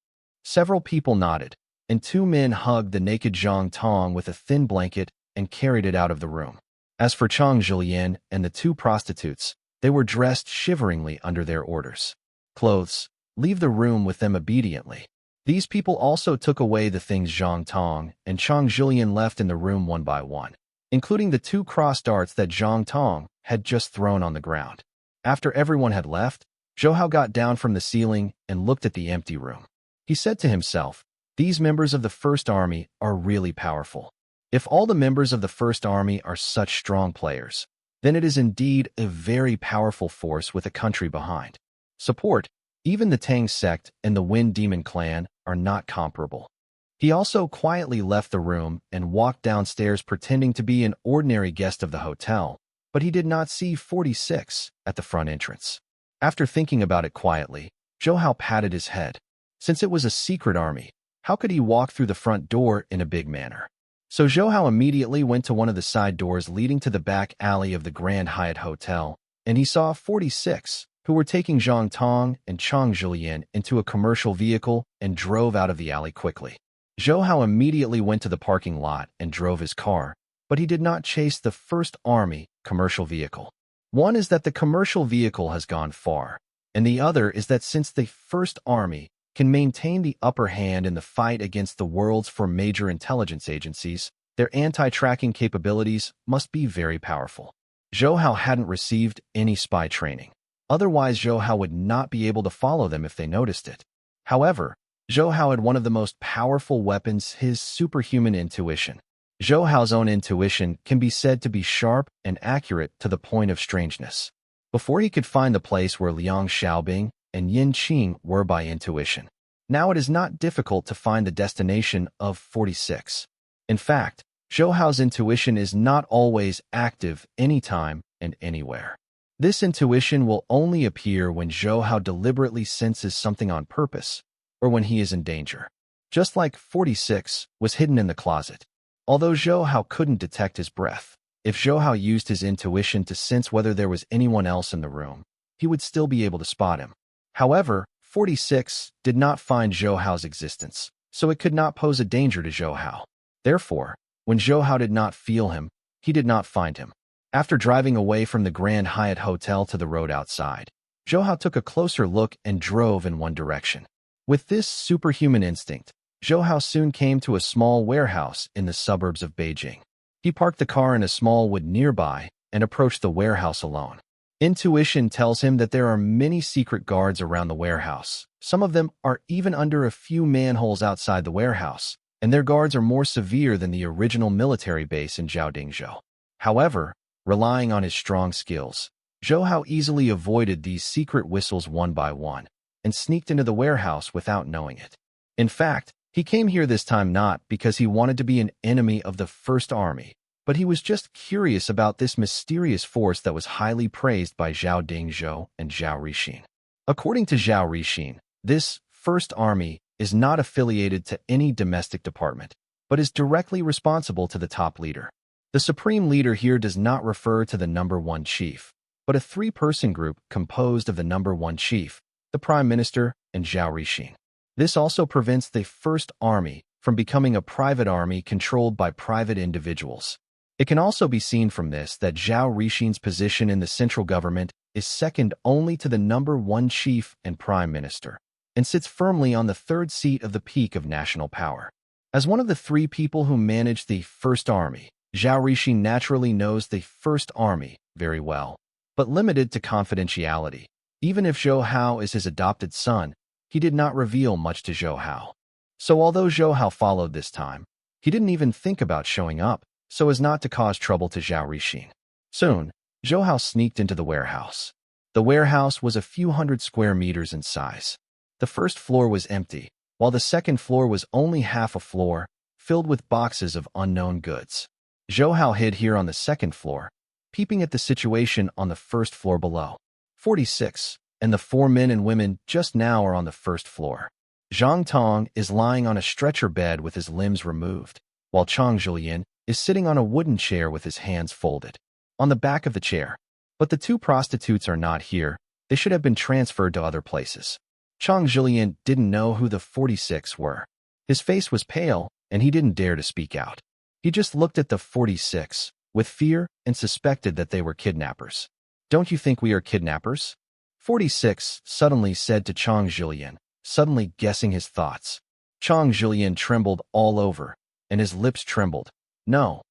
Several people nodded, and 2 men hugged the naked Zhang Tong with a thin blanket and carried it out of the room. As for Chang Zhilian and the 2 prostitutes, they were dressed shiveringly under their orders. Clothes, leave the room with them obediently. These people also took away the things Zhang Tong and Chang Zhilian left in the room one by one. including the 2 cross darts that Zhang Tong had just thrown on the ground. After everyone had left, Zhou Hao got down from the ceiling and looked at the empty room. He said to himself, "These members of the First Army are really powerful. If all the members of the First Army are such strong players, then it is indeed a very powerful force with a country behind support. Even the Tang sect and the Wind Demon clan are not comparable." He also quietly left the room and walked downstairs pretending to be an ordinary guest of the hotel, but he did not see 46 at the front entrance. After thinking about it quietly, Zhou Hao patted his head. Since it was a secret army, how could he walk through the front door in a big manner? So Zhou Hao immediately went to one of the side doors leading to the back alley of the Grand Hyatt Hotel, and he saw 46, who were taking Zhang Tong and Chang Zhilian into a commercial vehicle and drove out of the alley quickly. Zhou Hao immediately went to the parking lot and drove his car, but he did not chase the First Army commercial vehicle. One is that the commercial vehicle has gone far, and the other is that since the First Army can maintain the upper hand in the fight against the world's 4 major intelligence agencies, their anti-tracking capabilities must be very powerful. Zhou Hao hadn't received any spy training. Otherwise, Zhou Hao would not be able to follow them if they noticed it. However, Zhou Hao had one of the most powerful weapons, his superhuman intuition. Zhou Hao's own intuition can be said to be sharp and accurate to the point of strangeness. Before he could find the place where Liang Xiaobing and Yin Qing were by intuition, now it is not difficult to find the destination of 46. In fact, Zhou Hao's intuition is not always active anytime and anywhere. This intuition will only appear when Zhou Hao deliberately senses something on purpose, or when he is in danger. Just like 46 was hidden in the closet. Although Zhou Hao couldn't detect his breath, if Zhou Hao used his intuition to sense whether there was anyone else in the room, he would still be able to spot him. However, 46 did not find Zhou Hao's existence, so it could not pose a danger to Zhou Hao. Therefore, when Zhou Hao did not feel him, he did not find him. After driving away from the Grand Hyatt Hotel to the road outside, Zhou Hao took a closer look and drove in one direction. With this superhuman instinct, Zhou Hao soon came to a small warehouse in the suburbs of Beijing. He parked the car in a small wood nearby and approached the warehouse alone. Intuition tells him that there are many secret guards around the warehouse. Some of them are even under a few manholes outside the warehouse, and their guards are more severe than the original military base in Jiaodingzhou. However, relying on his strong skills, Zhou Hao easily avoided these secret whistles one by one and sneaked into the warehouse without knowing it. In fact, he came here this time not because he wanted to be an enemy of the First Army, but he was just curious about this mysterious force that was highly praised by Zhao Dingzhou and Zhao Rixin. According to Zhao Rixin, this First Army is not affiliated to any domestic department, but is directly responsible to the top leader. The supreme leader here does not refer to the number 1 chief, but a 3-person group composed of the number 1 chief, the Prime Minister, and Zhao Rixin. This also prevents the First Army from becoming a private army controlled by private individuals. It can also be seen from this that Zhao Rixin's position in the central government is second only to the number 1 chief and prime minister, and sits firmly on the 3rd seat of the peak of national power. As one of the 3 people who manage the First Army, Zhao Rixin naturally knows the First Army very well, but limited to confidentiality. Even if Zhou Hao is his adopted son, he did not reveal much to Zhou Hao. So although Zhou Hao followed this time, he didn't even think about showing up, so as not to cause trouble to Zhao Rixin. Soon, Zhou Hao sneaked into the warehouse. The warehouse was a few hundred square meters in size. The first floor was empty, while the second floor was only half a floor, filled with boxes of unknown goods. Zhou Hao hid here on the second floor, peeping at the situation on the first floor below. 46, and the 4 men and women just now are on the first floor. Zhang Tong is lying on a stretcher bed with his limbs removed, while Chang Zhilian is sitting on a wooden chair with his hands folded on the back of the chair. But the 2 prostitutes are not here. They should have been transferred to other places. Chang Zhilian didn't know who the 46 were. His face was pale, and he didn't dare to speak out. He just looked at the 46 with fear and suspected that they were kidnappers. "Don't you think we are kidnappers?" 46 suddenly said to Chang Zhilian, suddenly guessing his thoughts. Chang Zhilian trembled all over, and his lips trembled. No,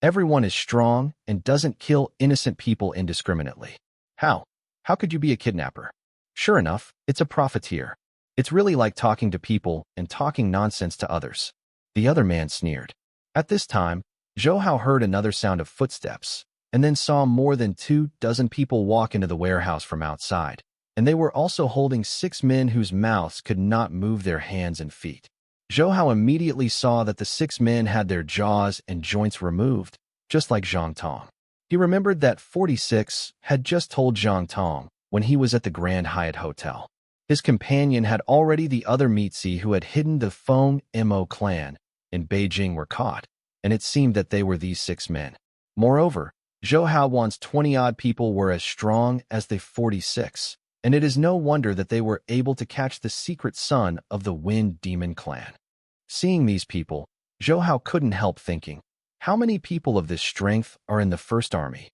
Everyone is strong and doesn't kill innocent people indiscriminately. How? How could you be a kidnapper? Sure enough, it's a profiteer. It's really like talking to people and talking nonsense to others. The other man sneered. At this time, Zhou Hao heard another sound of footsteps, and then saw more than 24 people walk into the warehouse from outside, and they were also holding 6 men whose mouths could not move their hands and feet. Zhou Hao immediately saw that the 6 men had their jaws and joints removed, just like Zhang Tong. He remembered that 46 had just told Zhang Tong when he was at the Grand Hyatt Hotel. His companion had already the other Mitzi who had hidden the Feng Mo clan in Beijing were caught, and it seemed that they were these 6 men. Moreover, Zhou Hao Wan's 20-odd people were as strong as the 46, and it is no wonder that they were able to catch the secret son of the Wind Demon clan. Seeing these people, Zhou Hao couldn't help thinking, how many people of this strength are in the First Army?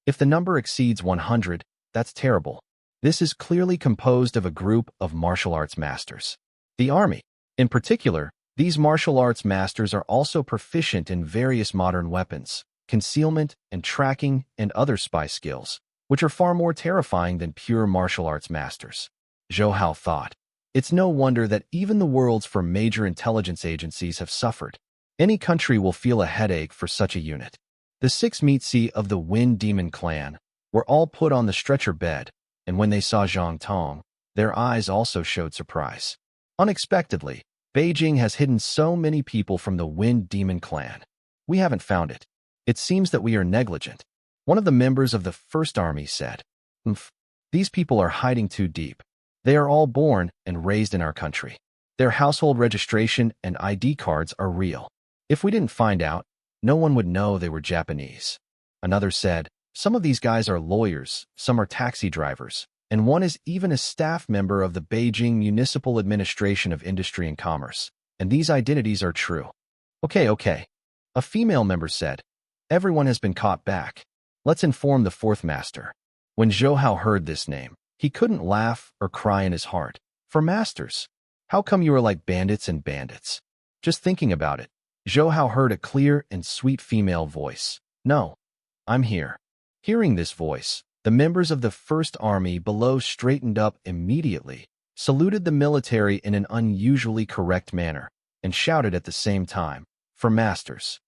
If the number exceeds 100, that's terrible. This is clearly composed of a group of martial arts masters. The army, in particular, these martial arts masters are also proficient in various modern weapons, concealment and tracking, and other spy skills, which are far more terrifying than pure martial arts masters. Zhou Hao thought. It's no wonder that even the world's for major intelligence agencies have suffered. Any country will feel a headache for such a unit. The 6 Mitzi of the Wind Demon clan were all put on the stretcher bed, and when they saw Zhang Tong, their eyes also showed surprise. Unexpectedly, Beijing has hidden so many people from the Wind Demon clan. We haven't found it. It seems that we are negligent. One of the members of the First Army said, These people are hiding too deep. They are all born and raised in our country. Their household registration and ID cards are real. If we didn't find out, no one would know they were Japanese. Another said, some of these guys are lawyers, some are taxi drivers, and one is even a staff member of the Beijing Municipal Administration of Industry and Commerce, and these identities are true. Okay. A female member said, everyone has been caught back. Let's inform the 4th master. When Zhou Hao heard this name, he couldn't laugh or cry in his heart. For masters? How come you are like bandits and bandits? Just thinking about it, Zhou Hao heard a clear and sweet female voice. No, I'm here. Hearing this voice, the members of the First Army below straightened up immediately, saluted the military in an unusually correct manner, and shouted at the same time, for masters.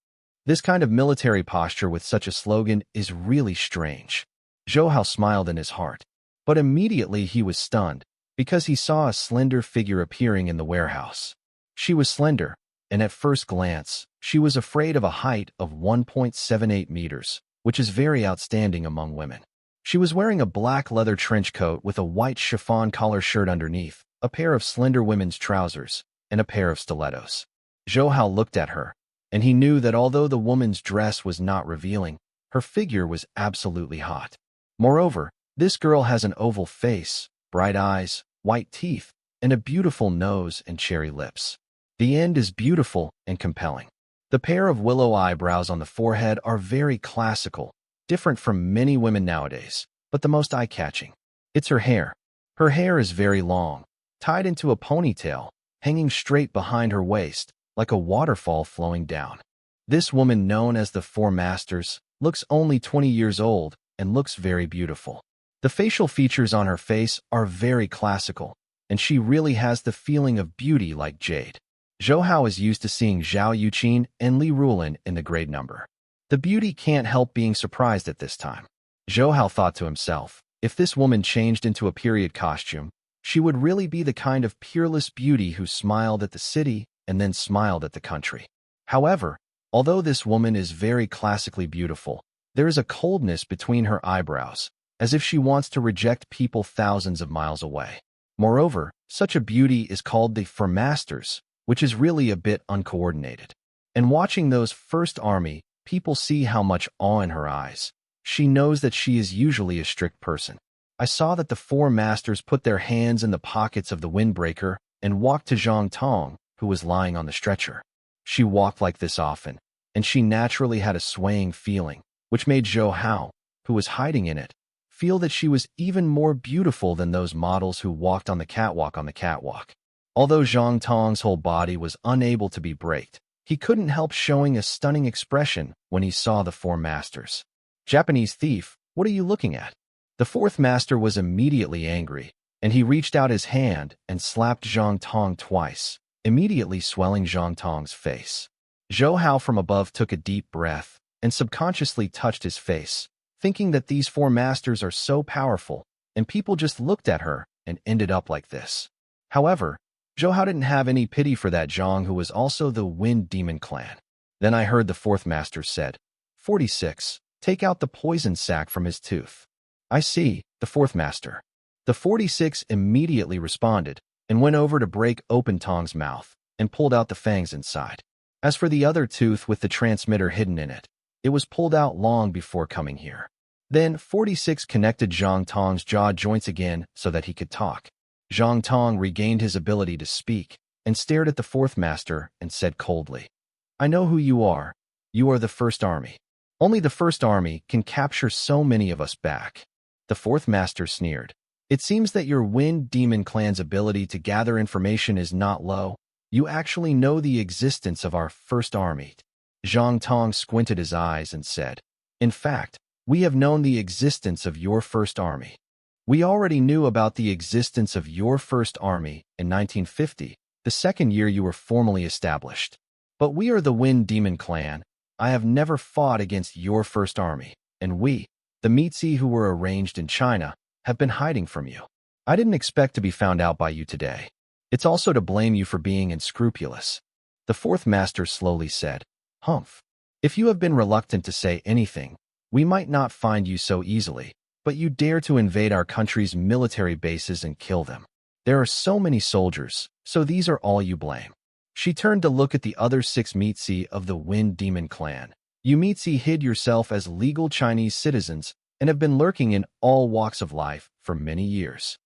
This kind of military posture with such a slogan is really strange. Zhou Hao smiled in his heart, but immediately he was stunned, because he saw a slender figure appearing in the warehouse. She was slender, and at first glance, she was afraid of a height of 1.78 meters, which is very outstanding among women. She was wearing a black leather trench coat with a white chiffon collar shirt underneath, a pair of slender women's trousers, and a pair of stilettos. Zhou Hao looked at her, and he knew that although the woman's dress was not revealing, her figure was absolutely hot. Moreover, this girl has an oval face, bright eyes, white teeth, and a beautiful nose and cherry lips. The end is beautiful and compelling. The pair of willow eyebrows on the forehead are very classical, different from many women nowadays, but the most eye-catching. It's her hair. Her hair is very long, tied into a ponytail, hanging straight behind her waist, like a waterfall flowing down. This woman, known as the 4 Masters, looks only 20 years old and looks very beautiful. The facial features on her face are very classical, and she really has the feeling of beauty like jade. Zhou Hao is used to seeing Zhao Yuqin and Li Rulin in the grade number. The beauty can't help being surprised at this time. Zhou Hao thought to himself, if this woman changed into a period costume, she would really be the kind of peerless beauty who smiled at the city and then smiled at the country. However, although this woman is very classically beautiful, there is a coldness between her eyebrows, as if she wants to reject people thousands of miles away. Moreover, such a beauty is called the for masters, which is really a bit uncoordinated. And watching those First Army, people see how much awe in her eyes. She knows that she is usually a strict person. I saw that the 4 masters put their hands in the pockets of the windbreaker and walked to Zhang Tong, who was lying on the stretcher. She walked like this often, and she naturally had a swaying feeling, which made Zhou Hao, who was hiding in it, feel that she was even more beautiful than those models who walked on the catwalk. Although Zhang Tong's whole body was unable to be braked, He couldn't help showing a stunning expression when he saw the four masters. Japanese thief, what are you looking at? The fourth master was immediately angry, and he reached out his hand and slapped Zhang Tong twice, immediately swelling Zhang Tong's face. Zhou Hao from above took a deep breath and subconsciously touched his face, thinking that these four masters are so powerful, and people just looked at her and ended up like this. However, Zhou Hao didn't have any pity for that Zhang who was also the Wind Demon clan. Then I heard the fourth master said, 46, take out the poison sac from his tooth. I see, the fourth master. The 46 immediately responded and went over to break open Tong's mouth and pulled out the fangs inside. As for the other tooth with the transmitter hidden in it, it was pulled out long before coming here. Then 46 connected Zhang Tong's jaw joints again so that he could talk. Zhang Tong regained his ability to speak and stared at the fourth master and said coldly, I know who you are. You are the First Army. Only the First Army can capture so many of us back. The fourth master sneered. It seems that your Wind Demon clan's ability to gather information is not low. You actually know the existence of our First Army. Zhang Tong squinted his eyes and said, in fact, we have known the existence of your First Army. We already knew about the existence of your First Army in 1950, the second year you were formally established. But we are the Wind Demon clan. I have never fought against your First Army, and we, the Meetzi who were arranged in China, have been hiding from you. I didn't expect to be found out by you today. It's also to blame you for being unscrupulous. The fourth master slowly said, Humph. If you have been reluctant to say anything, we might not find you so easily, but you dare to invade our country's military bases and kill them. There are so many soldiers, so these are all you blame. She turned to look at the other 6 Meetzi of the Wind Demon clan. You Meetzi hid yourself as legal Chinese citizens and have been lurking in all walks of life for many years.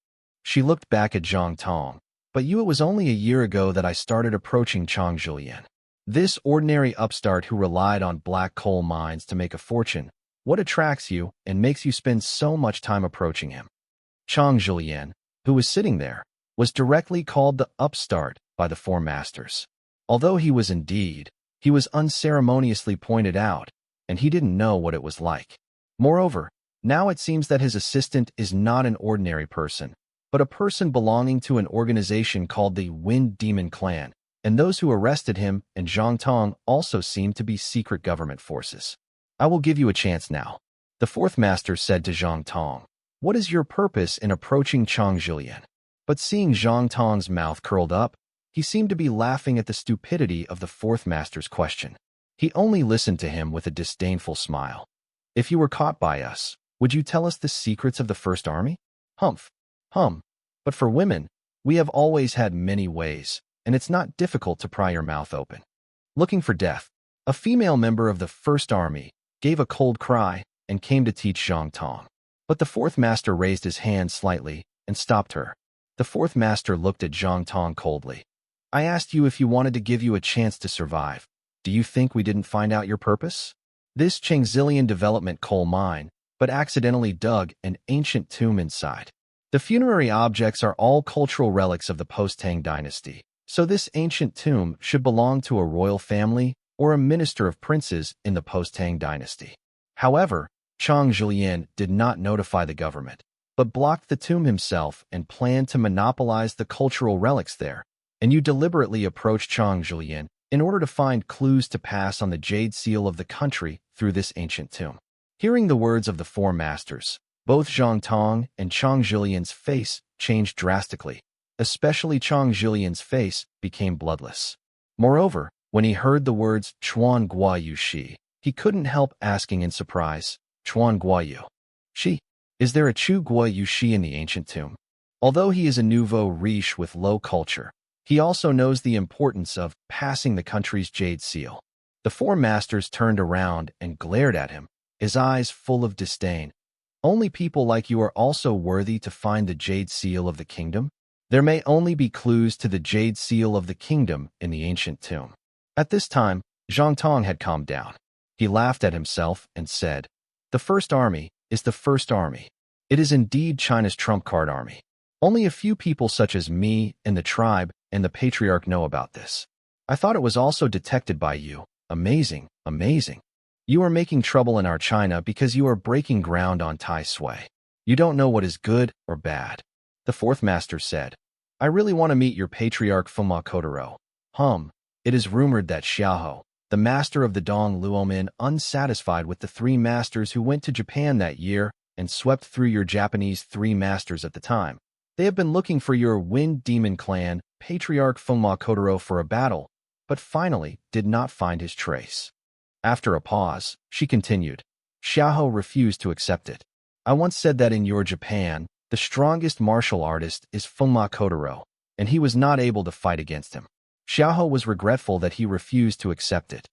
She looked back at Zhang Tong. But it was only a year ago that I started approaching Chang Julian. This ordinary upstart who relied on black coal mines to make a fortune. What attracts you and makes you spend so much time approaching him? Chang Julian, who was sitting there, was directly called the upstart by the four masters. Although he was indeed, he was unceremoniously pointed out, and he didn't know what it was like. Moreover, now it seems that his assistant is not an ordinary person, but a person belonging to an organization called the Wind Demon clan, and those who arrested him and Zhang Tong also seem to be secret government forces. I will give you a chance now. The fourth master said to Zhang Tong, what is your purpose in approaching Chang Julian? But seeing Zhang Tong's mouth curled up, he seemed to be laughing at the stupidity of the fourth master's question. He only listened to him with a disdainful smile. If you were caught by us, would you tell us the secrets of the First Army? Humph. But for women, we have always had many ways, and it's not difficult to pry your mouth open. Looking for death, a female member of the First Army gave a cold cry and came to teach Zhang Tong. But the fourth master raised his hand slightly and stopped her. The fourth master looked at Zhang Tong coldly. I asked you if you wanted to give you a chance to survive. Do you think we didn't find out your purpose? This Changzilian development coal mine, but accidentally dug an ancient tomb inside. The funerary objects are all cultural relics of the post-Tang dynasty, so this ancient tomb should belong to a royal family or a minister of princes in the post-Tang dynasty. However, Chang Julian did not notify the government, but blocked the tomb himself and planned to monopolize the cultural relics there, and you deliberately approached Chang Julian in order to find clues to pass on the jade seal of the country through this ancient tomb. Hearing the words of the four masters, both Zhang Tong and Chang Julian's face changed drastically. Especially Chang Julian's face became bloodless. Moreover, when he heard the words Chuan Gua Yu Shi, he couldn't help asking in surprise, Chuan Gua Yu Shi? Is there a Chu Gua Yu Shi in the ancient tomb? Although he is a nouveau riche with low culture, he also knows the importance of passing the country's jade seal. The four masters turned around and glared at him, his eyes full of disdain. Only people like you are also worthy to find the jade seal of the kingdom? There may only be clues to the jade seal of the kingdom in the ancient tomb. At this time, Zhang Tong had calmed down. He laughed at himself and said, the First Army is the First Army. It is indeed China's trump card army. Only a few people such as me and the tribe and the patriarch know about this. I thought it was also detected by you. Amazing, amazing. You are making trouble in our China because you are breaking ground on Tai Sui. You don't know what is good or bad. The fourth master said, I really want to meet your patriarch Fuma Kotaro. It is rumored that Xiaoho, the master of the Dong Luomin, unsatisfied with the three masters who went to Japan that year and swept through your Japanese three masters at the time. They have been looking for your Wind Demon clan, Patriarch Fuma Kotaro, for a battle, but finally did not find his trace. After a pause, she continued, Xiaoho refused to accept it. I once said that in your Japan, the strongest martial artist is Fuma Kotaro, and he was not able to fight against him. Xiaoho was regretful that he refused to accept it.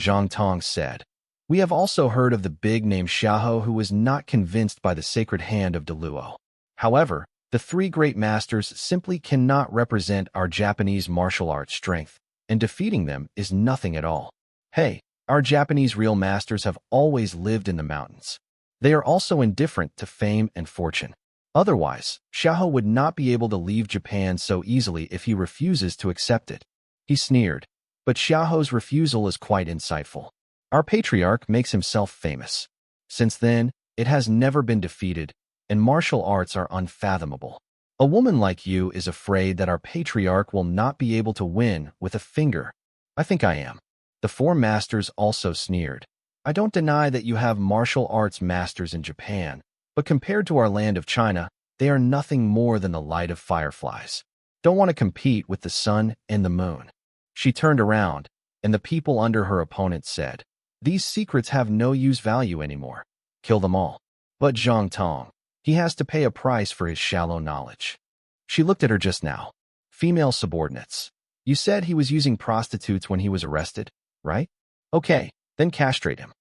Zhang Tong said, We have also heard of the big name Xiaoho who was not convinced by the sacred hand of Deluo. However, the three great masters simply cannot represent our Japanese martial arts strength, and defeating them is nothing at all. Hey, our Japanese real masters have always lived in the mountains. They are also indifferent to fame and fortune. Otherwise, Xiaoho would not be able to leave Japan so easily if he refuses to accept it. He sneered, but Xiaoho's refusal is quite insightful. Our patriarch makes himself famous. Since then, it has never been defeated, and martial arts are unfathomable. A woman like you is afraid that our patriarch will not be able to win with a finger. I think I am. The four masters also sneered. I don't deny that you have martial arts masters in Japan, but compared to our land of China, they are nothing more than the light of fireflies. Don't want to compete with the sun and the moon. She turned around, and the people under her opponent said, These secrets have no use value anymore. Kill them all. But Zhang Tong, he has to pay a price for his shallow knowledge. She looked at her just now. Female subordinates. You said he was using prostitutes when he was arrested, right? Okay, then castrate him.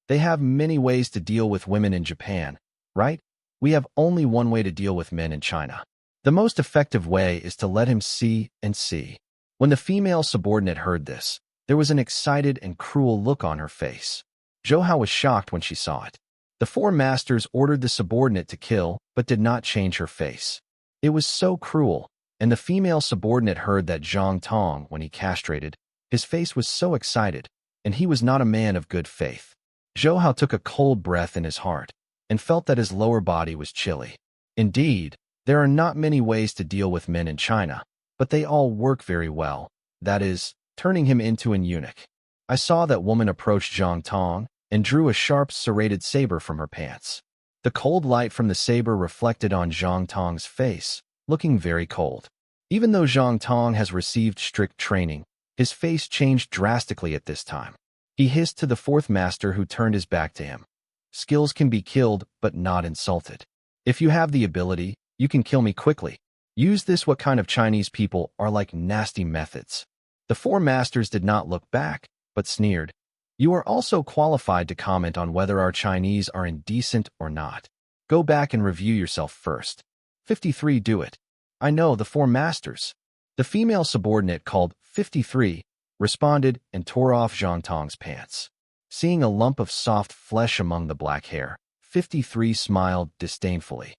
They have many ways to deal with women in Japan, right? We have only one way to deal with men in China. The most effective way is to let him see and see. When the female subordinate heard this, there was an excited and cruel look on her face. Zhou Hao was shocked when she saw it. The four masters ordered the subordinate to kill, but did not change her face. It was so cruel, and the female subordinate heard that Zhang Tong, when he castrated, his face was so excited, and he was not a man of good faith. Zhou Hao took a cold breath in his heart, and felt that his lower body was chilly. Indeed, there are not many ways to deal with men in China, but they all work very well, that is, turning him into an eunuch. I saw that woman approach Zhang Tong and drew a sharp serrated saber from her pants. The cold light from the saber reflected on Zhang Tong's face, looking very cold. Even though Zhang Tong has received strict training, his face changed drastically at this time. He hissed to the fourth master who turned his back to him. Skills can be killed, but not insulted. If you have the ability, you can kill me quickly. Use this. What kind of Chinese people are like nasty methods? The four masters did not look back, but sneered. You are also qualified to comment on whether our Chinese are indecent or not. Go back and review yourself first. 53 Do it. I know the four masters. The female subordinate called 53 responded and tore off Zhang Tong's pants. Seeing a lump of soft flesh among the black hair, 53 smiled disdainfully.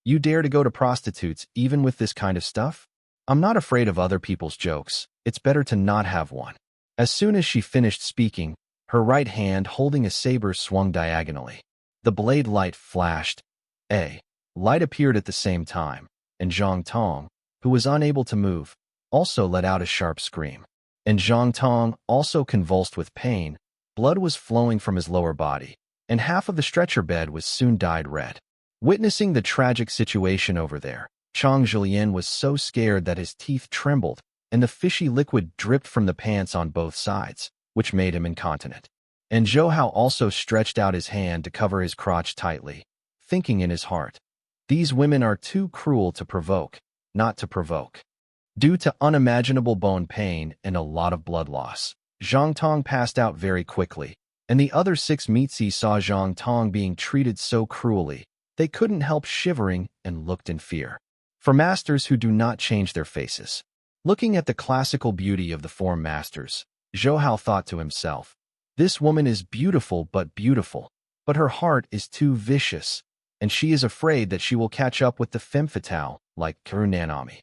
You dare to go to prostitutes even with this kind of stuff? I'm not afraid of other people's jokes. It's better to not have one. As soon as she finished speaking, her right hand holding a saber swung diagonally. The blade light flashed. Light appeared at the same time, and Zhang Tong, who was unable to move, also let out a sharp scream. And Zhang Tong, also convulsed with pain, blood was flowing from his lower body, and half of the stretcher bed was soon dyed red. Witnessing the tragic situation over there, Chang Julien was so scared that his teeth trembled, and the fishy liquid dripped from the pants on both sides, which made him incontinent. And Zhou Hao also stretched out his hand to cover his crotch tightly, thinking in his heart, these women are too cruel to provoke, not to provoke. Due to unimaginable bone pain and a lot of blood loss, Zhang Tong passed out very quickly, and the other 6 Mitzi saw Zhang Tong being treated so cruelly, they couldn't help shivering and looked in fear. For masters who do not change their faces. Looking at the classical beauty of the four masters, Zhou Hao thought to himself, this woman is beautiful, but her heart is too vicious, and she is afraid that she will catch up with the femme fatale, like Karunanami.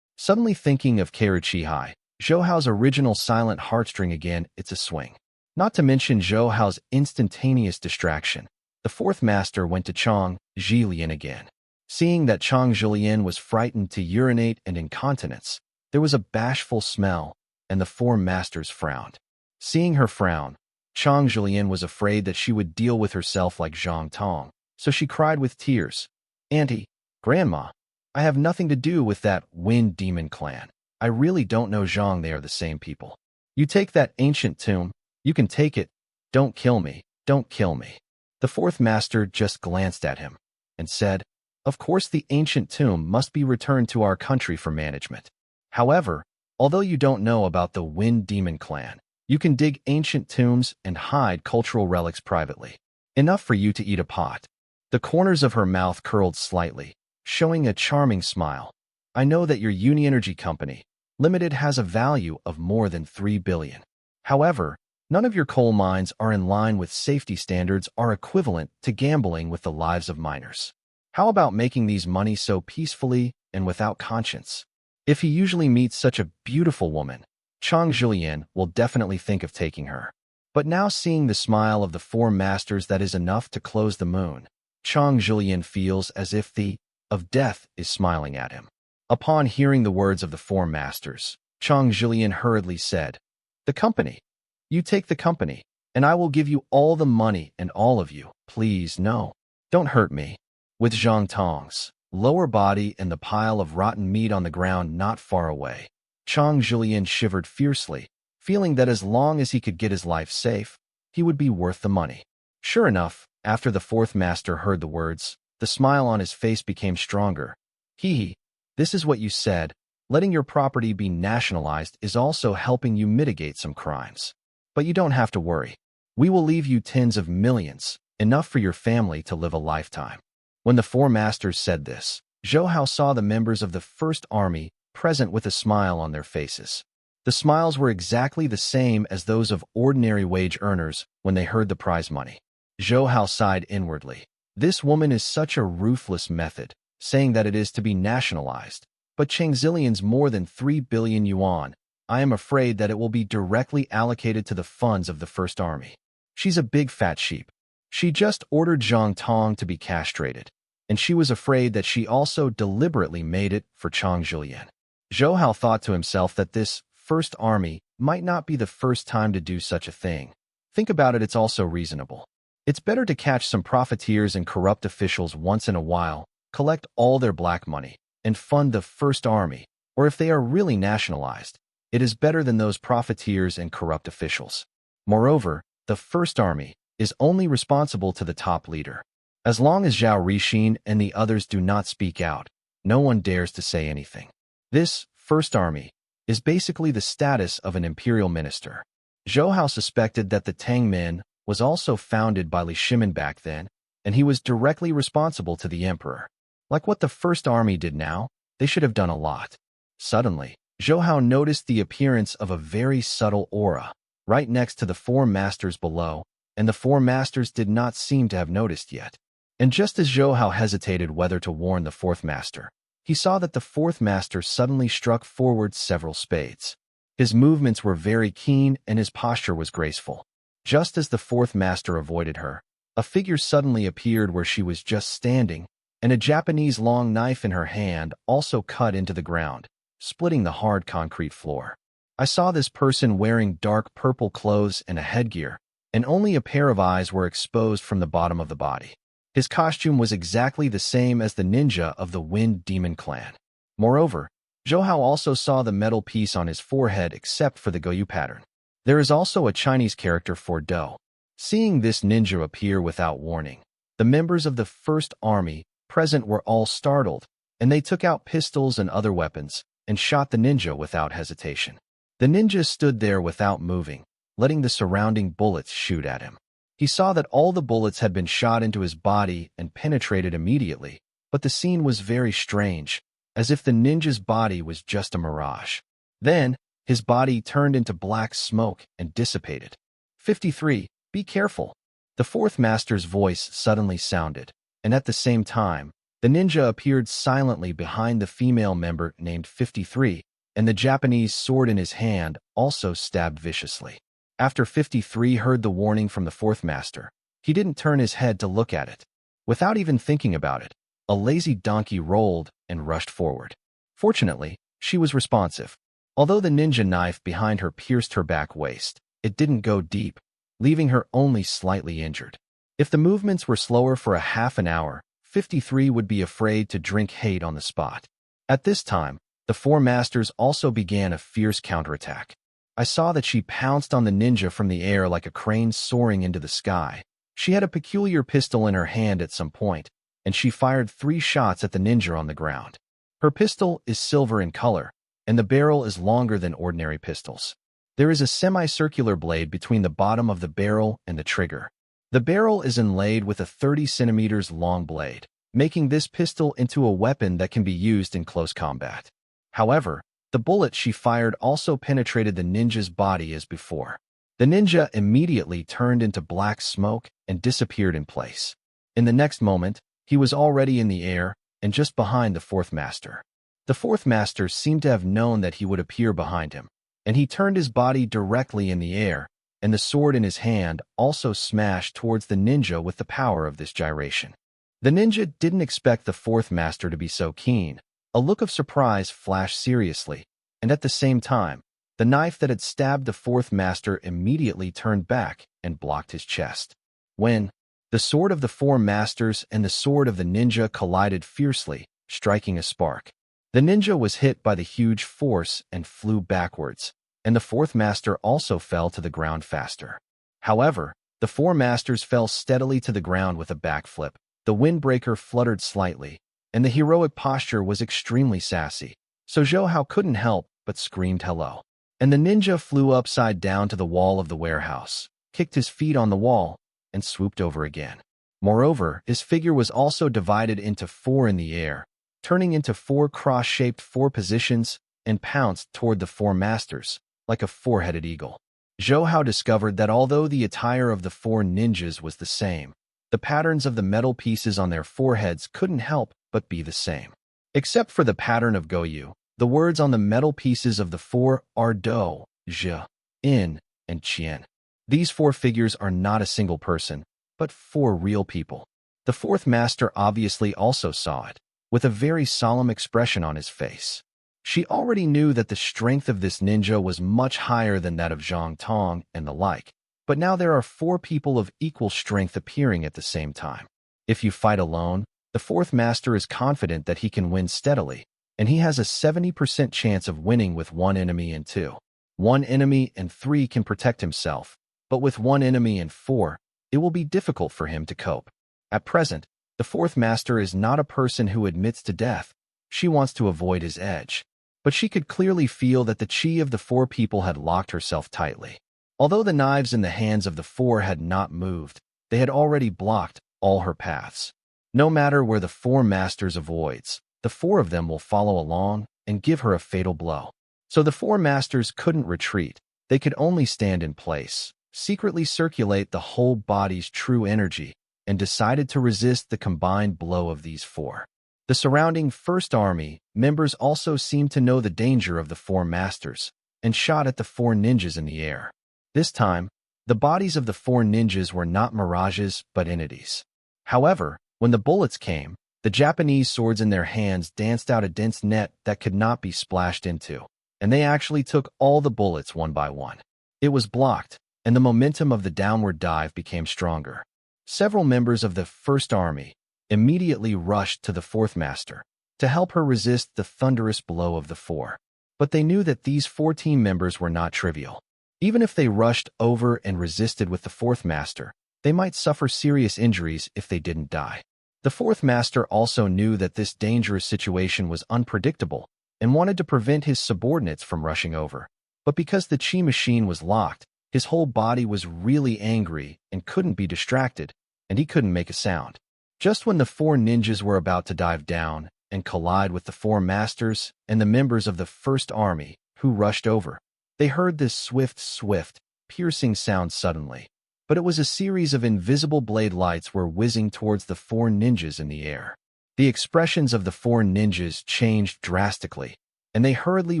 Suddenly thinking of Karuchihai, Zhou Hao's original silent heartstring again, it's a swing. Not to mention Zhou Hao's instantaneous distraction. The fourth master went to Chang Zhilian again. Seeing that Chang Zhilian was frightened to urinate and incontinence, there was a bashful smell, and the four masters frowned. Seeing her frown, Chang Zhilian was afraid that she would deal with herself like Zhang Tong, so she cried with tears, "Auntie, Grandma, I have nothing to do with that wind demon clan. I really don't know Zhang, they are the same people. You take that ancient tomb, you can take it. Don't kill me, don't kill me." The fourth master just glanced at him and said, "Of course the ancient tomb must be returned to our country for management. However, although you don't know about the Wind Demon clan, you can dig ancient tombs and hide cultural relics privately. Enough for you to eat a pot." The corners of her mouth curled slightly, showing a charming smile. "I know that your Uni Energy Company Limited has a value of more than 3 billion. However, none of your coal mines are in line with safety standards are equivalent to gambling with the lives of miners. How about making these money so peacefully and without conscience?" If he usually meets such a beautiful woman, Chang Zhilian will definitely think of taking her. But now seeing the smile of the four masters that is enough to close the moon, Chang Zhilian feels as if the of death is smiling at him. Upon hearing the words of the four masters, Chang Zhilian hurriedly said, "The company. You take the company, and I will give you all the money and all of you. Please, no. Don't hurt me." With Zhang Tong's lower body and the pile of rotten meat on the ground not far away, Chang Zhilian shivered fiercely, feeling that as long as he could get his life safe, he would be worth the money. Sure enough, after the fourth master heard the words, the smile on his face became stronger. "Hee, this is what you said. Letting your property be nationalized is also helping you mitigate some crimes. But you don't have to worry. We will leave you tens of millions, enough for your family to live a lifetime." When the four masters said this, Zhou Hao saw the members of the First Army present with a smile on their faces. The smiles were exactly the same as those of ordinary wage earners when they heard the prize money. Zhou Hao sighed inwardly. This woman is such a ruthless method, saying that it is to be nationalized. But Chang Zhilian's more than 3 billion yuan, I am afraid that it will be directly allocated to the funds of the First Army. She's a big fat sheep. She just ordered Zhang Tong to be castrated, and she was afraid that she also deliberately made it for Chang Zhilian. Zhou Hao thought to himself that this First Army might not be the first time to do such a thing. Think about it, it's also reasonable. It's better to catch some profiteers and corrupt officials once in a while, collect all their black money, and fund the First Army, or if they are really nationalized, it is better than those profiteers and corrupt officials. Moreover, the First Army is only responsible to the top leader. As long as Zhao Rixin and the others do not speak out, no one dares to say anything. This First Army is basically the status of an imperial minister. Zhou Hao suspected that the Tang Min was also founded by Li Shimin back then, and he was directly responsible to the emperor. Like what the First Army did now, they should have done a lot. Suddenly, Zhou Hao noticed the appearance of a very subtle aura right next to the four masters below, and the four masters did not seem to have noticed yet. And just as Zhou Hao hesitated whether to warn the fourth master, he saw that the fourth master suddenly struck forward several spades. His movements were very keen and his posture was graceful. Just as the fourth master avoided her, a figure suddenly appeared where she was just standing, and a Japanese long knife in her hand also cut into the ground, splitting the hard concrete floor. I saw this person wearing dark purple clothes and a headgear, and only a pair of eyes were exposed from the bottom of the body. His costume was exactly the same as the ninja of the Wind Demon clan. Moreover, Zhou Hao also saw the metal piece on his forehead except for the Goyu pattern. There is also a Chinese character for Do. Seeing this ninja appear without warning, the members of the First Army present were all startled, and they took out pistols and other weapons and shot the ninja without hesitation. The ninja stood there without moving, letting the surrounding bullets shoot at him. He saw that all the bullets had been shot into his body and penetrated immediately, but the scene was very strange, as if the ninja's body was just a mirage. Then, his body turned into black smoke and dissipated. 53. Be careful. The fourth master's voice suddenly sounded, and at the same time, the ninja appeared silently behind the female member named 53, and the Japanese sword in his hand also stabbed viciously. After 53 heard the warning from the fourth master, he didn't turn his head to look at it. Without even thinking about it, a lazy donkey rolled and rushed forward. Fortunately, she was responsive. Although the ninja knife behind her pierced her back waist, it didn't go deep, leaving her only slightly injured. If the movements were slower for a half an hour, 53 would be afraid to drink hate on the spot. At this time, the four masters also began a fierce counterattack. I saw that she pounced on the ninja from the air like a crane soaring into the sky. She had a peculiar pistol in her hand at some point, and she fired 3 shots at the ninja on the ground. Her pistol is silver in color, and the barrel is longer than ordinary pistols. There is a semicircular blade between the bottom of the barrel and the trigger. The barrel is inlaid with a 30 centimeters long blade, making this pistol into a weapon that can be used in close combat. However, the bullet she fired also penetrated the ninja's body as before. The ninja immediately turned into black smoke and disappeared in place. In the next moment, he was already in the air and just behind the fourth master. The fourth master seemed to have known that he would appear behind him, and he turned his body directly in the air, and the sword in his hand also smashed towards the ninja with the power of this gyration. The ninja didn't expect the fourth master to be so keen. A look of surprise flashed seriously, and at the same time, the knife that had stabbed the fourth master immediately turned back and blocked his chest. When the sword of the four masters and the sword of the ninja collided fiercely, striking a spark. The ninja was hit by the huge force and flew backwards, and the fourth master also fell to the ground faster. However, the four masters fell steadily to the ground with a backflip. The windbreaker fluttered slightly, and the heroic posture was extremely sassy. So Zhou Hao couldn't help but screamed hello. And the ninja flew upside down to the wall of the warehouse, kicked his feet on the wall, and swooped over again. Moreover, his figure was also divided into 4 in the air, turning into 4 cross-shaped 4 positions, and pounced toward the 4 masters, like a 4-headed eagle. Zhou Hao discovered that although the attire of the 4 ninjas was the same, the patterns of the metal pieces on their foreheads couldn't help but be the same. Except for the pattern of Goyu, the words on the metal pieces of the 4 are Do, Zhe, In, and Qian. These 4 figures are not a single person, but 4 real people. The fourth master obviously also saw it, with a very solemn expression on his face. She already knew that the strength of this ninja was much higher than that of Zhang Tong and the like, but now there are 4 people of equal strength appearing at the same time. If you fight alone, the fourth master is confident that he can win steadily, and he has a 70% chance of winning with 1 enemy and 2. 1 enemy and 3 can protect himself, but with 1 enemy and 4, it will be difficult for him to cope. At present, the fourth master is not a person who admits to death. She wants to avoid his edge. But she could clearly feel that the chi of the 4 people had locked herself tightly. Although the knives in the hands of the 4 had not moved, they had already blocked all her paths. No matter where the 4 masters avoids, the 4 of them will follow along and give her a fatal blow. So the 4 masters couldn't retreat. They could only stand in place, secretly circulate the whole body's true energy, and decided to resist the combined blow of these 4. The surrounding First Army members also seemed to know the danger of the 4 masters and shot at the 4 ninjas in the air. This time, the bodies of the 4 ninjas were not mirages but entities. However, when the bullets came, the Japanese swords in their hands danced out a dense net that could not be splashed into, and they actually took all the bullets one by one. It was blocked, and the momentum of the downward dive became stronger. Several members of the First Army immediately rushed to the fourth master to help her resist the thunderous blow of the 4. But they knew that these 4 team members were not trivial. Even if they rushed over and resisted with the fourth master, they might suffer serious injuries if they didn't die. The fourth master also knew that this dangerous situation was unpredictable and wanted to prevent his subordinates from rushing over. But because the chi machine was locked, his whole body was really angry and couldn't be distracted, and he couldn't make a sound. Just when the 4 ninjas were about to dive down and collide with the 4 masters and the members of the First Army who rushed over, they heard this swift, piercing sound suddenly. But it was a series of invisible blade lights were whizzing towards the 4 ninjas in the air. The expressions of the 4 ninjas changed drastically. and they hurriedly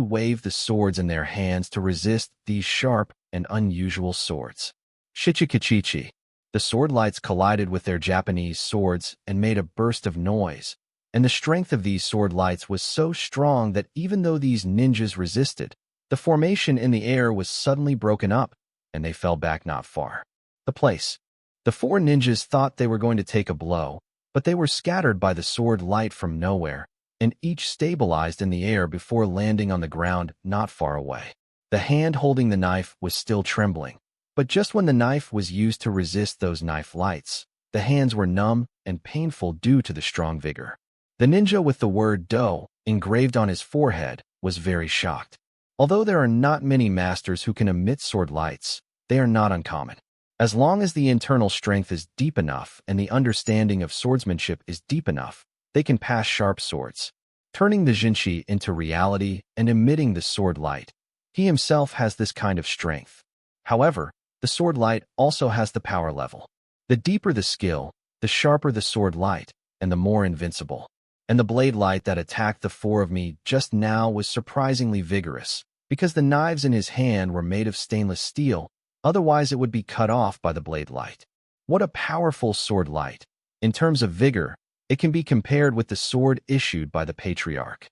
waved the swords in their hands to resist these sharp and unusual swords. Shichikachichi. The sword lights collided with their Japanese swords and made a burst of noise, and the strength of these sword lights was so strong that even though these ninjas resisted, the formation in the air was suddenly broken up, and they fell back not far. The place. The four ninjas thought they were going to take a blow, but they were scattered by the sword light from nowhere, and each stabilized in the air before landing on the ground not far away. The hand holding the knife was still trembling, but just when the knife was used to resist those knife lights, the hands were numb and painful due to the strong vigor. The ninja with the word Do engraved on his forehead was very shocked. Although there are not many masters who can emit sword lights, they are not uncommon. As long as the internal strength is deep enough and the understanding of swordsmanship is deep enough, they can pass sharp swords, turning the jinshi into reality and emitting the sword light. He himself has this kind of strength. However, the sword light also has the power level. The deeper the skill, the sharper the sword light, and the more invincible. And the blade light that attacked the four of me just now was surprisingly vigorous, because the knives in his hand were made of stainless steel, otherwise it would be cut off by the blade light. What a powerful sword light! In terms of vigor, it can be compared with the sword issued by the patriarch.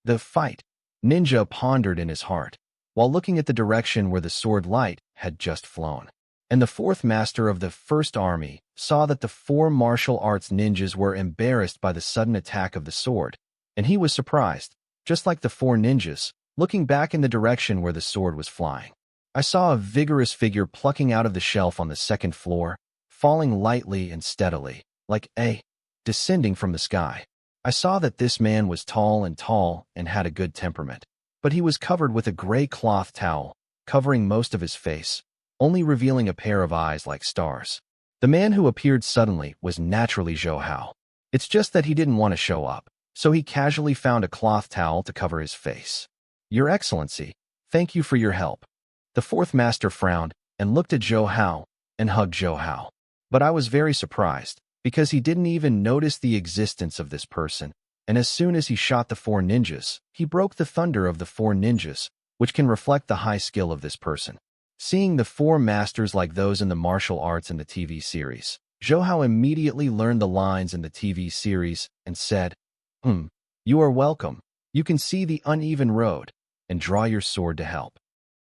The fight, ninja pondered in his heart, while looking at the direction where the sword light had just flown. And the fourth master of the first army saw that the four martial arts ninjas were embarrassed by the sudden attack of the sword, and he was surprised, just like the four ninjas, looking back in the direction where the sword was flying. I saw a vigorous figure plucking out of the shelf on the second floor, falling lightly and steadily, like a descending from the sky. I saw that this man was tall and had a good temperament, but he was covered with a gray cloth towel, covering most of his face, only revealing a pair of eyes like stars. The man who appeared suddenly was naturally Zhou Hao. It's just that he didn't want to show up, so he casually found a cloth towel to cover his face. Your Excellency, thank you for your help. The fourth master frowned and looked at Zhou Hao and hugged Zhou Hao. But I was very surprised, because he didn't even notice the existence of this person, and as soon as he shot the four ninjas, he broke the thunder of the four ninjas, which can reflect the high skill of this person. Seeing the four masters like those in the martial arts in the TV series, Zhou Hao immediately learned the lines in the TV series and said, You are welcome. You can see the uneven road, and draw your sword to help.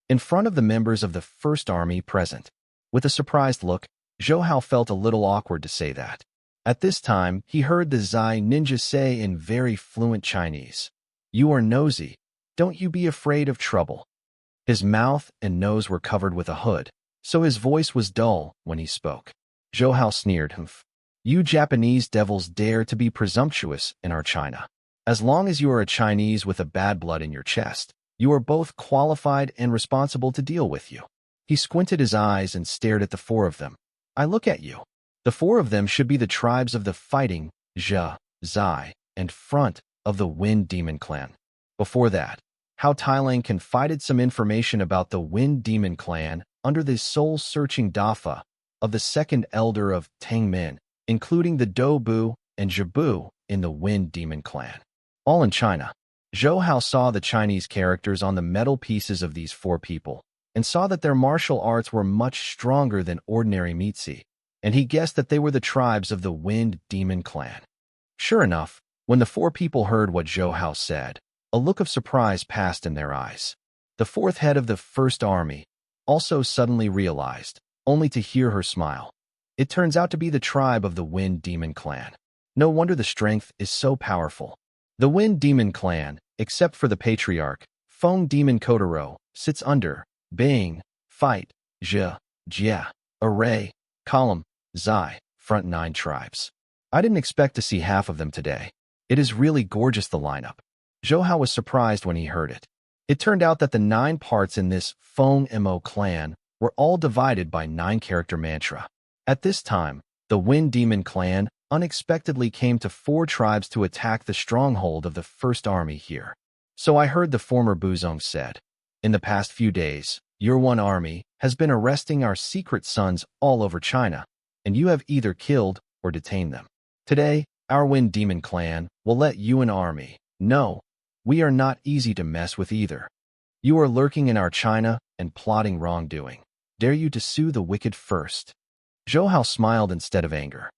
In front of the members of the first army present. With a surprised look, Zhou Hao felt a little awkward to say that. At this time, he heard the Zai ninja say in very fluent Chinese, You are nosy. Don't you be afraid of trouble. His mouth and nose were covered with a hood, so his voice was dull when he spoke. Zhou Hao sneered, You Japanese devils dare to be presumptuous in our China. As long as you are a Chinese with a bad blood in your chest, you are both qualified and responsible to deal with you. He squinted his eyes and stared at the four of them. I look at you. The four of them should be the tribes of the fighting, Zhe, Zai, and front of the Wind Demon clan. Before that, Hao Tailang confided some information about the Wind Demon clan under the soul-searching Dafa of the second elder of Tangmin, including the Doubu and Zhibu in the Wind Demon clan. All in China. Zhou Hao saw the Chinese characters on the metal pieces of these four people, and saw that their martial arts were much stronger than ordinary Mitzi, and he guessed that they were the tribes of the Wind Demon clan. Sure enough, when the four people heard what Zhou Hao said, a look of surprise passed in their eyes. The fourth head of the first army also suddenly realized, only to hear her smile. It turns out to be the tribe of the Wind Demon clan. No wonder the strength is so powerful. The Wind Demon clan, except for the patriarch, Feng Demon Kotaro, sits under Bing, Fight, Jia, Jia, Array, Column, Zai, front 9 tribes. I didn't expect to see half of them today. It is really gorgeous, the lineup. Zhou Hao was surprised when he heard it. It turned out that the 9 parts in this Feng Mo clan were all divided by 9-character mantra. At this time, the Wind Demon clan unexpectedly came to 4 tribes to attack the stronghold of the first army here. So I heard the former Buzong said, In the past few days, your one army has been arresting our secret sons all over China, and you have either killed or detained them. Today, our Wind Demon clan will let Yuan army know We are not easy to mess with either. You are lurking in our China and plotting wrongdoing. Dare you to sue the wicked first?" Zhou Hao smiled instead of anger.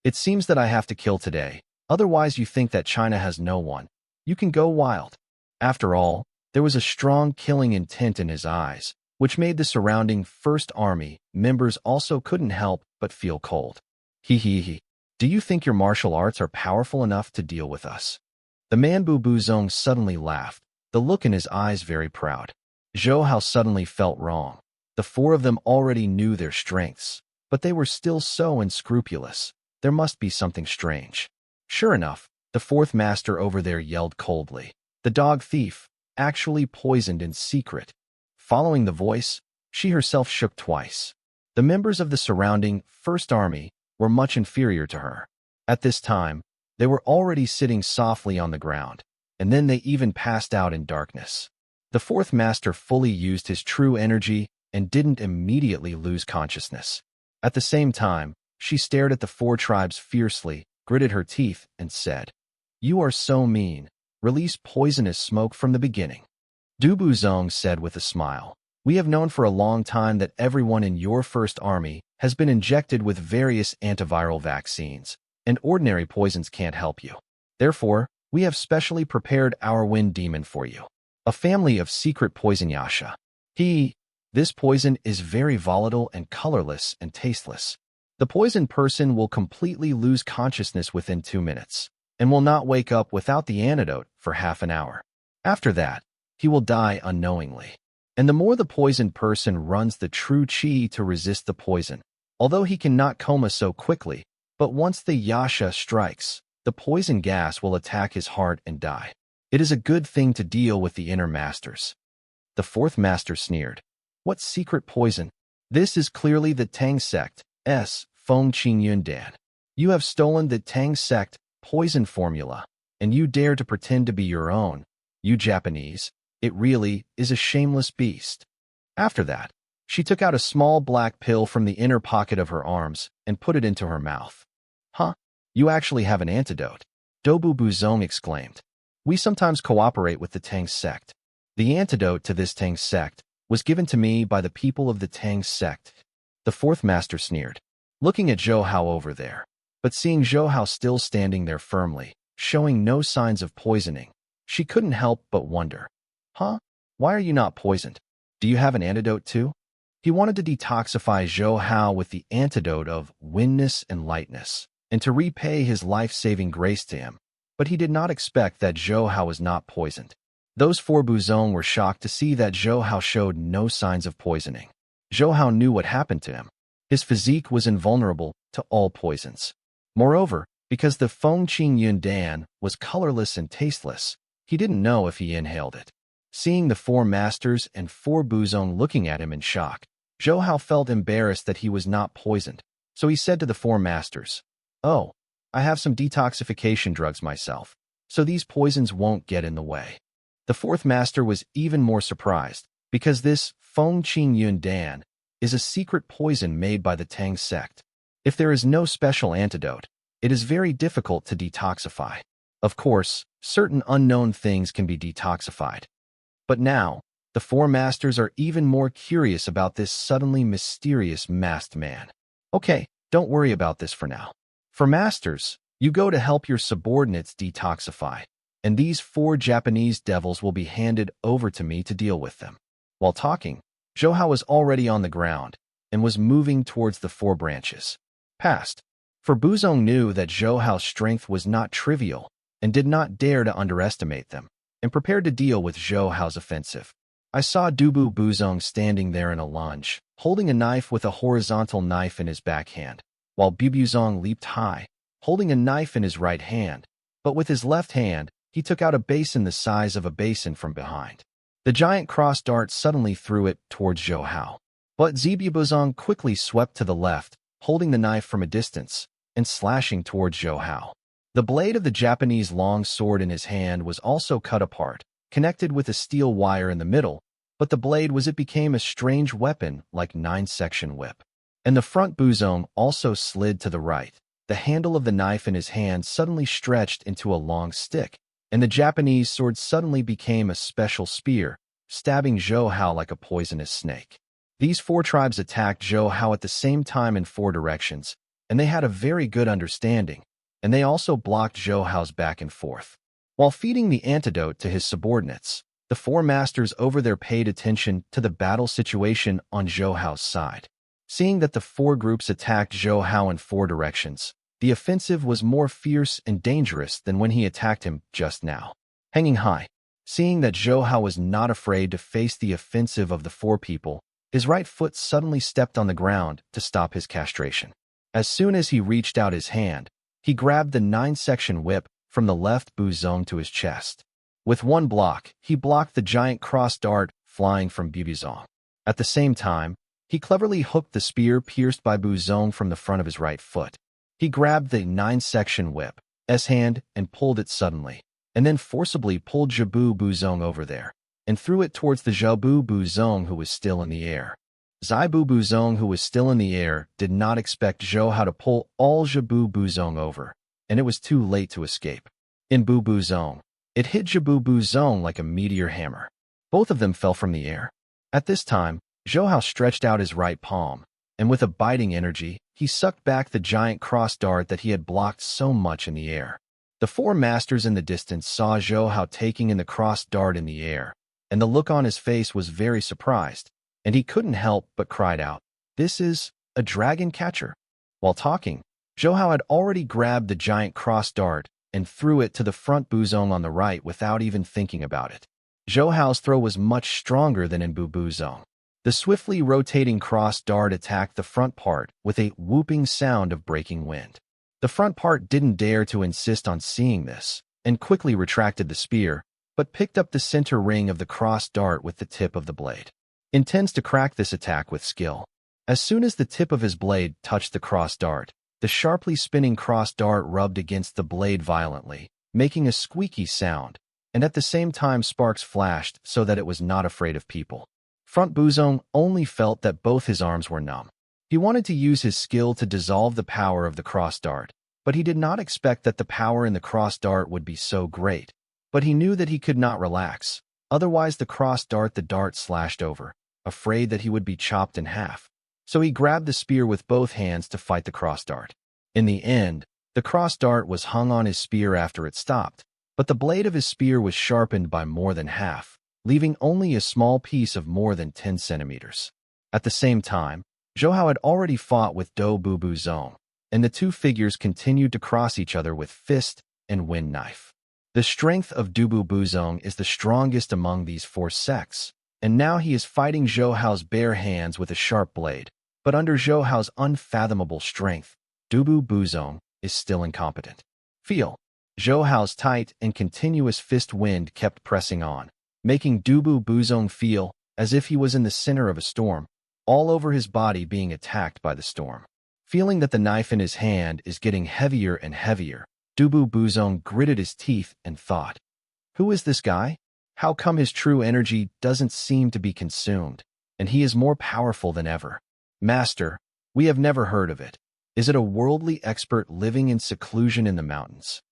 "It seems that I have to kill today. Otherwise you think that China has no one. You can go wild." After all, there was a strong killing intent in his eyes, which made the surrounding First Army members also couldn't help but feel cold. He. Do you think your martial arts are powerful enough to deal with us?" The man Bu Buzong suddenly laughed, the look in his eyes very proud. Zhou Hao suddenly felt wrong. The four of them already knew their strengths, but they were still so unscrupulous. There must be something strange. Sure enough, the fourth master over there yelled coldly. The dog thief, actually poisoned in secret. Following the voice, she herself shook twice. The members of the surrounding First Army were much inferior to her. At this time, they were already sitting softly on the ground, and then they even passed out in darkness. The fourth master fully used his true energy and didn't immediately lose consciousness. At the same time, she stared at the four tribes fiercely, gritted her teeth, and said, "You are so mean. Release poisonous smoke from the beginning." Du Buzong said with a smile, "We have known for a long time that everyone in your First Army has been injected with various antiviral vaccines, and ordinary poisons can't help you. Therefore, we have specially prepared our wind demon for you, a family of secret poison yasha. This poison is very volatile and colorless and tasteless. The poisoned person will completely lose consciousness within 2 minutes, and will not wake up without the antidote for half an hour. After that, he will die unknowingly. And the more the poisoned person runs the true qi to resist the poison, although he cannot coma so quickly, but once the yasha strikes, the poison gas will attack his heart and die. It is a good thing to deal with the inner masters." The fourth master sneered. "What secret poison? This is clearly the Tang sect's Feng Qing Yun Dan. You have stolen the Tang sect poison formula, and you dare to pretend to be your own. You Japanese, it really is a shameless beast." After that, she took out a small black pill from the inner pocket of her arms and put it into her mouth. "Huh? You actually have an antidote," Dobu Buzong exclaimed. "We sometimes cooperate with the Tang sect. The antidote to this Tang sect was given to me by the people of the Tang sect." The fourth master sneered, looking at Zhou Hao over there, but seeing Zhou Hao still standing there firmly, showing no signs of poisoning, she couldn't help but wonder. "Huh? Why are you not poisoned? Do you have an antidote too?" He wanted to detoxify Zhou Hao with the antidote of windness and lightness, and to repay his life-saving grace to him, but he did not expect that Zhou Hao was not poisoned. Those four Buzong were shocked to see that Zhou Hao showed no signs of poisoning. Zhou Hao knew what happened to him. His physique was invulnerable to all poisons. Moreover, because the Feng Qing Yun Dan was colorless and tasteless, he didn't know if he inhaled it. Seeing the four masters and four Buzong looking at him in shock, Zhou Hao felt embarrassed that he was not poisoned, so he said to the four masters, "Oh, I have some detoxification drugs myself, so these poisons won't get in the way." The fourth master was even more surprised, because this Feng Qing Yun Dan is a secret poison made by the Tang sect. If there is no special antidote, it is very difficult to detoxify. Of course, certain unknown things can be detoxified. But now, the four masters are even more curious about this suddenly mysterious masked man. "Okay, don't worry about this for now. For masters, you go to help your subordinates detoxify, and these four Japanese devils will be handed over to me to deal with them." While talking, Zhou Hao was already on the ground and was moving towards the four branches. Past. For Buzong knew that Zhou Hao's strength was not trivial and did not dare to underestimate them, and prepared to deal with Zhou Hao's offensive. I saw Dubu Buzong standing there in a lunge, holding a knife with a horizontal knife in his backhand, while Buzong leaped high, holding a knife in his right hand, but with his left hand, he took out a basin the size of a basin from behind. The giant cross dart suddenly threw it towards Zhou Hao, but Zibuzong quickly swept to the left, holding the knife from a distance, and slashing towards Zhou Hao. The blade of the Japanese long sword in his hand was also cut apart, connected with a steel wire in the middle, but the blade became a strange weapon like 9-section whip. And the front Buzong also slid to the right. The handle of the knife in his hand suddenly stretched into a long stick, and the Japanese sword suddenly became a special spear, stabbing Zhou Hao like a poisonous snake. These four tribes attacked Zhou Hao at the same time in four directions, and they had a very good understanding, and they also blocked Zhou Hao's back and forth. While feeding the antidote to his subordinates, the four masters over there paid attention to the battle situation on Zhou Hao's side. Seeing that the four groups attacked Zhou Hao in four directions, the offensive was more fierce and dangerous than when he attacked him just now. Hanging high, seeing that Zhou Hao was not afraid to face the offensive of the four people, his right foot suddenly stepped on the ground to stop his castration. As soon as he reached out his hand, he grabbed the 9-section whip from the left Buzong to his chest. With one block, he blocked the giant cross dart flying from Buzong. At the same time, he cleverly hooked the spear pierced by Buzong from the front of his right foot. He grabbed the 9-section whip's hand and pulled it suddenly, and then forcibly pulled Zhabu Buzong over there, and threw it towards the Zhabu Buzong who was still in the air. Zaibu Buzong who was still in the air did not expect Zhou Hao to pull all Zhabu Buzong over, and it was too late to escape. In Bu Buzong, it hit Zhabu Buzong like a meteor hammer. Both of them fell from the air. At this time, Zhou Hao stretched out his right palm, and with a biting energy, he sucked back the giant cross dart that he had blocked so much in the air. The four masters in the distance saw Zhou Hao taking in the cross dart in the air, and the look on his face was very surprised, and he couldn't help but cried out, "This is a dragon catcher." While talking, Zhou Hao had already grabbed the giant cross dart and threw it to the front Buzong on the right without even thinking about it. Zhou Hao's throw was much stronger than in Bu Buzong. The swiftly rotating cross dart attacked the front part with a whooping sound of breaking wind. The front part didn't dare to insist on seeing this, and quickly retracted the spear, but picked up the center ring of the cross dart with the tip of the blade. Intends to crack this attack with skill. As soon as the tip of his blade touched the cross dart, the sharply spinning cross dart rubbed against the blade violently, making a squeaky sound, and at the same time sparks flashed so that it was not afraid of people. Front Buzong only felt that both his arms were numb. He wanted to use his skill to dissolve the power of the cross dart, but he did not expect that the power in the cross dart would be so great. But he knew that he could not relax, otherwise the dart slashed over, afraid that he would be chopped in half. So he grabbed the spear with both hands to fight the cross dart. In the end, the cross dart was hung on his spear after it stopped, but the blade of his spear was sharpened by more than half, leaving only a small piece of more than 10 centimeters. At the same time, Zhou Hao had already fought with Do Bu Buzong, and the two figures continued to cross each other with fist and wind knife. The strength of Du Bu Buzong is the strongest among these four sects, and now he is fighting Zhou Hao's bare hands with a sharp blade, but under Zhou Hao's unfathomable strength, Du Bu Buzong is still incompetent. Feel. Zhou Hao's tight and continuous fist wind kept pressing on, making Du Bu Buzong feel as if he was in the center of a storm, all over his body being attacked by the storm. Feeling that the knife in his hand is getting heavier and heavier, Du Bu Buzong gritted his teeth and thought, "Who is this guy? How come his true energy doesn't seem to be consumed, and he is more powerful than ever? Master, we have never heard of it. Is it a worldly expert living in seclusion in the mountains?"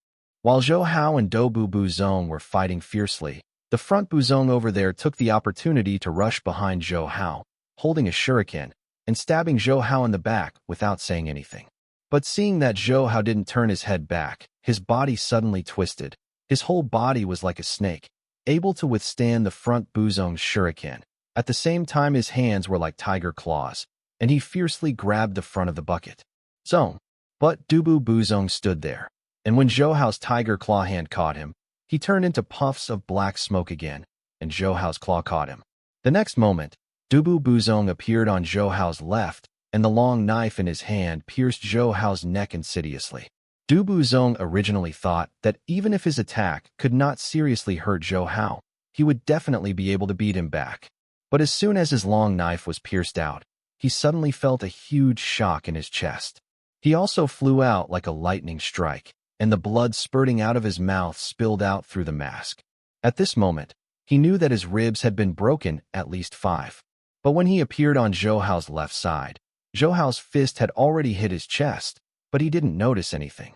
While Zhou Hao and Do Bu Buzong were fighting fiercely, the front Buzong over there took the opportunity to rush behind Zhou Hao, holding a shuriken, and stabbing Zhou Hao in the back without saying anything. But seeing that Zhou Hao didn't turn his head back, his body suddenly twisted. His whole body was like a snake, able to withstand the front Buzong's shuriken. At the same time, his hands were like tiger claws, and he fiercely grabbed the front of the bucket. Zong. But Du Bu Buzong stood there, and when Zhou Hao's tiger claw hand caught him, he turned into puffs of black smoke again, and Zhou Hao's claw caught him. The next moment, Du Bu Buzong appeared on Zhou Hao's left, and the long knife in his hand pierced Zhou Hao's neck insidiously. Du Buzong originally thought that even if his attack could not seriously hurt Zhou Hao, he would definitely be able to beat him back. But as soon as his long knife was pierced out, he suddenly felt a huge shock in his chest. He also flew out like a lightning strike, and the blood spurting out of his mouth spilled out through the mask. At this moment, he knew that his ribs had been broken at least 5. But when he appeared on Zhou Hao's left side, Zhou Hao's fist had already hit his chest, but he didn't notice anything.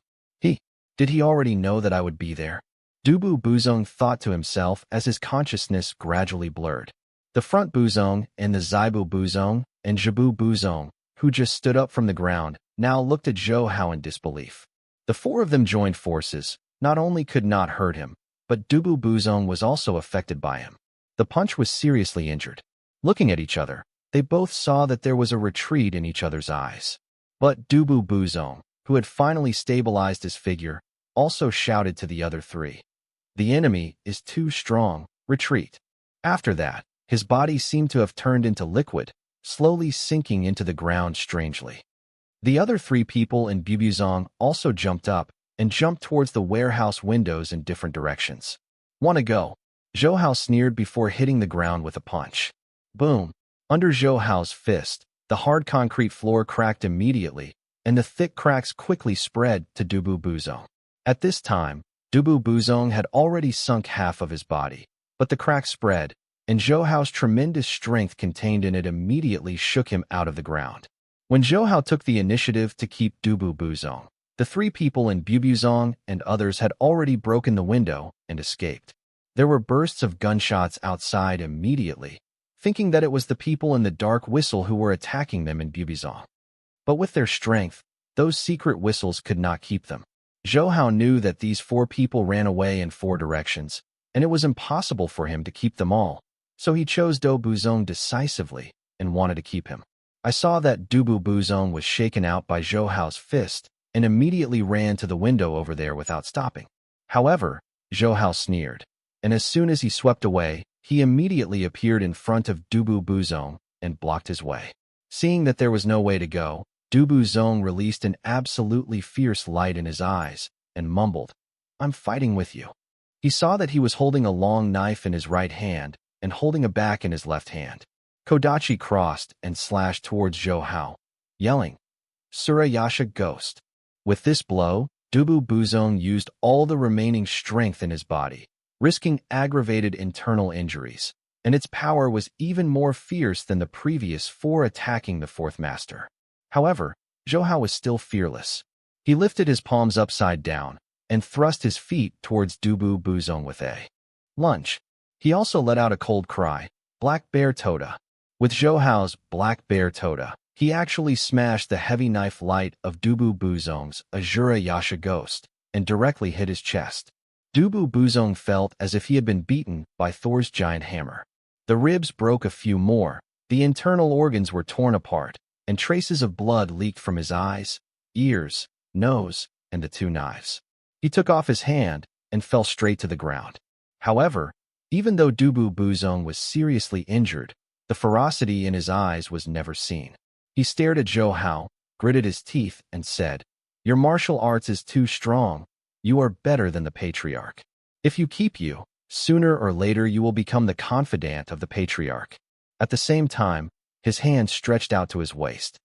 Did he already know that I would be there? Dubu Buzong thought to himself as his consciousness gradually blurred. The front Buzong and the Zaibu Buzong and Jibu Buzong, who just stood up from the ground, now looked at Zhou Hao in disbelief. The four of them joined forces, not only could not hurt him, but Dubu Buzong was also affected by him. The punch was seriously injured. Looking at each other, they both saw that there was a retreat in each other's eyes. But Dubu Buzong, who had finally stabilized his figure, also shouted to the other three. The enemy is too strong, retreat. After that, his body seemed to have turned into liquid, slowly sinking into the ground strangely. The other three people in Bubuzong also jumped up and jumped towards the warehouse windows in different directions. "Wanna go?" Zhou Hao sneered before hitting the ground with a punch. Boom! Under Zhou Hao's fist, the hard concrete floor cracked immediately, and the thick cracks quickly spread to Dubu Buzong. At this time, Dubu Buzong had already sunk half of his body, but the crack spread, and Zhou Hao's tremendous strength contained in it immediately shook him out of the ground. When Zhou Hao took the initiative to keep Dubu Buzong, the three people in Bubuzong and others had already broken the window and escaped. There were bursts of gunshots outside immediately, thinking that it was the people in the dark whistle who were attacking them in Bubuzong. But with their strength, those secret whistles could not keep them. Zhou Hao knew that these four people ran away in four directions, and it was impossible for him to keep them all, so he chose Do Buzong decisively and wanted to keep him. I saw that Dubu Buzong was shaken out by Zhou Hao's fist and immediately ran to the window over there without stopping. However, Zhou Hao sneered, and as soon as he swept away, he immediately appeared in front of Dubu Buzong and blocked his way. Seeing that there was no way to go, Dubu Buzong released an absolutely fierce light in his eyes and mumbled, "I'm fighting with you." He saw that he was holding a long knife in his right hand and holding a bat in his left hand. Kodachi crossed and slashed towards Zhou Hao, yelling, "Surayasha Ghost." With this blow, Dubu Buzong used all the remaining strength in his body, risking aggravated internal injuries, and its power was even more fierce than the previous four attacking the fourth master. However, Zhou Hao was still fearless. He lifted his palms upside down and thrust his feet towards Dubu Buzong with a lunge. He also let out a cold cry, "Black Bear Toda." With Zhou Hao's Black Bear Toda, he actually smashed the heavy knife light of Dubu Buzong's Azura Yasha Ghost and directly hit his chest. Dubu Buzong felt as if he had been beaten by Thor's giant hammer. The ribs broke a few more, the internal organs were torn apart, and traces of blood leaked from his eyes, ears, nose, and the two knives. He took off his hand and fell straight to the ground. However, even though Dubu Buzong was seriously injured, the ferocity in his eyes was never seen. He stared at Zhou Hao, gritted his teeth, and said, "Your martial arts is too strong. You are better than the Patriarch. If you keep you, sooner or later you will become the confidant of the Patriarch." At the same time, his hand stretched out to his waist.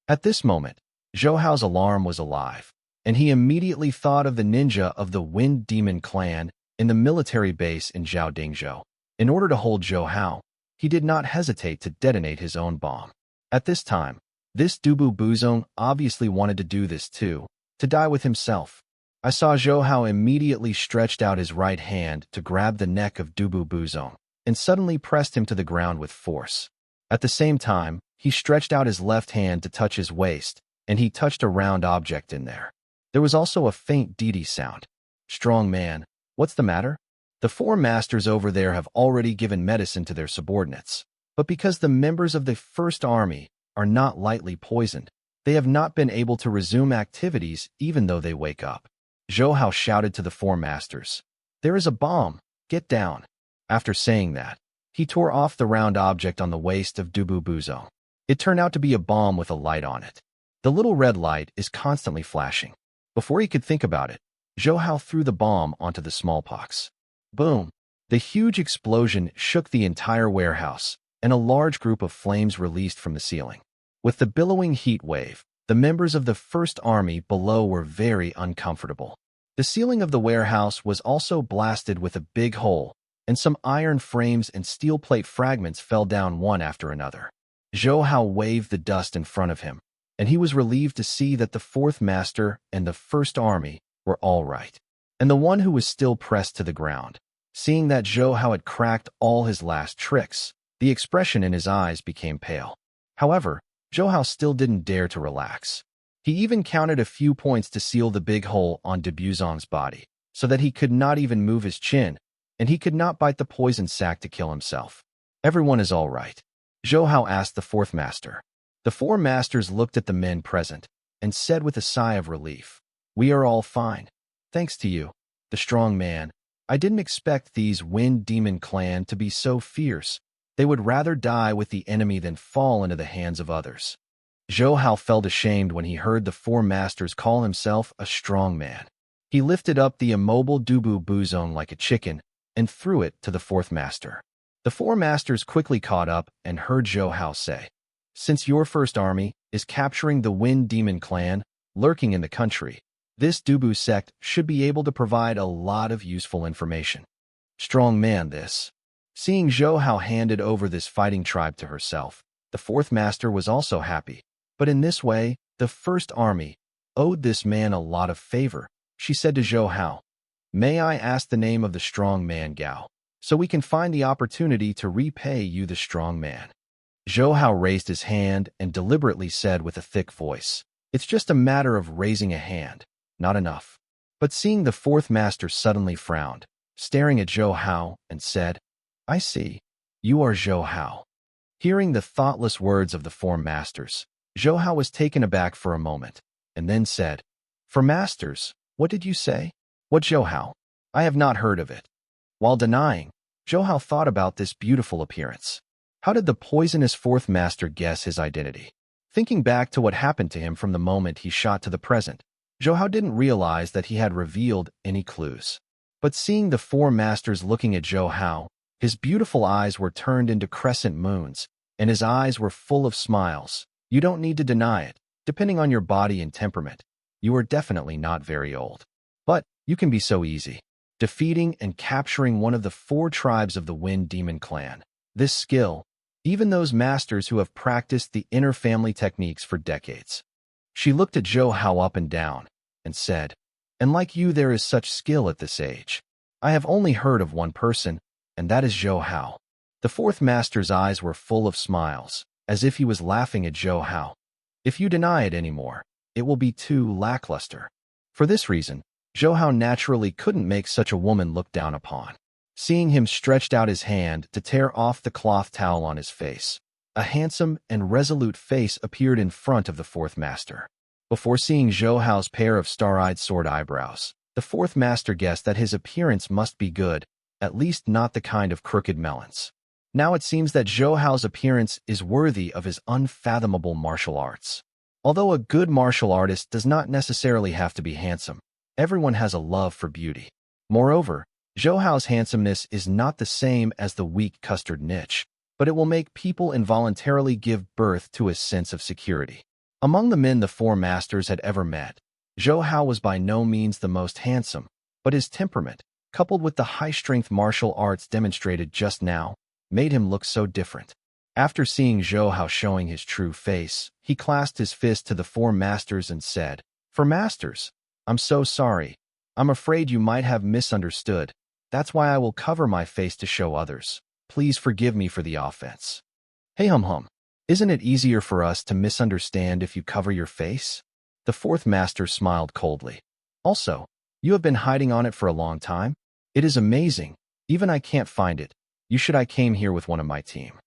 At this moment, Zhou Hao's alarm was alive, and he immediately thought of the ninja of the Wind Demon clan in the military base in Zhaodingzhou. In order to hold Zhou Hao, he did not hesitate to detonate his own bomb. At this time, this Dubu Buzong obviously wanted to do this too, to die with himself. I saw Zhou Hao immediately stretched out his right hand to grab the neck of Dubu Buzong, and suddenly pressed him to the ground with force. At the same time, he stretched out his left hand to touch his waist, and he touched a round object in there. There was also a faint dee-dee sound. "Strong man, what's the matter?" The four masters over there have already given medicine to their subordinates, but because the members of the First Army are not lightly poisoned, they have not been able to resume activities even though they wake up. Zhou Hao shouted to the four masters, "There is a bomb, get down." After saying that, he tore off the round object on the waist of Dubu Buzong. It turned out to be a bomb with a light on it. The little red light is constantly flashing. Before he could think about it, Zhou Hao threw the bomb onto the smallpox. Boom! The huge explosion shook the entire warehouse, and a large group of flames released from the ceiling. With the billowing heat wave, the members of the First Army below were very uncomfortable. The ceiling of the warehouse was also blasted with a big hole, and some iron frames and steel plate fragments fell down one after another. Zhou Hao waved the dust in front of him, and he was relieved to see that the Fourth Master and the First Army were all right. and the one who was still pressed to the ground. Seeing that Zhou Hao had cracked all his last tricks, the expression in his eyes became pale. However, Zhou Hao still didn't dare to relax. He even counted a few points to seal the big hole on De Buzong's body, so that he could not even move his chin, and he could not bite the poison sac to kill himself. Everyone is all right, Zhou Hao asked the fourth master. The four masters looked at the men present and said with a sigh of relief, "We are all fine. Thanks to you, the strong man. I didn't expect these Wind Demon clan to be so fierce. They would rather die with the enemy than fall into the hands of others." Zhou Hao felt ashamed when he heard the four masters call himself a strong man. He lifted up the immobile Dubu Buzong like a chicken and threw it to the fourth master. The four masters quickly caught up and heard Zhou Hao say, "Since your first army is capturing the Wind Demon clan lurking in the country, this Dubu sect should be able to provide a lot of useful information." Strong man this. Seeing Zhou Hao handed over this fighting tribe to herself, the fourth master was also happy. But in this way, the first army owed this man a lot of favor. She said to Zhou Hao, "May I ask the name of the strong man, Gao, so we can find the opportunity to repay you, the strong man?" Zhou Hao raised his hand and deliberately said with a thick voice, "It's just a matter of raising a hand, not enough." But seeing the fourth master suddenly frowned, staring at Zhou Hao, and said, "I see. You are Zhou Hao." Hearing the thoughtless words of the four masters, Zhou Hao was taken aback for a moment, and then said, "For masters, what did you say?" "What Zhou Hao? I have not heard of it." While denying, Zhou Hao thought about this beautiful appearance. How did the poisonous fourth master guess his identity? Thinking back to what happened to him from the moment he shot to the present, Zhou Hao didn't realize that he had revealed any clues. But seeing the four masters looking at Zhou Hao, his beautiful eyes were turned into crescent moons, and his eyes were full of smiles. "You don't need to deny it. Depending on your body and temperament, you are definitely not very old. But you can be so easy, defeating and capturing one of the four tribes of the Wind Demon clan. This skill, even those masters who have practiced the inner family techniques for decades." She looked at Zhou Hao up and down and said, "And like you, there is such skill at this age. I have only heard of one person, and that is Zhou Hao." The fourth master's eyes were full of smiles, as if he was laughing at Zhou Hao. "If you deny it anymore, it will be too lackluster." For this reason, Zhou Hao naturally couldn't make such a woman look down upon. Seeing him stretched out his hand to tear off the cloth towel on his face, a handsome and resolute face appeared in front of the fourth master. Before seeing Zhou Hao's pair of star-eyed sword eyebrows, the fourth master guessed that his appearance must be good, at least not the kind of crooked melons. Now it seems that Zhou Hao's appearance is worthy of his unfathomable martial arts. Although a good martial artist does not necessarily have to be handsome, everyone has a love for beauty. Moreover, Zhou Hao's handsomeness is not the same as the weak custard niche, but it will make people involuntarily give birth to a sense of security. Among the men the four masters had ever met, Zhou Hao was by no means the most handsome, but his temperament, coupled with the high-strength martial arts demonstrated just now, made him look so different. After seeing Zhou Hao showing his true face, he clasped his fist to the four masters and said, "For masters, I'm so sorry. I'm afraid you might have misunderstood. That's why I will cover my face to show others. Please forgive me for the offense." "Hey hum, isn't it easier for us to misunderstand if you cover your face?" The fourth master smiled coldly. "Also, you have been hiding on it for a long time? It is amazing. Even I can't find it. I came here with one of my team."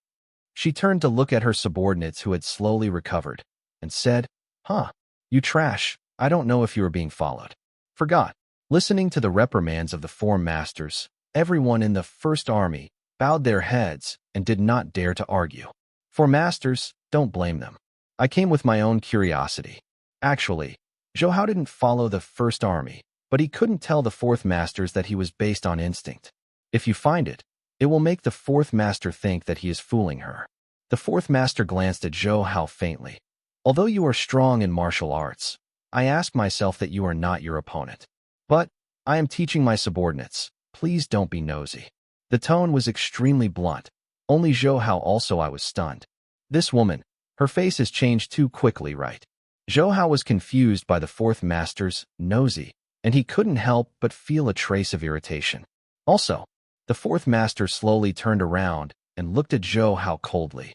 She turned to look at her subordinates who had slowly recovered, and said, "Huh, you trash. I don't know if you are being followed." Forgot. Listening to the reprimands of the four masters, everyone in the first army bowed their heads and did not dare to argue. For masters, don't blame them. I came with my own curiosity. Actually, Zhou Hao didn't follow the first army, but he couldn't tell the fourth masters that he was based on instinct. If you find it, it will make the fourth master think that he is fooling her. The fourth master glanced at Zhou Hao faintly. "Although you are strong in martial arts, I ask myself that you are not your opponent. But I am teaching my subordinates. Please don't be nosy." The tone was extremely blunt. Only Zhou Hao also I was stunned. This woman, her face has changed too quickly, right? Zhou Hao was confused by the fourth master's nosy. and he couldn't help but feel a trace of irritation. Also, the fourth master slowly turned around and looked at Zhou Hao coldly.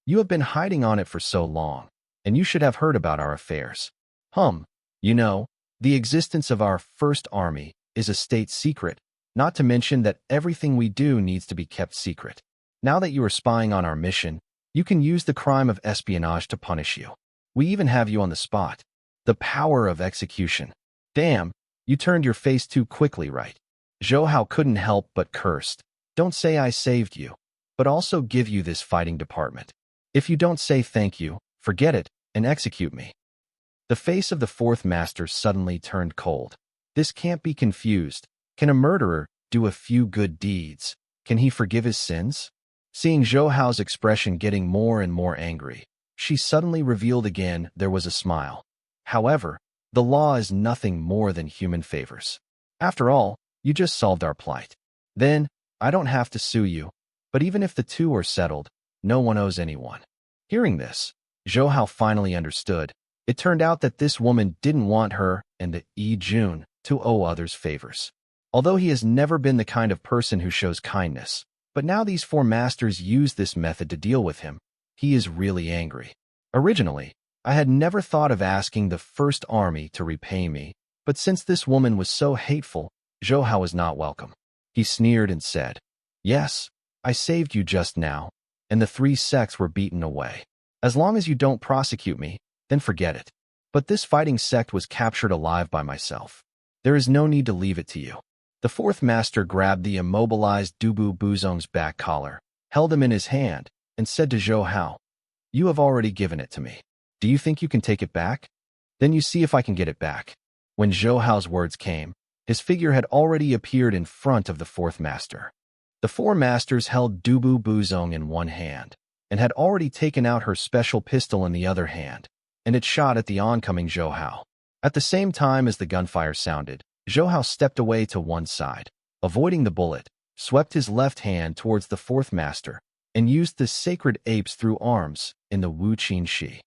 You have been hiding on it for so long, and you should have heard about our affairs. You know, the existence of our first army is a state secret, not to mention that everything we do needs to be kept secret. Now that you are spying on our mission, you can use the crime of espionage to punish you. We even have you on the spot. The power of execution. Damn, you turned your face too quickly, right? Zhou Hao couldn't help but cursed. Don't say I saved you, but also give you this fighting department. If you don't say thank you, forget it, and execute me. The face of the fourth master suddenly turned cold. This can't be confused. Can a murderer do a few good deeds? Can he forgive his sins? Seeing Zhou Hao's expression getting more and more angry, she suddenly revealed again there was a smile. However, the law is nothing more than human favors. After all, you just solved our plight. Then, I don't have to sue you, but even if the two are settled, no one owes anyone. Hearing this, Zhou Hao finally understood. It turned out that this woman didn't want her and the Yi Jun to owe others favors. Although he has never been the kind of person who shows kindness, but now these four masters use this method to deal with him, he is really angry. Originally, I had never thought of asking the first army to repay me, but since this woman was so hateful, Zhou Hao was not welcome. He sneered and said, Yes, I saved you just now, and the three sects were beaten away. As long as you don't prosecute me, then forget it. But this fighting sect was captured alive by myself. There is no need to leave it to you. The fourth master grabbed the immobilized Dubu Buzong's back collar, held him in his hand, and said to Zhou Hao, You have already given it to me. Do you think you can take it back? Then you see if I can get it back. When Zhou Hao's words came, his figure had already appeared in front of the fourth master. The four masters held Dubu Buzong in one hand, and had already taken out her special pistol in the other hand, and it shot at the oncoming Zhou Hao. At the same time as the gunfire sounded, Zhou Hao stepped away to one side, avoiding the bullet, swept his left hand towards the fourth master, and used the sacred apes through arms in the Wu Qin Shi.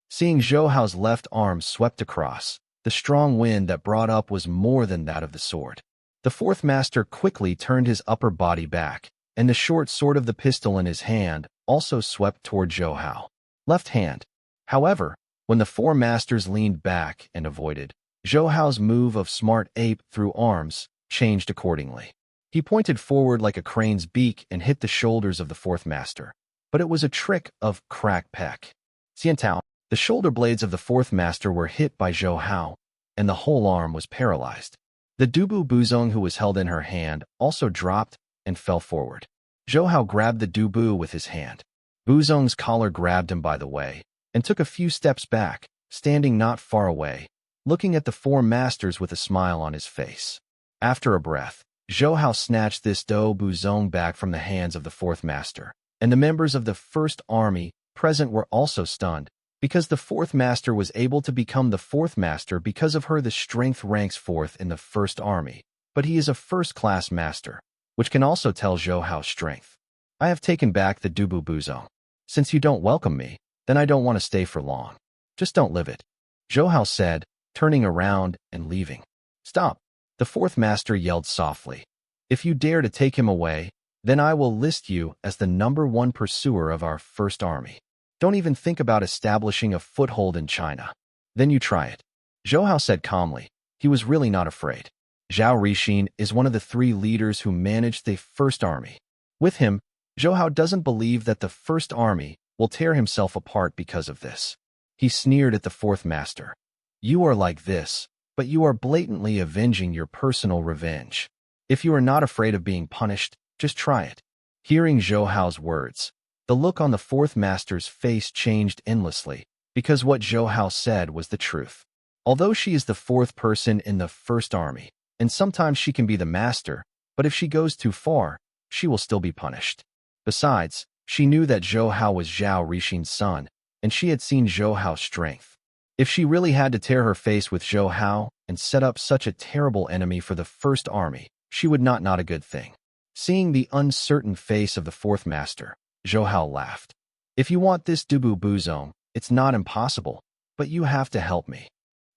Seeing Zhou Hao's left arm swept across, the strong wind that brought up was more than that of the sword. The fourth master quickly turned his upper body back, and the short sword of the pistol in his hand also swept toward Zhou Hao. Left hand. However, when the four masters leaned back and avoided, Zhou Hao's move of smart ape through arms changed accordingly. He pointed forward like a crane's beak and hit the shoulders of the fourth master, but it was a trick of crack peck. Xiantao, the shoulder blades of the fourth master were hit by Zhou Hao, and the whole arm was paralyzed. The Dubu Buzong who was held in her hand also dropped and fell forward. Zhou Hao grabbed the Dubu with his hand. Buzong's collar grabbed him by the way, and took a few steps back, standing not far away, looking at the four masters with a smile on his face. After a breath, Zhou Hao snatched this Dubu Buzong back from the hands of the fourth master, and the members of the first army present were also stunned, because the fourth master was able to become the fourth master because of her. The strength ranks fourth in the first army, but he is a first-class master, which can also tell Zhou Hao's strength. I have taken back the Dubu Buzong. Since you don't welcome me, then I don't want to stay for long. Just don't live it. Zhou Hao said, turning around and leaving. Stop! The fourth master yelled softly. If you dare to take him away, then I will list you as the #1 pursuer of our first army. Don't even think about establishing a foothold in China. Then you try it. Zhou Hao said calmly. He was really not afraid. Zhao Rixin is one of the 3 leaders who managed the first army. With him, Zhou Hao doesn't believe that the first army will tear himself apart because of this. He sneered at the fourth master. You are like this, but you are blatantly avenging your personal revenge. If you are not afraid of being punished, just try it. Hearing Zhou Hao's words, the look on the fourth master's face changed endlessly, because what Zhou Hao said was the truth. Although she is the 4th person in the first army, and sometimes she can be the master, but if she goes too far, she will still be punished. Besides, she knew that Zhou Hao was Zhao Rixin's son, and she had seen Zhou Hao's strength. If she really had to tear her face with Zhou Hao and set up such a terrible enemy for the first army, she would not a good thing. Seeing the uncertain face of the fourth master, Zhou Hao laughed. If you want this Dubu Buzong, it's not impossible, but you have to help me.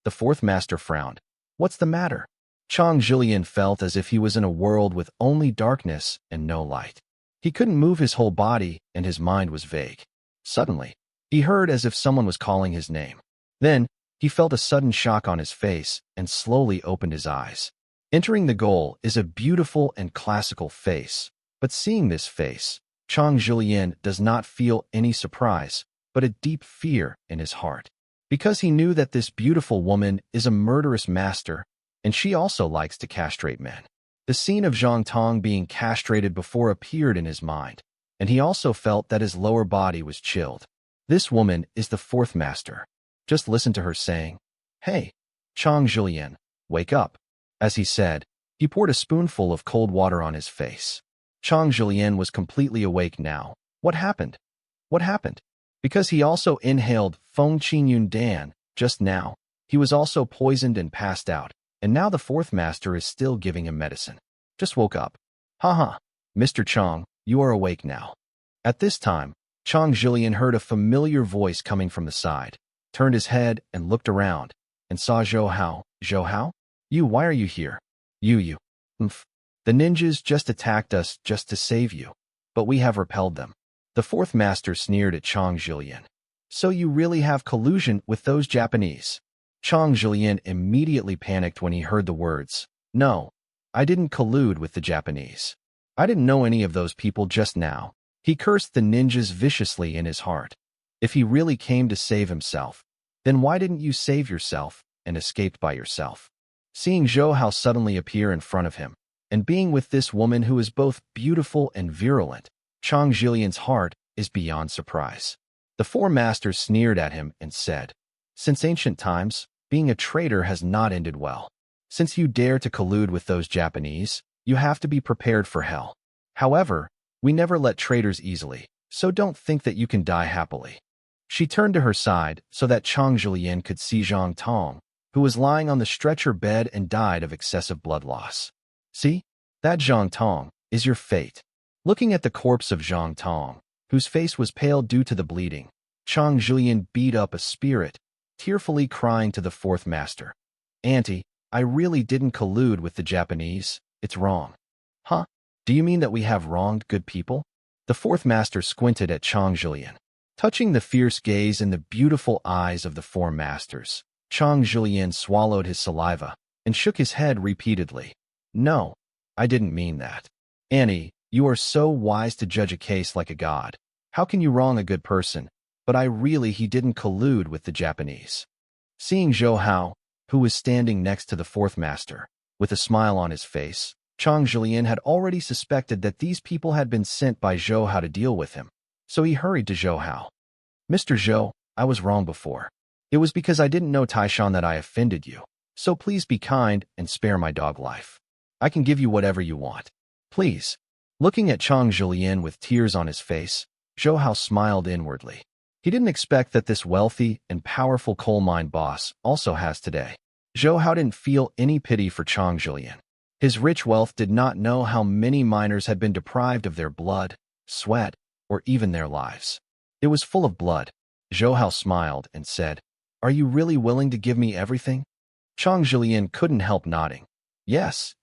The fourth master frowned. What's the matter? Chang Julian felt as if he was in a world with only darkness and no light. He couldn't move his whole body, and his mind was vague. Suddenly, he heard as if someone was calling his name. Then, he felt a sudden shock on his face and slowly opened his eyes. Entering the goal is a beautiful and classical face, but seeing this face, Chang Julian does not feel any surprise, but a deep fear in his heart. Because he knew that this beautiful woman is a murderous master, and she also likes to castrate men. The scene of Zhang Tong being castrated before appeared in his mind, and he also felt that his lower body was chilled. This woman is the fourth master. Just listen to her saying, "Hey, Chang Julian, wake up." As he said, he poured a spoonful of cold water on his face. Chang Julian was completely awake now. What happened? What happened? Because he also inhaled Feng Qingyun Dan just now, he was also poisoned and passed out, and now the fourth master is still giving him medicine. Just woke up. Haha, Mr. Chang, you are awake now. At this time, Chang Julian heard a familiar voice coming from the side, turned his head and looked around, and saw Zhou Hao. Zhou Hao? Why are you here? You. The ninjas just attacked us just to save you, but we have repelled them. The fourth master sneered at Chang Julian. So you really have collusion with those Japanese? Chang Julian immediately panicked when he heard the words. No, I didn't collude with the Japanese. I didn't know any of those people just now. He cursed the ninjas viciously in his heart. If he really came to save himself, then why didn't you save yourself and escaped by yourself? Seeing Zhou Hao suddenly appear in front of him, and being with this woman who is both beautiful and virulent, Chang Julian's heart is beyond surprise. The four masters sneered at him and said, "Since ancient times, being a traitor has not ended well. Since you dare to collude with those Japanese, you have to be prepared for hell. However, we never let traitors easily, so don't think that you can die happily." She turned to her side so that Chang Julian could see Zhang Tong, who was lying on the stretcher bed and died of excessive blood loss. See, that Zhang Tong is your fate. Looking at the corpse of Zhang Tong, whose face was pale due to the bleeding, Chang Julian beat up a spirit, tearfully crying to the fourth master. "Auntie, I really didn't collude with the Japanese. It's wrong." "Huh? Do you mean that we have wronged good people?" The fourth master squinted at Chang Julian. Touching the fierce gaze in the beautiful eyes of the four masters, Chang Julian swallowed his saliva and shook his head repeatedly. "No, I didn't mean that. Annie, you are so wise to judge a case like a god. How can you wrong a good person? But he didn't collude with the Japanese." Seeing Zhou Hao, who was standing next to the fourth master, with a smile on his face, Chang Julian had already suspected that these people had been sent by Zhou Hao to deal with him. So he hurried to Zhou Hao. "Mr. Zhou, I was wrong before. It was because I didn't know Taishan that I offended you. So please be kind and spare my dog life. I can give you whatever you want. Please." Looking at Chang Julian with tears on his face, Zhou Hao smiled inwardly. He didn't expect that this wealthy and powerful coal mine boss also has today. Zhou Hao didn't feel any pity for Chang Julian. His rich wealth did not know how many miners had been deprived of their blood, sweat, or even their lives. It was full of blood. Zhou Hao smiled and said, "Are you really willing to give me everything?" Chang Julian couldn't help nodding. Yes,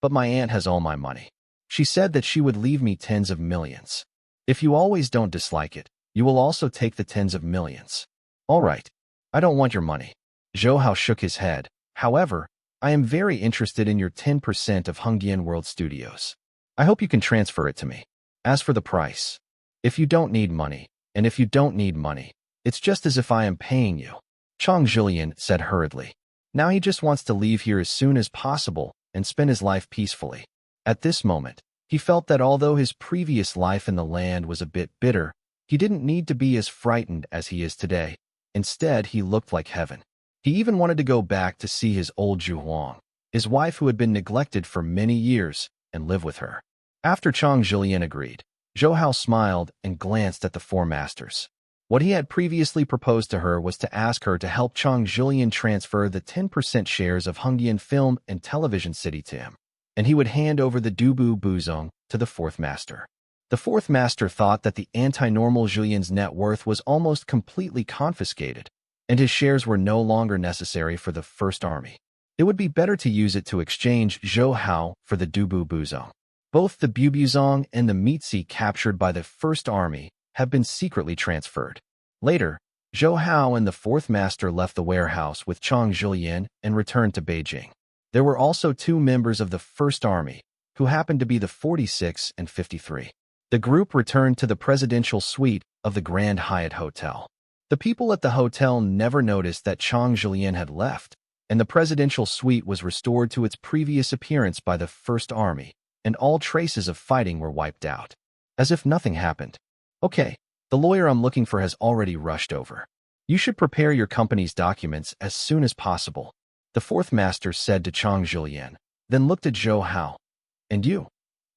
but my aunt has all my money. She said that she would leave me tens of millions. If you always don't dislike it, you will also take the tens of millions. All right, I don't want your money." Zhou Hao shook his head. "However, I am very interested in your 10% of Hongyan World Studios. I hope you can transfer it to me. As for the price, if you don't need money, and if you don't need money, it's just as if I am paying you." Chang Julian said hurriedly. Now he just wants to leave here as soon as possible and spend his life peacefully. At this moment, he felt that although his previous life in the land was a bit bitter, he didn't need to be as frightened as he is today. Instead, he looked like heaven. He even wanted to go back to see his old Zhu Huang, his wife who had been neglected for many years, and live with her. After Chang Julian agreed, Zhou Hao smiled and glanced at the four masters. What he had previously proposed to her was to ask her to help Chang Julian transfer the 10% shares of Hongyan Film and Television City to him, and he would hand over the Dubu Buzong to the fourth master. The fourth master thought that the anti-normal Julian's net worth was almost completely confiscated, and his shares were no longer necessary for the First Army. It would be better to use it to exchange Zhou Hao for the Dubu Buzong. Both the Bubuzong and the Meetsi captured by the First Army have been secretly transferred. Later, Zhou Hao and the Fourth Master left the warehouse with Chang Zhilian and returned to Beijing. There were also 2 members of the First Army, who happened to be the 46 and 53. The group returned to the presidential suite of the Grand Hyatt Hotel. The people at the hotel never noticed that Chang Zhilian had left, and the presidential suite was restored to its previous appearance by the First Army, and all traces of fighting were wiped out. As if nothing happened. Okay, the lawyer I'm looking for has already rushed over. You should prepare your company's documents as soon as possible, the Fourth Master said to Chang Zhilian, then looked at Zhou Hao. And you?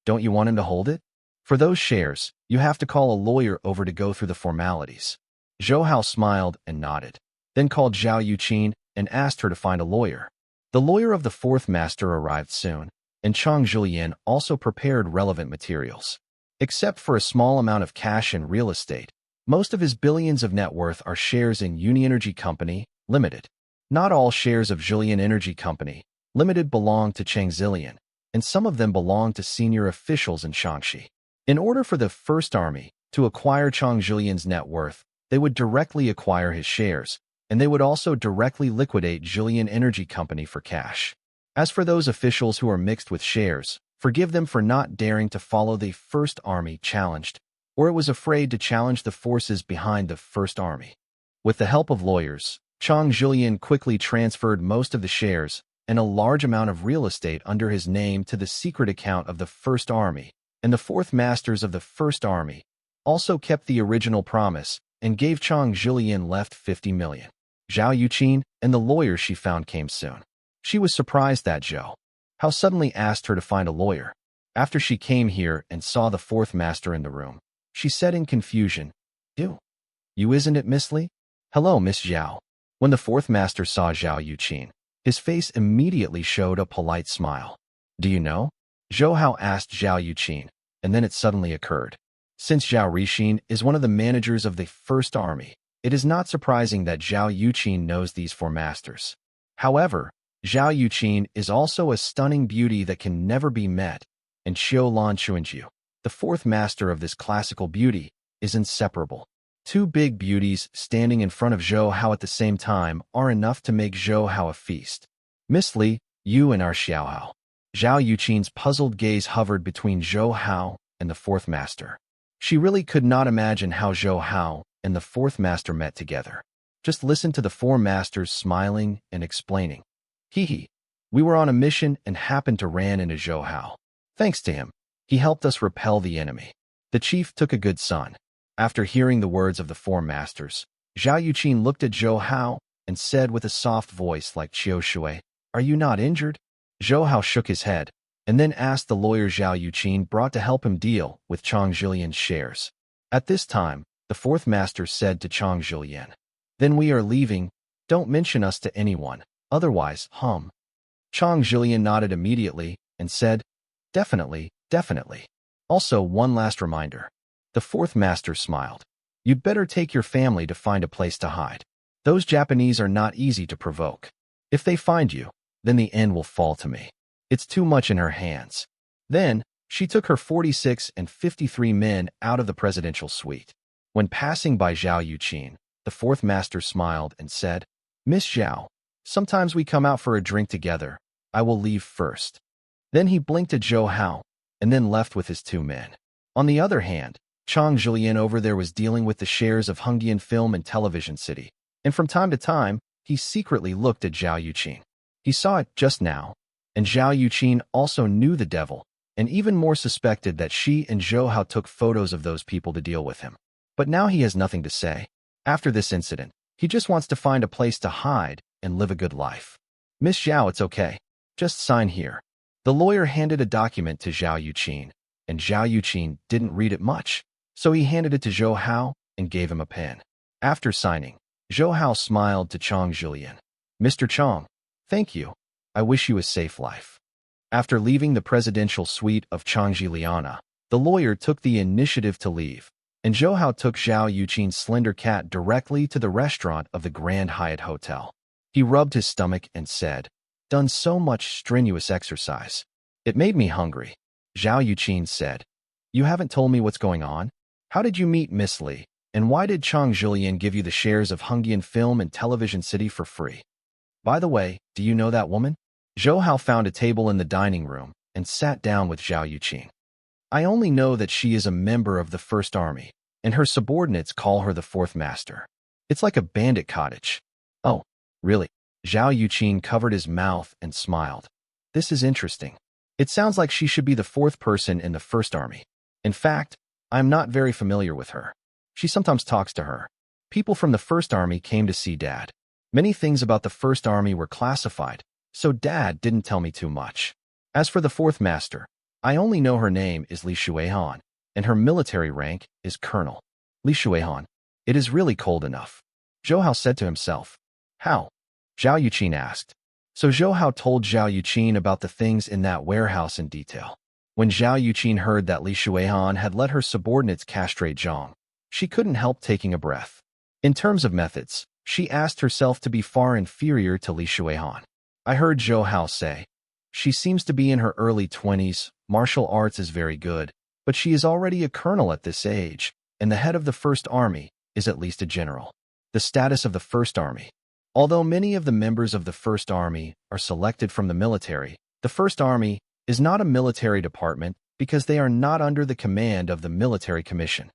Don't you want him to hold it? For those shares, you have to call a lawyer over to go through the formalities. Zhou Hao smiled and nodded, then called Zhao Yuqin and asked her to find a lawyer. The lawyer of the Fourth Master arrived soon, and Chang Zhilian also prepared relevant materials. Except for a small amount of cash and real estate, most of his billions of net worth are shares in Uni Energy Company, Limited. Not all shares of Zhilian Energy Company, Limited belong to Chang Zhilian, and some of them belong to senior officials in Shaanxi. In order for the First Army to acquire Chang Zhilian's net worth, they would directly acquire his shares, and they would also directly liquidate Zhilian Energy Company for cash. As for those officials who are mixed with shares, forgive them for not daring to follow the First Army challenged, or it was afraid to challenge the forces behind the First Army. With the help of lawyers, Chang Zhilian quickly transferred most of the shares and a large amount of real estate under his name to the secret account of the First Army, and the Fourth Masters of the First Army also kept the original promise and gave Chang Zhilian left 50 million. Zhao Yuqin and the lawyer she found came soon. She was surprised that Zhou Hao suddenly asked her to find a lawyer. After she came here and saw the Fourth Master in the room, she said in confusion, "You isn't it, Miss Li?" "Hello, Miss Zhao." When the Fourth Master saw Zhao Yuqin, his face immediately showed a polite smile. "Do you know?" Zhou Hao asked Zhao Yuqin, and then it suddenly occurred. Since Zhao Rixin is one of the managers of the First Army, it is not surprising that Zhao Yuqin knows these 4 masters. However, Zhao Yuqin is also a stunning beauty that can never be met, and Qiu Lan Chuanju, the 4th master of this classical beauty, is inseparable. 2 big beauties standing in front of Zhou Hao at the same time are enough to make Zhou Hao a feast. "Miss Li, you and our Xiao Hao." Zhao Yuqin's puzzled gaze hovered between Zhou Hao and the 4th master. She really could not imagine how Zhou Hao and the 4th master met together. Just listen to the 4 masters smiling and explaining. "Hee, we were on a mission and happened to ran into Zhou Hao. Thanks to him, he helped us repel the enemy. The chief took a good son." After hearing the words of the 4 masters, Zhao Yuqin looked at Zhou Hao and said with a soft voice like Qiu Shui, "Are you not injured?" Zhou Hao shook his head, and then asked the lawyer Zhao Yuqin brought to help him deal with Chang Zhilian's shares. At this time, the 4th master said to Chang Zhilian, "Then we are leaving. Don't mention us to anyone, otherwise, Chang Zhilian nodded immediately and said, "Definitely, definitely. Also, one last reminder." The 4th master smiled. "You'd better take your family to find a place to hide. Those Japanese are not easy to provoke. If they find you, then the end will fall to me. It's too much in her hands." Then, she took her 46 and 53 men out of the presidential suite. When passing by Zhao Yuqin, the 4th master smiled and said, "Miss Zhao, sometimes we come out for a drink together. I will leave first." Then he blinked at Zhou Hao, and then left with his 2 men. On the other hand, Chang Zhilian over there was dealing with the shares of Hongdian Film and Television City, and from time to time, he secretly looked at Zhao Yuqin. He saw it just now, and Zhao Yuqin also knew the devil, and even more suspected that she and Zhou Hao took photos of those people to deal with him. But now he has nothing to say. After this incident, he just wants to find a place to hide and live a good life. "Miss Zhao, it's okay. Just sign here." The lawyer handed a document to Zhao Yuqin, and Zhao Yuqin didn't read it much, so he handed it to Zhou Hao and gave him a pen. After signing, Zhou Hao smiled to Chang Zhilian. "Mr. Chang, thank you. I wish you a safe life." After leaving the presidential suite of Changji Liana, the lawyer took the initiative to leave, and Zhou Hao took Zhao Yuqin's slender cat directly to the restaurant of the Grand Hyatt Hotel. He rubbed his stomach and said, done so much strenuous exercise. It made me hungry. Zhao Yuqin said. You haven't told me what's going on? How did you meet Miss Li? And why did Chang Julian give you the shares of Hungyan Film and Television City for free? By the way, do you know that woman? Zhou Hao found a table in the dining room and sat down with Zhao Yuqin. I only know that she is a member of the First Army, and her subordinates call her the Fourth Master. It's like a bandit cottage. Oh, really? Zhao Yuqin covered his mouth and smiled. This is interesting. It sounds like she should be the fourth person in the First Army. In fact, I'm not very familiar with her. She sometimes talks to her. People from the First Army came to see Dad. Many things about the First Army were classified, so Dad didn't tell me too much. As for the Fourth Master, I only know her name is Li Shuihan, and her military rank is Colonel. Li Shuihan. It is really cold enough. Zhou Hao said to himself. How? Zhao Yuqin asked. So Zhou Hao told Zhao Yuqin about the things in that warehouse in detail. When Zhao Yuqin heard that Li Shuihan had let her subordinates castrate Zhang, she couldn't help taking a breath. In terms of methods, she asked herself to be far inferior to Li Shuihan. I heard Zhou Hao say. She seems to be in her early 20s, martial arts is very good, but she is already a colonel at this age, and the head of the First Army is at least a general. The status of the First Army. Although many of the members of the First Army are selected from the military, the First Army is not a military department because they are not under the command of the Military Commission.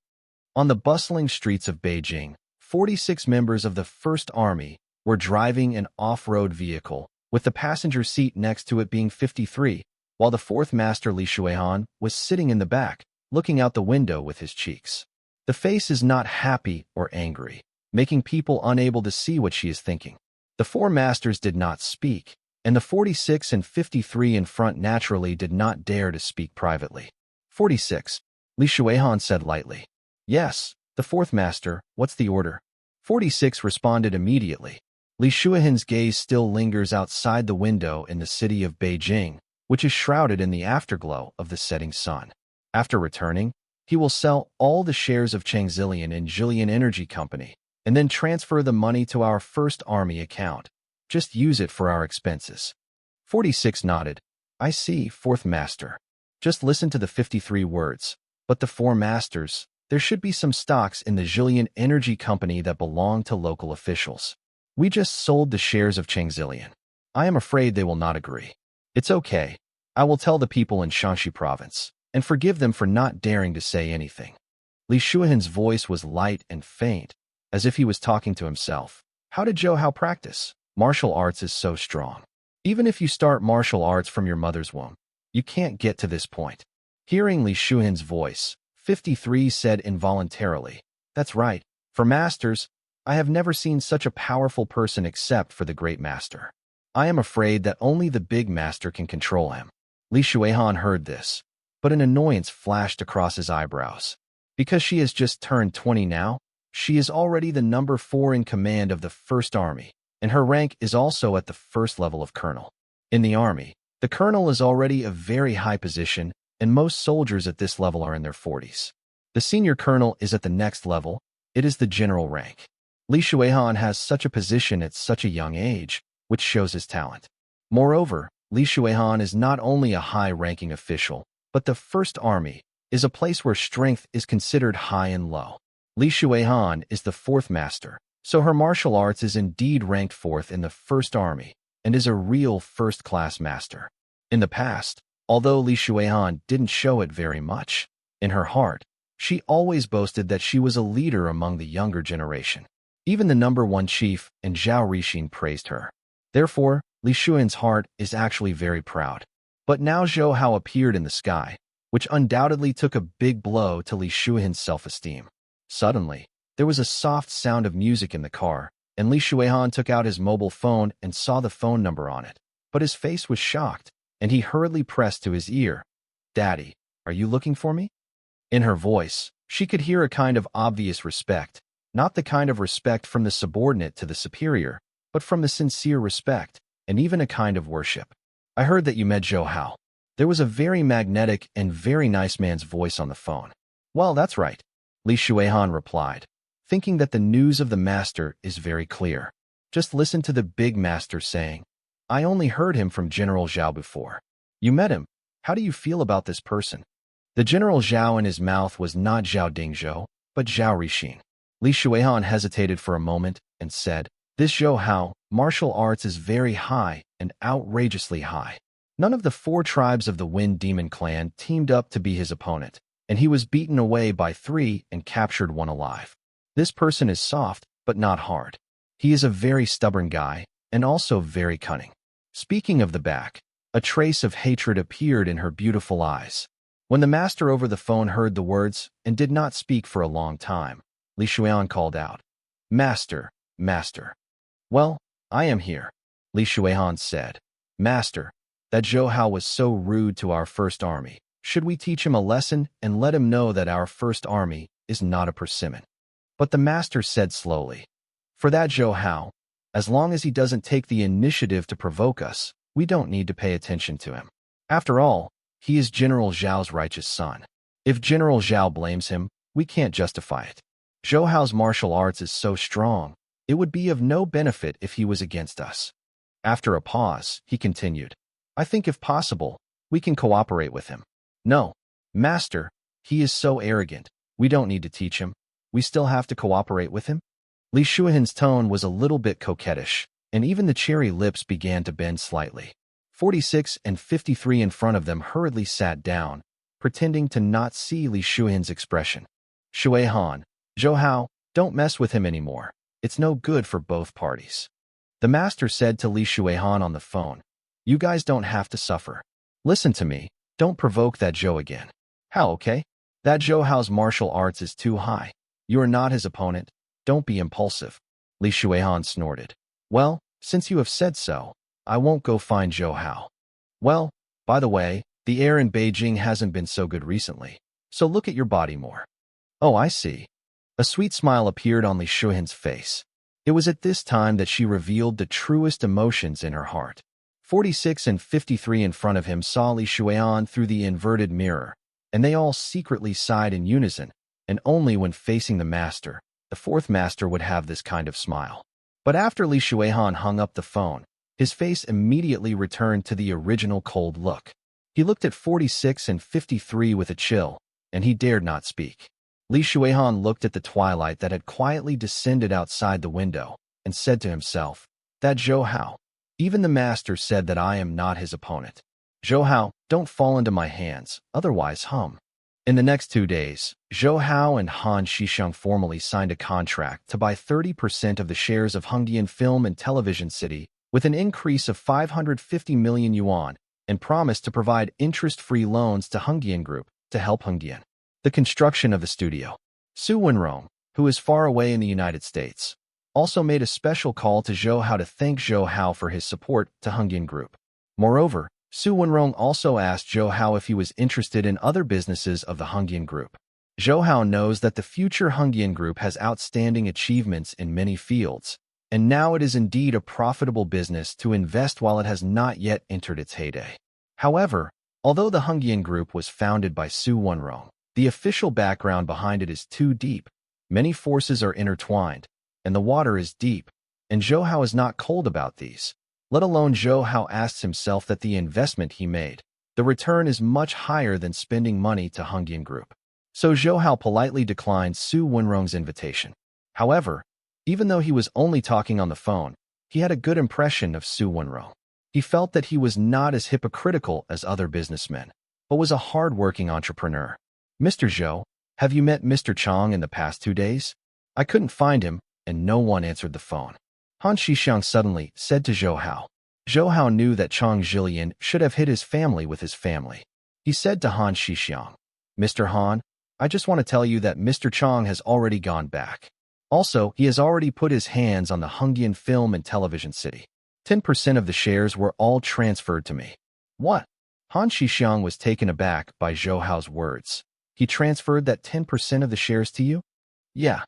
On the bustling streets of Beijing, 46 members of the First Army were driving an off-road vehicle, with the passenger seat next to it being 53, while the Fourth Master Li Shuihan was sitting in the back, looking out the window with his cheeks. The face is not happy or angry, making people unable to see what she is thinking. The four masters did not speak, and the 46 and 53 in front naturally did not dare to speak privately. 46. Li Shuihan said lightly. Yes, the Fourth Master, what's the order? 46 responded immediately. Li Shuihan's gaze still lingers outside the window in the city of Beijing, which is shrouded in the afterglow of the setting sun. After returning, he will sell all the shares of Changzilian in Jillian Energy Company, and then transfer the money to our First Army account. Just use it for our expenses. 46 nodded. I see, Fourth Master. Just listen to the 53 words. But the four masters, there should be some stocks in the Jillian Energy Company that belong to local officials. We just sold the shares of Changzilian. I am afraid they will not agree. It's okay. I will tell the people in Shanxi province, and forgive them for not daring to say anything. Li Shuihan's voice was light and faint, as if he was talking to himself. How did Zhou Hao practice? Martial arts is so strong. Even if you start martial arts from your mother's womb, you can't get to this point. Hearing Li Shuihan's voice, 53 said involuntarily, That's right. For masters, I have never seen such a powerful person except for the great master. I am afraid that only the big master can control him. Li Shuihan heard this, but an annoyance flashed across his eyebrows. Because she has just turned 20 now, she is already the number 4 in command of the First Army, and her rank is also at the first level of colonel. In the army, the colonel is already a very high position, and most soldiers at this level are in their 40s. The senior colonel is at the next level. It is the general rank. Li Shuihan has such a position at such a young age, which shows his talent. Moreover, Li Shuihan is not only a high-ranking official, but the First Army is a place where strength is considered high and low. Li Shuihan is the Fourth Master, so her martial arts is indeed ranked 4th in the First Army and is a real first-class master. In the past, although Li Shuihan didn't show it very much, in her heart, she always boasted that she was a leader among the younger generation. Even the number 1 chief and Zhao Rixin praised her. Therefore, Li Shuihan's heart is actually very proud. But now Zhou Hao appeared in the sky, which undoubtedly took a big blow to Li Shuihan's self-esteem. Suddenly, there was a soft sound of music in the car, and Li Shuihan took out his mobile phone and saw the phone number on it. But his face was shocked, and he hurriedly pressed to his ear, Daddy, are you looking for me? In her voice, she could hear a kind of obvious respect, not the kind of respect from the subordinate to the superior, but from the sincere respect, and even a kind of worship. I heard that you met Zhou Hao. There was a very magnetic and very nice man's voice on the phone. Well, that's right, Li Shuihan replied, thinking that the news of the master is very clear. Just listen to the big master saying, I only heard him from General Zhao before. You met him. How do you feel about this person? The General Zhao in his mouth was not Zhao Dingzhou, but Zhao Rixin. Li Shuihan hesitated for a moment and said, this Zhou Hao, martial arts is very high and outrageously high. None of the 4 tribes of the Wind Demon clan teamed up to be his opponent, and he was beaten away by 3 and captured 1 alive. This person is soft, but not hard. He is a very stubborn guy, and also very cunning. Speaking of the back, a trace of hatred appeared in her beautiful eyes. When the master over the phone heard the words and did not speak for a long time, Li Shuihan called out, Master, Master. Well, I am here, Li Shuihan said. Master, that Zhou Hao was so rude to our first army. Should we teach him a lesson and let him know that our first army is not a persimmon? But the master said slowly, for that Zhou Hao, as long as he doesn't take the initiative to provoke us, we don't need to pay attention to him. After all, he is General Zhao's righteous son. If General Zhao blames him, we can't justify it. Zhou Hao's martial arts is so strong, it would be of no benefit if he was against us. After a pause, he continued, I think if possible, we can cooperate with him. No, Master, he is so arrogant. We don't need to teach him. We still have to cooperate with him? Li Shuihan's tone was a little bit coquettish, and even the cherry lips began to bend slightly. 46 and 53 in front of them hurriedly sat down, pretending to not see Li Shuihan's expression. Shuihan, Zhou Hao, don't mess with him anymore. It's no good for both parties. The master said to Li Shuihan on the phone, you guys don't have to suffer. Listen to me, don't provoke that Zhou again. How, okay? That Zhou Hao's martial arts is too high. You are not his opponent. Don't be impulsive. Li Shuihan snorted. Well, since you have said so, I won't go find Zhou Hao. Well, by the way, the air in Beijing hasn't been so good recently, so look at your body more. Oh, I see. A sweet smile appeared on Li Shuihan's face. It was at this time that she revealed the truest emotions in her heart. 46 and 53 in front of him saw Li Shuihan through the inverted mirror, and they all secretly sighed in unison, and only when facing the master, the 4th master would have this kind of smile. But after Li Shuihan hung up the phone, his face immediately returned to the original cold look. He looked at 46 and 53 with a chill, and he dared not speak. Li Shuihan looked at the twilight that had quietly descended outside the window, and said to himself, that Zhou Hao. Even the master said that I am not his opponent. Zhou Hao, don't fall into my hands, otherwise hum. In the next 2 days, Zhou Hao and Han Shixiang formally signed a contract to buy 30% of the shares of Hengdian Film and Television City with an increase of 550 million yuan and promised to provide interest-free loans to Hengdian Group to help Hengdian. The construction of the studio. Su Wenrong, who is far away in the United States, also made a special call to Zhou Hao to thank Zhou Hao for his support to Hengdian Group. Moreover, Su Wenrong also asked Zhou Hao if he was interested in other businesses of the Hengdian Group. Zhou Hao knows that the future Hengdian Group has outstanding achievements in many fields, and now it is indeed a profitable business to invest while it has not yet entered its heyday. However, although the Hengdian Group was founded by Su Wenrong, the official background behind it is too deep. Many forces are intertwined, and the water is deep, and Zhou Hao is not cold about these. Let alone Zhou Hao asks himself that the investment he made, the return is much higher than spending money to Hengdian Group. So Zhou Hao politely declined Su Wenrong's invitation. However, even though he was only talking on the phone, he had a good impression of Su Wenrong. He felt that he was not as hypocritical as other businessmen, but was a hard-working entrepreneur. Mr. Zhou, have you met Mr. Chang in the past 2 days? I couldn't find him, and no one answered the phone. Han Shixiang suddenly said to Zhou Hao. Zhou Hao knew that Chang Zhilian should have hid his family with his family. He said to Han Shixiang, Mr. Han, I just want to tell you that Mr. Chang has already gone back. Also, he has already put his hands on the Hengdian Film and Television City. 10% of the shares were all transferred to me. What? Han Shixiang was taken aback by Zhou Hao's words. He transferred that 10% of the shares to you? Yeah.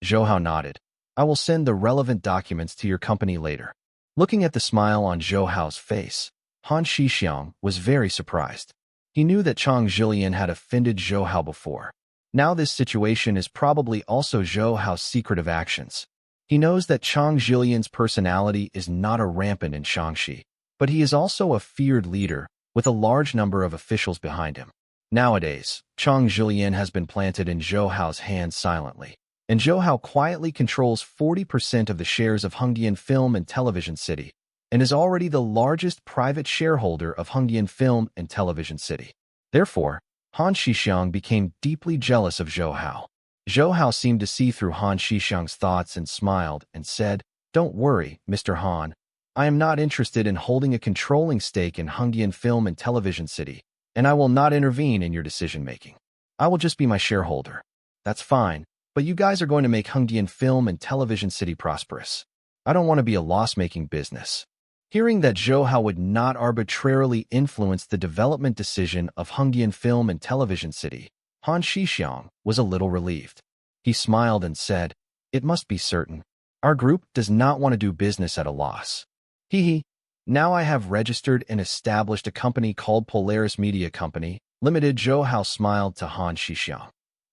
Zhou Hao nodded. I will send the relevant documents to your company later. Looking at the smile on Zhou Hao's face, Han Shixiang was very surprised. He knew that Chang Zhilian had offended Zhou Hao before. Now this situation is probably also Zhou Hao's secretive actions. He knows that Chang Zhilian's personality is not a rampant in Shaanxi. but he is also a feared leader with a large number of officials behind him. Nowadays, Chang Zhilian has been planted in Zhou Hao's hands silently, and Zhou Hao quietly controls 40% of the shares of Hongdian Film and Television City, and is already the largest private shareholder of Hongdian Film and Television City. Therefore, Han Shixiang became deeply jealous of Zhou Hao. Zhou Hao seemed to see through Han Shixiang's thoughts and smiled and said, "Don't worry, Mr. Han. I am not interested in holding a controlling stake in Hongdian Film and Television City, and I will not intervene in your decision-making. I will just be my shareholder. That's fine, but you guys are going to make Hongdian Film and Television City prosperous. I don't want to be a loss-making business." Hearing that Zhou Hao would not arbitrarily influence the development decision of Hongdian Film and Television City, Han Shixiang was a little relieved. He smiled and said, "It must be certain. Our group does not want to do business at a loss. Hee. Now I have registered and established a company called Polaris Media Company, Limited." Zhou Hao smiled to Han Shixiang.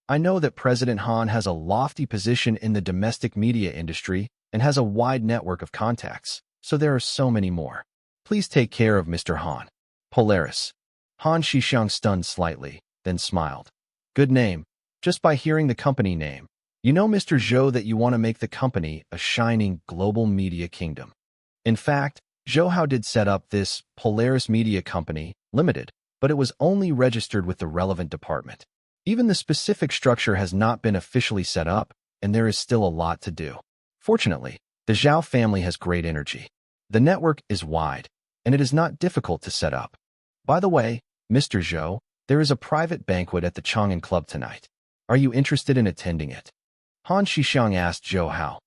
"I know that President Han has a lofty position in the domestic media industry and has a wide network of contacts, so there are so many more. Please take care of Mr. Han." Polaris. Han Shixiang stunned slightly, then smiled. "Good name. Just by hearing the company name, you know, Mr. Zhou, that you want to make the company a shining global media kingdom." In fact, Zhou Hao did set up this Polaris Media Company, Limited, but it was only registered with the relevant department. Even the specific structure has not been officially set up, and there is still a lot to do. Fortunately, the Zhao family has great energy. The network is wide, and it is not difficult to set up. By the way, Mr. Zhou, there is a private banquet at the Chang'an Club tonight. Are you interested in attending it? Han Shixiang asked Zhou Hao.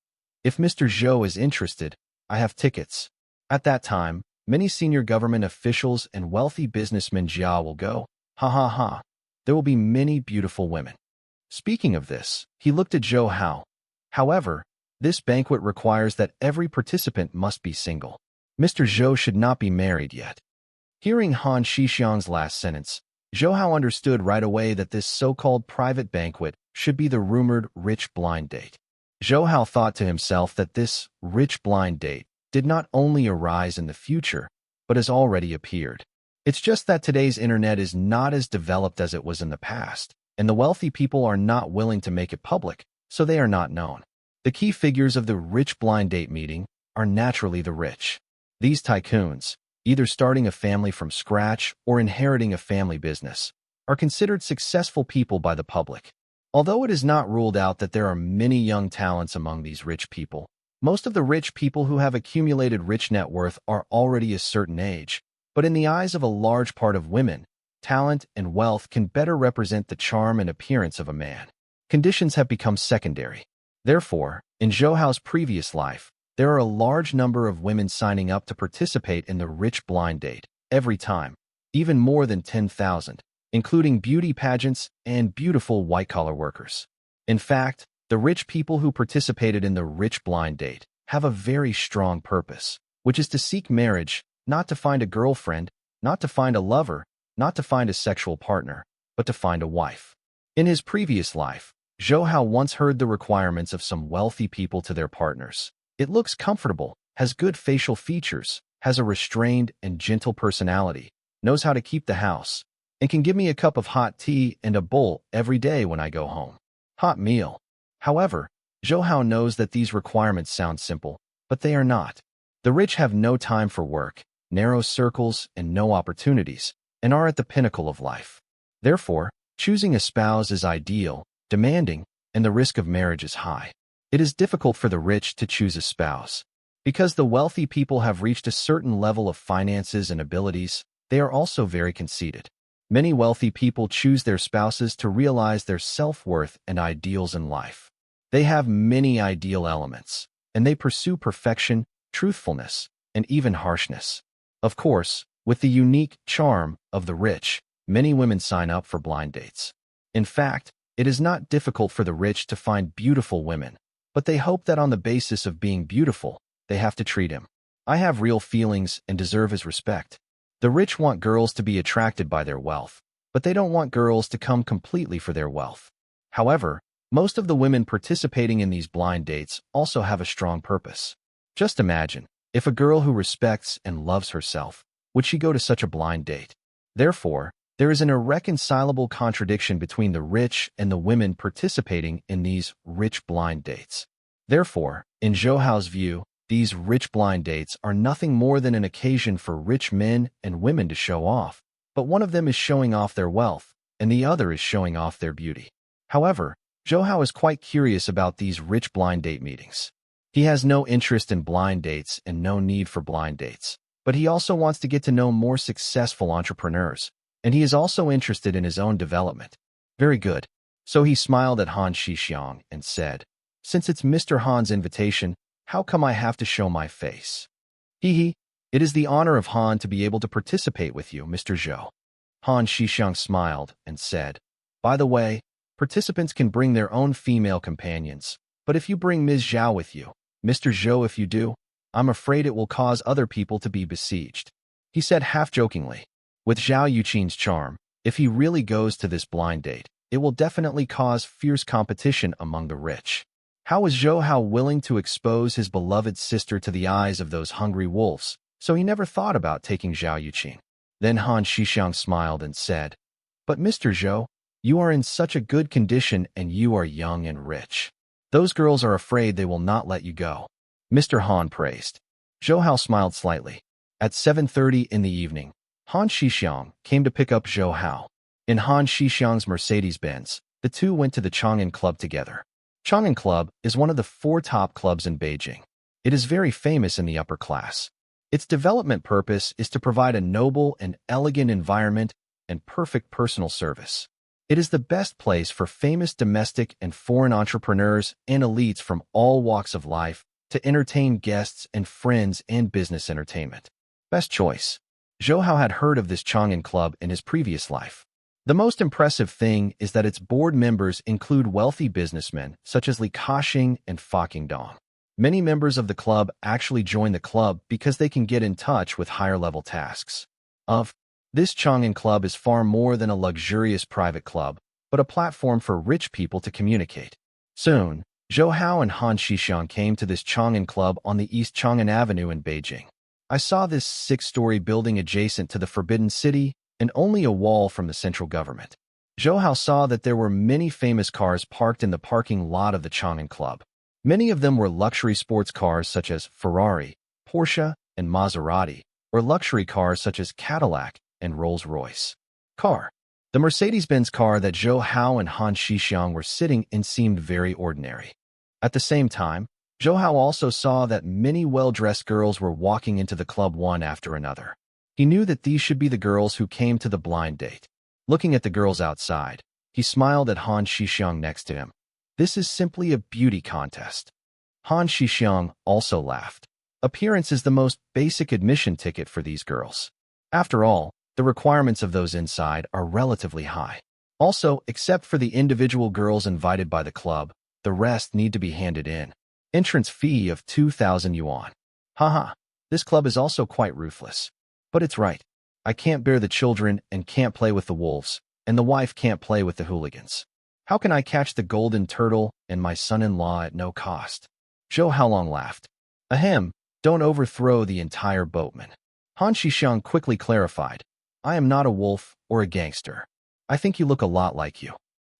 If Mr. Zhou is interested, I have tickets. At that time, many senior government officials and wealthy businessmen Jia will go. Ha ha ha. There will be many beautiful women. Speaking of this, he looked at Zhou Hao. However, this banquet requires that every participant must be single. Mr. Zhou should not be married yet. Hearing Han Shixiang's last sentence, Zhou Hao understood right away that this so-called private banquet should be the rumored rich blind date. Zhou Hao thought to himself that this rich blind date did not only arise in the future, but has already appeared. It's just that today's internet is not as developed as it was in the past, and the wealthy people are not willing to make it public, so they are not known. The key figures of the rich blind date meeting are naturally the rich. These tycoons, either starting a family from scratch or inheriting a family business, are considered successful people by the public. Although it is not ruled out that there are many young talents among these rich people, most of the rich people who have accumulated rich net worth are already a certain age, but in the eyes of a large part of women, talent and wealth can better represent the charm and appearance of a man. Conditions have become secondary. Therefore, in Zhou Hao's previous life, there are a large number of women signing up to participate in the rich blind date every time, even more than 10,000, including beauty pageants and beautiful white-collar workers. In fact, the rich people who participated in the rich blind date have a very strong purpose, which is to seek marriage, not to find a girlfriend, not to find a lover, not to find a sexual partner, but to find a wife. In his previous life, Zhou Hao once heard the requirements of some wealthy people to their partners. It looks comfortable, has good facial features, has a restrained and gentle personality, knows how to keep the house, and can give me a cup of hot tea and a bowl every day when I go home. Hot meal. However, Zhou Hao knows that these requirements sound simple, but they are not. The rich have no time for work, narrow circles, and no opportunities, and are at the pinnacle of life. Therefore, choosing a spouse is ideal, demanding, and the risk of marriage is high. It is difficult for the rich to choose a spouse. Because the wealthy people have reached a certain level of finances and abilities, they are also very conceited. Many wealthy people choose their spouses to realize their self-worth and ideals in life. They have many ideal elements, and they pursue perfection, truthfulness, and even harshness. Of course, with the unique charm of the rich, many women sign up for blind dates. In fact, it is not difficult for the rich to find beautiful women, but they hope that on the basis of being beautiful, they have to treat him. I have real feelings and deserve his respect. The rich want girls to be attracted by their wealth, but they don't want girls to come completely for their wealth. However, most of the women participating in these blind dates also have a strong purpose. Just imagine, If a girl who respects and loves herself, would she go to such a blind date? Therefore, there is an irreconcilable contradiction between the rich and the women participating in these rich blind dates. Therefore, in Zhou Hao's view, these rich blind dates are nothing more than an occasion for rich men and women to show off, but one of them is showing off their wealth, and the other is showing off their beauty. However, Zhou Hao is quite curious about these rich blind date meetings. He has no interest in blind dates and no need for blind dates, but he also wants to get to know more successful entrepreneurs, and he is also interested in his own development. Very good. So he smiled at Han Shixiang and said, "Since it's Mr. Han's invitation, how come I have to show my face?" Hee. It is the honor of Han to be able to participate with you, Mr. Zhou. Han Shixiang smiled and said, "By the way, participants can bring their own female companions, but if you bring Ms. Zhao with you, Mr. Zhou, if you do, I'm afraid it will cause other people to be besieged," he said half-jokingly. With Zhao Yuqin's charm, if he really goes to this blind date, it will definitely cause fierce competition among the rich. How was Zhou Hao willing to expose his beloved sister to the eyes of those hungry wolves, so he never thought about taking Zhao Yuqin. Then Han Shixiang smiled and said, "But Mr. Zhou, you are in such a good condition and you are young and rich. Those girls are afraid they will not let you go," Mr. Han praised. Zhou Hao smiled slightly. At 7:30 in the evening, Han Shixiang came to pick up Zhou Hao. In Han Shixiang's Mercedes-Benz, the two went to the Chang'an Club together. Chang'an Club is one of the 4 top clubs in Beijing. It is very famous in the upper class. Its development purpose is to provide a noble and elegant environment and perfect personal service. It is the best place for famous domestic and foreign entrepreneurs and elites from all walks of life to entertain guests and friends and business entertainment. Best choice. Zhou Hao had heard of this Chang'an Club in his previous life. The most impressive thing is that its board members include wealthy businessmen such as Li Kaxing and Fa Qingdong. Many members of the club actually join the club because they can get in touch with higher-level tasks. This Chang'an Club is far more than a luxurious private club, but a platform for rich people to communicate. Soon, Zhou Hao and Han Shixiang came to this Chang'an Club on the East Chang'an Avenue in Beijing. I saw this 6-story building adjacent to the Forbidden City and only a wall from the central government. Zhou Hao saw that there were many famous cars parked in the parking lot of the Chang'an Club. Many of them were luxury sports cars such as Ferrari, Porsche, and Maserati, or luxury cars such as Cadillac and Rolls-Royce. The Mercedes-Benz car that Zhou Hao and Han Shixiang were sitting in seemed very ordinary. At the same time, Zhou Hao also saw that many well-dressed girls were walking into the club one after another. He knew that these should be the girls who came to the blind date. Looking at the girls outside, he smiled at Han Shixiang next to him. This is simply a beauty contest. Han Shixiang also laughed. Appearance is the most basic admission ticket for these girls. After all, the requirements of those inside are relatively high. Also, except for the individual girls invited by the club, the rest need to be handed in. Entrance fee of 2,000 yuan. Haha, this club is also quite ruthless. But it's right. I can't bear the children and can't play with the wolves, and the wife can't play with the hooligans. How can I catch the golden turtle and my son-in-law at no cost? Zhou Haolong laughed. Ahem, don't overthrow the entire boatman. Han Shixiang quickly clarified. I am not a wolf or a gangster. I think you look a lot like you.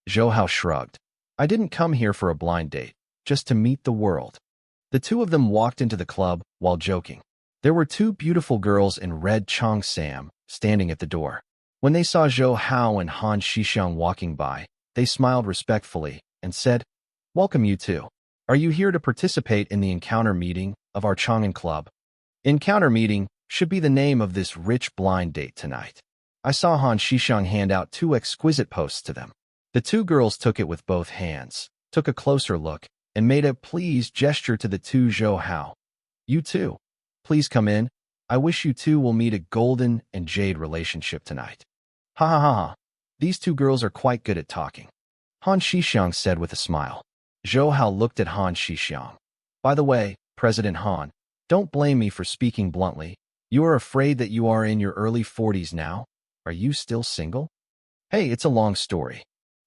Zhou Hao shrugged. I didn't come here for a blind date, just to meet the world. The two of them walked into the club while joking. There were 2 beautiful girls in red cheongsam standing at the door. When they saw Zhou Hao and Han Shixiang walking by, they smiled respectfully and said, "Welcome you two. Are you here to participate in the encounter meeting of our Chang'an Club?" Encounter meeting should be the name of this rich blind date tonight. I saw Han Shixiang hand out 2 exquisite posts to them. The 2 girls took it with both hands, took a closer look, and made a pleased gesture to the 2 Zhou Hao. You too. Please come in. I wish you two will meet a golden and jade relationship tonight. Ha ha ha ha. These 2 girls are quite good at talking. Han Shixiang said with a smile. Zhou Hao looked at Han Shixiang. By the way, President Han, don't blame me for speaking bluntly. You are afraid that you are in your early 40s now? Are you still single? Hey, it's a long story.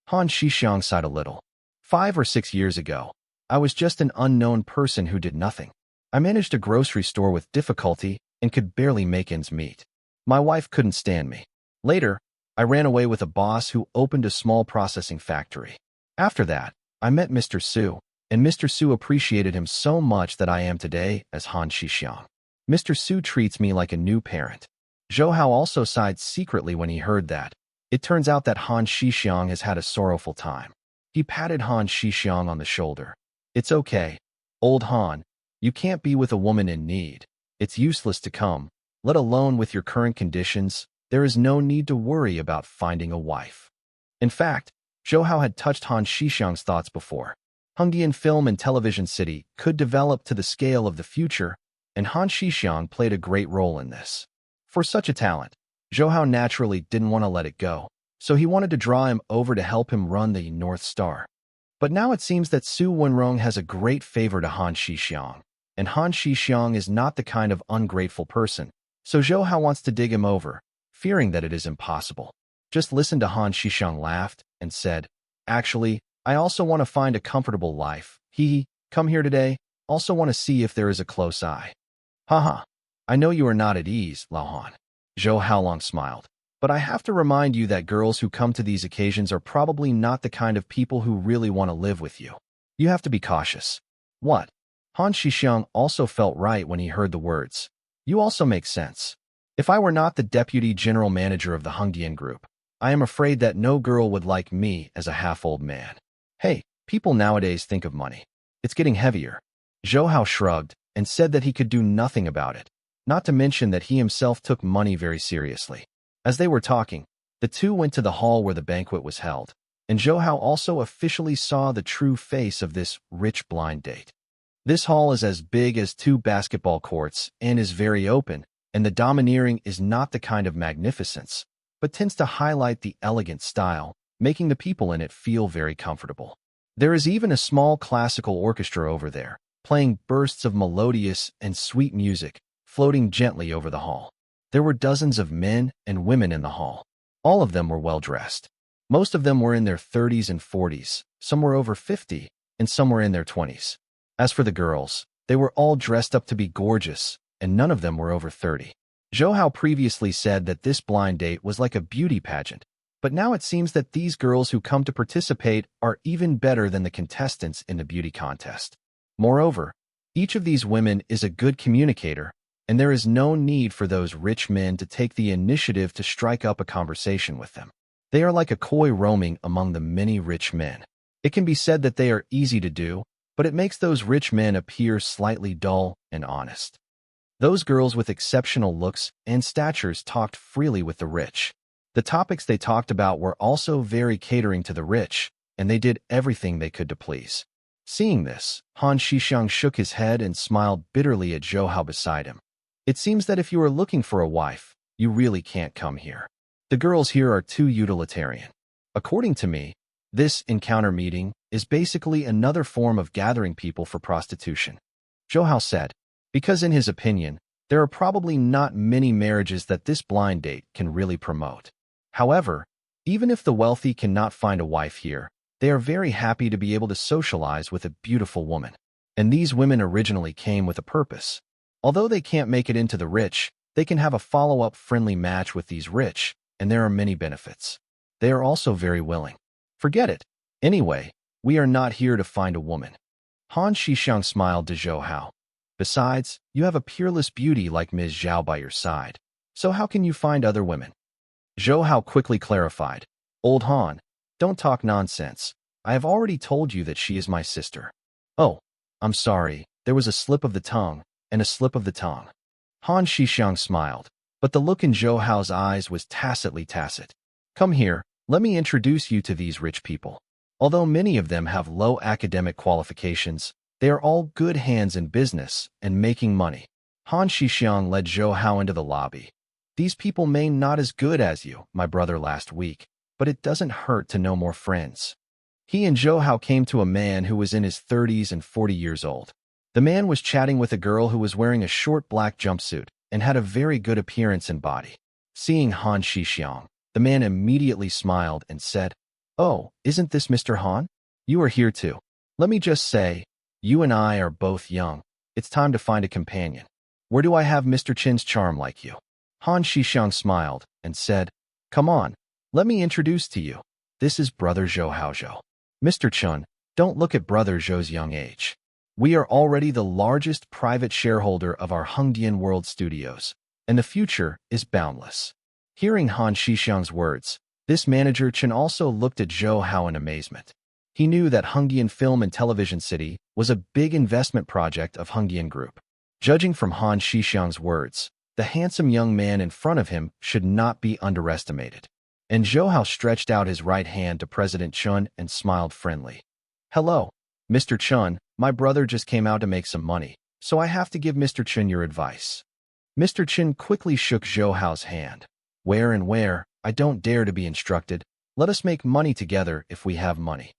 Han Shixiang sighed a little. 5 or 6 years ago, I was just an unknown person who did nothing. I managed a grocery store with difficulty and could barely make ends meet. My wife couldn't stand me. Later, I ran away with a boss who opened a small processing factory. After that, I met Mr. Su, and Mr. Su appreciated him so much that I am today as Han Shixiang. Mr. Su treats me like a new parent. Zhou Hao also sighed secretly when he heard that. It turns out that Han Shixiang has had a sorrowful time. He patted Han Shixiang on the shoulder. It's okay, old Han. You can't be with a woman in need. It's useless to come, let alone with your current conditions. There is no need to worry about finding a wife. In fact, Zhou Hao had touched Han Shixiang's thoughts before. Hongdian film and television city could develop to the scale of the future, and Han Shixiang played a great role in this. For such a talent, Zhou Hao naturally didn't want to let it go, so he wanted to draw him over to help him run the North Star. But now it seems that Su Wenrong has a great favor to Han Shixiang, and Han Shixiang is not the kind of ungrateful person, so Zhou Hao wants to dig him over, fearing that it is impossible. Just listen to Han Shixiang laughed and said, Actually, I also want to find a comfortable life. Come here today, also want to see if there is a close eye. Haha, I know you are not at ease, Lao Han. Zhou Haolong smiled. But I have to remind you that girls who come to these occasions are probably not the kind of people who really want to live with you. You have to be cautious. What? Han Shixiang also felt right when he heard the words. You also make sense. If I were not the deputy general manager of the Hongdian group, I am afraid that no girl would like me as a half-old man. Hey, people nowadays think of money. It's getting heavier. Zhou Hao shrugged and said that he could do nothing about it, not to mention that he himself took money very seriously. As they were talking, the two went to the hall where the banquet was held, and Zhou Hao also officially saw the true face of this rich blind date. This hall is as big as 2 basketball courts and is very open, and the domineering is not the kind of magnificence, but tends to highlight the elegant style, making the people in it feel very comfortable. There is even a small classical orchestra over there, playing bursts of melodious and sweet music, floating gently over the hall. There were dozens of men and women in the hall. All of them were well-dressed. Most of them were in their 30s and 40s, some were over 50, and some were in their 20s. As for the girls, they were all dressed up to be gorgeous, and none of them were over 30. Zhou Hao previously said that this blind date was like a beauty pageant, but now it seems that these girls who come to participate are even better than the contestants in the beauty contest. Moreover, each of these women is a good communicator, and there is no need for those rich men to take the initiative to strike up a conversation with them. They are like a koi roaming among the many rich men. It can be said that they are easy to do, but it makes those rich men appear slightly dull and honest. Those girls with exceptional looks and statures talked freely with the rich. The topics they talked about were also very catering to the rich, and they did everything they could to please. Seeing this, Han Shixiang shook his head and smiled bitterly at Zhou Hao beside him. It seems that if you are looking for a wife, you really can't come here. The girls here are too utilitarian. According to me, this encounter meeting is basically another form of gathering people for prostitution. Zhou Hao said, because in his opinion, there are probably not many marriages that this blind date can really promote. However, even if the wealthy cannot find a wife here, they are very happy to be able to socialize with a beautiful woman. And these women originally came with a purpose. Although they can't make it into the rich, they can have a follow-up friendly match with these rich, and there are many benefits. They are also very willing. Forget it. Anyway, we are not here to find a woman. Han Shixiang smiled to Zhou Hao. Besides, you have a peerless beauty like Ms. Zhao by your side. So how can you find other women? Zhou Hao quickly clarified. Old Han, don't talk nonsense. I have already told you that she is my sister. Oh, I'm sorry. There was a slip of the tongue, and a slip of the tongue. Han Shixiang smiled, but the look in Zhou Hao's eyes was tacitly tacit. Come here, let me introduce you to these rich people. Although many of them have low academic qualifications, they are all good hands in business and making money. Han Shixiang led Zhou Hao into the lobby. These people may not as good as you, my brother, last week, but it doesn't hurt to know more friends. He and Zhou Hao came to a man who was in his 30s and 40 years old. The man was chatting with a girl who was wearing a short black jumpsuit and had a very good appearance and body. Seeing Han Shixiang, the man immediately smiled and said, Oh, isn't this Mr. Han? You are here too. Let me just say, you and I are both young, It's time to find a companion. Where do I have Mr. Chin's charm like you? Han Shixiang smiled and said, Come on, let me introduce to you. This is Brother Zhou Haozhou. Mr. Chun, don't look at Brother Zhou's young age. We are already the largest private shareholder of our Hongdian World Studios, and the future is boundless. Hearing Han Shixiang's words, this manager Chen also looked at Zhou Hao in amazement. He knew that Hongdian Film and Television City was a big investment project of Hongdian Group. Judging from Han Shixiang's words, the handsome young man in front of him should not be underestimated. And Zhou Hao stretched out his right hand to President Chun and smiled friendly. Hello, Mr. Chun, my brother just came out to make some money, so I have to give Mr. Chun your advice. Mr. Chin quickly shook Zhou Hao's hand. Where? I don't dare to be instructed. Let us make money together if we have money.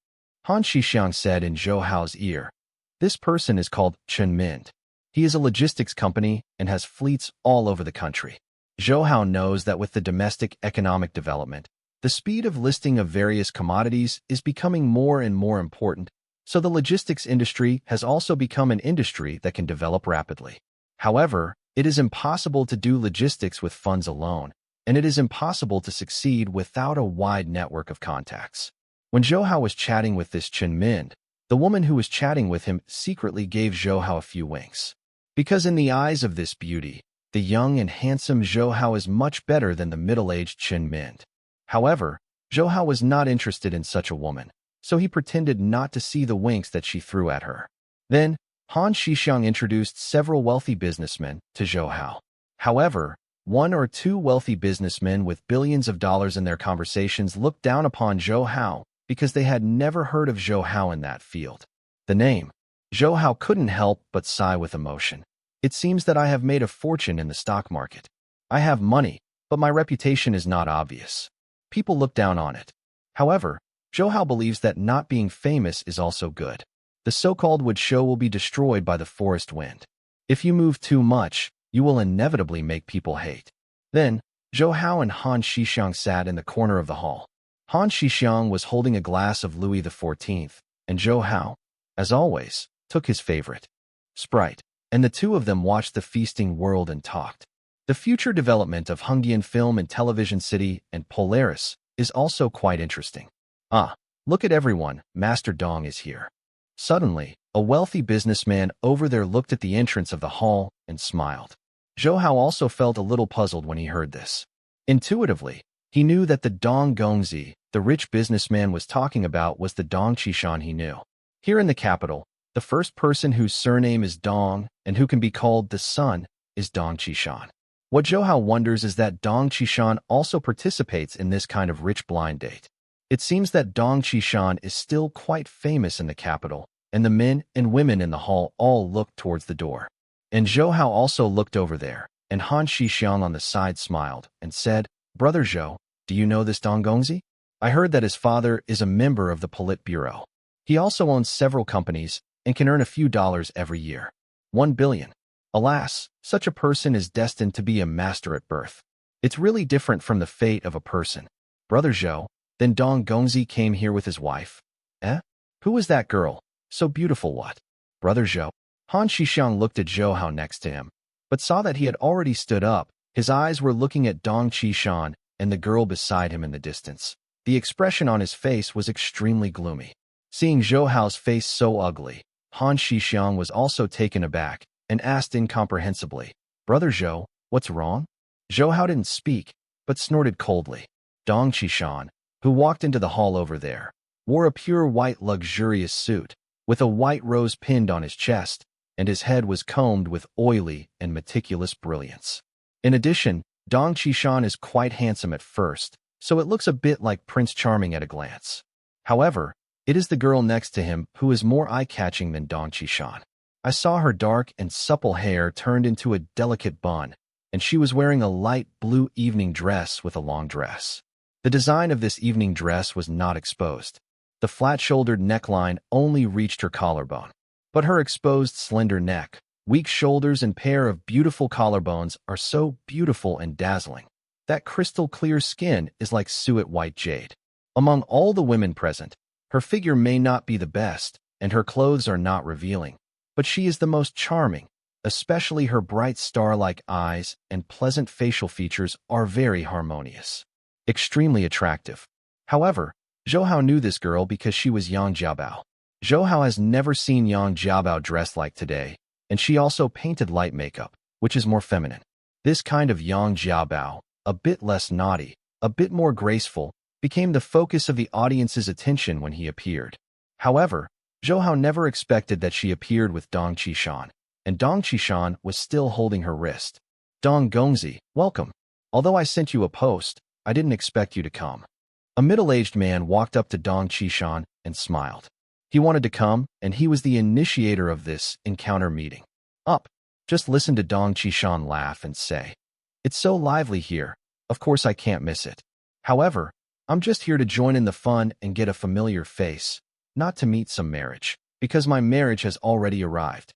Han Shixiang said in Zhou Hao's ear. This person is called Chen Mint. He is a logistics company and has fleets all over the country. Zhou Hao knows that with the domestic economic development, the speed of listing of various commodities is becoming more and more important, so the logistics industry has also become an industry that can develop rapidly. However, it is impossible to do logistics with funds alone, and it is impossible to succeed without a wide network of contacts. When Zhou Hao was chatting with this Chen Min, the woman who was chatting with him secretly gave Zhou Hao a few winks. Because in the eyes of this beauty, the young and handsome Zhou Hao is much better than the middle-aged Chen Min. However, Zhou Hao was not interested in such a woman, so he pretended not to see the winks that she threw at her. Then, Han Shixiang introduced several wealthy businessmen to Zhou Hao. However, one or two wealthy businessmen with billions of dollars in their conversations looked down upon Zhou Hao because they had never heard of Zhou Hao in that field. The name, Zhou Hao couldn't help but sigh with emotion. It seems that I have made a fortune in the stock market. I have money, but my reputation is not obvious. People look down on it. However, Zhou Hao believes that not being famous is also good. The so-called wood show will be destroyed by the forest wind. If you move too much, you will inevitably make people hate. Then, Zhou Hao and Han Shixiang sat in the corner of the hall. Han Shixiang was holding a glass of Louis XIV, and Zhou Hao, as always, took his favorite, Sprite, and the two of them watched the feasting world and talked. The future development of Hongdian Film and Television City and Polaris is also quite interesting. Look at everyone, Master Dong is here. Suddenly, a wealthy businessman over there looked at the entrance of the hall and smiled. Zhou Hao also felt a little puzzled when he heard this. Intuitively, he knew that the Dong Gongzi, the rich businessman was talking about, was the Dong Qishan he knew. Here in the capital, the first person whose surname is Dong and who can be called the Sun is Dong Qishan. What Zhou Hao wonders is that Dong Qishan also participates in this kind of rich blind date. It seems that Dong Qishan is still quite famous in the capital, and the men and women in the hall all looked towards the door. And Zhou Hao also looked over there, and Han Shixiang on the side smiled and said, Brother Zhou, do you know this Dong Gongzi? I heard that his father is a member of the Politburo. He also owns several companies and can earn a few dollars every year. 1 billion. Alas, such a person is destined to be a master at birth. It's really different from the fate of a person. Brother Zhou, then Dong Gongzi came here with his wife. Who is that girl? So beautiful what? Brother Zhou. Han Shixiang looked at Zhou Hao next to him, but saw that he had already stood up. His eyes were looking at Dong Qishan and the girl beside him in the distance. The expression on his face was extremely gloomy. Seeing Zhou Hao's face so ugly, Han Shixiang was also taken aback and asked incomprehensibly, Brother Zhou, what's wrong? Zhou Hao didn't speak, but snorted coldly. Dong Qishan, who walked into the hall over there, wore a pure white luxurious suit, with a white rose pinned on his chest, and his head was combed with oily and meticulous brilliance. In addition, Dong Qishan is quite handsome at first, so it looks a bit like Prince Charming at a glance. However, it is the girl next to him who is more eye-catching than Dong Qishan. I saw her dark and supple hair turned into a delicate bun, and she was wearing a light blue evening dress with a long dress. The design of this evening dress was not exposed. The flat-shouldered neckline only reached her collarbone. But her exposed slender neck, weak shoulders and pair of beautiful collarbones are so beautiful and dazzling. That crystal-clear skin is like suet white jade. Among all the women present, her figure may not be the best, and her clothes are not revealing. but she is the most charming, especially her bright star-like eyes and pleasant facial features are very harmonious. Extremely attractive. However, Zhou Hao knew this girl because she was Yang Jiabao. Zhou Hao has never seen Yang Jiabao dressed like today, and she also painted light makeup, which is more feminine. This kind of Yang Jiabao, a bit less naughty, a bit more graceful, became the focus of the audience's attention when he appeared. However, Zhou Hao never expected that she appeared with Dong Qishan, and Dong Qishan was still holding her wrist. Dong Gongzi, welcome. Although I sent you a post, I didn't expect you to come. A middle-aged man walked up to Dong Qishan and smiled. He wanted to come, and he was the initiator of this encounter meeting. Up. Just listen to Dong Qishan laugh and say, "It's so lively here. Of course I can't miss it. However, I'm just here to join in the fun and get a familiar face, not to meet some marriage, because my marriage has already arrived."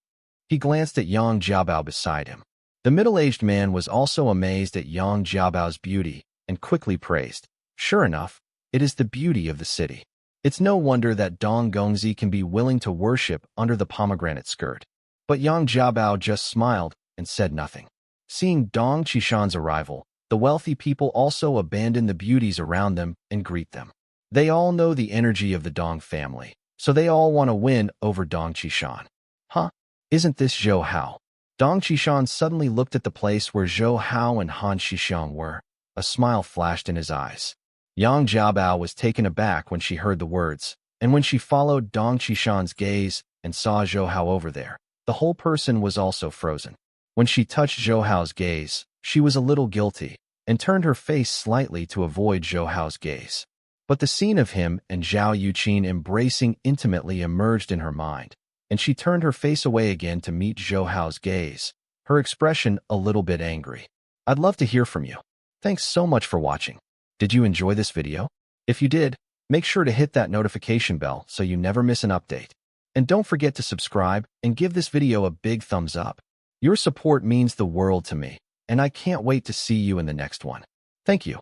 He glanced at Yang Jiabao beside him. The middle-aged man was also amazed at Yang Jiabao's beauty and quickly praised. Sure enough, it is the beauty of the city. It's no wonder that Dong Gongzi can be willing to worship under the pomegranate skirt. But Yang Jiabao just smiled and said nothing. Seeing Dong Qishan's arrival, the wealthy people also abandon the beauties around them and greet them. They all know the energy of the Dong family, so they all want to win over Dong Qishan. Huh? Isn't this Zhou Hao? Dong Qishan suddenly looked at the place where Zhou Hao and Han Shixiang were. A smile flashed in his eyes. Yang Jiabao was taken aback when she heard the words, and when she followed Dong Qishan's gaze and saw Zhou Hao over there, the whole person was also frozen. When she touched Zhou Hao's gaze, she was a little guilty and turned her face slightly to avoid Zhou Hao's gaze. But the scene of him and Zhao Yuqin embracing intimately emerged in her mind, and she turned her face away again to meet Zhou Hao's gaze, her expression a little bit angry. I'd love to hear from you. Thanks so much for watching. Did you enjoy this video? If you did, make sure to hit that notification bell so you never miss an update. And don't forget to subscribe and give this video a big thumbs up. Your support means the world to me, and I can't wait to see you in the next one. Thank you.